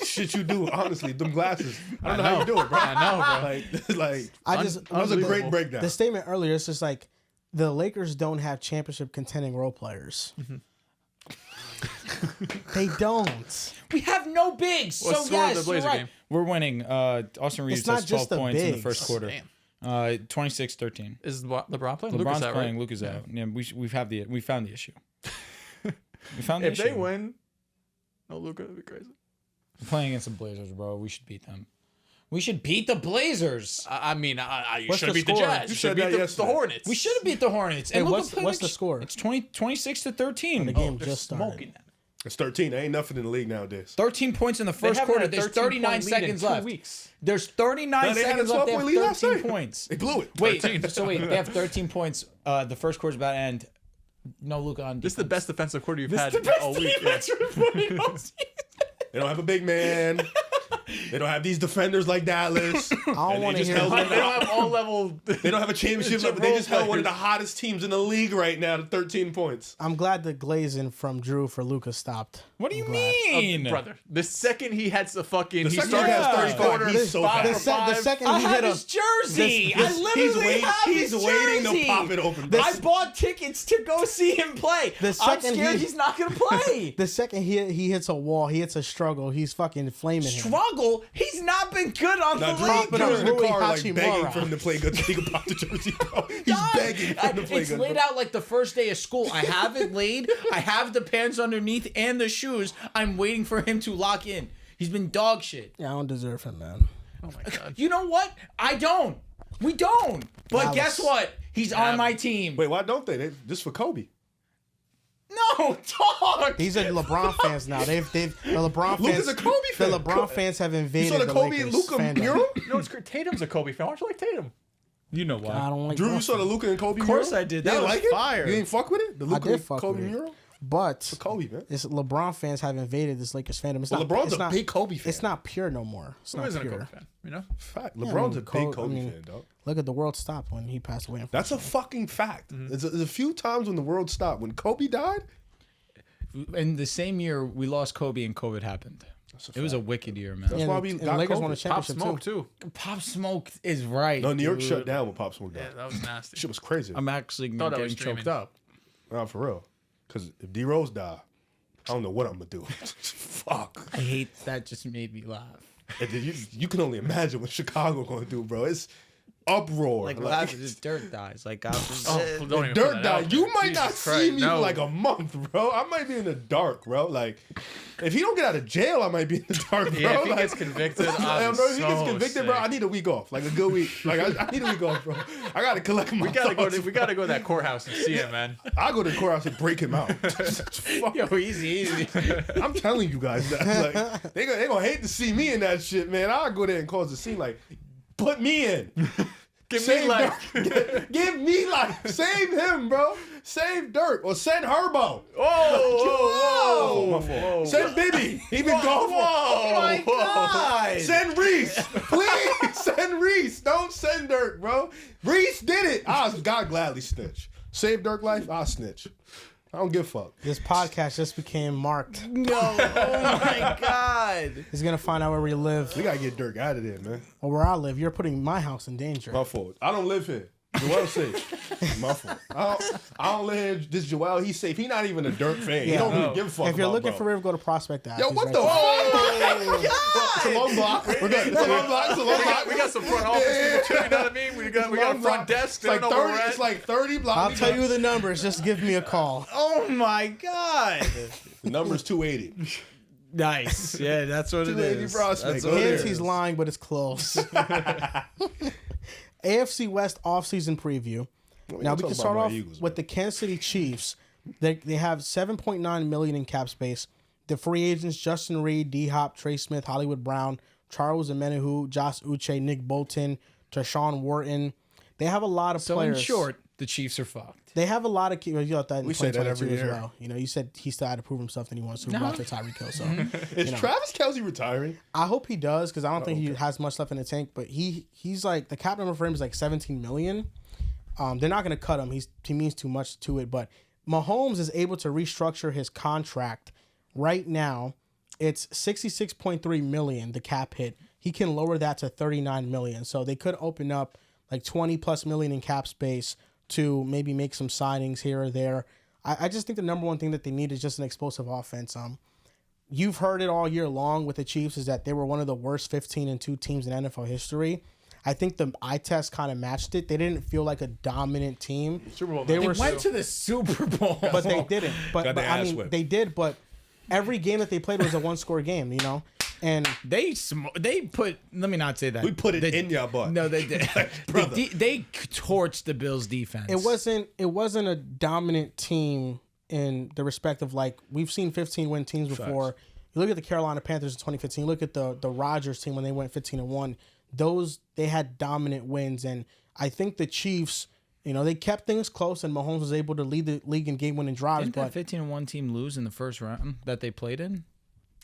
Shit you do, honestly, them glasses. I don't know how you do it, bro. I know, bro. Like That was a great breakdown. The statement earlier is just like the Lakers don't have championship contending role players. They don't. We have no bigs. What's the So score of the yes, Blazer you're right. game? We're winning. Austin Reeves not has just 12 the points in the bigs. first quarter. Damn. 26-13. Is LeBron playing? Luka's LeBron's out, playing. right? Luka's out. Yeah, we found the issue. We found the If issue. they win, no Luka, it'd be crazy. We're playing against the Blazers, bro. We should beat them. We should beat the Blazers. I mean, you What's should the beat the score? Jazz. You You should said beat that the yesterday. Hornets. We should have beat the Hornets. Hey, And what's Luka the score? It's 26-13. The game They're just started. smoking that. It's 13. There ain't nothing in the league nowadays. 13 points in the They first haven't quarter. had a There's 13-point 39 lead in seconds 2 left. weeks. There's 39 No, they had a seconds left. They 12-point have lead last 13 night. points. They blew it. Wait, 13. so wait, they have 13 points. The first quarter's about to end. No Luka on defense. This is the best defensive quarter you've had the best all week. defense we've played all season. They don't have a big man. They don't have these defenders like Dallas. I don't want to just hear. held They don't have all level. They don't have a championship level. They just held one of the hottest teams in the league right now to 13 points. I'm glad the glazing from Drew for Luka stopped. What do you I'm glad. mean? Brother, the second he had the fucking, The he second started he has his 35, quarter, he's so five bad. for The five. second I he have hit his a jersey. I literally have he's his waiting jersey. to pop it open. I bought tickets to go see him play. The I'm second scared he- he's not going to play. the second he hits a wall, he hits a struggle. He's fucking flaming him. Struggle? He's not been good on Now, the Drew, league. Drew's in the Rui car like Hachimura. begging for him to play good so he can pop the jersey, bro. He's God, begging for him to play it's good. laid out like the first day of school. I have it laid. I have the pants underneath and the shoes. I'm waiting for him to lock in. He's been dog shit. Yeah, I don't deserve him, man. Oh my god. You know what? I don't. We don't. But Dallas. guess what? He's on my team. Wait, why don't they? Just for Kobe. No, dog. These are LeBron fans now. They've the LeBron Luka's fans. a Kobe fan. The LeBron fans have You invaded saw the Kobe Lakers and Luka fandom. mural? You know, it's great. Tatum's a Kobe fan. Why don't you like Tatum? You know why? I don't like Drew, you Boston. saw the Luka and Kobe Of mural? course I did. You That didn't was like it? fire. You didn't fuck with it? The Luka did and fuck Kobe with it. mural? But Kobe, man. it's LeBron fans have invaded this Lakers fandom. It's Well, not, LeBron's it's a not, big Kobe fan. It's not pure no more. It's Who not isn't a pure. Kobe fan? You know? Fact. Yeah, LeBron's I a mean, big Kobe fan, dog. Look at the world stopped when he passed away. That's a fucking fact. There's a few times when the world stopped. When Kobe died, In the same year we lost Kobe and COVID happened. It was a wicked year, man. that's why we and the got Lakers COVID. won a Pop championship Smoke too. too. Pop Smoke is right. No, New York dude. shut down when Pop Smoke died. Yeah, that was nasty. Shit was crazy. I'm actually Thought I was getting choked dreaming. up. Nah, for real. Because if D Rose die, I don't know what I'm gonna do. Fuck. I hate that. Just made me laugh. And then you can only imagine what Chicago gonna do, bro. It's uproar. Like what happens is Dirk dies. Like God forbid. Oh, don't even put Dirk that died. out You there. might Jesus not see Christ, me no. for like a month, bro. I might be in the dark, bro. Like, if he don't get out of jail, I might be in the dark, bro. Yeah, if he like, gets convicted, I I'm don't know if he gets so convicted, bro. sick. I need a week off, like a good week. Like I need a week off, bro. I gotta collect my. We gotta go. thoughts, We gotta go to that courthouse and see him, man. I go to the courthouse and break him out. Fuck. Yo, easy. I'm telling you guys that. Like, they gonna hate to see me in that shit, man. I'll go there and cause a scene. Like, put me in. Give me Save life. Dirk. Give me life. Save him, bro. Save Dirk or send Herbo. Whoa, My fault. Send Bibby. He been gone for. Oh my God. Send Reese. Please send Reese. Don't send Dirk, bro. Reese did it. God gladly snitch. Save Dirk life. I'll snitch. I don't give a fuck. This podcast just became marked. No. Oh my God. He's gonna find out where we live We gotta get Dirk out of there, man. or where I live. You're putting my house in danger. My fault. I don't live here. Joel safe. My fault. I don't live here. This Joel, he's safe. He not even a Dirk fan. He Yeah. don't even No. give a fuck If you're about looking bro. for River, go to Prospect Ave. Yo, He's what right the there. fuck? Salon block. We're good. Salon block. Salon block. We got some front office people too. You know what I mean? We got a Salon front block. desk. It's They like don't know where 30. we're It's at. like 30 blocks. I'll tell you the numbers. Just give me a call. Oh my God. The number's 280. Nice. Yeah, that's what it 280 is. Prospect. That's Go what it there. Hence, is. he's lying, but it's close. AFC West offseason preview. Now we talk can about start my off Eagles, with the Kansas City Chiefs. They have $7.9 million in cap space. The free agents: Justin Reed, D Hop, Trey Smith, Hollywood Brown, Charles Omenihu, Josh Uche, Nick Bolton, Tershawn Wharton. They have a lot of So players. in short, the Chiefs are fucked. They have a lot of. You got that in We say that 2022 every as year. well. You know, you said he still had to prove himself, and he wants to move out to Tyreek Hill. So Is Travis Kelce retiring? I hope he does because I don't think he has much left in the tank. But he's like the cap number for him is like $17 million. They're not going to cut him. He means too much to it. But Mahomes is able to restructure his contract right now. It's $66.3 million, the cap hit. He can lower that to $39 million. So they could open up like $20+ million in cap space to maybe make some signings here or there. I just think the number one thing that they need is just an explosive offense. You've heard it all year long with the Chiefs is that they were one of the worst 15-2 teams in NFL history. I think the eye test kind of matched it. They didn't feel like a dominant team. Super Bowl. They man. were Went to the Super Bowl, but they didn't. But Got their I ass mean, whipped. they did. But every game that they played was a one-score game. You know, and they put. Let me not say that. We put it in your butt. No, they did. Brother. They torched the Bills defense. it wasn't a dominant team in the respect of like we've seen 15-win teams before. You look at the Carolina Panthers in 2015. You look at the Rodgers team when they went 15-1. They had dominant wins, and I think the Chiefs, you know, they kept things close, and Mahomes was able to lead the league in game-winning drives. Didn't But that 15-1 team lose in the first round that they played in?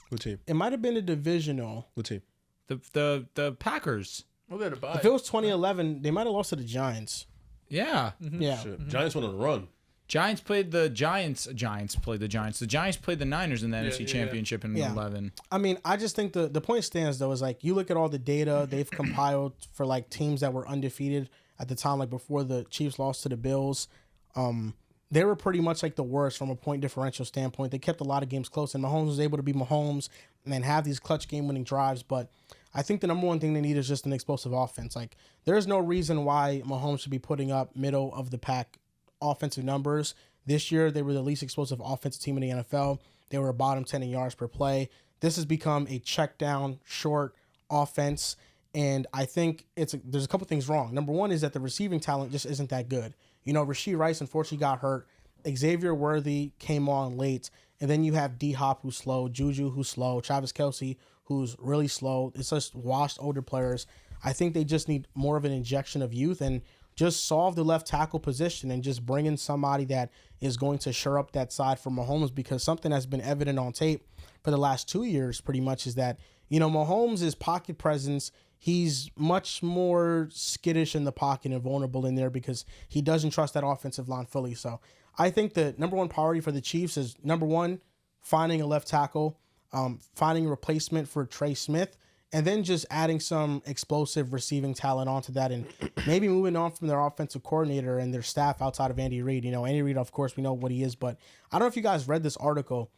What team? it might have been a divisional. What team? The Packers. Well, they had a bye. If it was 2011, they might have lost to the Giants. Yeah. Yeah. Shit. Giants went on a run. Giants played the Giants. Giants played the Giants. The Giants played the Niners in the NFC yeah. Championship in Yeah. 11. I mean, I just think the point stands, though, is like you look at all the data they've compiled for like teams that were undefeated at the time, like before the Chiefs lost to the Bills. They were pretty much like the worst from a point differential standpoint. They kept a lot of games close, and Mahomes was able to be Mahomes and then have these clutch game-winning drives. But I think the number one thing they need is just an explosive offense. Like, there's no reason why Mahomes should be putting up middle-of-the-pack offensive numbers. This year, they were the least explosive offensive team in the NFL. They were bottom 10 in yards per play. This has become a check-down, short offense, and I think there's a couple things wrong. Number one is that the receiving talent just isn't that good. You know, Rashee Rice unfortunately got hurt. Xavier Worthy came on late, and then you have D-Hop who's slow, Juju who's slow, Travis Kelce who's really slow. It's just washed older players. I think they just need more of an injection of youth and just solve the left tackle position and just bring in somebody that is going to shore up that side for Mahomes, because something that's been evident on tape for the last 2 years pretty much is that, you know, Mahomes' pocket presence, he's much more skittish in the pocket and vulnerable in there because he doesn't trust that offensive line fully. So I think the number one priority for the Chiefs is, number one, finding a left tackle, finding a replacement for Trey Smith, and then just adding some explosive receiving talent onto that, and maybe moving on from their offensive coordinator and their staff outside of Andy Reid. You know, Andy Reid, of course, we know what he is, but I don't know if you guys read this article.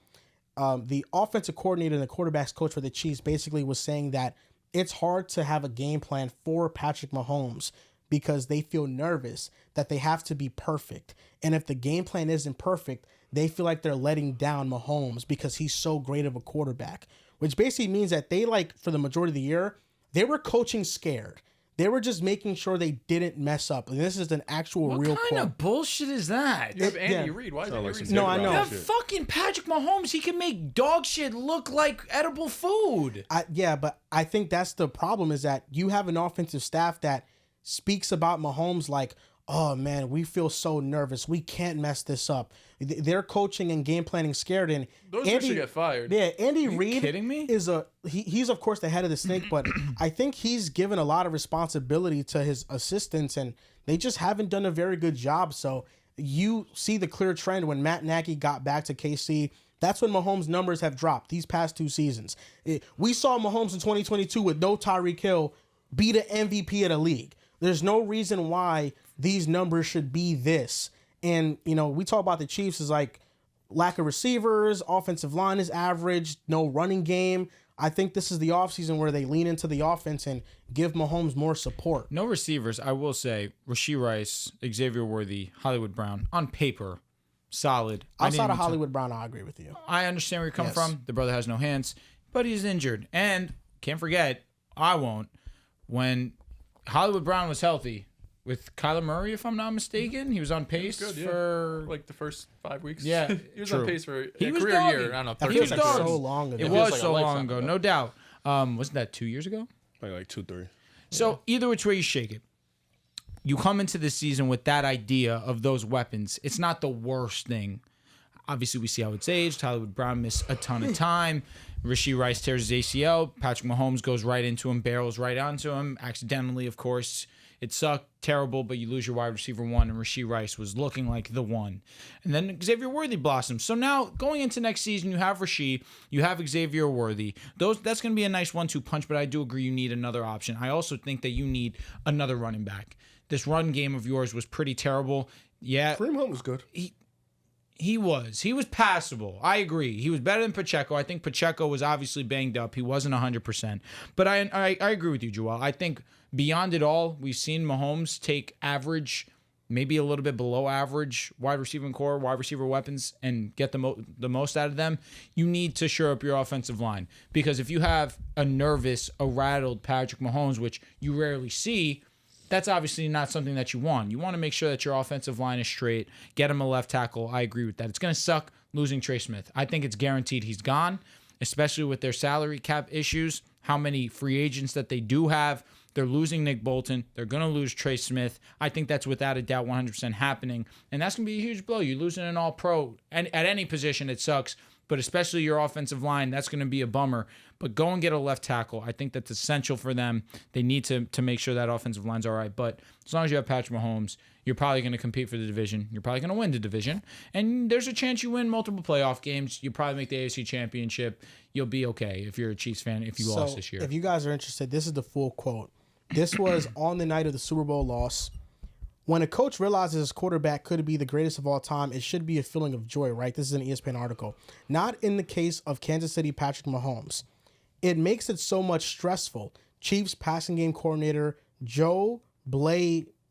The offensive coordinator and the quarterback's coach for the Chiefs basically was saying that it's hard to have a game plan for Patrick Mahomes because they feel nervous that they have to be perfect. And if the game plan isn't perfect, they feel like they're letting down Mahomes because he's so great of a quarterback, which basically means that they, like, for the majority of the year, they were coaching scared. They were just making sure they didn't mess up. And this is an actual What real kind quote. of bullshit is that? You have Andy yeah. Reid. Why is Sound Andy like Reid? some No, I Dick know. You Ryan have shit. fucking Patrick Mahomes. He can make dog shit look like edible food. But I think that's the problem, is that you have an offensive staff that speaks about Mahomes like, oh man, we feel so nervous. We can't mess this up. They're coaching and game planning scared. And Those dudes should get fired. Yeah, Andy Reid kidding me? is he's of course the head of the snake, but I think he's given a lot of responsibility to his assistants, and they just haven't done a very good job. So you see the clear trend when Matt Nagy got back to KC. That's when Mahomes' numbers have dropped these past 2 seasons. We saw Mahomes in 2022 with no Tyreek Hill be the MVP of the league. There's no reason why these numbers should be this. And, you know, we talk about the Chiefs as like lack of receivers, offensive line is average, no running game. I think this is the offseason where they lean into the offense and give Mahomes more support. No receivers. I will say Rashee Rice, Xavier Worthy, Hollywood Brown, on paper, solid. Outside of Hollywood Brown, I agree with you. I understand where you're coming Yes. from. The brother has no hands, but he's injured. And can't forget, I won't, when Hollywood Brown was healthy with Kyler Murray, if I'm not mistaken, he was on pace good, yeah. for Like the first 5 weeks. Yeah, he was true. on pace for He a was career dogging. year. I don't know, That 13 feels like dogging. so long ago. It feels was like a so long lifetime ago, ago. no doubt. Wasn't that 2 years ago? Like 2-3. So either which way you shake it, you come into this season with that idea of those weapons. It's not the worst thing. Obviously, we see how it's aged. Hollywood Brown missed a ton of time. Rashee Rice tears his ACL. Patrick Mahomes goes right into him, barrels right onto him. Accidentally, of course. It sucked, terrible, but you lose your wide receiver one, and Rashee Rice was looking like the one. And then Xavier Worthy blossoms. So now, going into next season, you have Rashee, you have Xavier Worthy. That's going to be a nice 1-2 punch, but I do agree you need another option. I also think that you need another running back. This run game of yours was pretty terrible. Yeah, Kareem Hunt was good. He was passable. I agree. He was better than Pacheco. I think Pacheco was obviously banged up. He wasn't 100%. But I agree with you, Joel. I think beyond it all, we've seen Mahomes take average, maybe a little bit below average wide receiving core, wide receiver weapons, and get the most out of them. You need to shore up your offensive line. Because if you have a nervous, a rattled Patrick Mahomes, which you rarely see, that's obviously not something that you want. You want to make sure that your offensive line is straight. Get him a left tackle. I agree with that. It's going to suck losing Trey Smith. I think it's guaranteed he's gone, especially with their salary cap issues, how many free agents that they do have. They're losing Nick Bolton. They're going to lose Trey Smith. I think that's without a doubt 100% happening. And that's going to be a huge blow. You're losing an all-pro. And at any position, it sucks. But especially your offensive line, that's going to be a bummer. But go and get a left tackle. I think that's essential for them. They need to make sure that offensive line's all right. But as long as you have Patrick Mahomes, you're probably going to compete for the division. You're probably going to win the division. And there's a chance you win multiple playoff games. You probably make the AFC Championship. You'll be okay if you're a Chiefs fan if you lost this year. If you guys are interested, this is the full quote. This was on the night of the Super Bowl loss. When a coach realizes his quarterback could be the greatest of all time, it should be a feeling of joy, right? This is an ESPN article. Not in the case of Kansas City Patrick Mahomes. It makes it so much stressful. Chiefs passing game coordinator Joe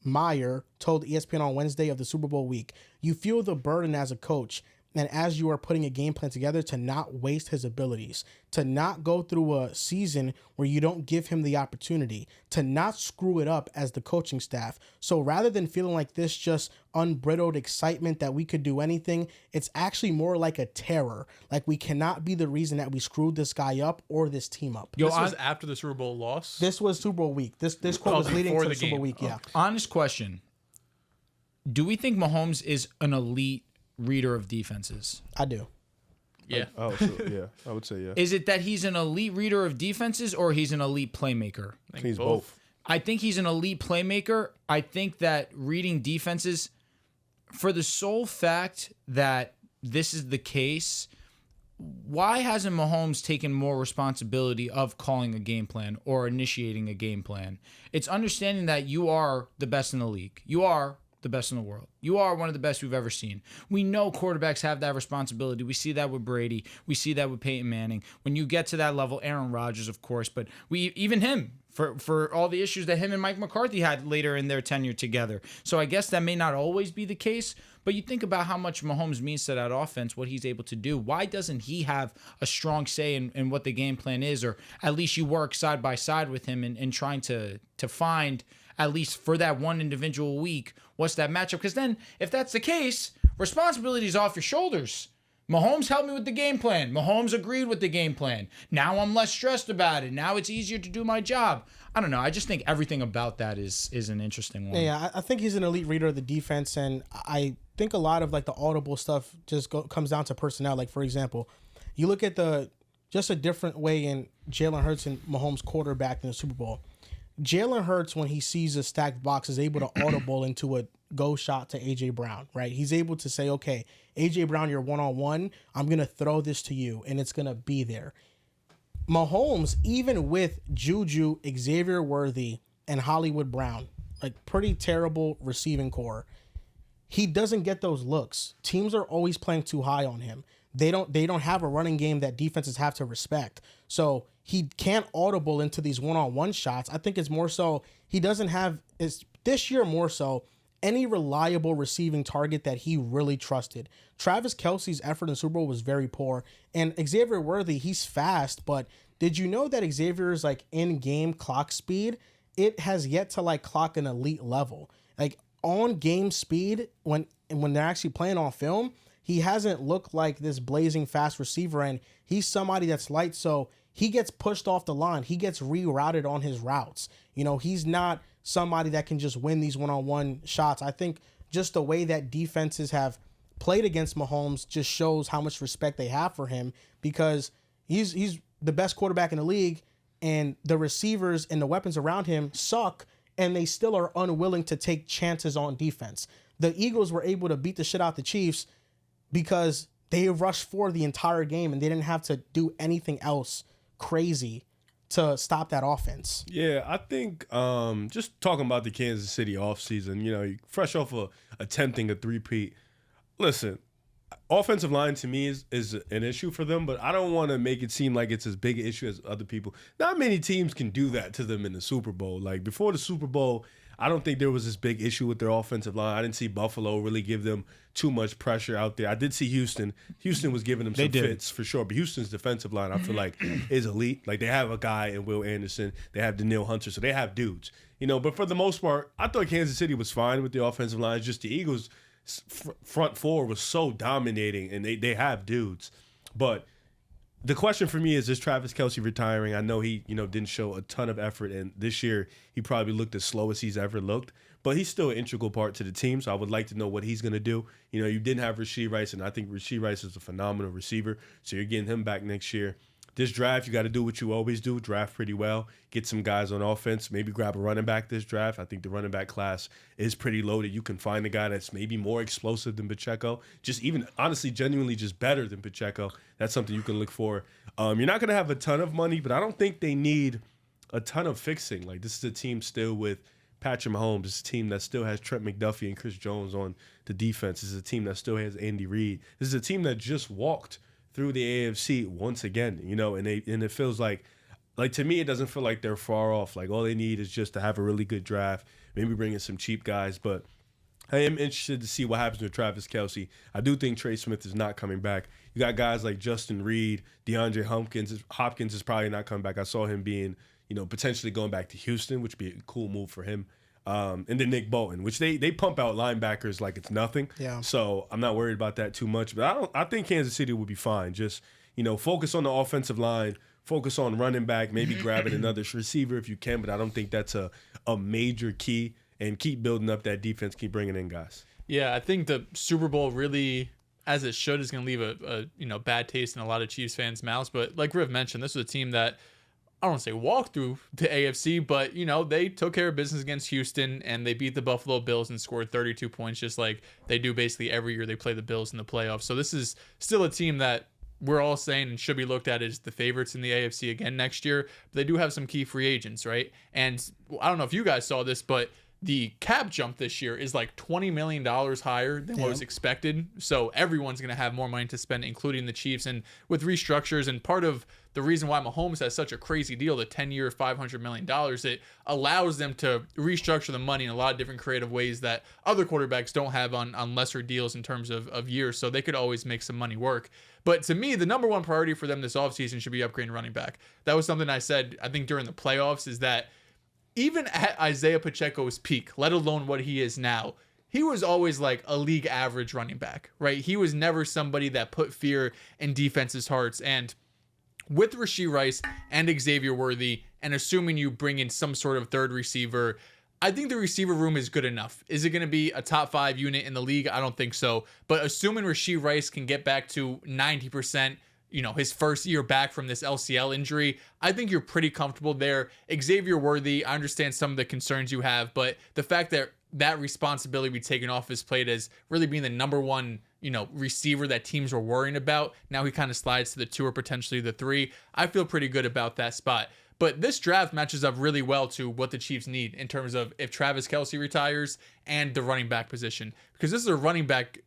Meyer told ESPN on Wednesday of the Super Bowl week. You feel the burden as a coach and as you are putting a game plan together to not waste his abilities, to not go through a season where you don't give him the opportunity, to not screw it up as the coaching staff. So rather than feeling like this just unbridled excitement that we could do anything, it's actually more like a terror. Like we cannot be the reason that we screwed this guy up or this team up. This was after the Super Bowl loss? This was Super Bowl week. This quote was leading to the Super Bowl week, yeah. Honest question. Do we think Mahomes is an elite reader of defenses? I do. Yeah. Oh, so, yeah. I would say yeah. Is it that he's an elite reader of defenses or he's an elite playmaker? I think He's both. I think he's an elite playmaker. I think that reading defenses, for the sole fact that this is the case, why hasn't Mahomes taken more responsibility of calling a game plan or initiating a game plan? It's understanding that you are the best in the league. You are the best in the world. You are one of the best we've ever seen. We know quarterbacks have that responsibility. We see that with Brady. We see that with Peyton Manning. When you get to that level, Aaron Rodgers, of course, but even him for all the issues that him and Mike McCarthy had later in their tenure together. So I guess that may not always be the case, but you think about how much Mahomes means to that offense, what he's able to do. Why doesn't he have a strong say in what the game plan is, or at least you work side by side with him in trying to find, at least for that one individual week, what's that matchup? Because then, if that's the case, responsibility is off your shoulders. Mahomes helped me with the game plan. Mahomes agreed with the game plan. Now I'm less stressed about it. Now it's easier to do my job. I don't know. I just think everything about that is an interesting one. Yeah, I think he's an elite reader of the defense, and I think a lot of like the audible stuff just comes down to personnel. Like, for example, you look at just a different way in Jalen Hurts and Mahomes quarterback in the Super Bowl. Jalen Hurts, when he sees a stacked box, is able to audible into a go shot to A.J. Brown, right? He's able to say, okay, A.J. Brown, you're one-on-one. I'm going to throw this to you, and it's going to be there. Mahomes, even with Juju, Xavier Worthy, and Hollywood Brown, like pretty terrible receiving core, he doesn't get those looks. Teams are always playing too high on him. They don't have a running game that defenses have to respect. So he can't audible into these one-on-one shots. I think it's more so he doesn't have, this year more so, any reliable receiving target that he really trusted. Travis Kelce's effort in the Super Bowl was very poor. And Xavier Worthy, he's fast, but did you know that Xavier's like in-game clock speed, it has yet to like clock an elite level. Like on game speed, when they're actually playing on film, he hasn't looked like this blazing fast receiver, and he's somebody that's light, so he gets pushed off the line. He gets rerouted on his routes. You know, he's not somebody that can just win these one-on-one shots. I think just the way that defenses have played against Mahomes just shows how much respect they have for him, because he's the best quarterback in the league, and the receivers and the weapons around him suck, and they still are unwilling to take chances on defense. The Eagles were able to beat the shit out the Chiefs because they rushed for the entire game and they didn't have to do anything else crazy to stop that offense. Yeah, I think just talking about the Kansas City offseason, you know, fresh off of attempting a three-peat. Listen, offensive line to me is an issue for them, but I don't want to make it seem like it's as big an issue as other people. Not many teams can do that to them in the Super Bowl. Like before the Super Bowl, I don't think there was this big issue with their offensive line. I didn't see Buffalo really give them too much pressure out there. I did see Houston. Houston was giving them some fits for sure, but Houston's defensive line, I feel like, is elite. Like they have a guy in Will Anderson. They have Daniil Hunter, so they have dudes. But for the most part, I thought Kansas City was fine with the offensive line. It's just the Eagles' front four was so dominating, and they have dudes. But the question for me is Travis Kelce retiring? I know he, didn't show a ton of effort, and this year he probably looked as slow as he's ever looked. But he's still an integral part to the team, so I would like to know what he's going to do. You didn't have Rashee Rice, and I think Rashee Rice is a phenomenal receiver, so you're getting him back next year. This draft, you got to do what you always do, draft pretty well, get some guys on offense, maybe grab a running back this draft. I think the running back class is pretty loaded. You can find a guy that's maybe more explosive than Pacheco, just even, honestly, genuinely just better than Pacheco. That's something you can look for. You're not going to have a ton of money, but I don't think they need a ton of fixing. Like, this is a team still with Patrick Mahomes. This is a team that still has Trent McDuffie and Chris Jones on the defense. This is a team that still has Andy Reid. This is a team that just walked through the AFC once again, and it feels like to me, it doesn't feel like they're far off. Like all they need is just to have a really good draft, maybe bring in some cheap guys. But I am interested to see what happens with Travis Kelce. I do think Trey Smith is not coming back. You got guys like Justin Reed, DeAndre Hopkins is probably not coming back. I saw him being, potentially going back to Houston, which would be a cool move for him. And then Nick Bolton, which they pump out linebackers like it's nothing. Yeah. So I'm not worried about that too much. But I think Kansas City will be fine. Just, focus on the offensive line, focus on running back, maybe grabbing another receiver if you can. But I don't think that's a major key. And keep building up that defense, keep bringing in guys. Yeah, I think the Super Bowl really, as it should, is going to leave a bad taste in a lot of Chiefs fans' mouths. But like Riv mentioned, this was a team that, I don't want to say walked through the AFC, but, they took care of business against Houston, and they beat the Buffalo Bills and scored 32 points, just like they do basically every year they play the Bills in the playoffs. So this is still a team that we're all saying and should be looked at as the favorites in the AFC again next year. But they do have some key free agents, right? And I don't know if you guys saw this, but the cap jump this year is like $20 million higher than what was expected. So everyone's going to have more money to spend, including the Chiefs. And with restructures, and part of the reason why Mahomes has such a crazy deal, the 10-year, $500 million, it allows them to restructure the money in a lot of different creative ways that other quarterbacks don't have on lesser deals in terms of years. So they could always make some money work. But to me, the number one priority for them this offseason should be upgrading running back. That was something I said, I think, during the playoffs, is that even at Isaiah Pacheco's peak, let alone what he is now, he was always like a league average running back, right? He was never somebody that put fear in defenses' hearts. And with Rashee Rice and Xavier Worthy, and assuming you bring in some sort of third receiver, I think the receiver room is good enough. Is it going to be a top 5 unit in the league? I don't think so. But assuming Rashee Rice can get back to 90%, his first year back from this LCL injury, I think you're pretty comfortable there. Xavier Worthy, I understand some of the concerns you have, but the fact that that responsibility be taken off his plate as really being the number one, receiver that teams were worrying about, now he kind of slides to the 2 or potentially the 3. I feel pretty good about that spot. But this draft matches up really well to what the Chiefs need in terms of if Travis Kelce retires and the running back position, because this is a running back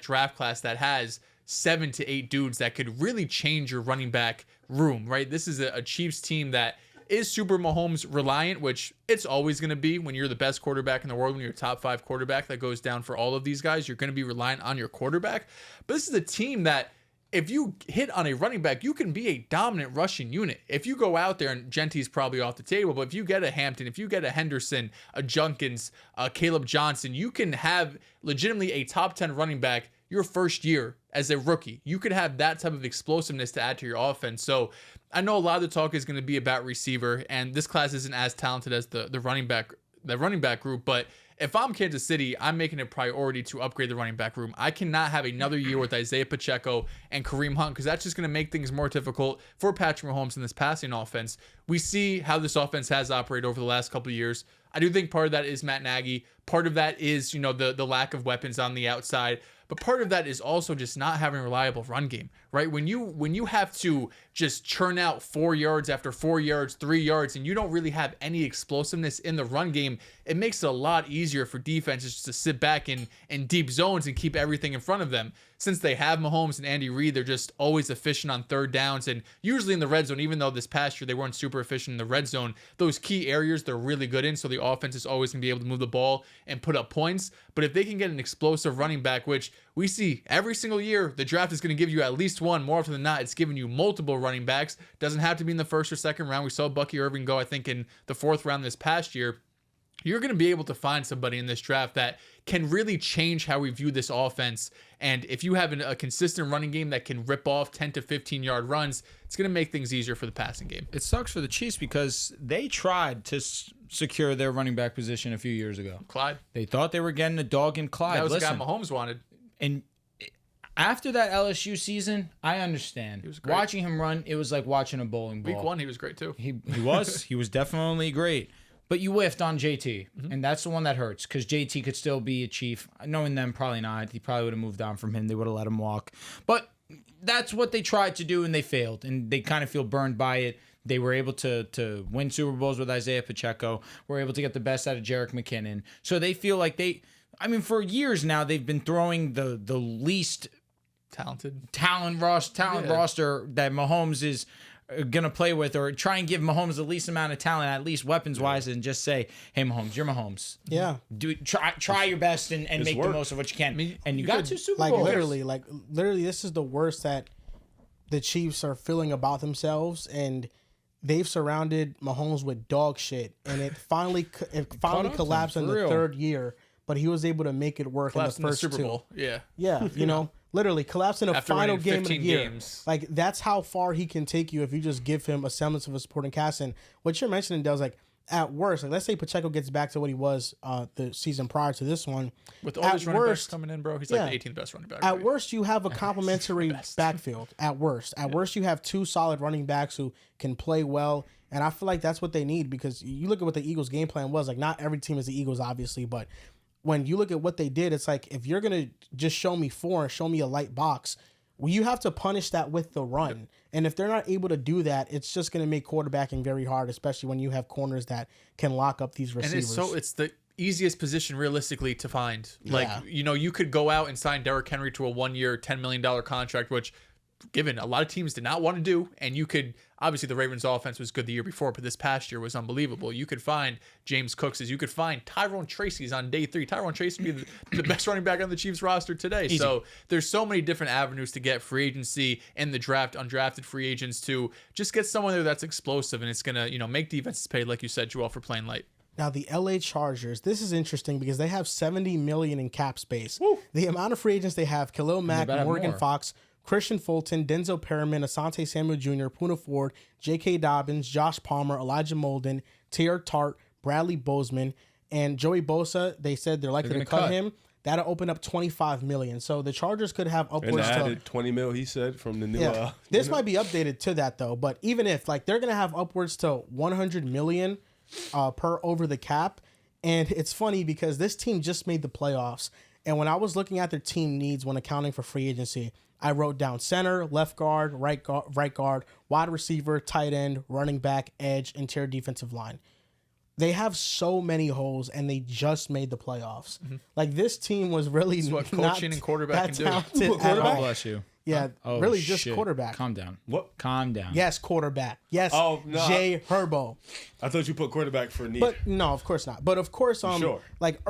draft class that has 7 to 8 dudes that could really change your running back room, right? This is a Chiefs team that is super Mahomes reliant, which it's always going to be when you're the best quarterback in the world, when you're a top 5 quarterback. That goes down for all of these guys. You're going to be reliant on your quarterback. But this is a team that if you hit on a running back, you can be a dominant rushing unit. If you go out there, and Genty's probably off the table, but if you get a Hampton, if you get a Henderson, a Junkins, a Caleb Johnson, you can have legitimately a top 10 running back your first year as a rookie. You could have that type of explosiveness to add to your offense. So I know a lot of the talk is going to be about receiver, and this class isn't as talented as the running back group, but if I'm Kansas City, I'm making a priority to upgrade the running back room. I cannot have another year with Isaiah Pacheco and Kareem Hunt, because that's just going to make things more difficult for Patrick Mahomes in this passing offense. We see how this offense has operated over the last couple of years. I do think part of that is Matt Nagy. Part of that is, the lack of weapons on the outside. But part of that is also just not having a reliable run game, right? When you have to just churn out 4 yards after 4 yards, 3 yards, and you don't really have any explosiveness in the run game, it makes it a lot easier for defenses to sit back in deep zones and keep everything in front of them. Since they have Mahomes and Andy Reid, they're just always efficient on third downs, and usually in the red zone, even though this past year they weren't super efficient in the red zone, those key areas they're really good in, so the offense is always going to be able to move the ball and put up points. But if they can get an explosive running back, which we see every single year, the draft is going to give you at least one. More often than not, it's giving you multiple running backs. Doesn't have to be in the first or second round. We saw Bucky Irving go, I think, in the fourth round this past year. You're going to be able to find somebody in this draft that can really change how we view this offense. And if you have a consistent running game that can rip off 10 to 15-yard runs, it's going to make things easier for the passing game. It sucks for the Chiefs because they tried to secure their running back position a few years ago. Clyde. They thought they were getting a dog in Clyde. That was the guy Mahomes wanted. And after that LSU season, I understand. He was great. Watching him run, it was like watching a bowling ball. Week 1, he was great too. He was definitely great. But you whiffed on JT, and that's the one that hurts because JT could still be a Chief. Knowing them, probably not. He probably would have moved on from him. They would have let him walk. But that's what they tried to do, and they failed. And they kind of feel burned by it. They were able to win Super Bowls with Isaiah Pacheco. Were able to get the best out of Jerick McKinnon. So they feel like for years now, they've been throwing the least talent roster that Mahomes is gonna play with, or try and give Mahomes the least amount of talent, at least weapons wise, and just say, "Hey, Mahomes, you're Mahomes. Yeah, try your best and make the most of what you can." And you got 2 Super Bowls. Literally, this is the worst that the Chiefs are feeling about themselves, and they've surrounded Mahomes with dog shit, and it finally collapsed in the third year. But he was able to make it work in the first Super Bowl. Yeah, literally collapsed in a final game of the year. Like, that's how far he can take you if you just give him a semblance of a supporting cast. And what you're mentioning, Dehls, like, at worst, like, let's say Pacheco gets back to what he was the season prior to this one. With all his running backs coming in, bro, he's like the 18th best running back. At worst, you have a complimentary backfield. At worst, you have 2 solid running backs who can play well. And I feel like that's what they need, because you look at what the Eagles' game plan was. Like, not every team is the Eagles, obviously, but when you look at what they did, it's like, if you're going to just show me 4 and show me a light box, well, you have to punish that with the run. Yep. And if they're not able to do that, it's just going to make quarterbacking very hard, especially when you have corners that can lock up these receivers. And it's the easiest position realistically to find. Like, you could go out and sign Derrick Henry to a 1-year, $10 million contract, which, given a lot of teams did not want to do, and you could, obviously the Ravens offense was good the year before, but this past year was unbelievable. You could find James Cooks's, you could find Tyrone Tracy's on day 3. Tyrone Tracy would be the best running back on the Chiefs roster today. Easy. So there's so many different avenues to get free agency and the draft, undrafted free agents, to just get someone there that's explosive, and it's going to, make defenses pay, like you said, Joel, for playing light. Now, the LA Chargers, this is interesting because they have $70 million in cap space. Woo. The amount of free agents they have: Khalil Mack, Morgan Fox, Christian Fulton, Denzel Perriman, Asante Samuel Jr., Poona Ford, J.K. Dobbins, Josh Palmer, Elijah Molden, Tear Tart, Bradley Bozeman, and Joey Bosa. They said they're likely to cut him. That'll open up $25 million. So the Chargers could have upwards and added $20 million, he said, from the new. This might be updated to that, though. But even if, like, they're gonna have upwards to $100 million per over the cap. And it's funny because this team just made the playoffs. And when I was looking at their team needs when accounting for free agency, I wrote down center, left guard, right guard, wide receiver, tight end, running back, edge, interior defensive line. They have so many holes, and they just made the playoffs. Mm-hmm. Like, this team was really what coaching and quarterback can do. Quarterback? Bless you. Yeah, really just quarterback. Calm down. What? Calm down. Yes, quarterback. Yes, Jay Herbo. I thought you put quarterback for need. But no, of course not. But of course, sure. Like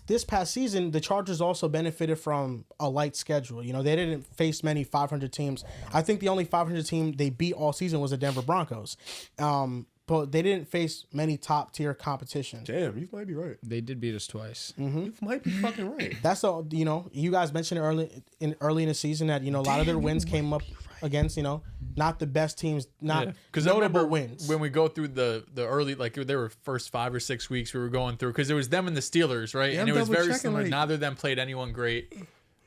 this past season, the Chargers also benefited from a light schedule. They didn't face many 500 teams. I think the only 500 team they beat all season was the Denver Broncos. But they didn't face many top tier competition. Damn, you might be right. They did beat us twice. Mm-hmm. You might be fucking right. That's all. You guys mentioned early in the season that a lot of their wins came up against not the best teams, not notable wins. When we go through the early, like, there were first 5 or 6 weeks we were going through, because it was them and the Steelers, right? Yeah, and it was very similar. Like, neither of them played anyone great.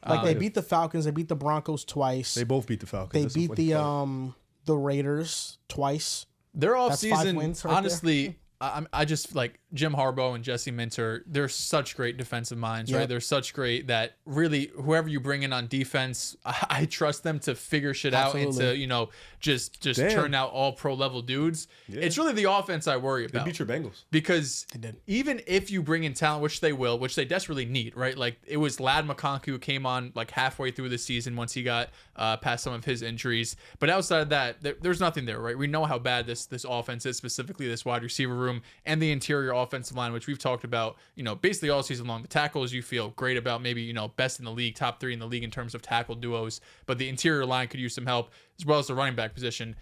Like, they beat the Falcons, they beat the Broncos twice. They both beat the Falcons. They beat the Raiders twice. Their offseason, honestly, I just like Jim Harbaugh and Jesse Minter. They're such great defensive minds, right? They're such great that really whoever you bring in on defense, I trust them to figure shit out and to just turn out all pro level dudes. Yeah. It's really the offense I worry about. They beat your Bengals because even if you bring in talent, which they will, which they desperately need, right? Like it was Lad McConkey who came on like halfway through the season once he got past some of his injuries. But outside of that, there's nothing there, right? We know how bad this offense is, specifically this wide receiver room and the interior offensive line, which we've talked about, basically all season long. The tackles you feel great about, maybe, best in the league, top 3 in the league in terms of tackle duos, but the interior line could use some help as well as the running back position.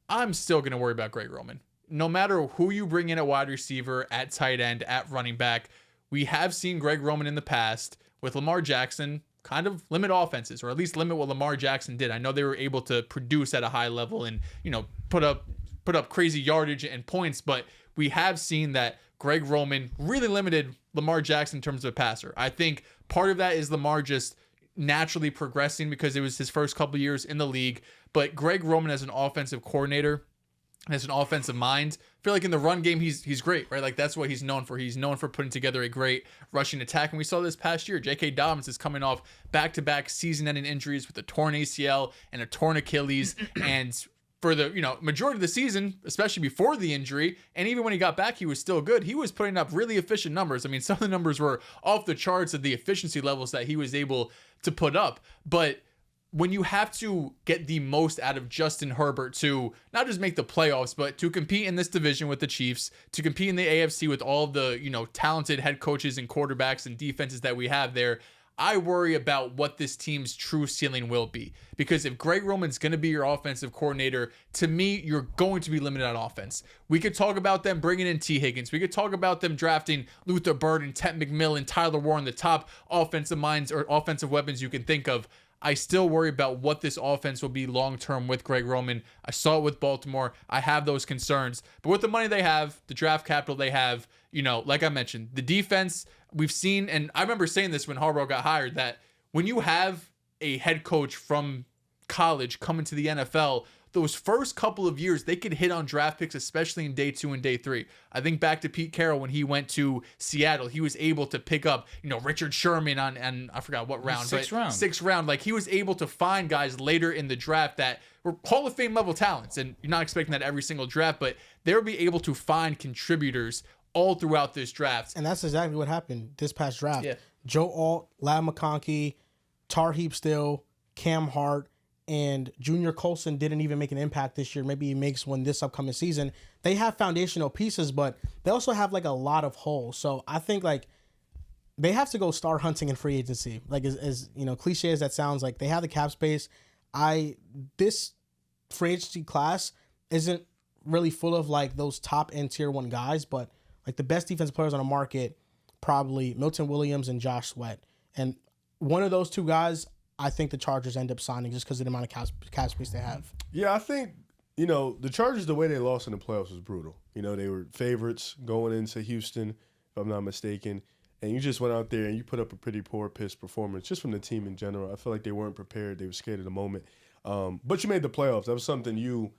I'm still going to worry about Greg Roman. No matter who you bring in at wide receiver, at tight end, at running back, we have seen Greg Roman in the past with Lamar Jackson kind of limit offenses, or at least limit what Lamar Jackson did. I know they were able to produce at a high level and, put up crazy yardage and points, but we have seen that Greg Roman really limited Lamar Jackson in terms of a passer. I think part of that is Lamar just naturally progressing because it was his first couple years in the league. But Greg Roman as an offensive coordinator, as an offensive mind, I feel like in the run game, he's great, right? Like that's what he's known for. He's known for putting together a great rushing attack. And we saw this past year, J.K. Dobbins is coming off back-to-back season-ending injuries with a torn ACL and a torn Achilles. And for the majority of the season, especially before the injury, and even when he got back, he was still good. He was putting up really efficient numbers. I mean, some of the numbers were off the charts of the efficiency levels that he was able to put up. But when you have to get the most out of Justin Herbert to not just make the playoffs, but to compete in this division with the Chiefs, to compete in the AFC with all of the talented head coaches and quarterbacks and defenses that we have there, I worry about what this team's true ceiling will be. Because if Greg Roman's going to be your offensive coordinator, to me, you're going to be limited on offense. We could talk about them bringing in T. Higgins. We could talk about them drafting Luther Burden, Ted McMillan, Tyler Warren, the top offensive minds or offensive weapons you can think of. I still worry about what this offense will be long-term with Greg Roman. I saw it with Baltimore. I have those concerns. But with the money they have, the draft capital they have, like I mentioned, the defense we've seen, and I remember saying this when Harbaugh got hired, that when you have a head coach from college coming to the NFL, those first couple of years, they could hit on draft picks, especially in day 2 and day 3. I think back to Pete Carroll when he went to Seattle, he was able to pick up, Richard Sherman and I forgot what round, sixth round. Like he was able to find guys later in the draft that were Hall of Fame level talents, and you're not expecting that every single draft, but they'll be able to find contributors all throughout this draft. And that's exactly what happened this past draft. Yeah. Joe Alt, Lad McConkey, Tar Heap Still, Cam Hart, and Junior Colson didn't even make an impact this year. Maybe he makes one this upcoming season. They have foundational pieces, but they also have like a lot of holes. So I think like they have to go star hunting in free agency. Like as cliche as that sounds, like they have the cap space. This free agency class isn't really full of like those top end tier 1 guys, but like the best defensive players on the market, probably Milton Williams and Josh Sweat. And one of those 2 guys, I think the Chargers end up signing just because of the amount of cap space they have. Yeah, I think, the Chargers, the way they lost in the playoffs was brutal. They were favorites going into Houston, if I'm not mistaken. And you just went out there and you put up a pretty poor piss performance just from the team in general. I feel like they weren't prepared. They were scared of the moment. But you made the playoffs. That was something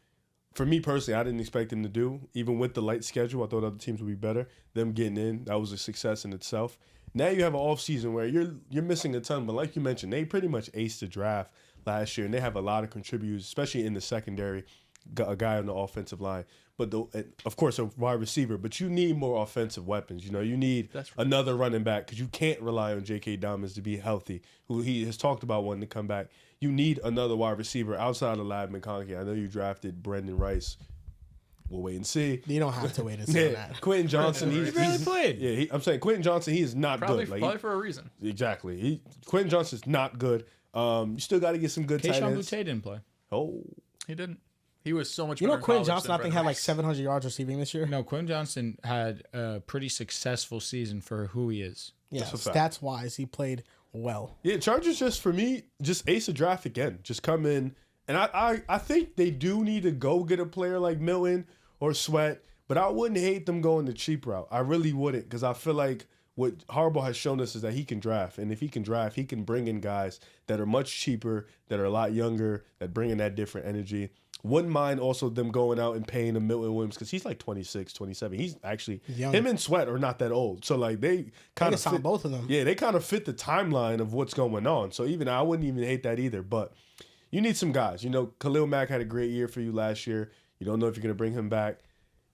for me personally, I didn't expect them to do. Even with the light schedule, I thought other teams would be better. Them getting in, that was a success in itself. Now you have an offseason where you're missing a ton, but like you mentioned, they pretty much aced the draft last year, and they have a lot of contributors, especially in the secondary, a guy on the offensive line. But of course, a wide receiver, but you need more offensive weapons. You need another running back because you can't rely on J.K. Dobbins to be healthy, who he has talked about wanting to come back. You need another wide receiver outside of Lad McConkey. I know you drafted Brendan Rice. We'll wait and see. You don't have to wait and see that. Quentin Johnson, he barely played. Yeah, I'm saying Quentin Johnson, he is not good. Probably for a reason. Exactly. Quentin Johnson's not good. You still got to get some good tight ends. Butte didn't play. Oh, he didn't. He was so much better. Quentin Johnson, I think, had like 700 yards receiving this year. No, Quentin Johnson had a pretty successful season for who he is. Yeah, stats wise, he played well. Yeah, Chargers just for me, just ace a draft again. Just come in, and I think they do need to go get a player like Milton or Sweat, but I wouldn't hate them going the cheap route. I really wouldn't, because I feel like what Harbaugh has shown us is that he can draft, and if he can draft, he can bring in guys that are much cheaper, that are a lot younger, that bring in that different energy. Wouldn't mind also them going out and paying him Milton Williams because he's like 26, 27. He's actually young. Him and Sweat are not that old, so like they kind of sign both of them. Yeah, they kind of fit the timeline of what's going on. So even I wouldn't even hate that either. But you need some guys. You know, Khalil Mack had a great year for you last year. You don't know if you're gonna bring him back.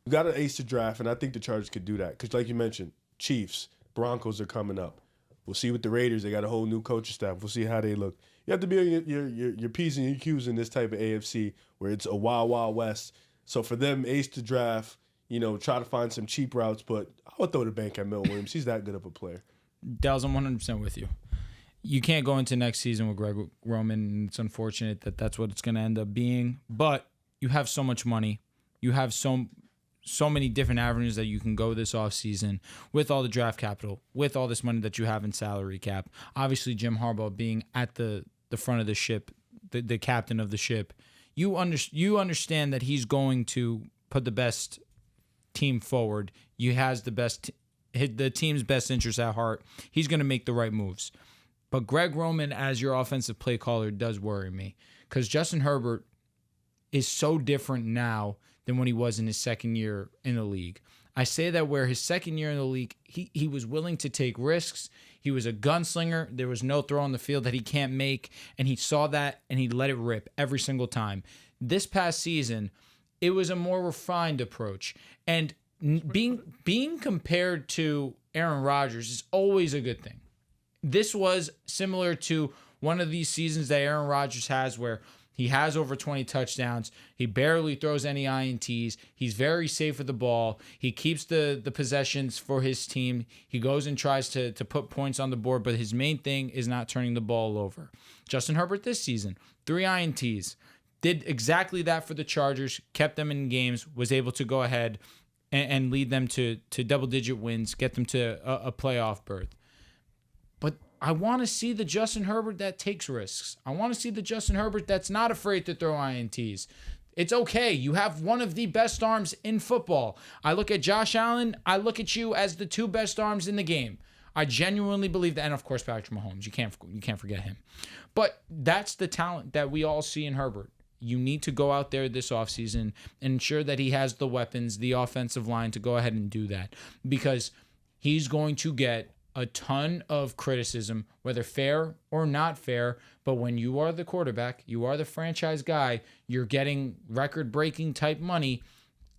You got to ace the draft, and I think the Chargers could do that because, like you mentioned, Chiefs, Broncos are coming up. We'll see with the Raiders. They got a whole new coaching staff. We'll see how they look. You have to be on your P's and your Q's in this type of AFC where it's a wild, wild west. So for them, ace the draft, you know, try to find some cheap routes, but I would throw the bank at Milton Williams. He's that good of a player. Dehls, I'm 100% with you. You can't go into next season with Greg Roman, and it's unfortunate that that's what it's going to end up being. But you have so much money. You have so many different avenues that you can go this offseason with all the draft capital, with all this money that you have in salary cap. Obviously, Jim Harbaugh being at the front of the ship, the captain of the ship, you understand that he's going to put the best team forward. He has the team's best interest at heart. He's going to make the right moves. But Greg Roman as your offensive play caller does worry me because Justin Herbert is so different now than when he was in his second year in the league. I say that where his second year in the league, he was willing to take risks. He was a gunslinger. There was no throw on the field that he can't make, and he saw that, and he let it rip every single time. This past season, it was a more refined approach. And being compared to Aaron Rodgers is always a good thing. This was similar to one of these seasons that Aaron Rodgers has where he has over 20 touchdowns. He barely throws any INTs. He's very safe with the ball. He keeps the possessions for his team. He goes and tries to put points on the board, but his main thing is not turning the ball over. Justin Herbert this season, 3 INTs. Did exactly that for the Chargers, kept them in games, was able to go ahead and lead them to double-digit wins, get them to a playoff berth. But I want to see the Justin Herbert that takes risks. I want to see the Justin Herbert that's not afraid to throw INTs. It's okay. You have one of the best arms in football. I look at Josh Allen. I look at you as the 2 best arms in the game. I genuinely believe that. And, of course, Patrick Mahomes. You can't forget him. But that's the talent that we all see in Herbert. You need to go out there this offseason and ensure that he has the weapons, the offensive line to go ahead and do that. Because he's going to get a ton of criticism, whether fair or not fair, but when you are the quarterback, you are the franchise guy, you're getting record-breaking type money,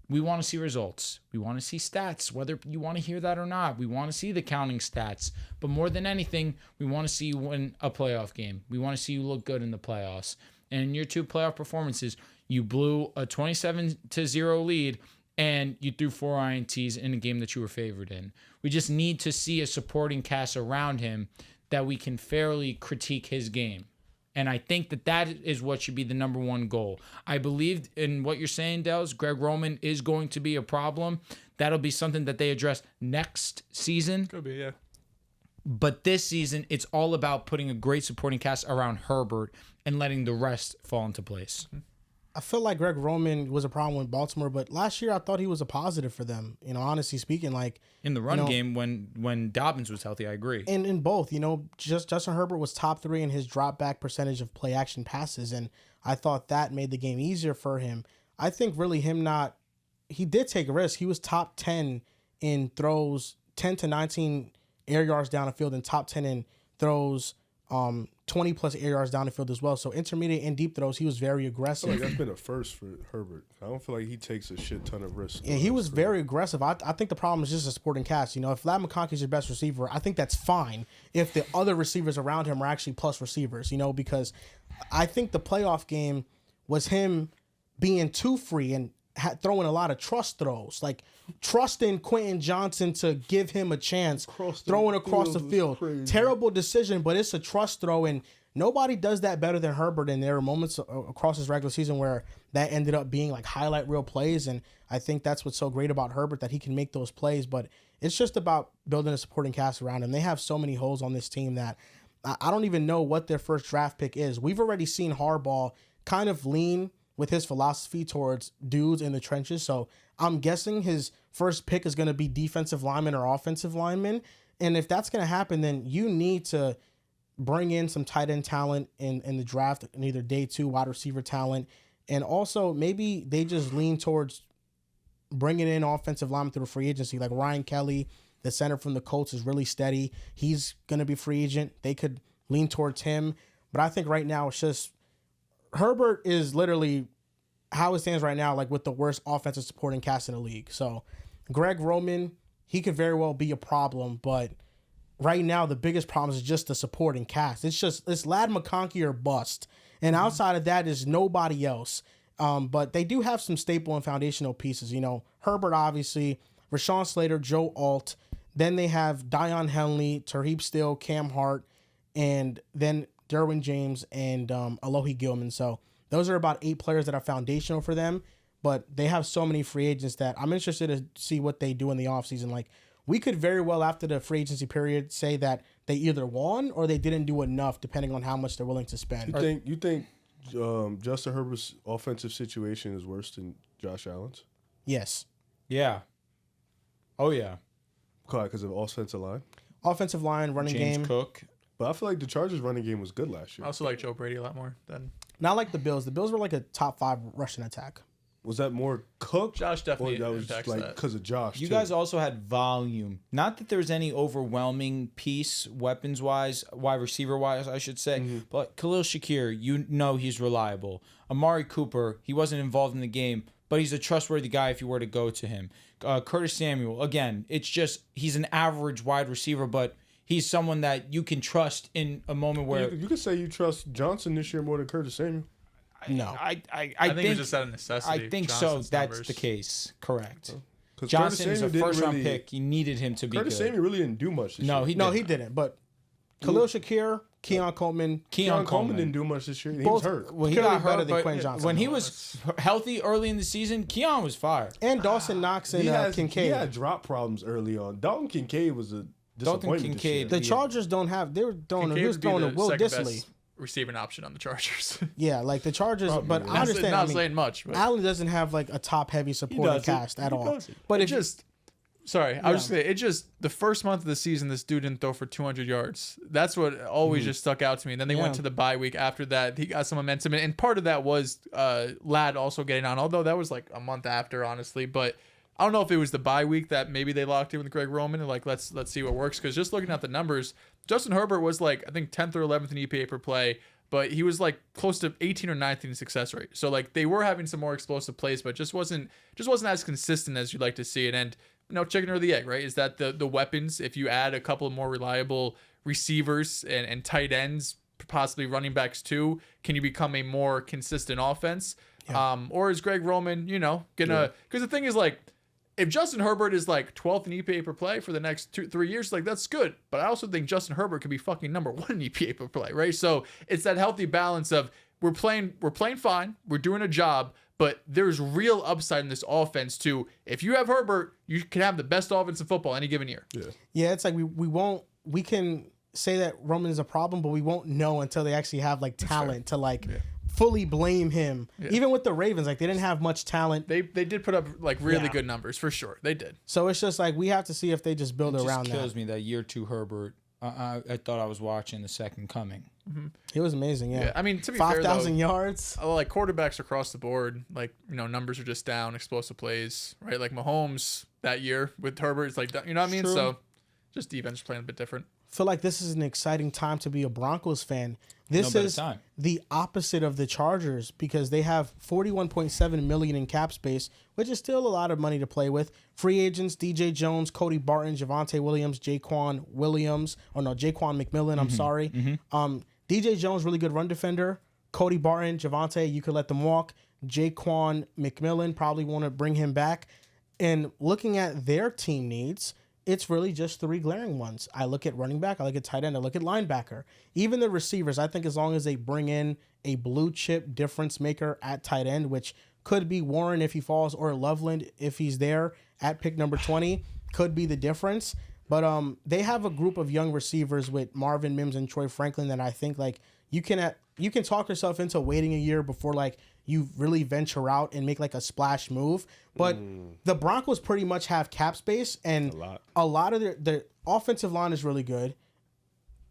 we want to see results. We want to see stats, whether you want to hear that or not. We want to see the counting stats. But more than anything, we want to see you win a playoff game. We want to see you look good in the playoffs. And in your 2 playoff performances, you blew a 27-0 lead and you threw 4 INTs in a game that you were favored in. We just need to see a supporting cast around him that we can fairly critique his game. And I think that is what should be the number one goal. I believe in what you're saying, Dehls. Greg Roman is going to be a problem. That'll be something that they address next season. Could be, yeah. But this season, it's all about putting a great supporting cast around Herbert and letting the rest fall into place. I feel like Greg Roman was a problem with Baltimore, but last year I thought he was a positive for them. You know, honestly speaking, like in the run game when Dobbins was healthy, I agree. And in both, you know, just Justin Herbert was top 3 in his drop back percentage of play action passes, and I thought that made the game easier for him. I think really he did take a risk. He was top 10 in throws, 10 to 19 air yards down the field, and top 10 in throws, 20 plus air yards down the field as well. So intermediate and deep throws, he was very aggressive. I feel like that's been a first for Herbert. I don't feel like he takes a shit ton of risks. Yeah, he was very aggressive. I think the problem is just a supporting cast. You know, if Ladd McConkey's your best receiver, I think that's fine if the other receivers around him are actually plus receivers, you know, because I think the playoff game was him being too free and throwing a lot of trust throws, like trusting Quentin Johnson to give him a chance, throwing across the field. Terrible decision, but it's a trust throw, and nobody does that better than Herbert. And there are moments across his regular season where that ended up being like highlight reel plays, and I think that's what's so great about Herbert, that he can make those plays. But it's just about building a supporting cast around him. They have so many holes on this team that I don't even know what their first draft pick is. We've already seen Harbaugh kind of lean with his philosophy towards dudes in the trenches. So I'm guessing his first pick is going to be defensive lineman or offensive lineman. And if that's going to happen, then you need to bring in some tight end talent in the draft, and either day 2 wide receiver talent. And also, maybe they just lean towards bringing in offensive linemen through the free agency. Like Ryan Kelly, the center from the Colts, is really steady. He's going to be free agent. They could lean towards him. But I think right now it's just Herbert is literally how it stands right now, like with the worst offensive supporting cast in the league. So Greg Roman, he could very well be a problem, but right now the biggest problem is just the supporting cast. It's Lad McConkey or bust. And outside of that is nobody else. But they do have some staple and foundational pieces. You know, Herbert, obviously, Rashawn Slater, Joe Alt. Then they have Dion Henley, Tarheeb Still, Cam Hart, and then Derwin James and Alohi Gilman. So those are about 8 players that are foundational for them. But they have so many free agents that I'm interested to see what they do in the offseason. Like, we could very well, after the free agency period, say that they either won or they didn't do enough, depending on how much they're willing to spend. You think Justin Herbert's offensive situation is worse than Josh Allen's? Yes. Yeah. Oh, yeah. Because of offensive line? Offensive line, running James game. Cook. But I feel like the Chargers' running game was good last I year. also like Joe Brady a lot more than Not like the Bills. The Bills were like a top 5 rushing attack. Was that more Cook? Josh definitely Or that was impacts like that. because of Josh, You too? guys also had volume. Not that there's any overwhelming piece, weapons-wise, wide receiver-wise, I should say. But Khalil Shakir, you know he's reliable. Amari Cooper, he wasn't involved in the game, but he's a trustworthy guy if you were to go to him. Curtis Samuel, again, it's just he's an average wide receiver, but he's someone that you can trust in a moment where... You could say you trust Johnson this year more than Curtis Samuel. No. I think it's just out of necessity. I think Johnson's so. That's numbers. the case. Correct. 'Cause Johnson Curtis is a Samuel didn't first-round really- pick. You needed him to be Curtis good. Samuel really didn't do much this No, year. he No, didn't. he didn't. But Khalil Shakir, Keon Coleman. Keon Coleman didn't do much this year. He was hurt. When he Clearly got better hurt, than but Quentin Johnson. when he was healthy early in the season, Keon was fire. And Dawson Knox and Kincaid. He had drop problems early on. Dalton Kincaid was a disappointment Kincaid- The this year. Chargers don't have. They were throwing. Kincaid He was would be throwing to the Will second Dissly. best receiving option on the Chargers. Yeah, like the Chargers. But I Not understand. not I mean, saying much, but Allen doesn't have like a top heavy supporting doesn't. cast at He all. doesn't. But it if just sorry, I was just saying, it just the first month of the season, this dude didn't throw for 200 yards. That's what always just stuck out to me. And then they went Yeah. to the bye week after that. He got some momentum, and part of that was Ladd also getting on. Although that was like a month after, honestly. But I don't know if it was the bye week that maybe they locked in with Greg Roman and like let's see what works. Because just looking at the numbers, Justin Herbert was like I think 10th or 11th in EPA per play. But he was like close to 18 or 19 in success rate. So like they were having some more explosive plays, but just wasn't as consistent as you'd like to see it. And you know, chicken or the egg, right? Is that the weapons? If you add a couple of more reliable receivers and tight ends, possibly running backs too, can you become a more consistent offense? Yeah. Or is Greg Roman, gonna? Because the thing is like, if Justin Herbert is like 12th in EPA per play for the next 2-3 years, like that's good. But I also think Justin Herbert could be fucking number 1 in EPA per play, right? So it's that healthy balance of we're playing fine, we're doing a job, but there's real upside in this offense too. If you have Herbert, you can have the best offense in football any given year. Yeah, it's like we can say that Roman is a problem, but we won't know until they actually have like talent to like fully blame him. Yeah. Even with the Ravens, like they didn't have much talent. They did put up like really good numbers for sure. They did. So it's just like we have to see if they just build around that. It kills me that year 2 Herbert. I thought I was watching the second coming. Mm-hmm. It was amazing. Yeah. I mean, to be fair, 5,000 yards. Like quarterbacks across the board, like numbers are just down. Explosive plays, right? Like Mahomes that year with Herbert, it's like you know what I mean. True. So just defense playing a bit different. Feel like this is an exciting time to be a Broncos fan. This is the opposite of the Chargers because they have $41.7 million in cap space, which is still a lot of money to play with. Free agents: DJ Jones, Cody Barton, Javonte Williams, Jaquan McMillan. I'm sorry. DJ Jones, really good run defender. Cody Barton, Javonte, you could let them walk. Jaquan McMillan, probably want to bring him back. And looking at their team needs, it's really just 3 glaring ones. I look at running back, I look at tight end, I look at linebacker. Even the receivers, I think as long as they bring in a blue chip difference maker at tight end, which could be Warren if he falls or Loveland if he's there at pick number 20, could be the difference. But they have a group of young receivers with Marvin Mims and Troy Franklin that I think like you can talk yourself into waiting a year before like you really venture out and make like a splash move. But the Broncos pretty much have cap space and a lot of their offensive line is really good.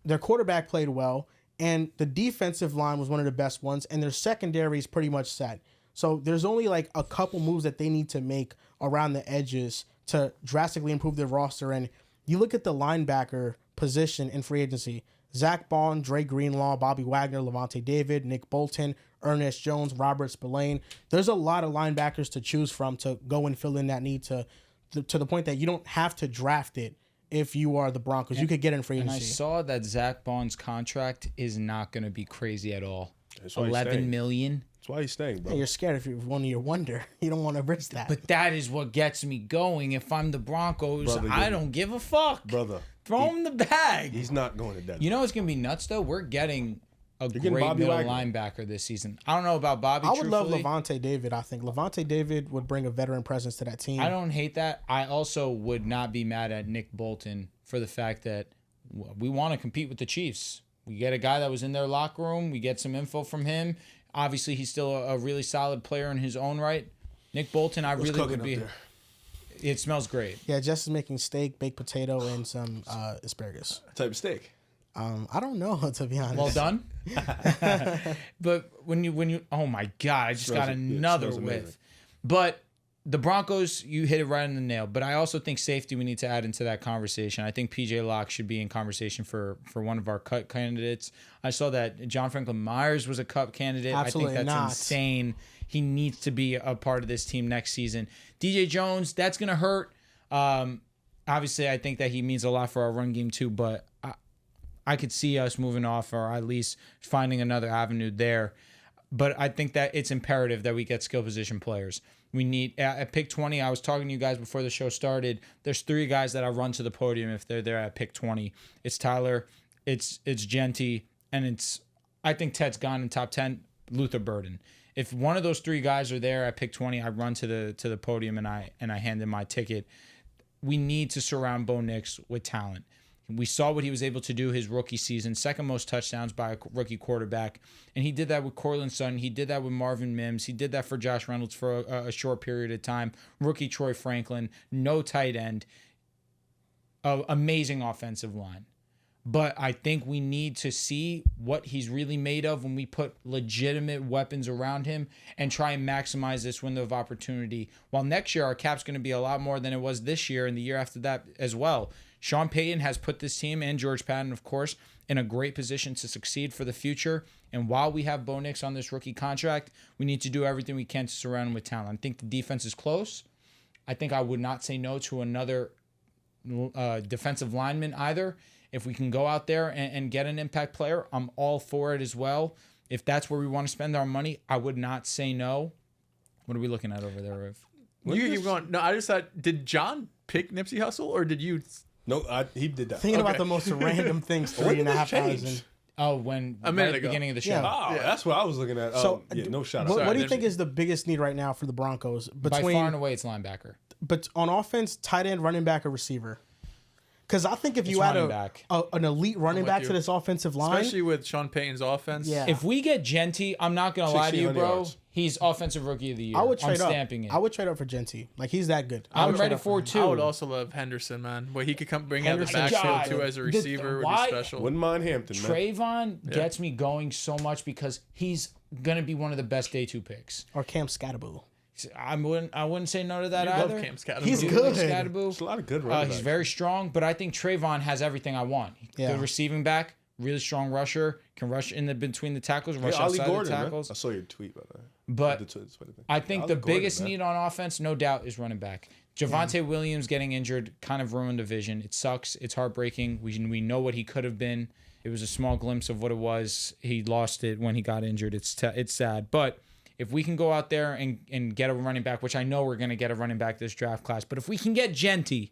Their quarterback played well and the defensive line was one of the best ones and their secondary is pretty much set. So there's only like a couple moves that they need to make around the edges to drastically improve their roster. And you look at the linebacker position in free agency: Zach Bond, Dre Greenlaw, Bobby Wagner, Levante David, Nick Bolton, Ernest Jones, Robert Spillane. There's a lot of linebackers to choose from to go and fill in that need to the point that you don't have to draft it. If you are the Broncos, you could get in free agency. And I saw that Zach Bond's contract is not going to be crazy at all. That's why he's 11 staying. million. That's why he's staying, bro. Hey, you're scared if you're one of your wonder. You don't want to risk that. But that is what gets me going. If I'm the Broncos, Brother, I don't give a fuck. Brother. Throw him the bag. He's not going to Denver. You know what's going to be nuts, though? We're getting a getting great Bobby middle Wagner. linebacker this season. I don't know about Bobby, I would love truthfully. Levante David. I think Levante David would bring a veteran presence to that team. I don't hate that. I also would not be mad at Nick Bolton for the fact that we want to compete with the Chiefs. We get a guy that was in their locker room. We get some info from him. Obviously, he's still a really solid player in his own right. Nick Bolton, I What's really cooking would be. up there? It smells great. Yeah, Jess is making steak, baked potato, and some asparagus. What type of steak? I don't know, to be honest. Well done. But when you oh my God, I just Smells- got it another smells amazing. whiff. But the Broncos, you hit it right on the nail. But I also think safety we need to add into that conversation. I think PJ Locke should be in conversation for one of our cut candidates. I saw that John Franklin Myers was a cut candidate. Absolutely I think that's not. insane. He needs to be a part of this team next season. DJ Jones, that's gonna hurt. Obviously, I think that he means a lot for our run game too. But I could see us moving off or at least finding another avenue there. But I think that it's imperative that we get skill position players. We need, at pick 20, I was talking to you guys before the show started. There's 3 guys that I run to the podium if they're there at pick 20. It's Tyler, it's Genty, and I think Ted's gone in top 10, Luther Burden. If one of those 3 guys are there at pick 20, I run to the podium and I hand in my ticket. We need to surround Bo Nix with talent. We saw what he was able to do his rookie season, second most touchdowns by a rookie quarterback. And he did that with Cortland Sutton. He did that with Marvin Mims. He did that for Josh Reynolds for a short period of time. Rookie Troy Franklin, no tight end, amazing offensive line. But I think we need to see what he's really made of when we put legitimate weapons around him and try and maximize this window of opportunity. While next year our cap's going to be a lot more than it was this year and the year after that as well. Sean Payton has put this team, and George Patton, of course, in a great position to succeed for the future. And while we have Bo Nix on this rookie contract, we need to do everything we can to surround him with talent. I think the defense is close. I think I would not say no to another defensive lineman either. If we can go out there and get an impact player, I'm all for it as well. If that's where we want to spend our money, I would not say no. What are we looking at over there, Riv? You keep going. No, I just thought, did John pick Nipsey Hussle or did you? No, he did that. Thinking about the most random things When did 3.5 this hours change? in. Oh, when A minute right at the ago. beginning of the show. Yeah. Oh, that's what I was looking at. So, Yeah, no shout What, out. what do you Nipsey. think is the biggest need right now for the Broncos? By far and away, it's linebacker. But on offense, tight end, running back, or receiver? Because I think if you It's add running back. an elite running with back you. to this offensive line, Especially with Sean Payton's offense. Yeah. If we get Genty, I'm not going to lie to you, 1,600 bro. yards. He's offensive rookie of the year. I would trade I'm up. stamping it. I would trade up for Genty. Like, he's that good. I I'm would trade ready up for him. it too. I would also love Henderson, man. Where he could come bring out the Henderson. backfield God. too as a The- receiver would why- be special. Wouldn't mind Hampton, man. Trayvon gets me going so much because he's going to be one of the best day 2 picks. Or Cam Scatterbull. I wouldn't say no to that You either. love Cam Scott. He's I do good. like Scatterbull. There's a lot of good running He's backs. very strong, but I think Trayvon has everything I want. Yeah. Good receiving back, really strong rusher, can rush in between the tackles, rush Hey, Ollie outside Gordon, the man. tackles. I saw your tweet about that. But The Twitter thing. I think Ollie the Gordon, biggest man. need on offense, no doubt, is running back. Javonte Williams getting injured kind of ruined the vision. It sucks. It's heartbreaking. We know what he could have been. It was a small glimpse of what it was. He lost it when he got injured. It's sad. But if we can go out there and get a running back, which I know we're going to get a running back this draft class, but if we can get Genty,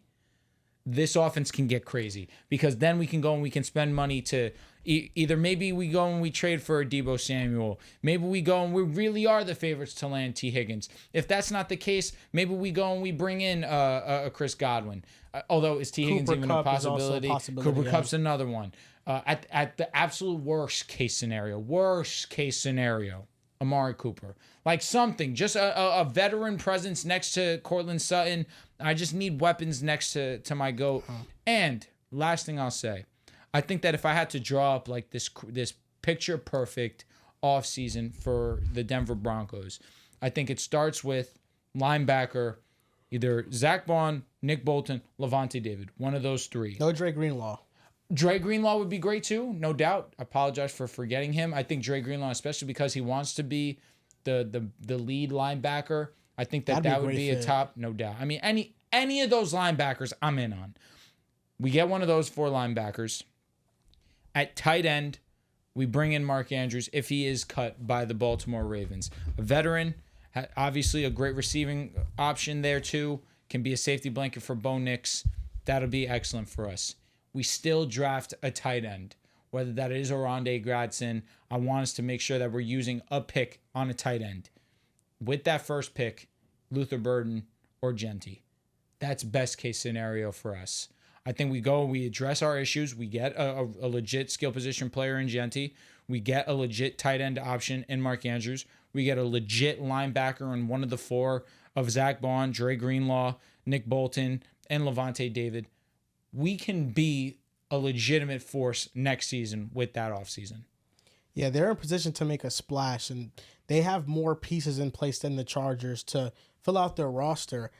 this offense can get crazy because then we can go and we can spend money to either maybe we go and we trade for a Deebo Samuel. Maybe we go and we really are the favorites to land T. Higgins. If that's not the case, maybe we go and we bring in a Chris Godwin. Although is T. Higgins Cooper even Kupp a is also a possibility? possibility, Cooper yeah. Kupp's another one. At the absolute worst case scenario, Amari Cooper. Like something, just a veteran presence next to Cortland Sutton. I just need weapons next to my GOAT. And last thing I'll say, I think that if I had to draw up like this picture perfect offseason for the Denver Broncos, I think it starts with linebacker, either Zach Bond, Nick Bolton, Levante David. One of those three. No Dre Greenlaw. Dre Greenlaw would be great too, no doubt. I apologize for forgetting him. I think Dre Greenlaw, especially because he wants to be the lead linebacker, I think that would be a top, no doubt. I mean, any of those linebackers I'm in on. We get one of those 4 linebackers. At tight end, we bring in Mark Andrews if he is cut by the Baltimore Ravens. A veteran, obviously a great receiving option there too. Can be a safety blanket for Bo Nix. That'll be excellent for us. We still draft a tight end, whether that is Oronde Gradson. I want us to make sure that we're using a pick on a tight end. With that first pick, Luther Burden or Genty. That's best case scenario for us. I think we address our issues. We get a legit skill position player in Genty. We get a legit tight end option in Mark Andrews. We get a legit linebacker in one of the 4 of Zach Bond, Dre Greenlaw, Nick Bolton, and Levante David. We can be a legitimate force next season with that offseason. Yeah, they're in position to make a splash, and they have more pieces in place than the Chargers to fill out their roster.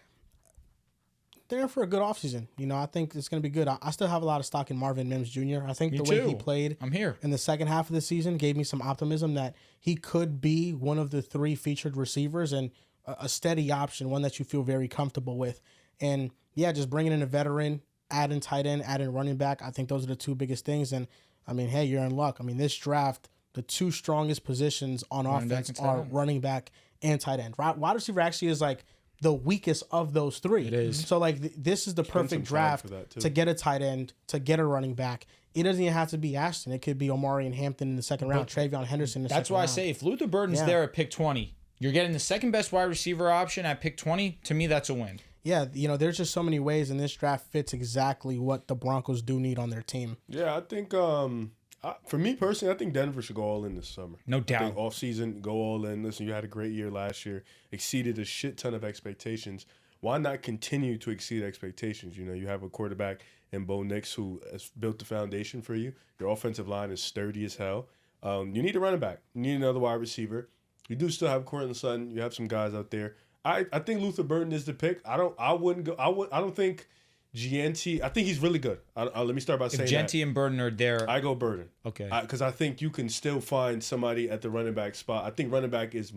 They're in for a good offseason. I think it's going to be good. I still have a lot of stock in Marvin Mims Jr. I think the way he played in the second half of the season gave me some optimism that he could be one of the 3 featured receivers and a steady option, one that you feel very comfortable with. And, yeah, just bringing in a veteran, adding tight end, adding running back, I think those are the 2 biggest things. And, I mean, hey, you're in luck. I mean, this draft, the 2 strongest positions on offense are running back and tight end. Wide receiver actually is like the weakest of those 3. It is. So, like, this is the perfect draft to get a tight end, to get a running back. It doesn't even have to be Ashton. It could be Omari and Hampton in the second round, Travion Henderson in the second round. That's why I say if Luther Burden's there at pick 20, you're getting the second best wide receiver option at pick 20. To me, that's a win. Yeah, there's just so many ways, and this draft fits exactly what the Broncos do need on their team. Yeah, I think for me personally, I think Denver should go all in this summer. No doubt. I think offseason, go all in. Listen, you had a great year last year, exceeded a shit ton of expectations. Why not continue to exceed expectations? You have a quarterback in Bo Nix who has built the foundation for you. Your offensive line is sturdy as hell. You need a running back. You need another wide receiver. You do still have Courtland Sutton. You have some guys out there. I think Luther Burden is the pick. I don't think Gianti. I think he's really good. Let me start by saying if Genty and Burden are there, I go Burden. Okay. Because I think you can still find somebody at the running back spot. I think running back is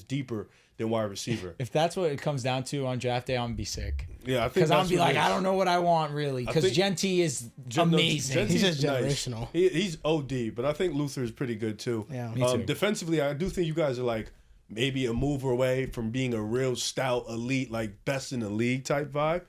deeper than wide receiver. If that's what it comes down to on draft day, I'm gonna be sick. Yeah, I think because I'm be like, I don't know what I want really. Because Genty is amazing. He's just generational. He's OD, but I think Luther is pretty good too. Yeah, me too. Defensively, I do think you guys are like maybe a move away from being a real stout, elite, like best in the league type vibe,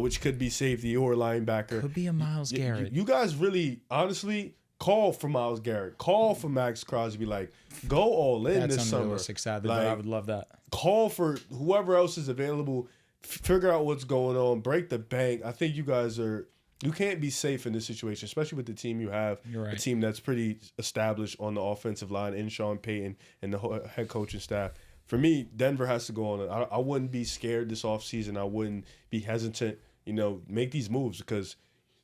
which could be safety or linebacker. Could be a Myles Garrett. You guys really, honestly, call for Myles Garrett. Call for Max Crosby. Like, go all in this summer. That's unrealistic, sadly, but I would love that. Call for whoever else is available. Figure out what's going on. Break the bank. I think you guys are... You can't be safe in this situation, especially with the team you have. You're right. A team that's pretty established on the offensive line in Sean Payton and the head coaching staff. For me, Denver has to go on. I wouldn't be scared this offseason. I wouldn't be hesitant. Make these moves because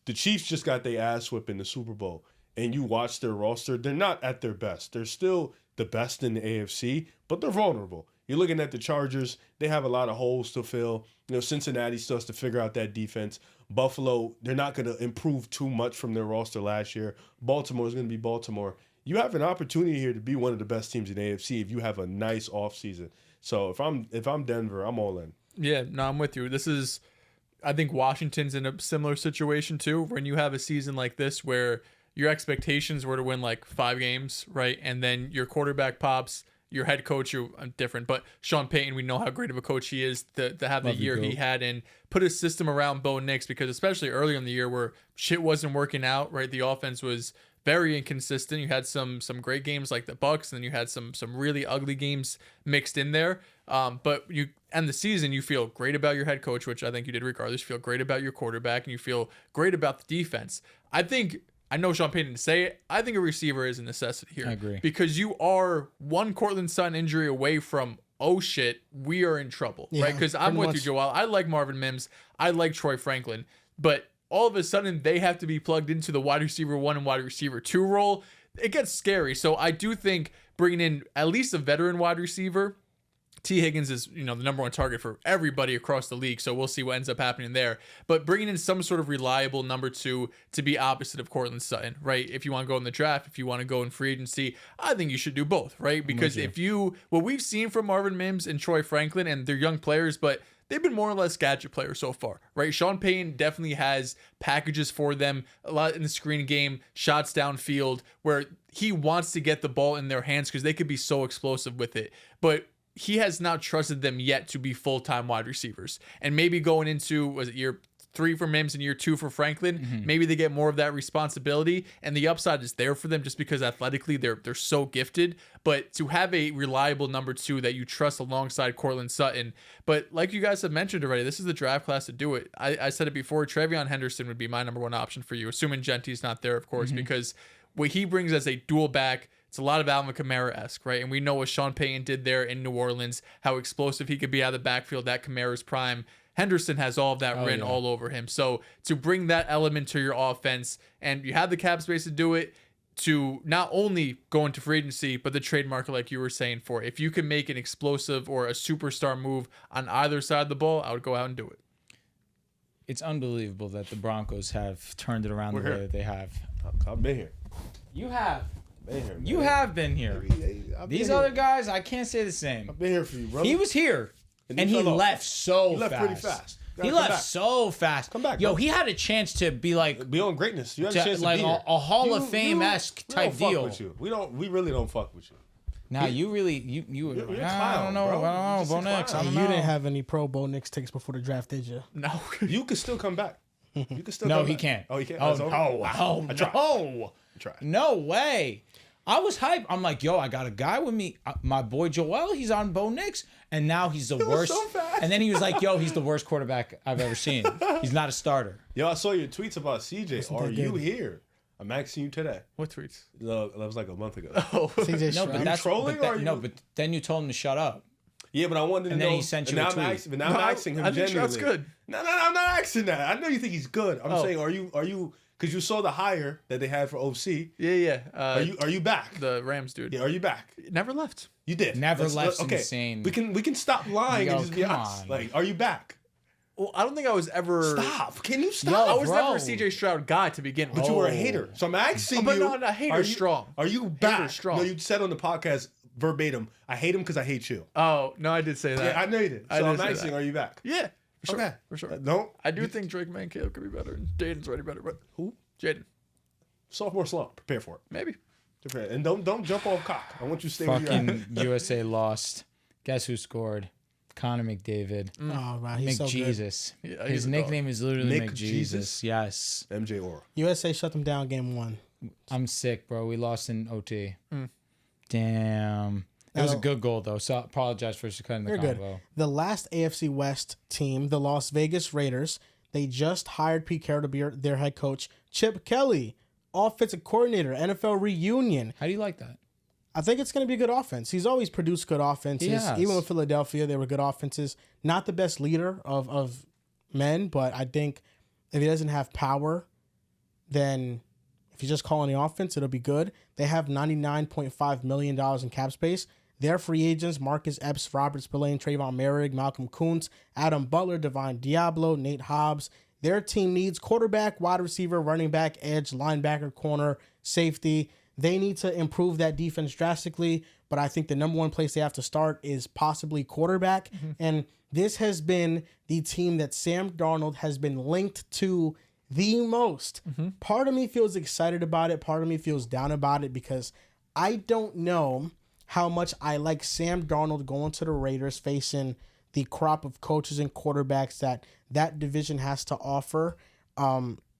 the Chiefs just got their ass whipped in the Super Bowl. And you watch their roster, they're not at their best. They're still the best in the AFC, but they're vulnerable. You're looking at the Chargers. They have a lot of holes to fill. Cincinnati still has to figure out that defense. Buffalo, they're not going to improve too much from their roster last year. Baltimore is going to be Baltimore. You have an opportunity here to be one of the best teams in the AFC if you have a nice offseason. So if I'm Denver, I'm all in. Yeah, no, I'm with you. I think Washington's in a similar situation too, when you have a season like this where your expectations were to win like 5 games, right? And then your quarterback pops, your head coach, you're different. But Sean Payton, we know how great of a coach he is to have the year he had and put a system around Bo Nix, because especially early in the year where shit wasn't working out, right? The offense was very inconsistent. You had some great games like the Bucks, and then you had some really ugly games mixed in there. But you end the season, you feel great about your head coach, which I think you did regardless. You feel great about your quarterback, and you feel great about the defense. I know Sean Payton didn't say it. I think a receiver is a necessity here. I agree. Because you are one Courtland Sutton injury away from, oh shit, we are in trouble, right? Because I'm with you, Joel. I like Marvin Mims. I like Troy Franklin. But all of a sudden, they have to be plugged into the wide receiver 1 and wide receiver 2 role. It gets scary. So I do think bringing in at least a veteran wide receiver T. Higgins is, the number one target for everybody across the league, so we'll see what ends up happening there. But bringing in some sort of reliable number 2 to be opposite of Cortland Sutton, right? If you want to go in the draft, if you want to go in free agency, I think you should do both, right? Because what we've seen from Marvin Mims and Troy Franklin, and they're young players, but they've been more or less gadget players so far, right? Sean Payton definitely has packages for them, a lot in the screen game, shots downfield, where he wants to get the ball in their hands because they could be so explosive with it. But he has not trusted them yet to be full-time wide receivers. And maybe going into, was it year 3 for Mims and year 2 for Franklin, maybe they get more of that responsibility, and the upside is there for them just because athletically they're so gifted. But to have a reliable number 2 that you trust alongside Cortland Sutton, but like you guys have mentioned already, this is the draft class to do it. I said it before, Travion Henderson would be my number 1 option for you, assuming Gentry's not there, of course, because what he brings as a dual back, it's a lot of Alvin Kamara-esque, right? And we know what Sean Payton did there in New Orleans, how explosive he could be out of the backfield at Kamara's prime. Henderson has all of that written all over him. So to bring that element to your offense, and you have the cap space to do it, to not only go into free agency, but the trade market, like you were saying, for if you can make an explosive or a superstar move on either side of the ball, I would go out and do it. It's unbelievable that the Broncos have turned it around the way that they have. I've been here. You have. Been here, man. You have been here. I've These been other here. guys, I can't say the same. I've been here for you, brother. He was here, and he fell off. left so He left fast. pretty fast. He Gotta come left back. so fast. Come back, Yo, bro. he had a chance to be like, Be on greatness. You had a chance to like be here. a Hall of You- Fame-esque we type don't fuck deal. with you. We really don't fuck with you. nah, you really, you. You're a I clown, don't know. bro. I don't know. You're just a Bo Nix. I clown. don't You know. didn't have any Pro Bowl Knicks tickets before the draft, did you? No. You could still come back. You could still No, come he back. can't. Oh, he can't? Oh, That's over? no. Oh, I tried. no. I tried. No way. I was hyped. I'm like, yo, I got a guy with me. My boy Joel, he's on Bo Nix. And now he's the was worst. so fast. And then he was like, yo, he's the worst quarterback I've ever seen. He's not a starter. Yo, I saw your tweets about CJ. Are that you good? here? I'm asking you today. What tweets? That was like a month ago. CJ No, Stroud. but you that's trolling but or are you- no, but then you told him to shut up. Yeah, but I wanted to And know. then he sent you now a I'm tweet. asking, but now I'm asking him I think genuinely. Stroud's good. No, I'm not asking that. I know you think he's good. I'm Oh. saying, are you? Because you saw the hire that they had for OC. Yeah. Are you back? The Rams dude? Yeah, are you back? Never left. You did. Never Let's- left's okay. insane. We can stop lying Yo, and just be come honest. on. Like, are you back? Well, I don't think I was ever. Stop. Can you stop? Yo, I was bro. never a CJ Stroud guy to begin with. But you were a Oh. hater. So I'm asking But you. no, hater's are you, strong. Are you back? Hater's strong. No, you said on the podcast verbatim, I hate him because I hate you. Oh no, I did say that. Yeah, I know you did. I So did I'm say asking, that. are you back? Yeah, for sure. Okay. For sure. Don't. I do think Drake Mankiw could be better, and Jaden's already better. But Who? Jaden, Sophomore slump. Prepare for it. maybe. Prepare. And don't jump off cock. I want you to stay where you're at. Fucking USA lost. Guess who scored? Connor McDavid. Oh, wow. He's so good. McJesus. Yeah, he's His a nickname is literally Nick McJesus. Jesus? Yes. MJ Aura. USA shut them down game 1. I'm sick, bro. We lost in OT. Damn. It was a good goal, though, so I apologize for cutting the You're good. combo. The last AFC West team, the Las Vegas Raiders, they just hired Pete Carroll to be their head coach. Chip Kelly, offensive coordinator, NFL reunion. How do you like that? I think it's going to be a good offense. He's always produced good offenses. He has. Even with Philadelphia, they were good offenses. Not the best leader of men, but I think if he doesn't have power, then if he's just calling the offense, it'll be good. They have $99.5 million in cap space. Their free agents, Marcus Epps, Robert Spillane, Trayvon Merrick, Malcolm Kuntz, Adam Butler, Divine Diablo, Nate Hobbs. Their team needs quarterback, wide receiver, running back, edge, linebacker, corner, safety. They need to improve that defense drastically, but I think the number one place they have to start is possibly quarterback. And this has been the team that Sam Darnold has been linked to the most. Part of me feels excited about it. Part of me feels down about it because I don't know how much I like Sam Darnold going to the Raiders facing the crop of coaches and quarterbacks that division has to offer.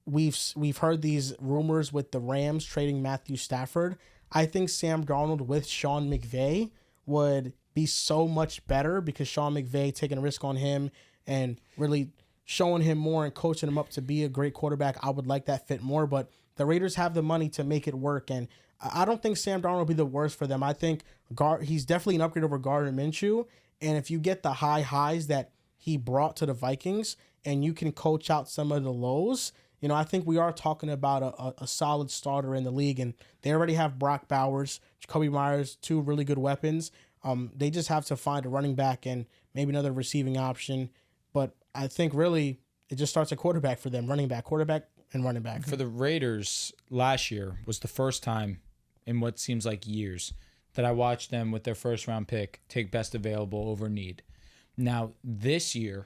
We've heard these rumors with the Rams trading Matthew Stafford. I think Sam Darnold with Sean McVay would be so much better because Sean McVay taking a risk on him and really showing him more and coaching him up to be a great quarterback. I would like that fit more, but the Raiders have the money to make it work, and I don't think Sam Darnold will be the worst for them. I think he's definitely an upgrade over Gardner Minshew, and if you get the high highs that he brought to the Vikings and you can coach out some of the lows, I think we are talking about a solid starter in the league, and they already have Brock Bowers, Jacoby Myers, two really good weapons. They just have to find a running back and maybe another receiving option. But I think really it just starts at quarterback for them, quarterback, and running back. For the Raiders, last year was the first time in what seems like years that I watched them with their first round pick take best available over need. Now, this year,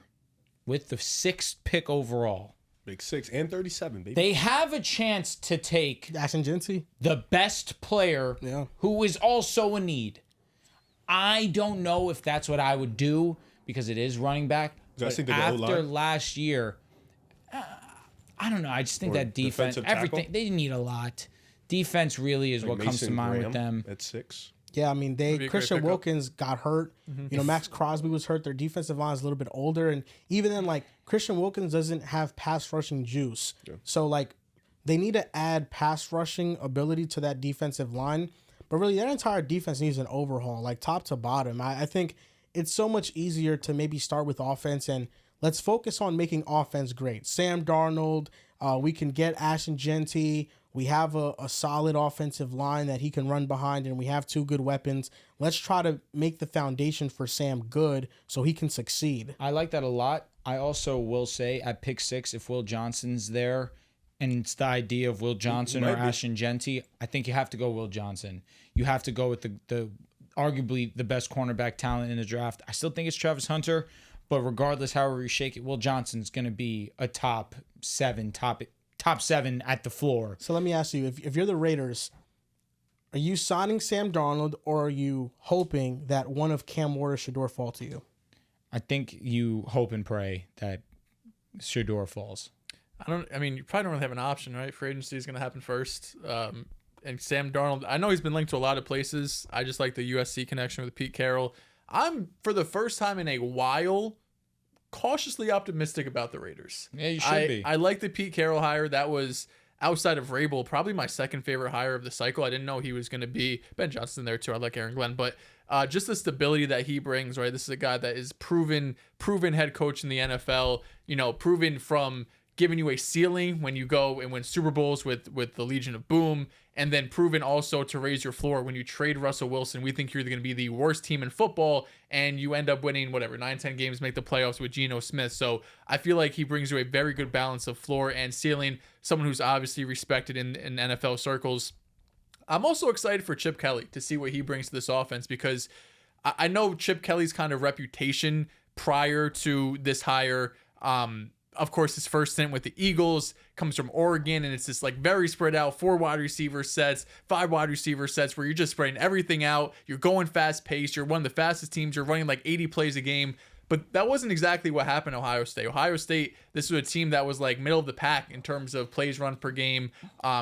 with the 6th pick overall, Big 6 and 37, baby. they have a chance to take Jackson Jr. the best player Yeah. who is also a need. I don't know if that's what I would do because it is running back. I But think the after O-line. last year, I don't know. I just think Or that defense, defensive tackle? everything, they need a lot. Defense really is what comes to Mason mind with Graham them. at 6. Yeah, I mean, be a great Christian pickup. Wilkins got hurt. You know, Max Crosby was hurt. Their defensive line is a little bit older, and even then, like Christian Wilkins doesn't have pass rushing juice. So like, they need to add pass rushing ability to that defensive line. But really, that entire defense needs an overhaul, like top to bottom. I think it's so much easier to maybe start with offense and let's focus on making offense great. Sam Darnold, we can get Ashton Genty. We have a solid offensive line that he can run behind, and we have 2 good weapons. Let's try to make the foundation for Sam good so he can succeed. I like that a lot. I also will say at pick 6, if Will Johnson's there, and it's the idea of Will Johnson or might be. Ashton Genty, I think you have to go Will Johnson. You have to go with the arguably the best cornerback talent in the draft. I still think it's Travis Hunter, but regardless, however you shake it, Will Johnson's going to be a top 7 at the floor. So let me ask you, if you're the Raiders, are you signing Sam Darnold or are you hoping that one of Cam Ward or Shador fall to you? I think you hope and pray that Shador falls. I mean, you probably don't really have an option, right? Free agency is going to happen first. And Sam Darnold, I know he's been linked to a lot of places. I just like the USC connection with Pete Carroll. I'm, for the first time in a while, cautiously optimistic about the Raiders. Yeah, you should be. I like the Pete Carroll hire. That was, outside of Rabel, probably my second favorite hire of the cycle. I didn't know he was going to be Ben Johnson there too. I like Aaron Glenn, but just the stability that he brings, right? This is a guy that is proven head coach in the NFL, you know, proven from giving you a ceiling when you go and win Super Bowls with the Legion of Boom, and then proven also to raise your floor when you trade Russell Wilson. We think you're going to be the worst team in football, and you end up winning, 9-10 games, make the playoffs with Geno Smith. So I feel like he brings you a very good balance of floor and ceiling, someone who's obviously respected in NFL circles. I'm also excited for Chip Kelly to see what he brings to this offense, because I know Chip Kelly's kind of reputation prior to this hire, of course, his first stint with the Eagles comes from Oregon, and it's this like very spread out 4 wide receiver sets, 5 wide receiver sets where you're just spreading everything out. You're going fast paced. You're one of the fastest teams. You're running like 80 plays a game. But that wasn't exactly what happened at Ohio State. Ohio State, this was a team that was like middle of the pack in terms of plays run per game,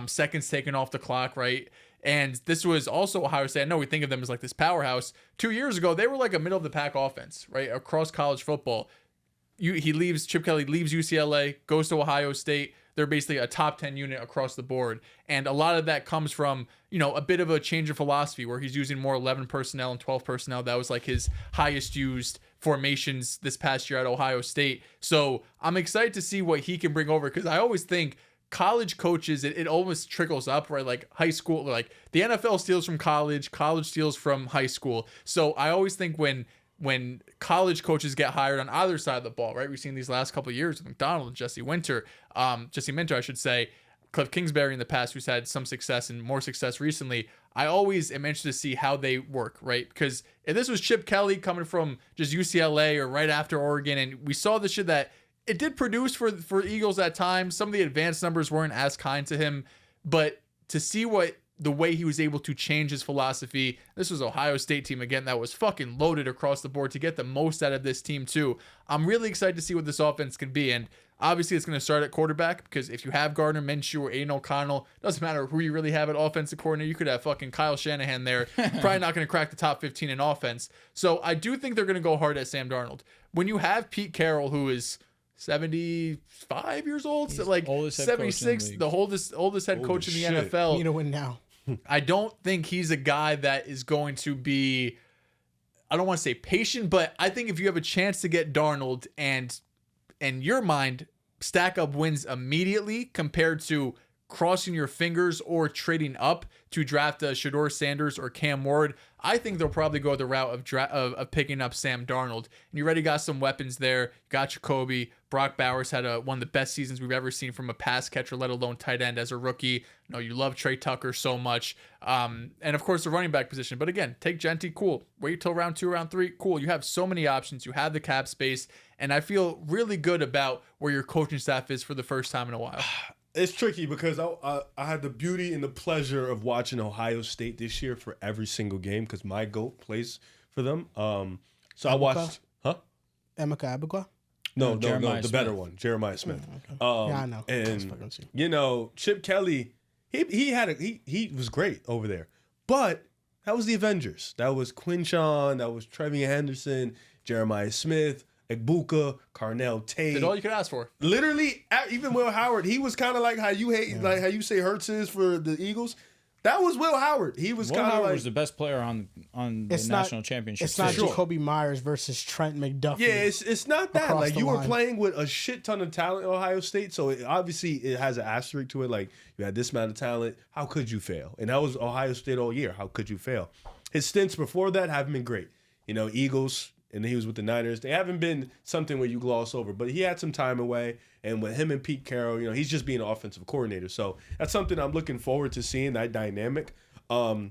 seconds taken off the clock, right? And this was also Ohio State. I know we think of them as like this powerhouse. 2 years ago, they were like a middle of the pack offense, right? Across college football. Chip Kelly leaves UCLA, goes to Ohio State. They're basically a top 10 unit across the board. And a lot of that comes from, a bit of a change of philosophy where he's using more 11 personnel and 12 personnel. That was like his highest used formations this past year at Ohio State. So I'm excited to see what he can bring over, because I always think college coaches, it almost trickles up, right? Like high school, like the NFL steals from college steals from high school. So I always think when college coaches get hired on either side of the ball, right? We've seen these last couple of years with McDonald and Jesse Minter, I should say, Cliff Kingsbury in the past, who's had some success and more success recently. I always am interested to see how they work, right? Because if this was Chip Kelly coming from just UCLA or right after Oregon, and we saw the shit that it did produce for Eagles at times, some of the advanced numbers weren't as kind to him, but to see the way he was able to change his philosophy. This was Ohio State team, again, that was fucking loaded across the board to get the most out of this team too. I'm really excited to see what this offense can be. And obviously it's going to start at quarterback, because if you have Gardner Minshew or Aiden O'Connell, doesn't matter who you really have at offensive coordinator. You could have fucking Kyle Shanahan there. Probably not going to crack the top 15 in offense. So I do think they're going to go hard at Sam Darnold. When you have Pete Carroll, who is 75 years old, so like 76, the oldest head coach in the NFL. You need to win now. I don't think he's a guy that is going to be, I don't want to say patient, but I think if you have a chance to get Darnold and in your mind stack up wins immediately compared to crossing your fingers or trading up to draft Shedeur Sanders or Cam Ward. I think they'll probably go the route of picking up Sam Darnold. And you already got some weapons there. You got Jacoby. Brock Bowers had one of the best seasons we've ever seen from a pass catcher, let alone tight end as a rookie. You love Trey Tucker so much. And of course the running back position. But again, take Genty, cool. Wait till round 2, round 3, cool. You have so many options. You have the cap space. And I feel really good about where your coaching staff is for the first time in a while. It's tricky because I had the beauty and the pleasure of watching Ohio State this year for every single game because my GOAT plays for them. So I watched, Emeka Abigwa? No, Jeremiah the Smith. better one, Jeremiah Smith. Okay. Yeah, I know. And Chip Kelly, he was great over there, but that was the Avengers. That was Quinshawn, that was Trevian Henderson, Jeremiah Smith, Egbuka, Carnell Tate. Did all you could ask for. Literally, even Will Howard, he was kind of like how you hate, like how you say Hurts is for the Eagles. That was Will Howard. He was kind of like was the best player on the national championship. It's not stage. Jacoby Myers versus Trent McDuffie. Yeah, it's not that. Across Like the you were line. playing with a shit ton of talent at Ohio State, so obviously it has an asterisk to it. Like you had this amount of talent, how could you fail? And that was Ohio State all year. How could you fail? His stints before that haven't been great. Eagles, and then he was with the Niners. They haven't been something where you gloss over, but he had some time away. And with him and Pete Carroll, he's just being an offensive coordinator. So that's something I'm looking forward to seeing, that dynamic. The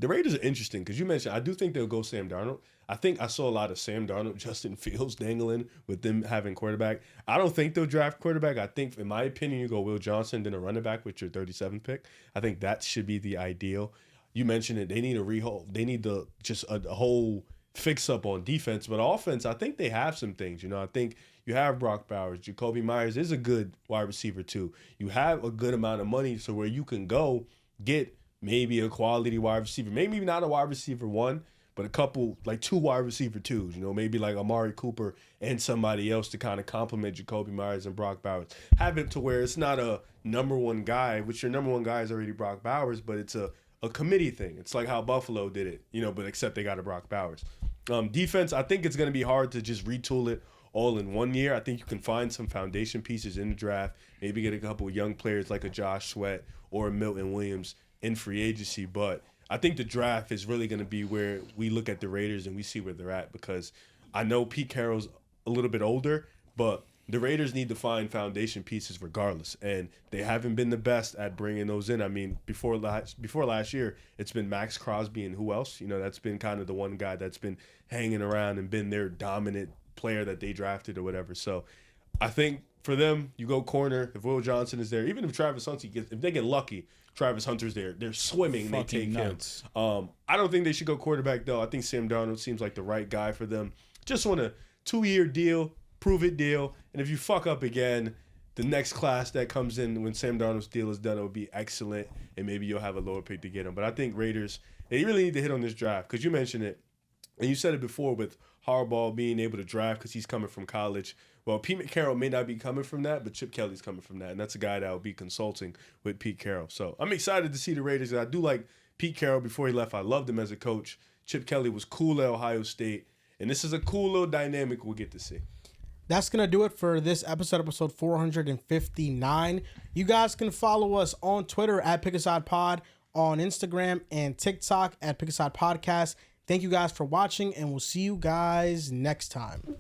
Raiders are interesting because you mentioned I do think they'll go Sam Darnold. I think I saw a lot of Sam Darnold, Justin Fields dangling with them having quarterback. I don't think they'll draft quarterback. I think, in my opinion, you go Will Johnson, then a running back with your 37th pick. I think that should be the ideal. You mentioned it. They need a rehold. They need just a whole fix up on defense. But offense, I think they have some things. I think you have Brock Bowers. Jacoby Myers is a good wide receiver too. You have a good amount of money so where you can go get maybe a quality wide receiver. Maybe not a wide receiver 1, but a couple, like 2 wide receiver 2s. Maybe like Amari Cooper and somebody else to kind of complement Jacoby Myers and Brock Bowers. Have it to where it's not a number 1 guy, which your number 1 guy is already Brock Bowers, but it's a committee thing. It's like how Buffalo did it, but except they got a Brock Bowers. Defense, I think it's going to be hard to just retool it all in 1 year. I think you can find some foundation pieces in the draft, maybe get a couple of young players like a Josh Sweat or a Milton Williams in free agency, but I think the draft is really going to be where we look at the Raiders and we see where they're at because I know Pete Carroll's a little bit older, but the Raiders need to find foundation pieces regardless, and they haven't been the best at bringing those in. I mean, before last year, it's been Max Crosby and who else? That's been kind of the one guy that's been hanging around and been their dominant player that they drafted or whatever. So I think for them, you go corner. If Will Johnson is there, even if Travis Hunter if they get lucky, Travis Hunter's there. They're swimming. They take nuts. him. I don't think they should go quarterback though. I think Sam Darnold seems like the right guy for them. Just on a 2-year deal, prove it deal. And if you fuck up again, the next class that comes in when Sam Darnold's deal is done, it will be excellent, and maybe you'll have a lower pick to get him. But I think Raiders, they really need to hit on this draft because you mentioned it, and you said it before with Harbaugh being able to draft because he's coming from college. Well, Pete Carroll may not be coming from that, but Chip Kelly's coming from that, and that's a guy that will be consulting with Pete Carroll. So I'm excited to see the Raiders. I do like Pete Carroll before he left. I loved him as a coach. Chip Kelly was cool at Ohio State, and this is a cool little dynamic we'll get to see. That's going to do it for this episode 459. You guys can follow us on Twitter at PickAsidePod, on Instagram and TikTok at PickAsidePodcast. Thank you guys for watching, and we'll see you guys next time.